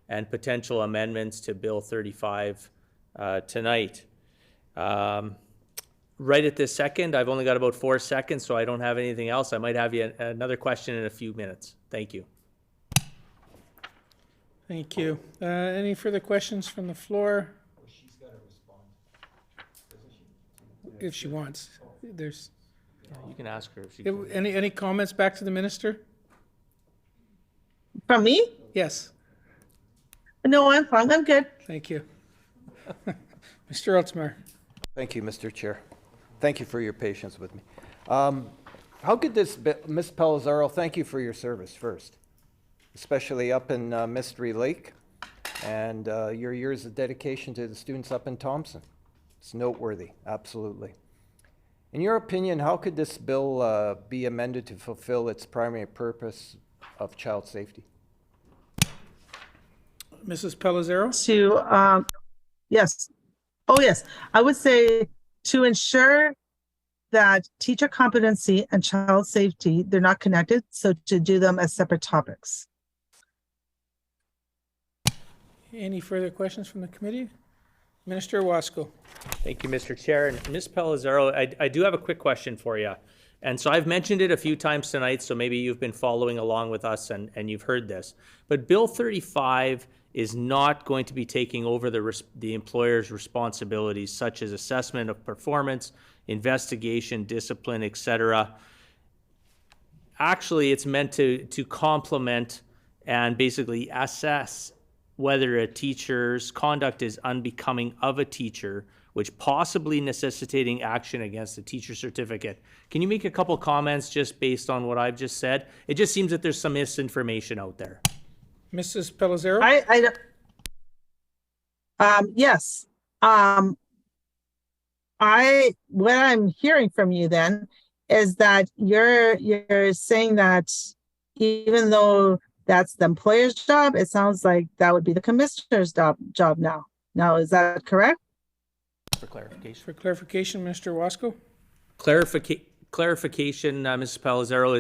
and potential amendments to Bill 35 tonight. Right at this second, I've only got about 4 seconds, so I don't have anything else. I might have you another question in a few minutes. Thank you. Thank you. Any further questions from the floor? She's got to respond. If she wants. There's You can ask her if she any comments back to the minister? From me? Yes. No, I'm fine. I'm good. Thank you. Mr. Altsmar. Thank you, Mr. Chair. Thank you for your patience with me. How could this, Ms. Palazzaro, thank you for your service first, especially up in Mystery Lake and your years of dedication to the students up in Thompson. It's noteworthy, absolutely. In your opinion, how could this bill be amended to fulfill its primary purpose of child safety? Mrs. Palazzaro? Yes. Oh, yes. I would say to ensure that teacher competency and child safety, they're not connected, so to do them as separate topics. Any further questions from the committee? Minister Wasco. Thank you, Mr. Chair. And Ms. Pellizzaro, I do have a quick question for you. And so I've mentioned it a few times tonight, so maybe you've been following along with us and you've heard this. But Bill 35 is not going to be taking over the employer's responsibilities, such as assessment of performance, investigation, discipline, etc. Actually, it's meant to complement and basically assess whether a teacher's conduct is unbecoming of a teacher, which possibly necessitating action against a teacher certificate. Can you make a couple comments just based on what I've just said? It just seems that there's some misinformation out there. Mrs. Pellizzaro? Yes. What I'm hearing from you then is that you're saying that even though that's the employer's job, it sounds like that would be the commissioner's job now. Now, is that correct? For clarification. For clarification, Mr. Wasco? Clarification, Mrs. Pellizzaro,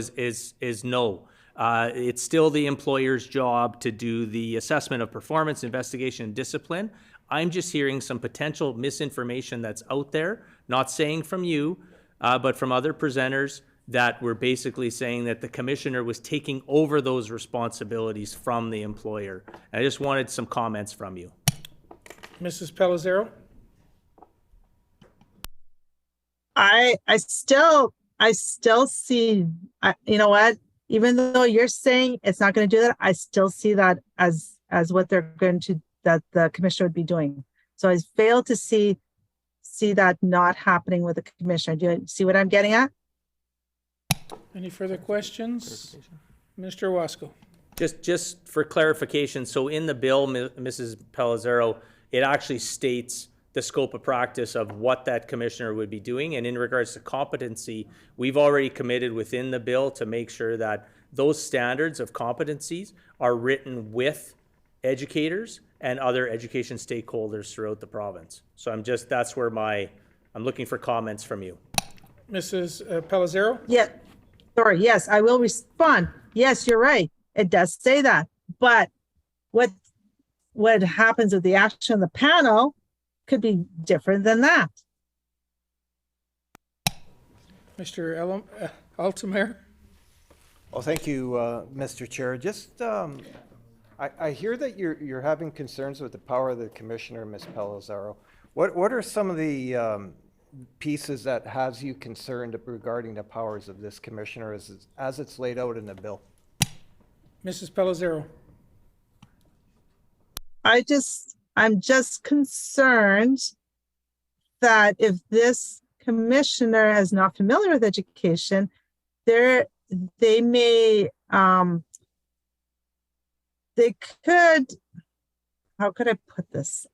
is no. It's still the employer's job to do the assessment of performance, investigation, and discipline. I'm just hearing some potential misinformation that's out there, not saying from you, but from other presenters, that were basically saying that the commissioner was taking over those responsibilities from the employer. I just wanted some comments from you. Mrs. Pellizzaro? I still see, you know what, even though you're saying it's not going to do that, I still see that as what they're going to, that the commissioner would be doing. So I fail to see that not happening with the commissioner. Do you see what I'm getting at? Any further questions? Mr. Wasco. Just for clarification, so in the bill, Mrs. Pellizzaro, it actually states the scope of practice of what that commissioner would be doing. And in regards to competency, we've already committed within the bill to make sure that those standards of competencies are written with educators and other education stakeholders throughout the province. So that's where I'm looking for comments from you. Mrs. Pellizzaro? Yeah. Sorry, yes, I will respond. Yes, you're right. It does say that. But what happens with the action of the panel could be different than that. Mr. Altemeyer? Well, thank you, Mr. Chair. Just, I hear that you're having concerns with the power of the commissioner, Ms. Pellizzaro. What are some of the pieces that has you concerned regarding the powers of this commissioner as it's laid out in the bill? Mrs. Pellizzaro? I'm just concerned that if this commissioner is not familiar with education, they may, they could, how could I put this?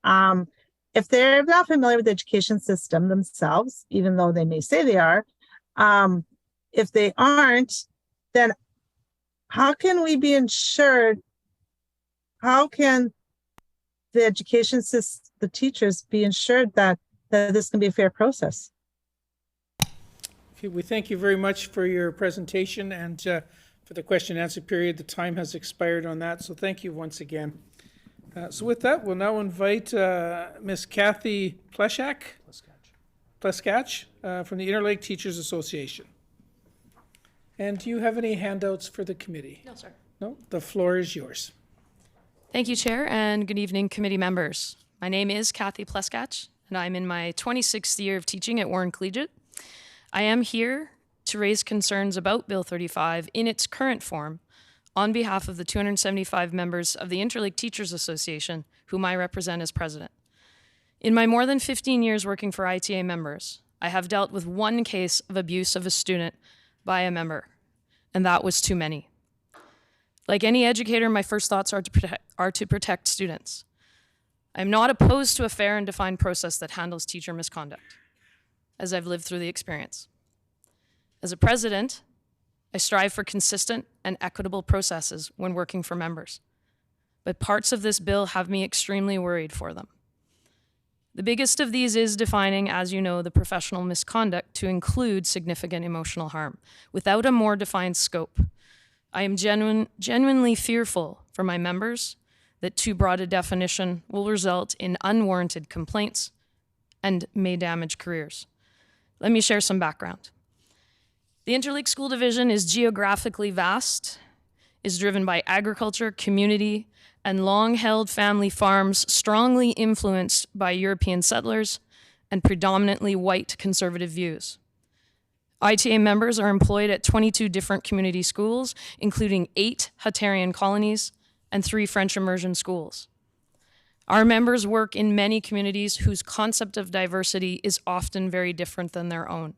If they're not familiar with the education system themselves, even though they may say they are, if they aren't, then how can we be ensured, how can the education system, the teachers be ensured that this can be a fair process? Okay, we thank you very much for your presentation and for the question and answer period. The time has expired on that, so thank you once again. So with that, we'll now invite Ms. Kathy Pleskach from the Interlake Teachers Association. And do you have any handouts for the committee? No, sir. No? The floor is yours. Thank you, Chair, and good evening, committee members. My name is Kathy Pleskach, and I'm in my 26th year of teaching at Warren Collegiate. I am here to raise concerns about Bill 35 in its current form on behalf of the 275 members of the Interlake Teachers Association, whom I represent as president. In my more than 15 years working for ITA members, I have dealt with one case of abuse of a student by a member, and that was too many. Like any educator, my first thoughts are to protect students. I'm not opposed to a fair and defined process that handles teacher misconduct, as I've lived through the experience. As a president, I strive for consistent and equitable processes when working for members. But parts of this bill have me extremely worried for them. The biggest of these is defining, as you know, the professional misconduct to include significant emotional harm without a more defined scope. I am genuinely fearful for my members that too broad a definition will result in unwarranted complaints and may damage careers. Let me share some background. The Interlake School Division is geographically vast, is driven by agriculture, community, and long-held family farms strongly influenced by European settlers and predominantly white conservative views. ITA members are employed at 22 different community schools, including 8 Hatarian colonies and 3 French immersion schools. Our members work in many communities whose concept of diversity is often very different than their own.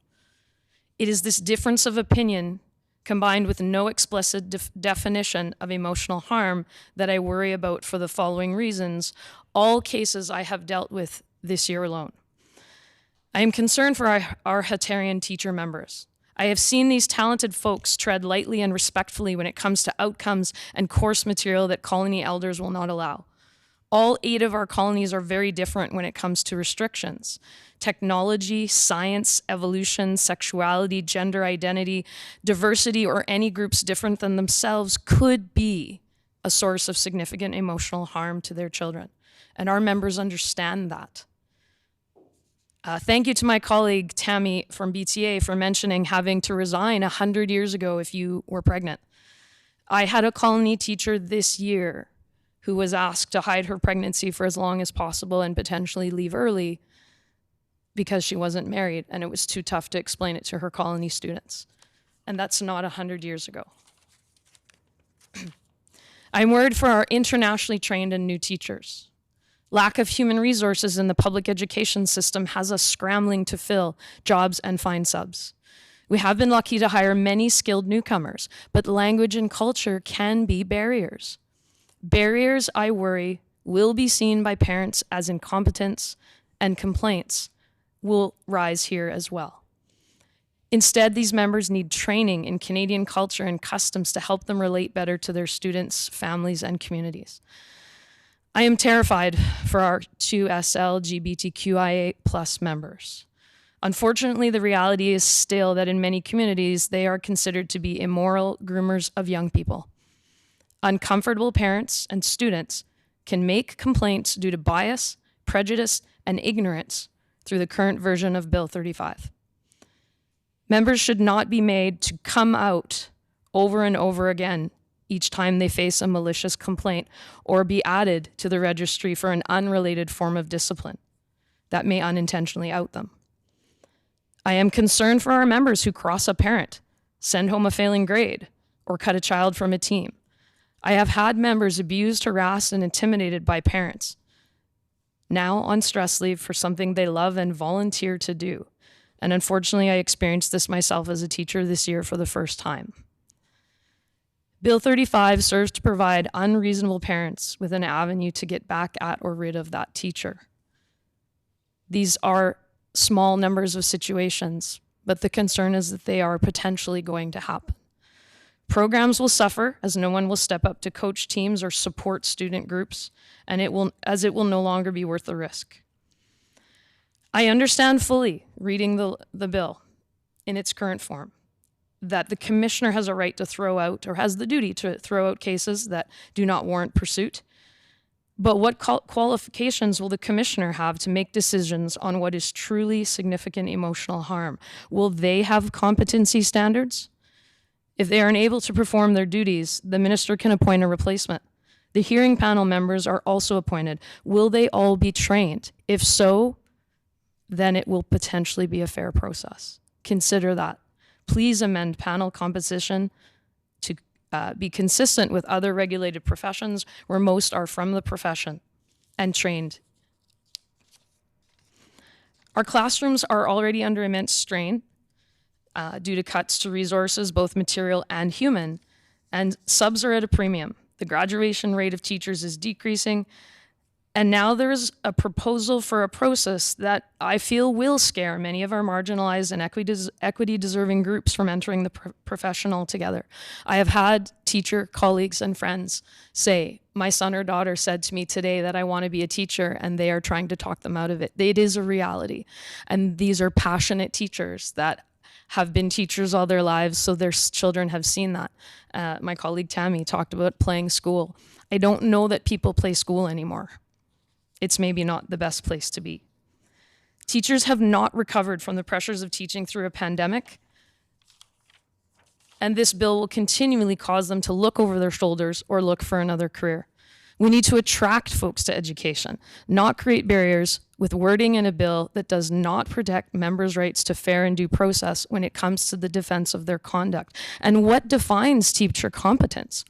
It is this difference of opinion, combined with no explicit definition of emotional harm, that I worry about for the following reasons, all cases I have dealt with this year alone. I am concerned for our Hatarian teacher members. I have seen these talented folks tread lightly and respectfully when it comes to outcomes and course material that colony elders will not allow. All 8 of our colonies are very different when it comes to restrictions. Technology, science, evolution, sexuality, gender identity, diversity, or any groups different than themselves could be a source of significant emotional harm to their children. And our members understand that. Thank you to my colleague Tammy from BTA for mentioning having to resign 100 years ago if you were pregnant. I had a colony teacher this year who was asked to hide her pregnancy for as long as possible and potentially leave early because she wasn't married, and it was too tough to explain it to her colony students. And that's not 100 years ago. I'm worried for our internationally trained and new teachers. Lack of human resources in the public education system has us scrambling to fill jobs and find subs. We have been lucky to hire many skilled newcomers, but language and culture can be barriers. Barriers, I worry, will be seen by parents as incompetence, and complaints will rise here as well. Instead, these members need training in Canadian culture and customs to help them relate better to their students, families, and communities. I am terrified for our 2SL LGBTQIA+ members. Unfortunately, the reality is still that in many communities, they are considered to be immoral groomers of young people. Uncomfortable parents and students can make complaints due to bias, prejudice, and ignorance through the current version of Bill 35. Members should not be made to come out over and over again each time they face a malicious complaint or be added to the registry for an unrelated form of discipline that may unintentionally out them. I am concerned for our members who cross a parent, send home a failing grade, or cut a child from a team. I have had members abused, harassed, and intimidated by parents, now on stress leave for something they love and volunteer to do. And unfortunately, I experienced this myself as a teacher this year for the first time. Bill 35 serves to provide unreasonable parents with an avenue to get back at or rid of that teacher. These are small numbers of situations, but the concern is that they are potentially going to happen. Programs will suffer as no one will step up to coach teams or support student groups, and it will no longer be worth the risk. I understand fully, reading the bill in its current form, that the commissioner has a right to throw out, or has the duty to throw out cases that do not warrant pursuit. But what qualifications will the commissioner have to make decisions on what is truly significant emotional harm? Will they have competency standards? If they are unable to perform their duties, the minister can appoint a replacement. The hearing panel members are also appointed. Will they all be trained? If so, then it will potentially be a fair process. Consider that. Please amend panel composition to be consistent with other regulated professions where most are from the profession and trained. Our classrooms are already under immense strain due to cuts to resources, both material and human, and subs are at a premium. The graduation rate of teachers is decreasing, and now there's a proposal for a process that I feel will scare many of our marginalized and equity-deserving groups from entering the profession altogether. I have had teacher colleagues and friends say, my son or daughter said to me today that I want to be a teacher, and they are trying to talk them out of it. It is a reality, and these are passionate teachers that have been teachers all their lives, so their children have seen that. My colleague Tammy talked about playing school. I don't know that people play school anymore. It's maybe not the best place to be. Teachers have not recovered from the pressures of teaching through a pandemic, and this bill will continually cause them to look over their shoulders or look for another career. We need to attract folks to education, not create barriers with wording in a bill that does not protect members' rights to fair and due process when it comes to the defense of their conduct. And what defines teacher competence?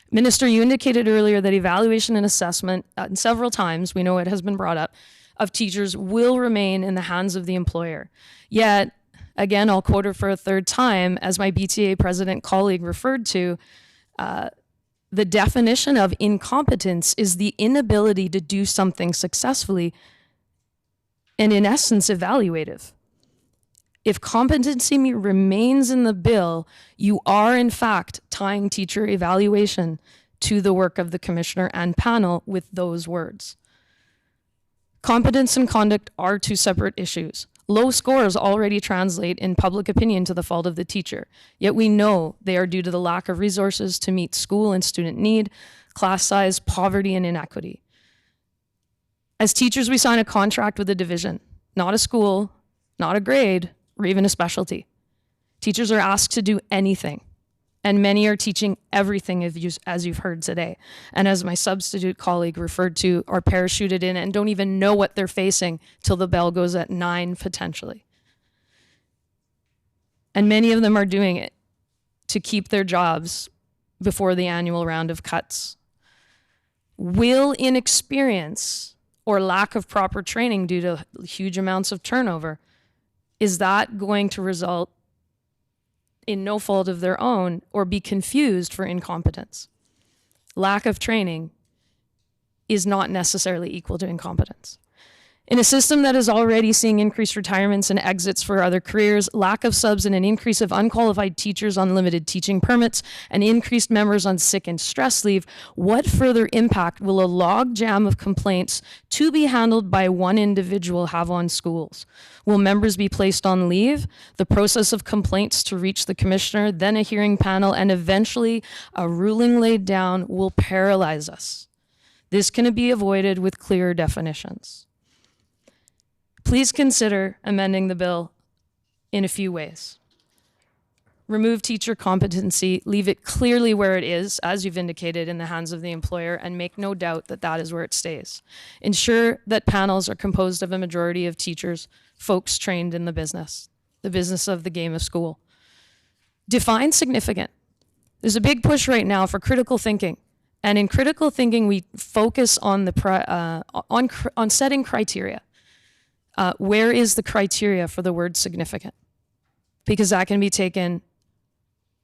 Minister, you indicated earlier that evaluation and assessment, several times, we know it has been brought up, of teachers will remain in the hands of the employer. Yet, again, I'll quote her for a third time, as my BTA president colleague referred to, the definition of incompetence is the inability to do something successfully and, in essence, evaluative. If competency remains in the bill, you are, in fact, tying teacher evaluation to the work of the commissioner and panel with those words. Competence and conduct are two separate issues. Low scores already translate in public opinion to the fault of the teacher, yet we know they are due to the lack of resources to meet school and student need, class size, poverty, and inequity. As teachers, we sign a contract with a division, not a school, not a grade, or even a specialty. Teachers are asked to do anything, and many are teaching everything, as you've heard today. And as my substitute colleague referred to, are parachuted in and don't even know what they're facing till the bell goes at 9, potentially. And many of them are doing it to keep their jobs before the annual round of cuts. Will inexperience or lack of proper training due to huge amounts of turnover, is that going to result in no fault of their own or be confused for incompetence? Lack of training is not necessarily equal to incompetence. In a system that is already seeing increased retirements and exits for other careers, lack of subs and an increase of unqualified teachers on limited teaching permits, and increased members on sick and stress leave, what further impact will a log jam of complaints to be handled by one individual have on schools? Will members be placed on leave, the process of complaints to reach the commissioner, then a hearing panel, and eventually a ruling laid down will paralyze us? This can be avoided with clearer definitions. Please consider amending the bill in a few ways. Remove teacher competency, leave it clearly where it is, as you've indicated, in the hands of the employer, and make no doubt that that is where it stays. Ensure that panels are composed of a majority of teachers, folks trained in the business of the game of school. Define significant. There's a big push right now for critical thinking. And in critical thinking, we focus on on setting criteria. Where is the criteria for the word significant? Because that can be taken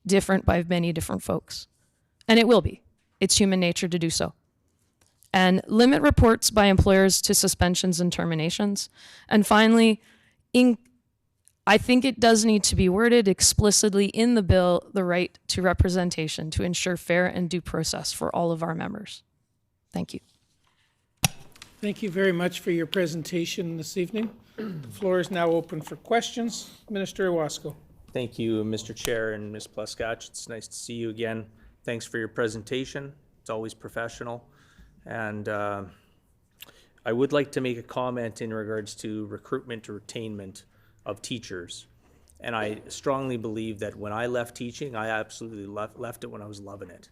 different by many different folks. And it will be. It's human nature to do so. And limit reports by employers to suspensions and terminations. And finally, I think it does need to be worded explicitly in the bill, the right to representation to ensure fair and due process for all of our members. Thank you. Thank you very much for your presentation this evening. The floor is now open for questions. Minister Owasco. Thank you, Mr. Chair and Ms. Pleskach. It's nice to see you again. Thanks for your presentation. It's always professional. And I would like to make a comment in regards to recruitment or retainment of teachers. And I strongly believe that when I left teaching, I absolutely left it when I was loving it.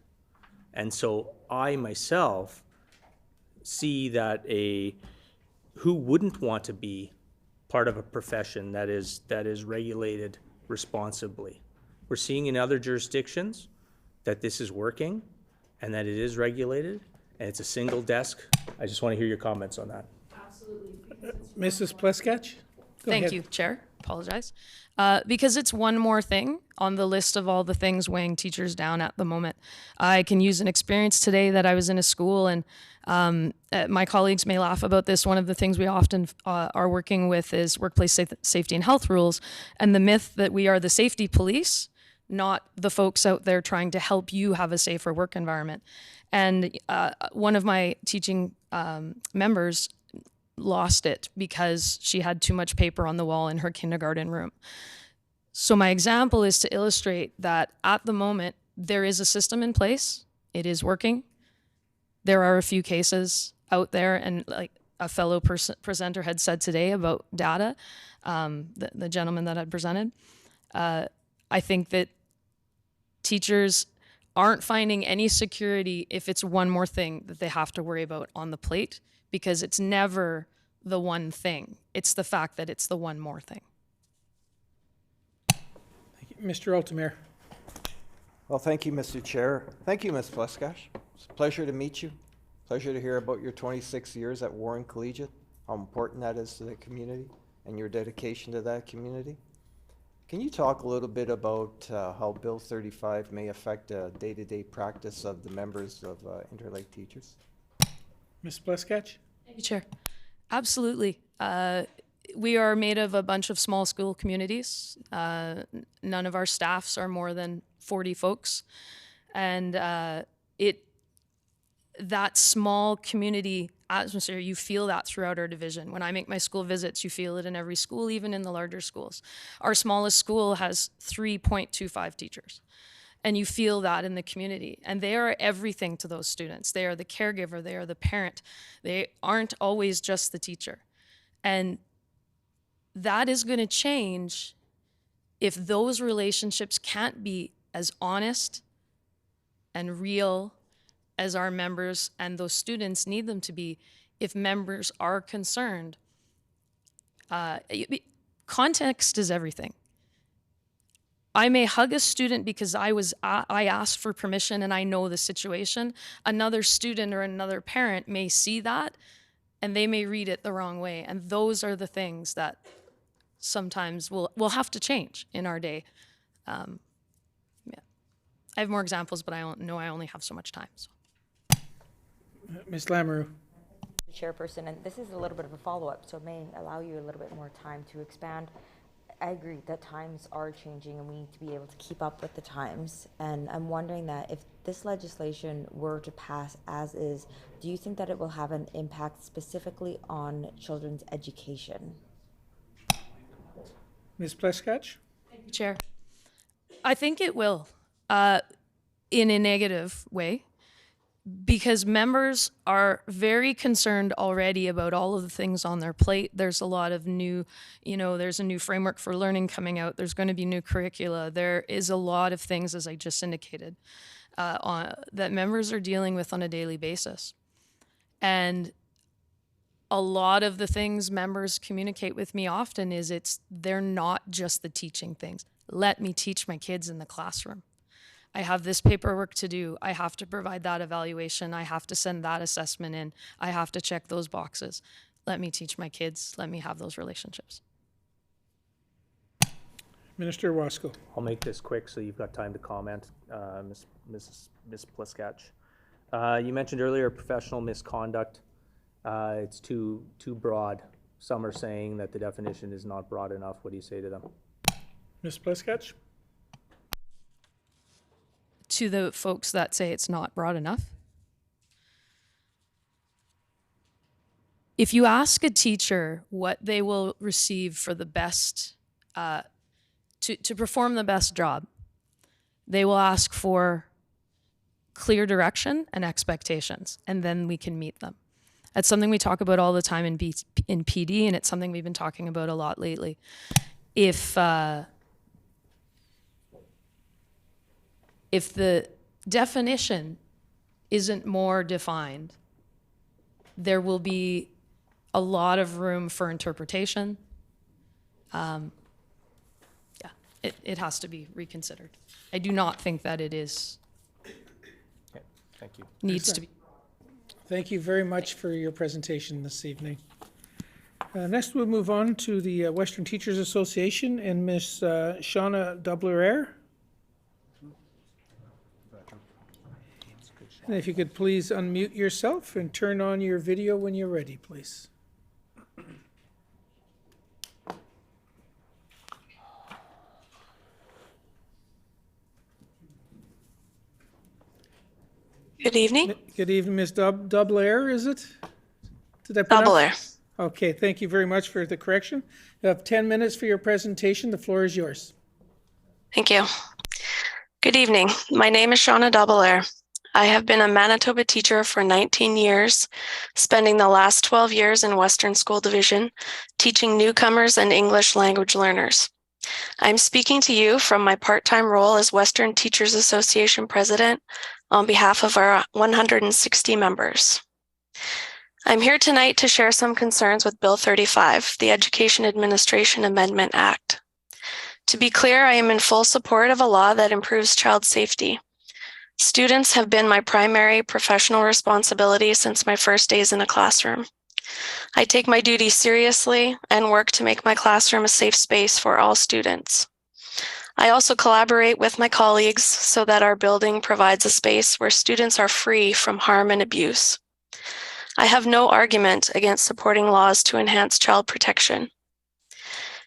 And so I myself see that who wouldn't want to be part of a profession that is regulated responsibly. We're seeing in other jurisdictions that this is working and that it is regulated and it's a single desk. I just want to hear your comments on that. Absolutely. Mrs. Pleskach? Thank you, Chair. Apologize. Because it's one more thing on the list of all the things weighing teachers down at the moment. I can use an experience today that I was in a school, and my colleagues may laugh about this. One of the things we often are working with is workplace safety and health rules, and the myth that we are the safety police, not the folks out there trying to help you have a safer work environment. And one of my teaching members lost it because she had too much paper on the wall in her kindergarten room. So my example is to illustrate that at the moment, there is a system in place. It is working. There are a few cases out there, and like a fellow presenter had said today about data, the gentleman that had presented, I think that teachers aren't finding any security if it's one more thing that they have to worry about on the plate, because it's never the one thing. It's the fact that it's the one more thing. Mr. Altamir. Well, thank you, Mr. Chair. Thank you, Ms. Pleskash. It's a pleasure to meet you. Pleasure to hear about your 26 years at Warren Collegiate, how important that is to the community and your dedication to that community. Can you talk a little bit about how Bill 35 may affect the day-to-day practice of the members of Interlake teachers? Ms. Pleskach? Thank you, Chair. Absolutely. We are made of a bunch of small school communities. None of our staffs are more than 40 folks. And that small community atmosphere, you feel that throughout our division. When I make my school visits, you feel it in every school, even in the larger schools. Our smallest school has 3.25 teachers. And you feel that in the community. And they are everything to those students. They are the caregiver, they are the parent. They aren't always just the teacher. And that is going to change if those relationships can't be as honest and real as our members and those students need them to be. If members are concerned, context is everything. I may hug a student because I asked for permission and I know the situation. Another student or another parent may see that and they may read it the wrong way. And those are the things that sometimes we'll have to change in our day. Yeah. I have more examples, but I only have so much time. So. Ms. Lamoureux. Chairperson, and this is a little bit of a follow-up, so it may allow you a little bit more time to expand. I agree that times are changing and we need to be able to keep up with the times. And I'm wondering that if this legislation were to pass as is, do you think that it will have an impact specifically on children's education? Ms. Pleskach? Thank you, Chair. I think it will, in a negative way, because members are very concerned already about all of the things on their plate. There's a lot of new, there's a new framework for learning coming out. There's going to be new curricula. There is a lot of things, as I just indicated, that members are dealing with on a daily basis. And a lot of the things members communicate with me often is they're not just the teaching things. Let me teach my kids in the classroom. I have this paperwork to do. I have to provide that evaluation. I have to send that assessment in. I have to check those boxes. Let me teach my kids. Let me have those relationships. Minister Wasko. I'll make this quick so you've got time to comment, Ms. Pleskach. You mentioned earlier professional misconduct. It's too broad. Some are saying that the definition is not broad enough. What do you say to them? Ms. Pleskach? To the folks that say it's not broad enough. If you ask a teacher what they will receive for the best, to perform the best job, they will ask for clear direction and expectations, and then we can meet them. That's something we talk about all the time in PD, and it's something we've been talking about a lot lately. If the definition isn't more defined, there will be a lot of room for interpretation. It has to be reconsidered. I do not think that it is. Okay, thank you. Needs to be. Thank you very much for your presentation this evening. Next, we'll move on to the Western Teachers Association and Ms. Shauna Dubler. And if you could please unmute yourself and turn on your video when you're ready, please. Good evening. Good evening, Ms. Dubler, is it? Did I Dubler. Okay, thank you very much for the correction. You have 10 minutes for your presentation. The floor is yours. Thank you. Good evening. My name is Shauna Doubelair. I have been a Manitoba teacher for 19 years, spending the last 12 years in Western School Division, teaching newcomers and English language learners. I'm speaking to you from my part-time role as Western Teachers Association President on behalf of our 160 members. I'm here tonight to share some concerns with Bill 35, the Education Administration Amendment Act. To be clear, I am in full support of a law that improves child safety. Students have been my primary professional responsibility since my first days in a classroom. I take my duty seriously and work to make my classroom a safe space for all students. I also collaborate with my colleagues so that our building provides a space where students are free from harm and abuse. I have no argument against supporting laws to enhance child protection.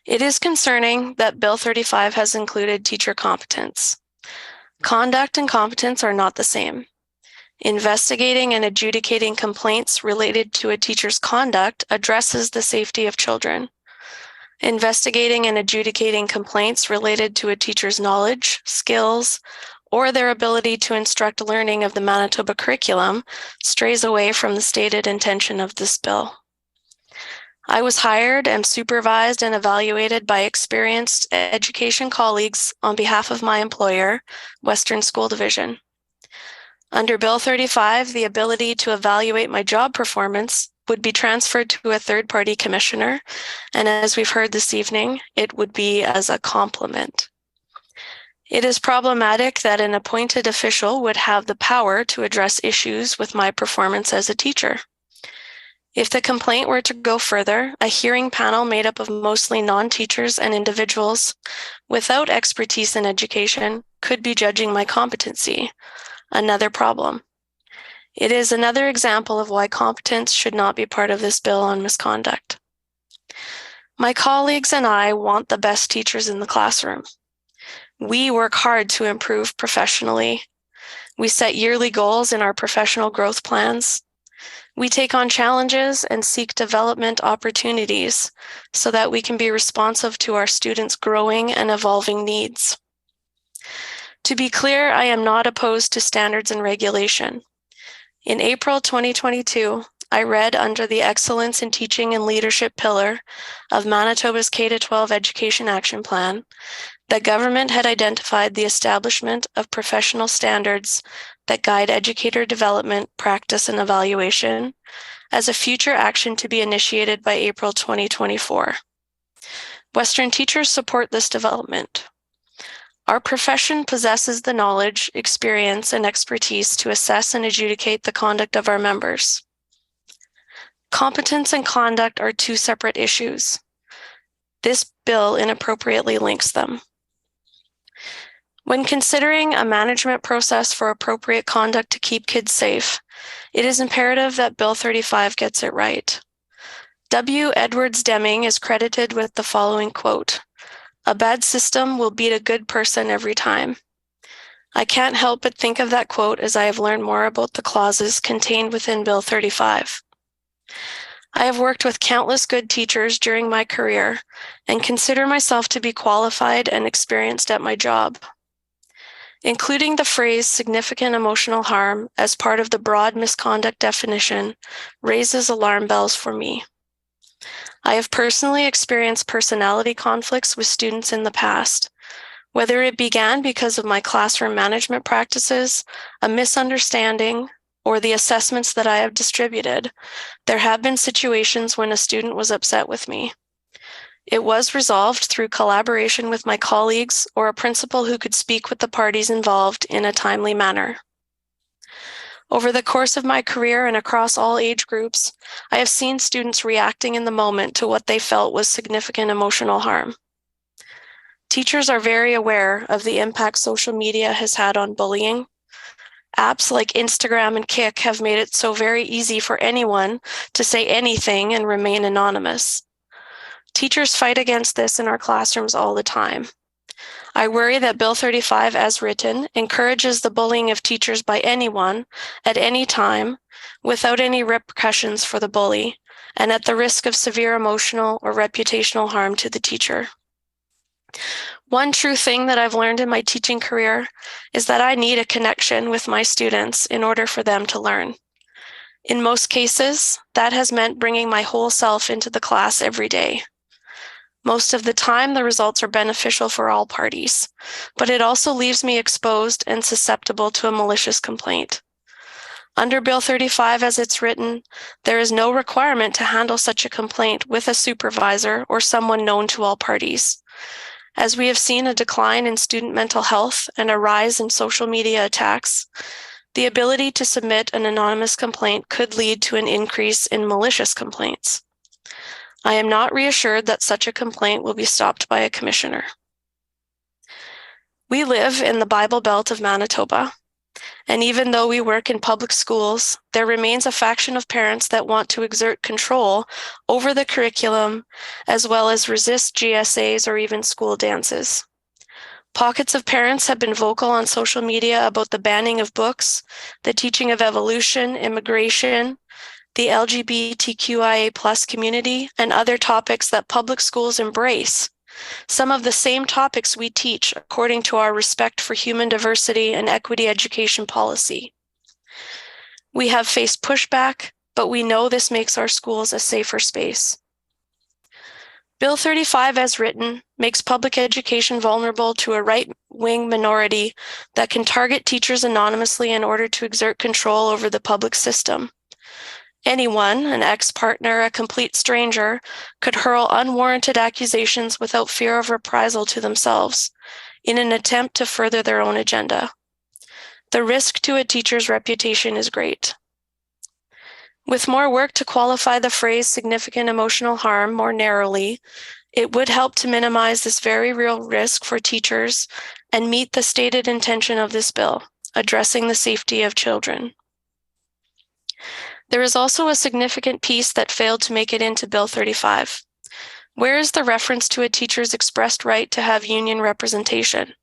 It is concerning that Bill 35 has included teacher competence. Conduct and competence are not the same. Investigating and adjudicating complaints related to a teacher's conduct addresses the safety of children. Investigating and adjudicating complaints related to a teacher's knowledge, skills, or their ability to instruct learning of the Manitoba curriculum strays away from the stated intention of this bill. I was hired and supervised and evaluated by experienced education colleagues on behalf of my employer, Western School Division. Under Bill 35, the ability to evaluate my job performance would be transferred to a third-party commissioner, and as we've heard this evening, it would be as a complement. It is problematic that an appointed official would have the power to address issues with my performance as a teacher. If the complaint were to go further, a hearing panel made up of mostly non-teachers and individuals without expertise in education could be judging my competency, another problem. It is another example of why competence should not be part of this bill on misconduct. My colleagues and I want the best teachers in the classroom. We work hard to improve professionally. We set yearly goals in our professional growth plans. We take on challenges and seek development opportunities so that we can be responsive to our students' growing and evolving needs. To be clear, I am not opposed to standards and regulation. In April 2022, I read under the Excellence in Teaching and Leadership pillar of Manitoba's K-12 Education Action Plan that government had identified the establishment of professional standards that guide educator development, practice, and evaluation as a future action to be initiated by April 2024. Western teachers support this development. Our profession possesses the knowledge, experience, and expertise to assess and adjudicate the conduct of our members. Competence and conduct are two separate issues. This bill inappropriately links them. When considering a management process for appropriate conduct to keep kids safe, it is imperative that Bill 35 gets it right. W. Edwards Deming is credited with the following quote, "A bad system will beat a good person every time." I can't help but think of that quote as I have learned more about the clauses contained within Bill 35. I have worked with countless good teachers during my career and consider myself to be qualified and experienced at my job. Including the phrase significant emotional harm as part of the broad misconduct definition raises alarm bells for me. I have personally experienced personality conflicts with students in the past, whether it began because of my classroom management practices, a misunderstanding, or the assessments that I have distributed. There have been situations when a student was upset with me. It was resolved through collaboration with my colleagues or a principal who could speak with the parties involved in a timely manner. Over the course of my career and across all age groups, I have seen students reacting in the moment to what they felt was significant emotional harm. Teachers are very aware of the impact social media has had on bullying. Apps like Instagram and Kik have made it so very easy for anyone to say anything and remain anonymous. Teachers fight against this in our classrooms all the time. I worry that Bill 35, as written, encourages the bullying of teachers by anyone at any time without any repercussions for the bully and at the risk of severe emotional or reputational harm to the teacher. One true thing that I've learned in my teaching career is that I need a connection with my students in order for them to learn. In most cases, that has meant bringing my whole self into the class every day. Most of the time, the results are beneficial for all parties, but it also leaves me exposed and susceptible to a malicious complaint. Under Bill 35 as it's written, there is no requirement to handle such a complaint with a supervisor or someone known to all parties. As we have seen a decline in student mental health and a rise in social media attacks, the ability to submit an anonymous complaint could lead to an increase in malicious complaints. I am not reassured that such a complaint will be stopped by a commissioner. We live in the Bible Belt of Manitoba, and even though we work in public schools, there remains a faction of parents that want to exert control over the curriculum, as well as resist GSAs or even school dances. Pockets of parents have been vocal on social media about the banning of books, the teaching of evolution, immigration, the LGBTQIA+ community, and other topics that public schools embrace. Some of the same topics we teach according to our Respect for Human Diversity and Equity Education policy. We have faced pushback, but we know this makes our schools a safer space. Bill 35 as written makes public education vulnerable to a right-wing minority that can target teachers anonymously in order to exert control over the public system. Anyone, an ex-partner, a complete stranger, could hurl unwarranted accusations without fear of reprisal to themselves in an attempt to further their own agenda. The risk to a teacher's reputation is great. With more work to qualify the phrase significant emotional harm more narrowly, it would help to minimize this very real risk for teachers and meet the stated intention of this bill, addressing the safety of children. There is also a significant piece that failed to make it into Bill 35. Where is the reference to a teacher's expressed right to have union representation?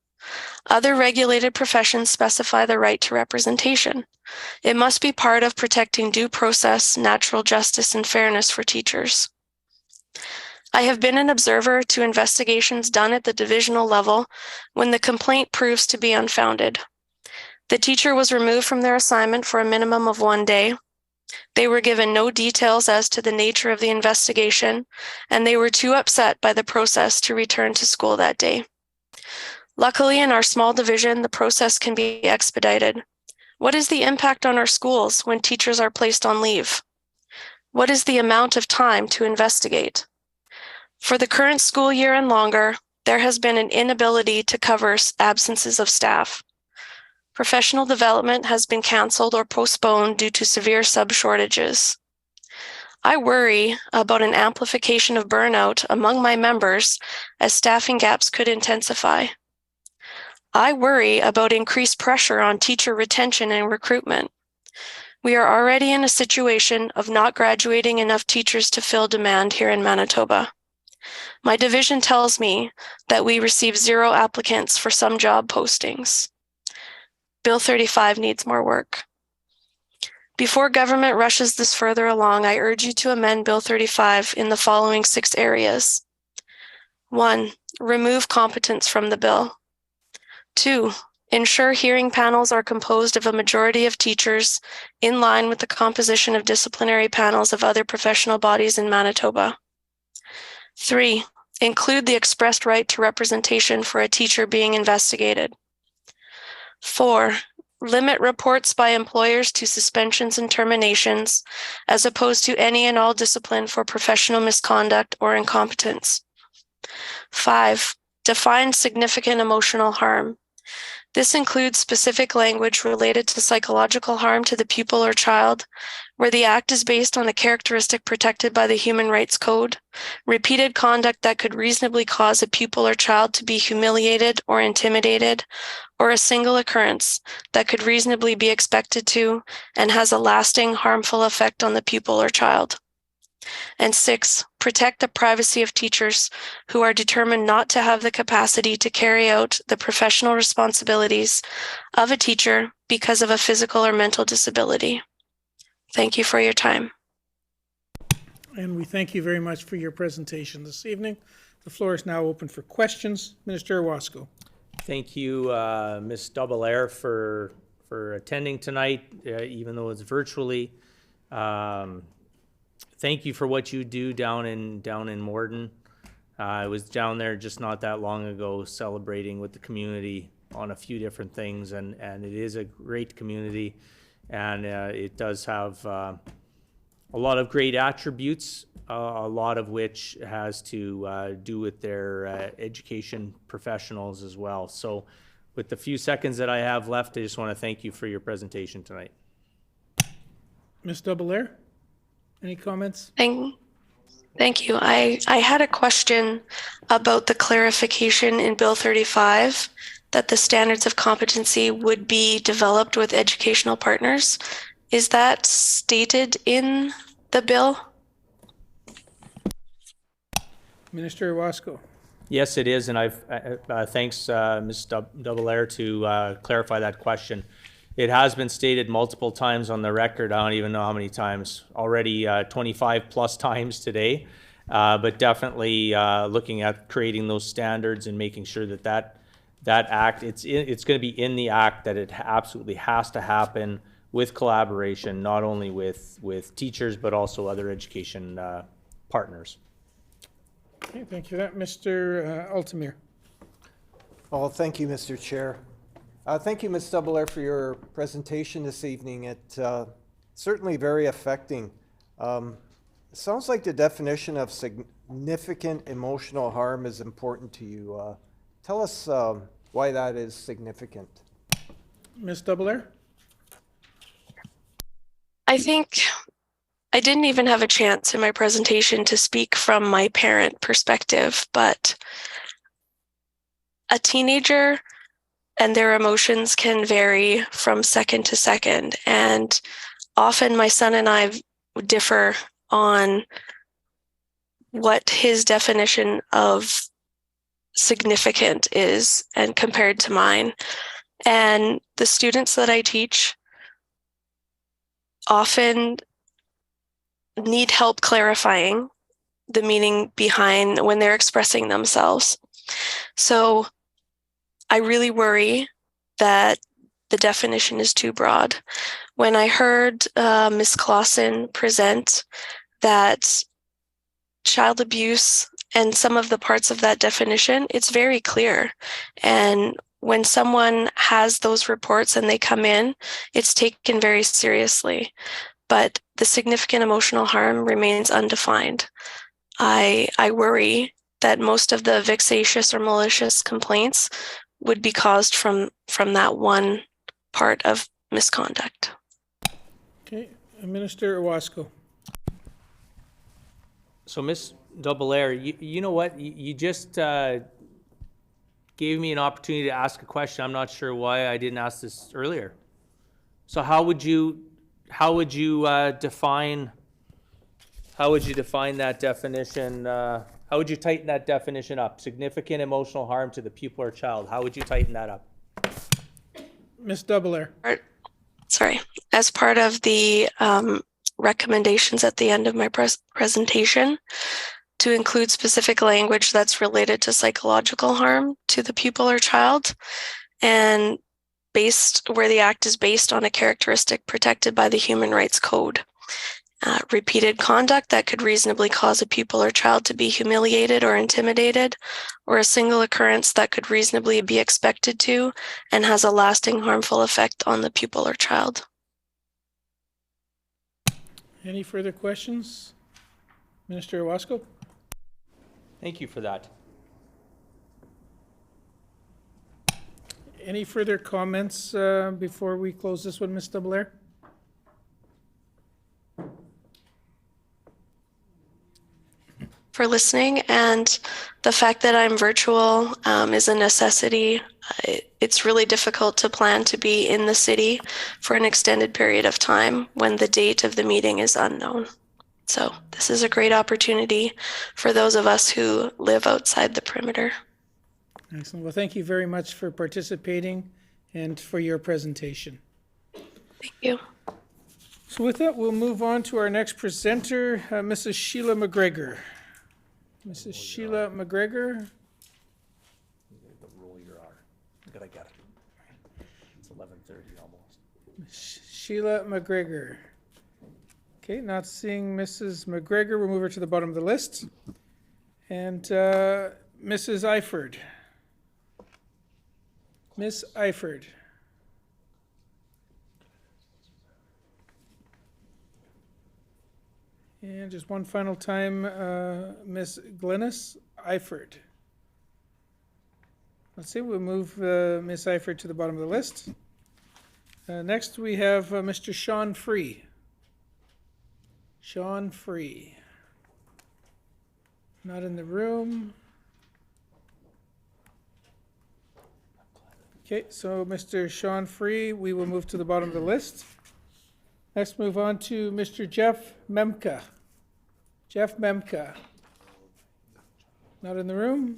Other regulated professions specify the right to representation. It must be part of protecting due process, natural justice, and fairness for teachers. I have been an observer to investigations done at the divisional level when the complaint proves to be unfounded. The teacher was removed from their assignment for a minimum of 1 day. They were given no details as to the nature of the investigation, and they were too upset by the process to return to school that day. Luckily, in our small division, the process can be expedited. What is the impact on our schools when teachers are placed on leave? What is the amount of time to investigate? For the current school year and longer, there has been an inability to cover absences of staff. Professional development has been canceled or postponed due to severe sub-shortages. I worry about an amplification of burnout among my members as staffing gaps could intensify. I worry about increased pressure on teacher retention and recruitment. We are already in a situation of not graduating enough teachers to fill demand here in Manitoba. My division tells me that we receive 0 applicants for some job postings. Bill 35 needs more work. Before government rushes this further along, I urge you to amend Bill 35 in the following 6 areas. 1. Remove competence from the bill. 2. Ensure hearing panels are composed of a majority of teachers in line with the composition of disciplinary panels of other professional bodies in Manitoba. 3. Include the expressed right to representation for a teacher being investigated. 4. Limit reports by employers to suspensions and terminations, as opposed to any and all discipline for professional misconduct or incompetence. 5. Define significant emotional harm. This includes specific language related to psychological harm to the pupil or child, where the act is based on a characteristic protected by the Human Rights Code, repeated conduct that could reasonably cause a pupil or child to be humiliated or intimidated, or a single occurrence that could reasonably be expected to and has a lasting harmful effect on the pupil or child. And 6, protect the privacy of teachers who are determined not to have the capacity to carry out the professional responsibilities of a teacher because of a physical or mental disability. Thank you for your time. And we thank you very much for your presentation this evening. The floor is now open for questions. Minister Owasco. Thank you, Ms. Double-Air, for attending tonight, even though it's virtually. Thank you for what you do down in Morden. I was down there just not that long ago celebrating with the community on a few different things, and it is a great community, and it does have a lot of great attributes, a lot of which has to do with their education professionals as well. So with the few seconds that I have left, I just want to thank you for your presentation tonight. Ms. Double-Air, any comments? Thank you. I had a question about the clarification in Bill 35 that the standards of competency would be developed with educational partners. Is that stated in the bill? Minister Owasco. Yes, it is, and I've thanks Ms. Double-Air to clarify that question. It has been stated multiple times on the record. I don't even know how many times already, 25 plus times today. But definitely looking at creating those standards and making sure that act, it's going to be in the act that it absolutely has to happen with collaboration, not only with teachers but also other education partners. Okay, thank you for that. Mr. Altamir. Well, thank you, Mr. Chair. Thank you, Ms. Double-Air, for your presentation this evening. It's certainly very affecting. It sounds like the definition of significant emotional harm is important to you. Tell us why that is significant. Ms. Double-Air? I think I didn't even have a chance in my presentation to speak from my parent perspective, but a teenager and their emotions can vary from second to second. And often my son and I differ on what his definition of significant is and compared to mine. And the students that I teach often need help clarifying the meaning behind when they're expressing themselves. So I really worry that the definition is too broad. When I heard Ms. Clausen present that child abuse and some of the parts of that definition, it's very clear. And when someone has those reports and they come in, it's taken very seriously. But the significant emotional harm remains undefined. I worry that most of the vexatious or malicious complaints would be caused from that one part of misconduct. Okay, Minister Owasco. So Ms. Double-Air, you know what? You just gave me an opportunity to ask a question. I'm not sure why I didn't ask this earlier. So how would you define that definition? How would you tighten that definition up? Significant emotional harm to the pupil or child. How would you tighten that up? Ms. Double-Air. Sorry. As part of the recommendations at the end of my presentation, to include specific language that's related to psychological harm to the pupil or child, and where the act is based on a characteristic protected by the Human Rights Code. Repeated conduct that could reasonably cause a pupil or child to be humiliated or intimidated, or a single occurrence that could reasonably be expected to and has a lasting harmful effect on the pupil or child. Any further questions? Minister Owasco? Thank you for that. Any further comments before we close this one, Ms. Double-Air? For listening, and the fact that I'm virtual is a necessity. It's really difficult to plan to be in the city for an extended period of time when the date of the meeting is unknown. So this is a great opportunity for those of us who live outside the perimeter. Excellent. Well, thank you very much for participating and for your presentation. Thank you. So with that, we'll move on to our next presenter, Mrs. Sheila McGregor. Mrs. Sheila McGregor. Roll your R. I got it. It's 11:30 almost. Sheila McGregor. Okay, not seeing Mrs. McGregor. We'll move her to the bottom of the list. And Mrs. Eiford. Miss Eiford. And just one final time, Miss Glynis Eiford. Let's see, we'll move Miss Eiford to the bottom of the list. Next, we have Mr. Sean Free. Sean Free. Not in the room. Okay, so Mr. Sean Free, we will move to the bottom of the list. Next, move on to Mr. Jeff Memka. Jeff Memka. Not in the room.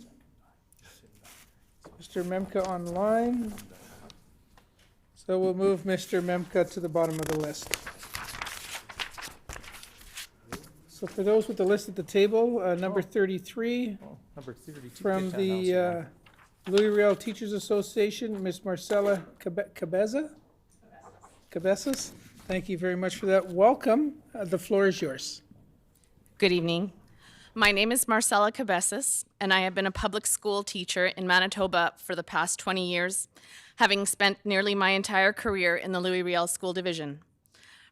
Mr. Memka online. So we'll move Mr. Memka to the bottom of the list. So for those with the list at the table, number 33 Number 32. from the Louis Riel Teachers Association, Ms. Marcella Cabezas. Thank you very much for that. Welcome. The floor is yours. Good evening. My name is Marcella Cabezas, and I have been a public school teacher in Manitoba for the past 20 years, having spent nearly my entire career in the Louis Riel School Division.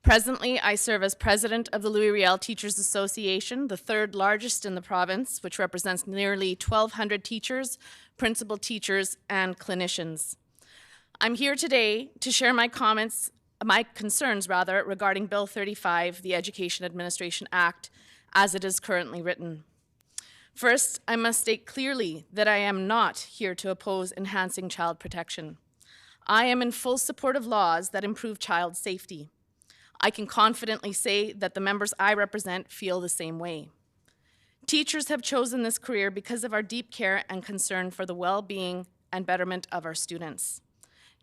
Presently, I serve as president of the Louis Riel Teachers Association, the third largest in the province, which represents nearly 1,200 teachers, principal teachers, and clinicians. I'm here today to share my concerns regarding Bill 35, the Education Administration Act, as it is currently written. First, I must state clearly that I am not here to oppose enhancing child protection. I am in full support of laws that improve child safety. I can confidently say that the members I represent feel the same way. Teachers have chosen this career because of our deep care and concern for the well-being and betterment of our students.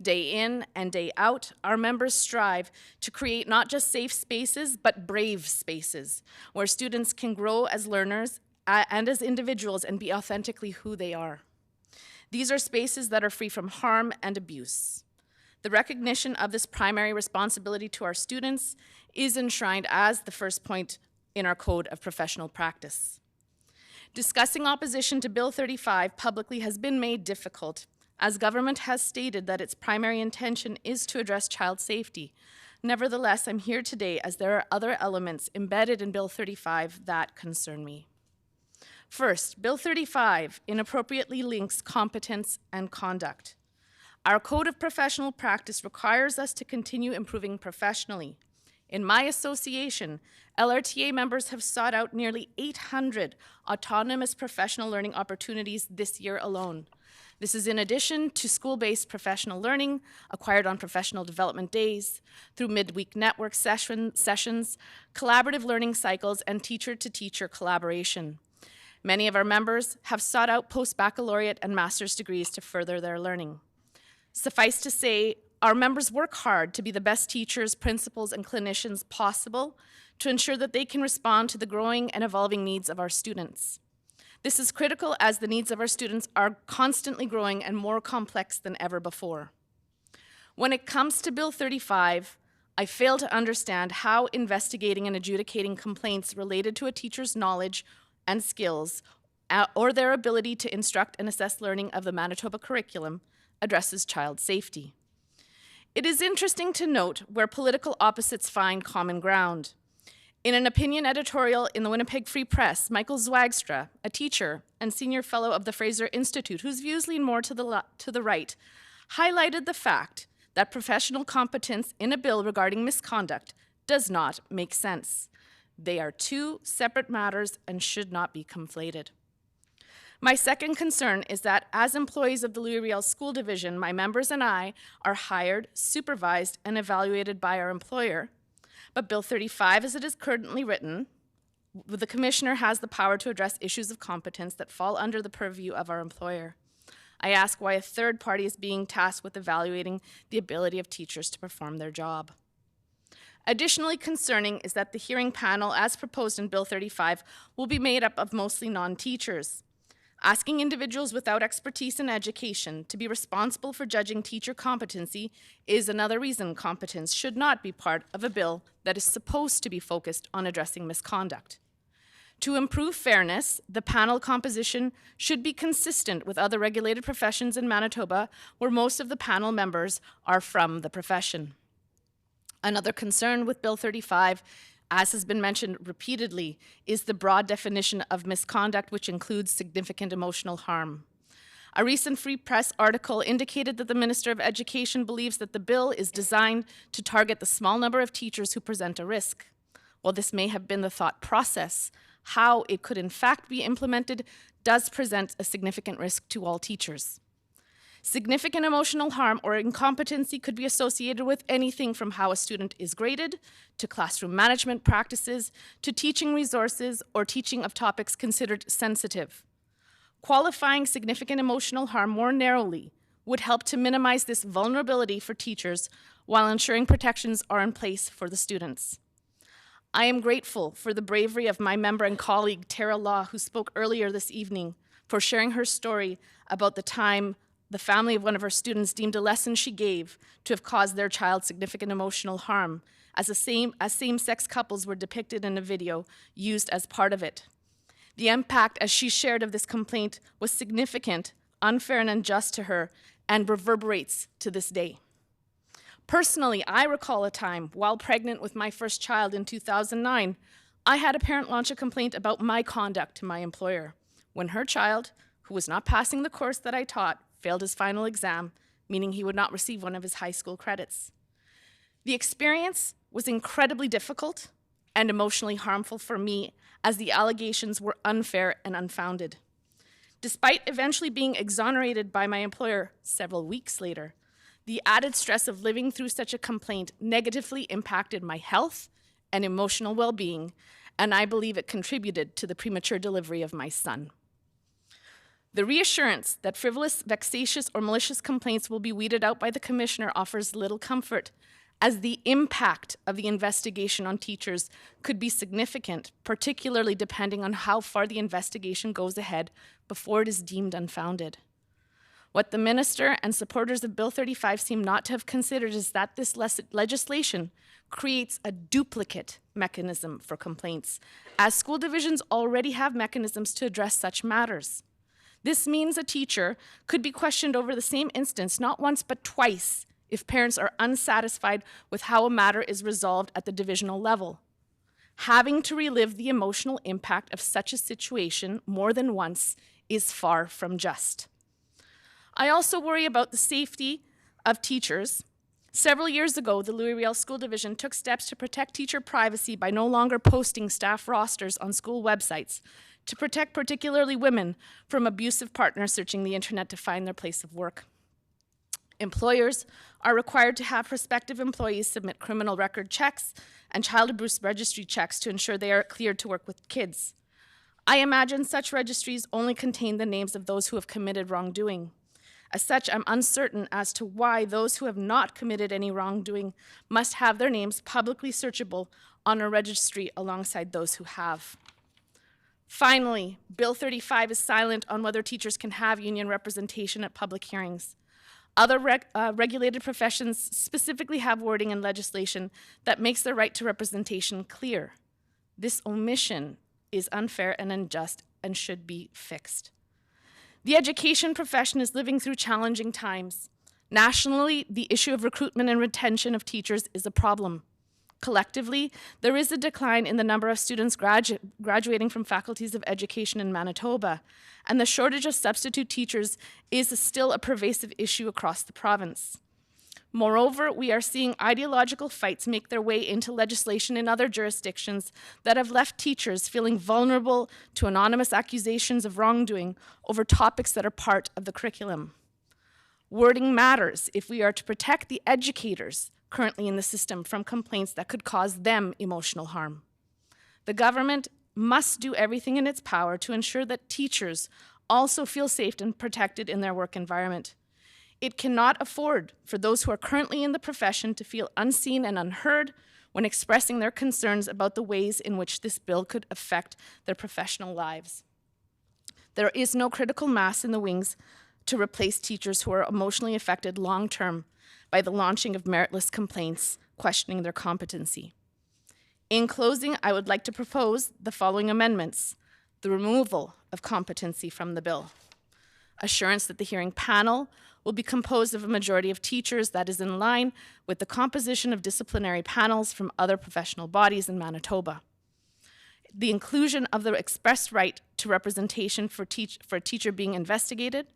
Day in and day out, our members strive to create not just safe spaces, but brave spaces, where students can grow as learners and as individuals and be authentically who they are. These are spaces that are free from harm and abuse. The recognition of this primary responsibility to our students is enshrined as the first point in our Code of Professional Practice. Discussing opposition to Bill 35 publicly has been made difficult, as government has stated that its primary intention is to address child safety. Nevertheless, I'm here today as there are other elements embedded in Bill 35 that concern me. First, Bill 35 inappropriately links competence and conduct. Our Code of Professional Practice requires us to continue improving professionally. In my association, LRTA members have sought out nearly 800 autonomous professional learning opportunities this year alone. This is in addition to school-based professional learning acquired on professional development days, through midweek network sessions, collaborative learning cycles, and teacher-to-teacher collaboration. Many of our members have sought out post-baccalaureate and master's degrees to further their learning. Suffice to say, our members work hard to be the best teachers, principals, and clinicians possible to ensure that they can respond to the growing and evolving needs of our students. This is critical as the needs of our students are constantly growing and more complex than ever before. When it comes to Bill 35, I fail to understand how investigating and adjudicating complaints related to a teacher's knowledge and skills or their ability to instruct and assess learning of the Manitoba curriculum addresses child safety. It is interesting to note where political opposites find common ground. In an opinion editorial in the Winnipeg Free Press, Michael Zwagstra, a teacher and senior fellow of the Fraser Institute, whose views lean more to the right, highlighted the fact that professional competence in a bill regarding misconduct does not make sense. They are two separate matters and should not be conflated. My second concern is that as employees of the Louis Riel School Division, my members and I are hired, supervised, and evaluated by our employer. But Bill 35, as it is currently written, the Commissioner has the power to address issues of competence that fall under the purview of our employer. I ask why a third party is being tasked with evaluating the ability of teachers to perform their job. Additionally concerning is that the hearing panel, as proposed in Bill 35, will be made up of mostly non-teachers. Asking individuals without expertise in education to be responsible for judging teacher competency is another reason competence should not be part of a bill that is supposed to be focused on addressing misconduct. To improve fairness, the panel composition should be consistent with other regulated professions in Manitoba, where most of the panel members are from the profession. Another concern with Bill 35, as has been mentioned repeatedly, is the broad definition of misconduct, which includes significant emotional harm. A recent Free Press article indicated that the Minister of Education believes that the bill is designed to target the small number of teachers who present a risk. While this may have been the thought process, how it could in fact be implemented does present a significant risk to all teachers. Significant emotional harm or incompetency could be associated with anything from how a student is graded, to classroom management practices, to teaching resources, or teaching of topics considered sensitive. Qualifying significant emotional harm more narrowly would help to minimize this vulnerability for teachers while ensuring protections are in place for the students. I am grateful for the bravery of my member and colleague, Tara Law, who spoke earlier this evening, for sharing her story about the time the family of one of her students deemed a lesson she gave to have caused their child significant emotional harm, as same-sex couples were depicted in a video used as part of it. The impact, as she shared, of this complaint was significant, unfair, and unjust to her, and reverberates to this day. Personally, I recall a time while pregnant with my first child in 2009, I had a parent launch a complaint about my conduct to my employer when her child, who was not passing the course that I taught, failed his final exam, meaning he would not receive one of his high school credits. The experience was incredibly difficult and emotionally harmful for me, as the allegations were unfair and unfounded. Despite eventually being exonerated by my employer several weeks later, the added stress of living through such a complaint negatively impacted my health and emotional well-being, and I believe it contributed to the premature delivery of my son. The reassurance that frivolous, vexatious, or malicious complaints will be weeded out by the Commissioner offers little comfort, as the impact of the investigation on teachers could be significant, particularly depending on how far the investigation goes ahead before it is deemed unfounded. What the Minister and supporters of Bill 35 seem not to have considered is that this legislation creates a duplicate mechanism for complaints, as school divisions already have mechanisms to address such matters. This means a teacher could be questioned over the same instance not once but twice if parents are unsatisfied with how a matter is resolved at the divisional level. Having to relive the emotional impact of such a situation more than once is far from just. I also worry about the safety of teachers. Several years ago, the Louis Riel School Division took steps to protect teacher privacy by no longer posting staff rosters on school websites, to protect particularly women from abusive partners searching the internet to find their place of work. Employers are required to have prospective employees submit criminal record checks and child abuse registry checks to ensure they are cleared to work with kids. I imagine such registries only contain the names of those who have committed wrongdoing. As such, I'm uncertain as to why those who have not committed any wrongdoing must have their names publicly searchable on a registry alongside those who have. Finally, Bill 35 is silent on whether teachers can have union representation at public hearings. Other regulated professions specifically have wording in legislation that makes their right to representation clear. This omission is unfair and unjust and should be fixed. The education profession is living through challenging times. Nationally, the issue of recruitment and retention of teachers is a problem. Collectively, there is a decline in the number of students graduating from faculties of education in Manitoba, and the shortage of substitute teachers is still a pervasive issue across the province. Moreover, we are seeing ideological fights make their way into legislation in other jurisdictions that have left teachers feeling vulnerable to anonymous accusations of wrongdoing over topics that are part of the curriculum. Wording matters if we are to protect the educators currently in the system from complaints that could cause them emotional harm. The government must do everything in its power to ensure that teachers also feel safe and protected in their work environment. It cannot afford for those who are currently in the profession to feel unseen and unheard when expressing their concerns about the ways in which this bill could affect their professional lives. There is no critical mass in the wings to replace teachers who are emotionally affected long-term by the launching of meritless complaints questioning their competency. In closing, I would like to propose the following amendments: the removal of competency from the bill, assurance that the hearing panel will be composed of a majority of teachers that is in line with the composition of disciplinary panels from other professional bodies in Manitoba, the inclusion of the express right to representation for a teacher being investigated,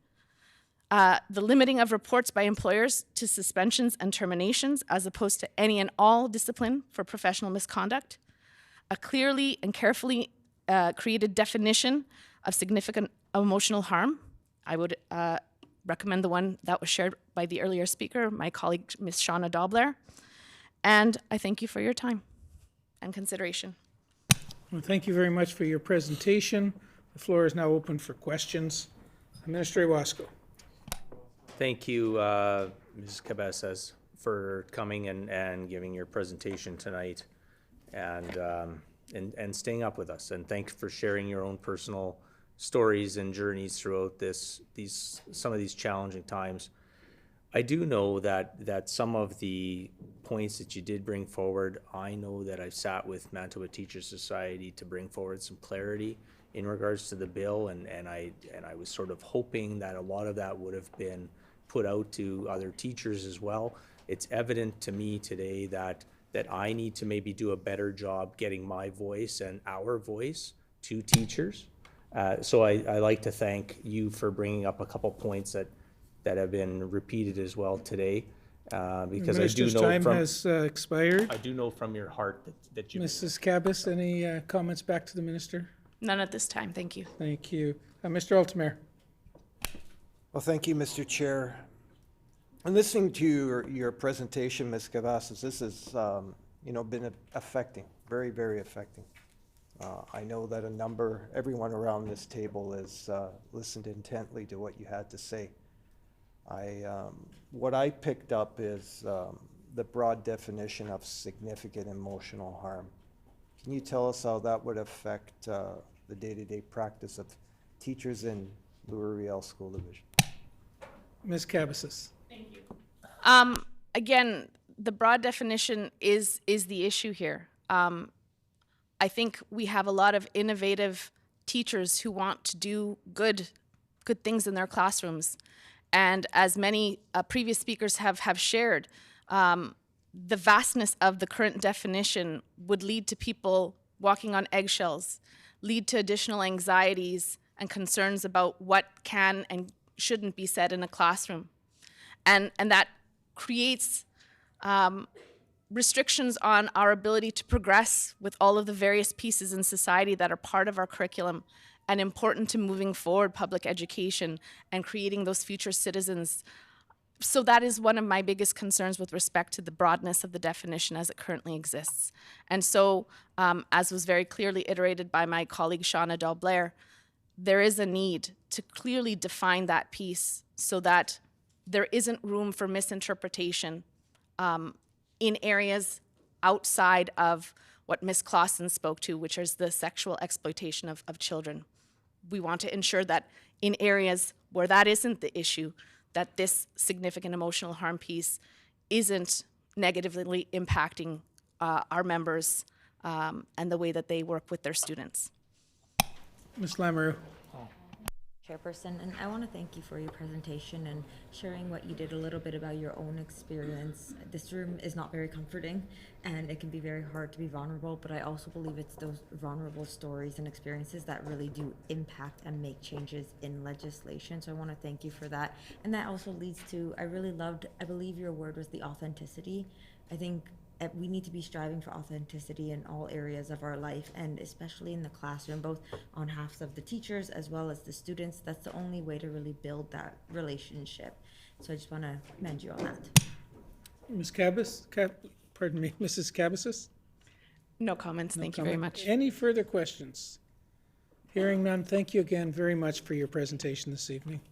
the limiting of reports by employers to suspensions and terminations as opposed to any and all discipline for professional misconduct, a clearly and carefully created definition of significant emotional harm. I would recommend the one that was shared by the earlier speaker, my colleague, Ms. Shauna Dobler. And I thank you for your time and consideration. Well, thank you very much for your presentation. The floor is now open for questions. Minister Iwasko. Thank you, Ms. Cabezas, for coming and giving your presentation tonight and staying up with us. And thanks for sharing your own personal stories and journeys throughout some of these challenging times. I do know that some of the points that you did bring forward, I know that I've sat with Manitoba Teachers Society to bring forward some clarity in regards to the bill, and I was sort of hoping that a lot of that would have been put out to other teachers as well. It's evident to me today that I need to maybe do a better job getting my voice and our voice to teachers. So I like to thank you for bringing up a couple points that have been repeated as well today, because I do know time has expired. I do know from your heart that you. Mrs. Cabas, any comments back to the minister? None at this time, thank you. Thank you. Mr. Altemeyer. Well, thank you, Mr. Chair. And listening to your presentation, Ms. Cavazos, this has been affecting, very, very affecting. I know that everyone around this table has listened intently to what you had to say. What I picked up is the broad definition of significant emotional harm. Can you tell us how that would affect the day-to-day practice of teachers in Louis-Riel School Division? Ms. Cabezas. Thank you. Again, the broad definition is the issue here. I think we have a lot of innovative teachers who want to do good things in their classrooms. And as many previous speakers have shared, the vastness of the current definition would lead to people walking on eggshells, lead to additional anxieties and concerns about what can and shouldn't be said in a classroom. And that creates restrictions on our ability to progress with all of the various pieces in society that are part of our curriculum and important to moving forward public education and creating those future citizens. So that is one of my biggest concerns with respect to the broadness of the definition as it currently exists. And so, as was very clearly iterated by my colleague Shauna Dalblair, there is a need to clearly define that piece so that there isn't room for misinterpretation in areas outside of what Ms. Clausen spoke to, which is the sexual exploitation of children. We want to ensure that in areas where that isn't the issue, that this significant emotional harm piece isn't negatively impacting our members and the way that they work with their students. Ms. Lamoureux. Chairperson, and I want to thank you for your presentation and sharing what you did a little bit about your own experience. This room is not very comforting and it can be very hard to be vulnerable, but I also believe it's those vulnerable stories and experiences that really do impact and make changes in legislation. So I want to thank you for that. And that also leads to, I believe your word was the authenticity. I think we need to be striving for authenticity in all areas of our life, and especially in the classroom, both on behalf of the teachers as well as the students. That's the only way to really build that relationship. So I just want to commend you on that. Ms. Cabas, Mrs. Cabezas? No comments. Thank you very much. Any further questions? Hearing none, thank you again very much for your presentation this evening.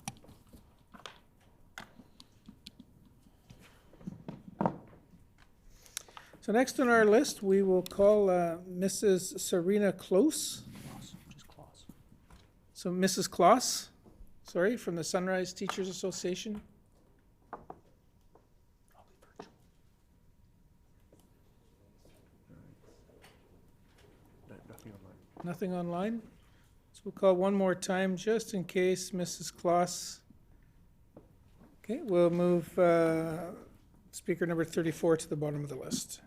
So next on our list, we will call Mrs. Serena Close. So Mrs. Kloss, sorry, from the Sunrise Teachers Association. Nothing online? So we'll call one more time just in case Mrs. Kloss. Okay, we'll move speaker number 34 to the bottom of the list.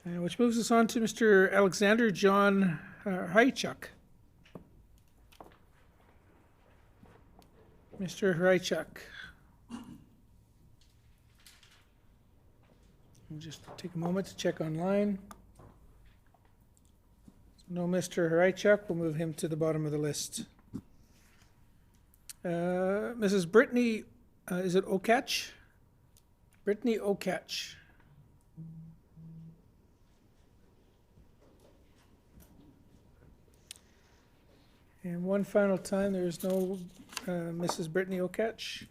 Which moves us on to Mr. Alexander John Hrychuk. Mr. Hrychuk. We'll just take a moment to check online. No Mr. Hrychuk, we'll move him to the bottom of the list. Mrs. Brittany, is it Okach? Brittany Okach. And one final time, there is no Mrs. Brittany Okach.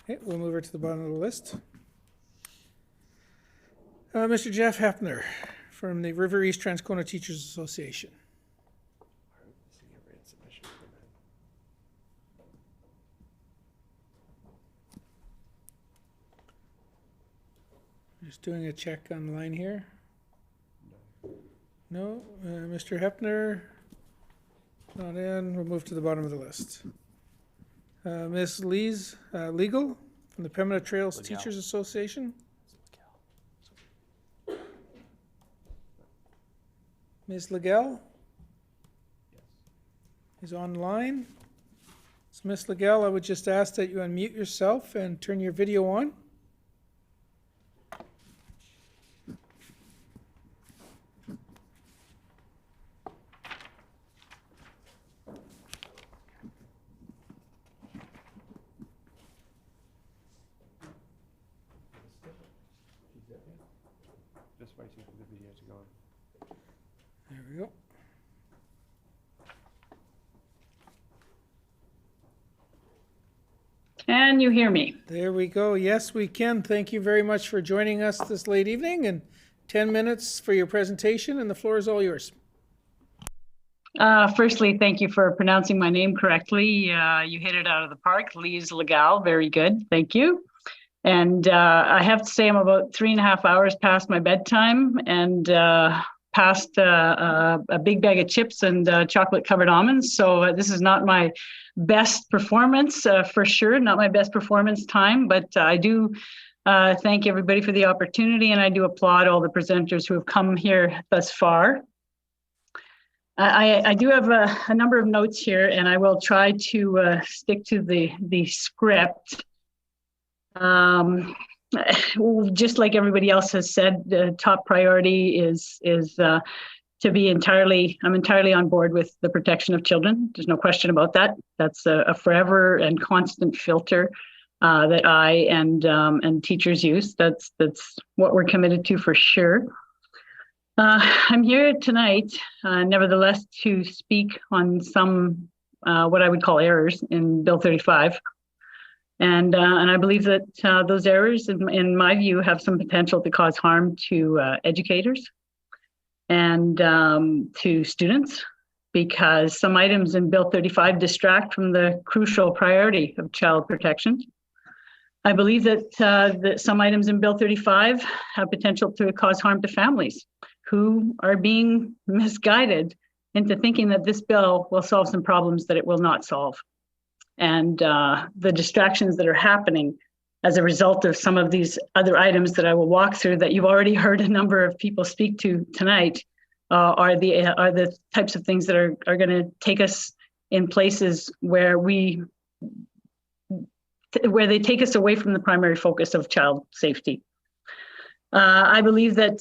Okay, we'll move her to the bottom of the list. Mr. Jeff Hepner from the River East Transcona Teachers Association. Just doing a check online here. No, Mr. Hepner, not in. We'll move to the bottom of the list. Ms. Lees Legal from the Pembina Trails Teachers Association. Ms. Legel is online. So Ms. Legel, I would just ask that you unmute yourself and turn your video on. Just waiting for the video to go on. There we go. Can you hear me? There we go. Yes, we can. Thank you very much for joining us this late evening, and 10 minutes for your presentation, and the floor is all yours. Firstly, thank you for pronouncing my name correctly. You hit it out of the park. Lees Legal, very good. Thank you. And I have to say I'm about 3.5 hours past my bedtime and past a big bag of chips and chocolate covered almonds. So this is not my best performance for sure, not my best performance time, but I do thank everybody for the opportunity, and I do applaud all the presenters who have come here thus far. I do have a number of notes here, and I will try to stick to the script. Just like everybody else has said, the top priority is to be I'm entirely on board with the protection of children. There's no question about that. That's a forever and constant filter that I and teachers use. That's what we're committed to for sure. I'm here tonight, nevertheless, to speak on some what I would call errors in Bill 35. And I believe that those errors, in my view, have some potential to cause harm to educators and to students, because some items in Bill 35 distract from the crucial priority of child protection. I believe that, that some items in Bill 35 have potential to cause harm to families who are being misguided into thinking that this bill will solve some problems that it will not solve. And the distractions that are happening as a result of some of these other items that I will walk through that you've already heard a number of people speak to tonight are the types of things that are going to take us in places where they take us away from the primary focus of child safety. I believe that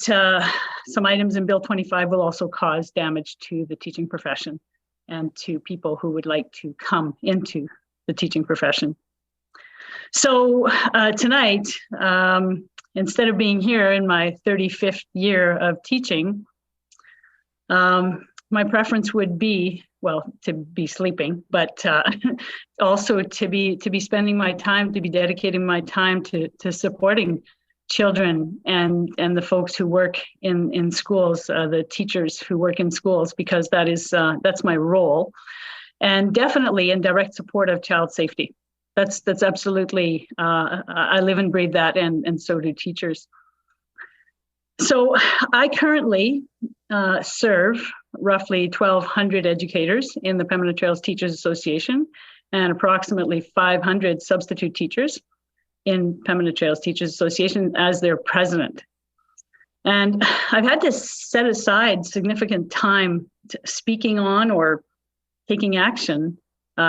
some items in Bill 25 will also cause damage to the teaching profession and to people who would like to come into the teaching profession. So tonight, instead of being here in my 35th year of teaching, my preference would be, well, to be sleeping, but also to be spending my time, to be dedicating my time to supporting children and the folks who work in schools, the teachers who work in schools, because that's my role, and definitely in direct support of child safety. That's absolutely, I live and breathe that, and so do teachers. So I currently serve roughly 1,200 educators in the Pembina Trails Teachers Association and approximately 500 substitute teachers in Pembina Trails Teachers Association as their president. And I've had to set aside significant time speaking on or taking action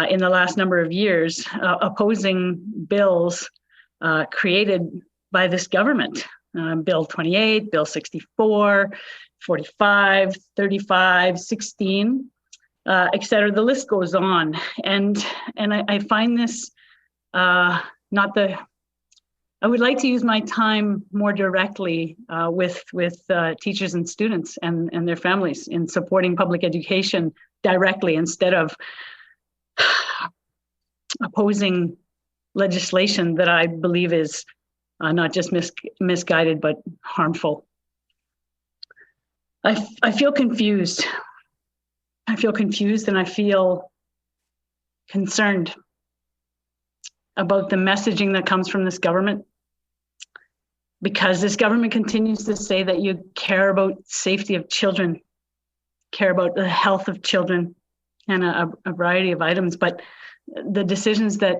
in the last number of years, opposing bills created by this government. Bill 28, Bill 64, 45, 35, 16, et cetera. The list goes on. And I find this I would like to use my time more directly with teachers and students and their families in supporting public education directly instead of opposing legislation that I believe is not just misguided, but harmful. I feel confused. I feel confused and I feel concerned about the messaging that comes from this government, because this government continues to say that you care about safety of children, care about the health of children, and a variety of items, but the decisions that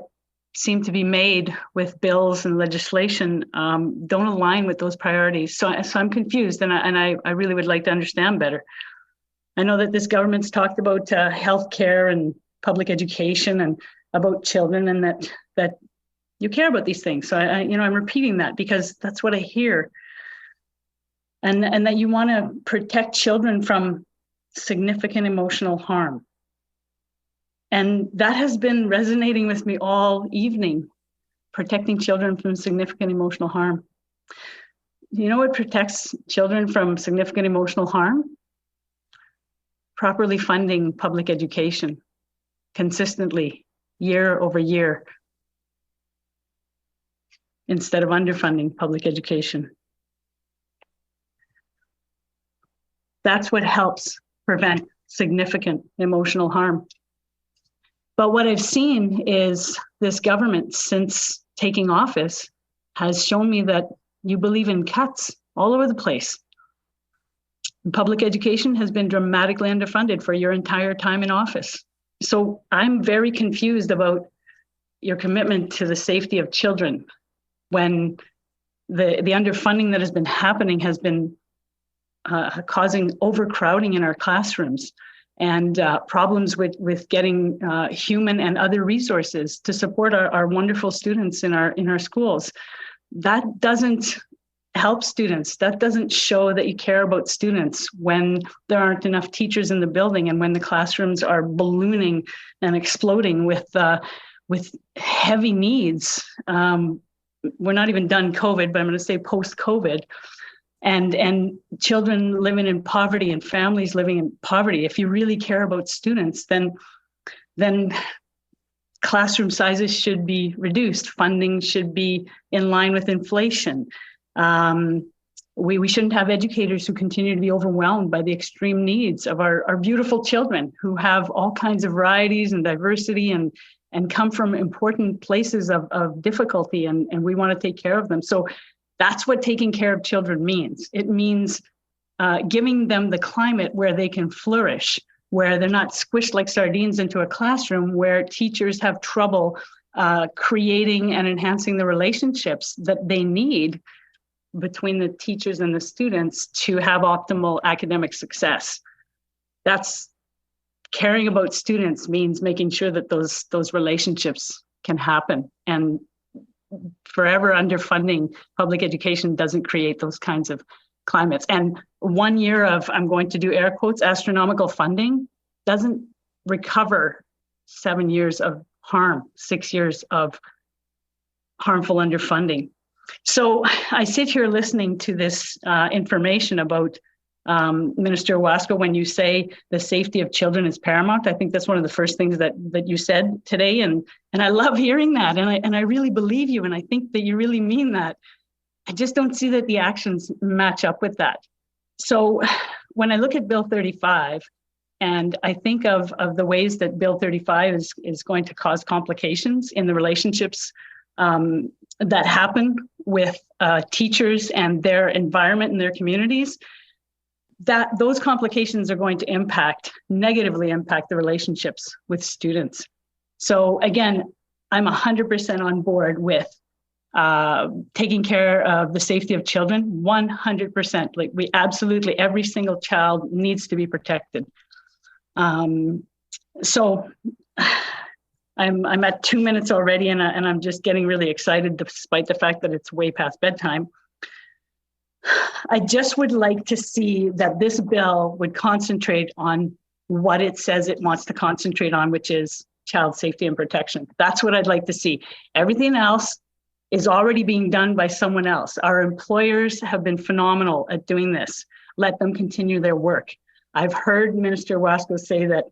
seem to be made with bills and legislation don't align with those priorities. So I'm confused, and I really would like to understand better. I know that this government's talked about healthcare and public education and about children, and that you care about these things. So I'm repeating that because that's what I hear, and that you want to protect children from significant emotional harm. And that has been resonating with me all evening, protecting children from significant emotional harm. You know what protects children from significant emotional harm? Properly funding public education consistently, year over year, instead of underfunding public education. That's what helps prevent significant emotional harm. But what I've seen is this government, since taking office, has shown me that you believe in cuts all over the place. Public education has been dramatically underfunded for your entire time in office. So I'm very confused about your commitment to the safety of children when the underfunding that has been happening has been causing overcrowding in our classrooms and problems with getting human and other resources to support our wonderful students in our schools. That doesn't help students. That doesn't show that you care about students when there aren't enough teachers in the building and when the classrooms are ballooning and exploding with heavy needs. We're not even done COVID, but I'm going to say post-COVID. And children living in poverty and families living in poverty. If you really care about students, then classroom sizes should be reduced. Funding should be in line with inflation. We shouldn't have educators who continue to be overwhelmed by the extreme needs of our beautiful children who have all kinds of varieties and diversity and come from important places of difficulty, and we want to take care of them. So that's what taking care of children means. It means giving them the climate where they can flourish, where they're not squished like sardines into a classroom, where teachers have trouble creating and enhancing the relationships that they need between the teachers and the students to have optimal academic success. That's caring about students means making sure that those relationships can happen. And forever underfunding public education doesn't create those kinds of climates. And 1 year of, I'm going to do air quotes, astronomical funding doesn't recover 7 years of harm, 6 years of harmful underfunding. So I sit here listening to this information about Minister Owasco, when you say the safety of children is paramount. I think that's one of the first things that you said today, and I love hearing that, and I really believe you, and I think that you really mean that. I just don't see that the actions match up with that. So when I look at Bill 35, and I think of the ways that Bill 35 is going to cause complications in the relationships that happen with teachers and their environment and their communities, that those complications are going to negatively impact the relationships with students. So again, I'm 100% on board with taking care of the safety of children, 100%. Like we absolutely, every single child needs to be protected. So I'm at 2 minutes already, and I'm just getting really excited despite the fact that it's way past bedtime. I just would like to see that this bill would concentrate on what it says it wants to concentrate on, which is child safety and protection. That's what I'd like to see. Everything else is already being done by someone else. Our employers have been phenomenal at doing this. Let them continue their work. I've heard Minister Wasco say that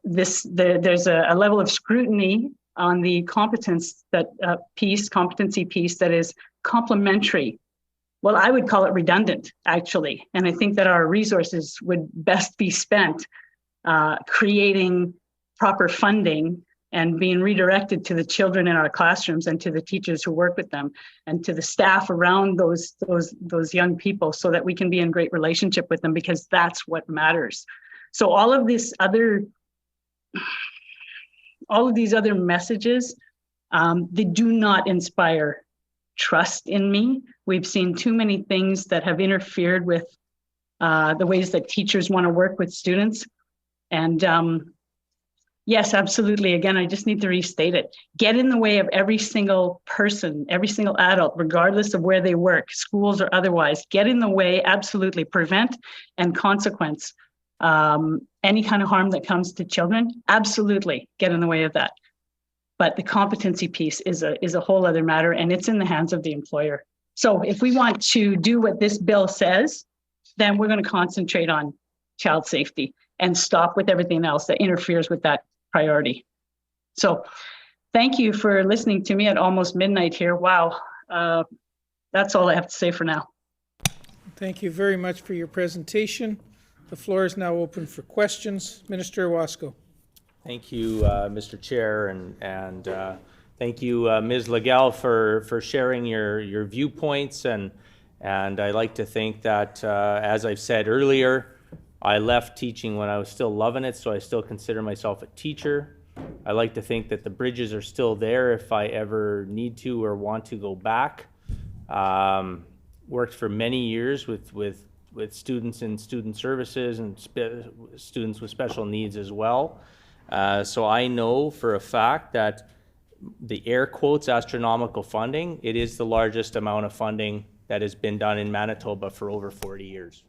there's a level of scrutiny on the competency piece that is complementary. Well, I would call it redundant, actually. And I think that our resources would best be spent creating proper funding and being redirected to the children in our classrooms and to the teachers who work with them and to the staff around those young people, so that we can be in great relationship with them, because that's what matters. So all of these other messages, they do not inspire trust in me. We've seen too many things that have interfered with the ways that teachers want to work with students. And yes, absolutely. Again, I just need to restate it. Get in the way of every single person, every single adult, regardless of where they work, schools or otherwise. Get in the way, absolutely. Prevent and consequence any kind of harm that comes to children. Absolutely get in the way of that. But the competency piece is a whole other matter, and it's in the hands of the employer. So if we want to do what this bill says, then we're going to concentrate on child safety and stop with everything else that interferes with that priority. So thank you for listening to me at almost midnight here. Wow. That's all I have to say for now. Thank you very much for your presentation. The floor is now open for questions. Minister Wasco. Thank you, Mr. Chair, and thank you, Ms. Legal, for sharing your viewpoints. And I like to think that, as I've said earlier, I left teaching when I was still loving it, so I still consider myself a teacher. I like to think that the bridges are still there if I ever need to or want to go back. Worked for many years with students in student services and students with special needs as well. So I know for a fact that the air quotes astronomical funding, it is the largest amount of funding that has been done in Manitoba for over 40 years.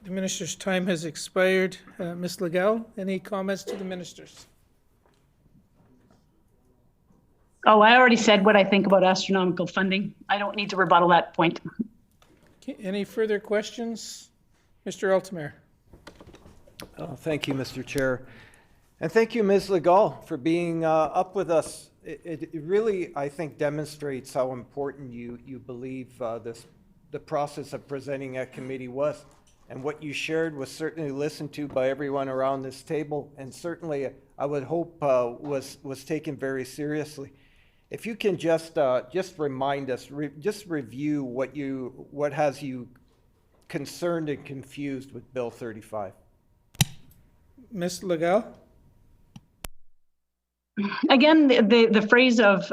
The minister's time has expired. Ms. Legal, any comments to the ministers? Oh, I already said what I think about astronomical funding. I don't need to rebuttal that point. Okay, any further questions? Mr. Altemeyer. Thank you, Mr. Chair. And thank you, Ms. Legal, for being up with us. It really, I think, demonstrates how important you believe the process of presenting at committee was. And what you shared was certainly listened to by everyone around this table, and certainly I would hope was taken very seriously. If you can just remind us, just review what has you concerned and confused with Bill 35. Ms. Legal? Again, the phrase of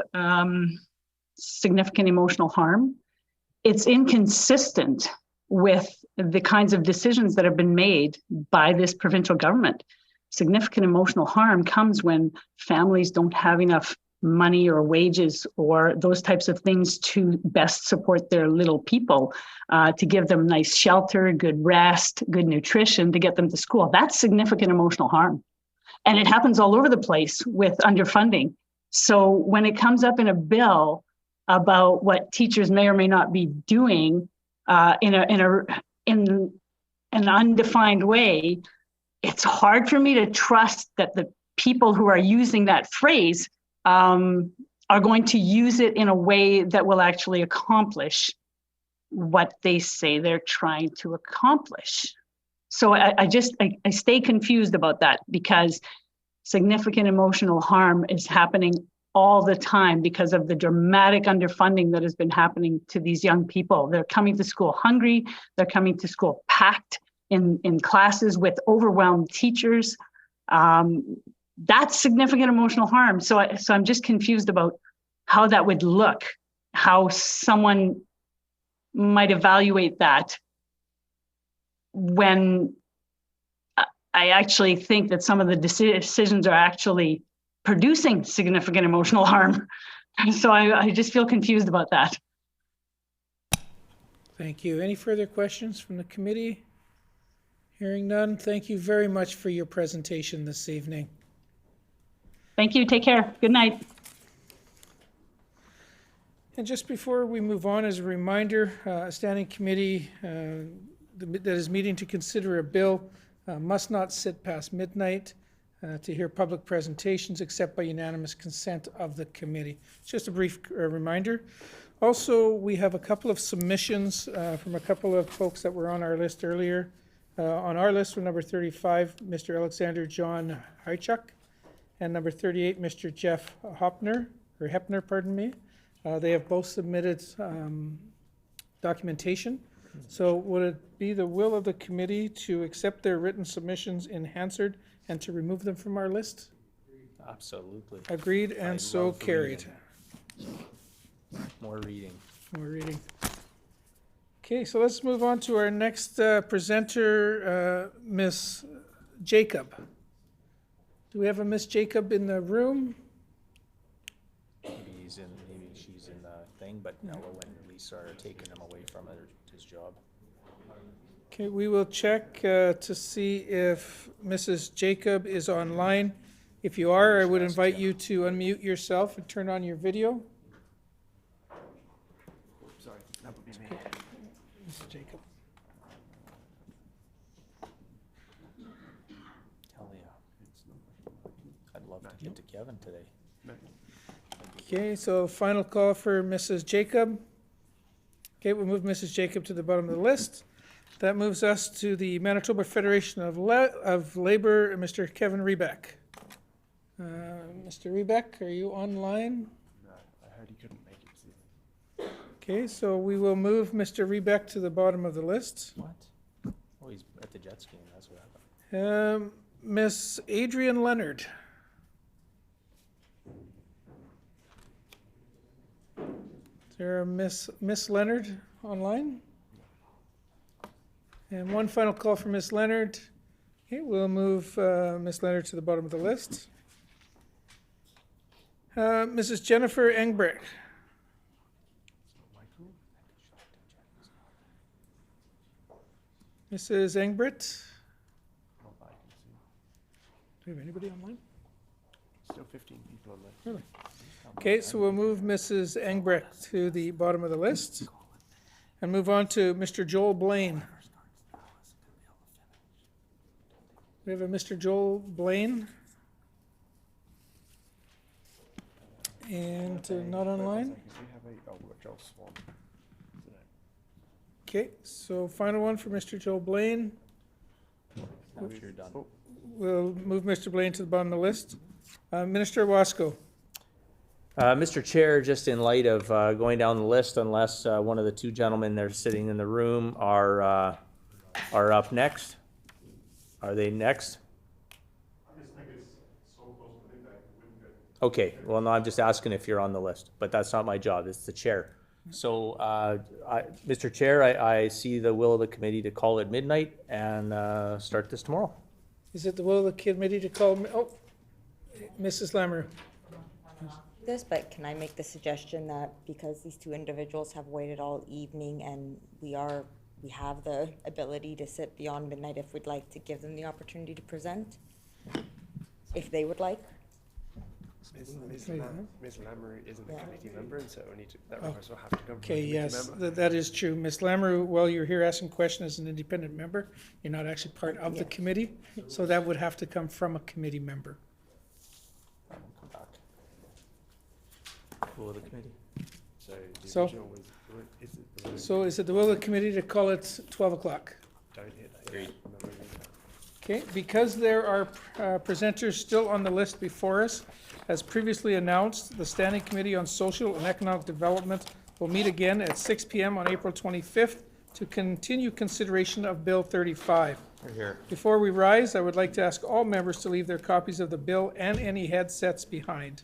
significant emotional harm, it's inconsistent with the kinds of decisions that have been made by this provincial government. Significant emotional harm comes when families don't have enough money or wages or those types of things to best support their little people, to give them nice shelter, good rest, good nutrition, to get them to school. That's significant emotional harm. And it happens all over the place with underfunding. So when it comes up in a bill about what teachers may or may not be doing in an undefined way, it's hard for me to trust that the people who are using that phrase are going to use it in a way that will actually accomplish what they say they're trying to accomplish. So I stay confused about that, because significant emotional harm is happening all the time because of the dramatic underfunding that has been happening to these young people. They're coming to school hungry. They're coming to school packed in classes with overwhelmed teachers. That's significant emotional harm. So I'm just confused about how that would look, how someone might evaluate that, when I actually think that some of the decisions are actually producing significant emotional harm. So I just feel confused about that. Thank you. Any further questions from the committee? Hearing none, thank you very much for your presentation this evening. Thank you. Take care. Good night. And just before we move on, as a reminder, a standing committee that is meeting to consider a bill must not sit past midnight to hear public presentations except by unanimous consent of the committee. It's just a brief reminder. Also, we have a couple of submissions from a couple of folks that were on our list earlier. On our list for number 35, Mr. Alexander John Hychuk, and number 38, Mr. Jeff Hepner, pardon me. They have both submitted documentation. So would it be the will of the committee to accept their written submissions in Hansard and to remove them from our list? Absolutely. Agreed, and so carried. More reading. More reading. Okay, so let's move on to our next presenter, Miss Jacob. Do we have a Miss Jacob in the room? Maybe she's in the thing, but Ella and Lisa are taking him away from his job. Okay, we will check to see if Mrs. Jacob is online. If you are, I would invite you to unmute yourself and turn on your video. Sorry, that would be me. Mrs. Jacob. Hell yeah. I'd love to get to Kevin today. Okay, so final call for Mrs. Jacob. Okay, we'll move Mrs. Jacob to the bottom of the list. That moves us to the Manitoba Federation of Labor, Mr. Kevin Rebeck. Mr. Rebeck, are you online? No, I heard he couldn't make it. Okay, so we will move Mr. Rebeck to the bottom of the list. What? Oh, he's at the Jets game. That's what happened. Miss Adrian Leonard. Is there a Miss Leonard online? And one final call for Miss Leonard. Okay, we'll move Miss Leonard to the bottom of the list. Mrs. Jennifer Engbrecht. Mrs. Engbrecht. Do we have anybody online? Still 15 people on there. Really? Okay, so we'll move Mrs. Engbrecht to the bottom of the list and move on to Mr. Joel Blaine. We have a Mr. Joel Blaine. And not online. Okay, so final one for Mr. Joel Blaine. If you're done. We'll move Mr. Blaine to the bottom of the list. Minister Wasco. Mr. Chair, just in light of going down the list, unless one of the two gentlemen that are sitting in the room are up next. Are they next? Okay, well, no, I'm just asking if you're on the list, but that's not my job, it's the chair. So, Mr. Chair, I see the will of the committee to call it midnight and start this tomorrow. Is it the will of the committee to call, Mrs. Lamoureux? This, but can I make the suggestion that because these two individuals have waited all evening and we have the ability to sit beyond midnight, if we'd like to give them the opportunity to present, if they would like. Ms. Lamoureux isn't a committee member, and so that request will have to come from a Okay, committee yes, member. that is true. Ms. Lamoureux, while you're here asking questions as an independent member, you're not actually part of the committee, so that would have to come from a committee member. Will of the committee. So the So- original was, is it the will So is it the will of the committee to call it 12 o'clock? don't hit that. Agreed. Remember reading that. Okay, because there are presenters still on the list before us, as previously announced, the Standing Committee on Social and Economic Development will meet again at 6 p.m. on April 25th to continue consideration of Bill 35. We're here. Before we rise, I would like to ask all members to leave their copies of the bill and any headsets behind.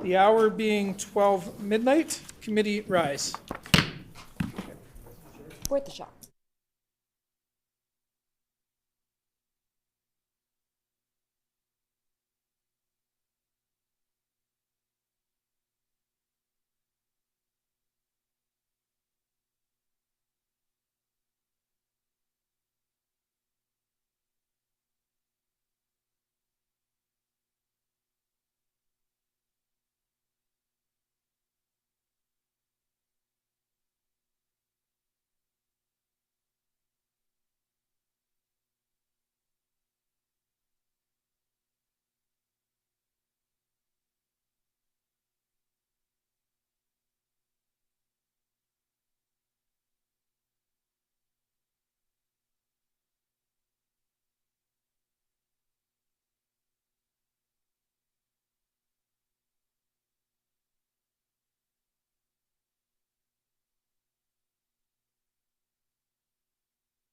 The hour being 12 midnight, committee rise. Worth the shot.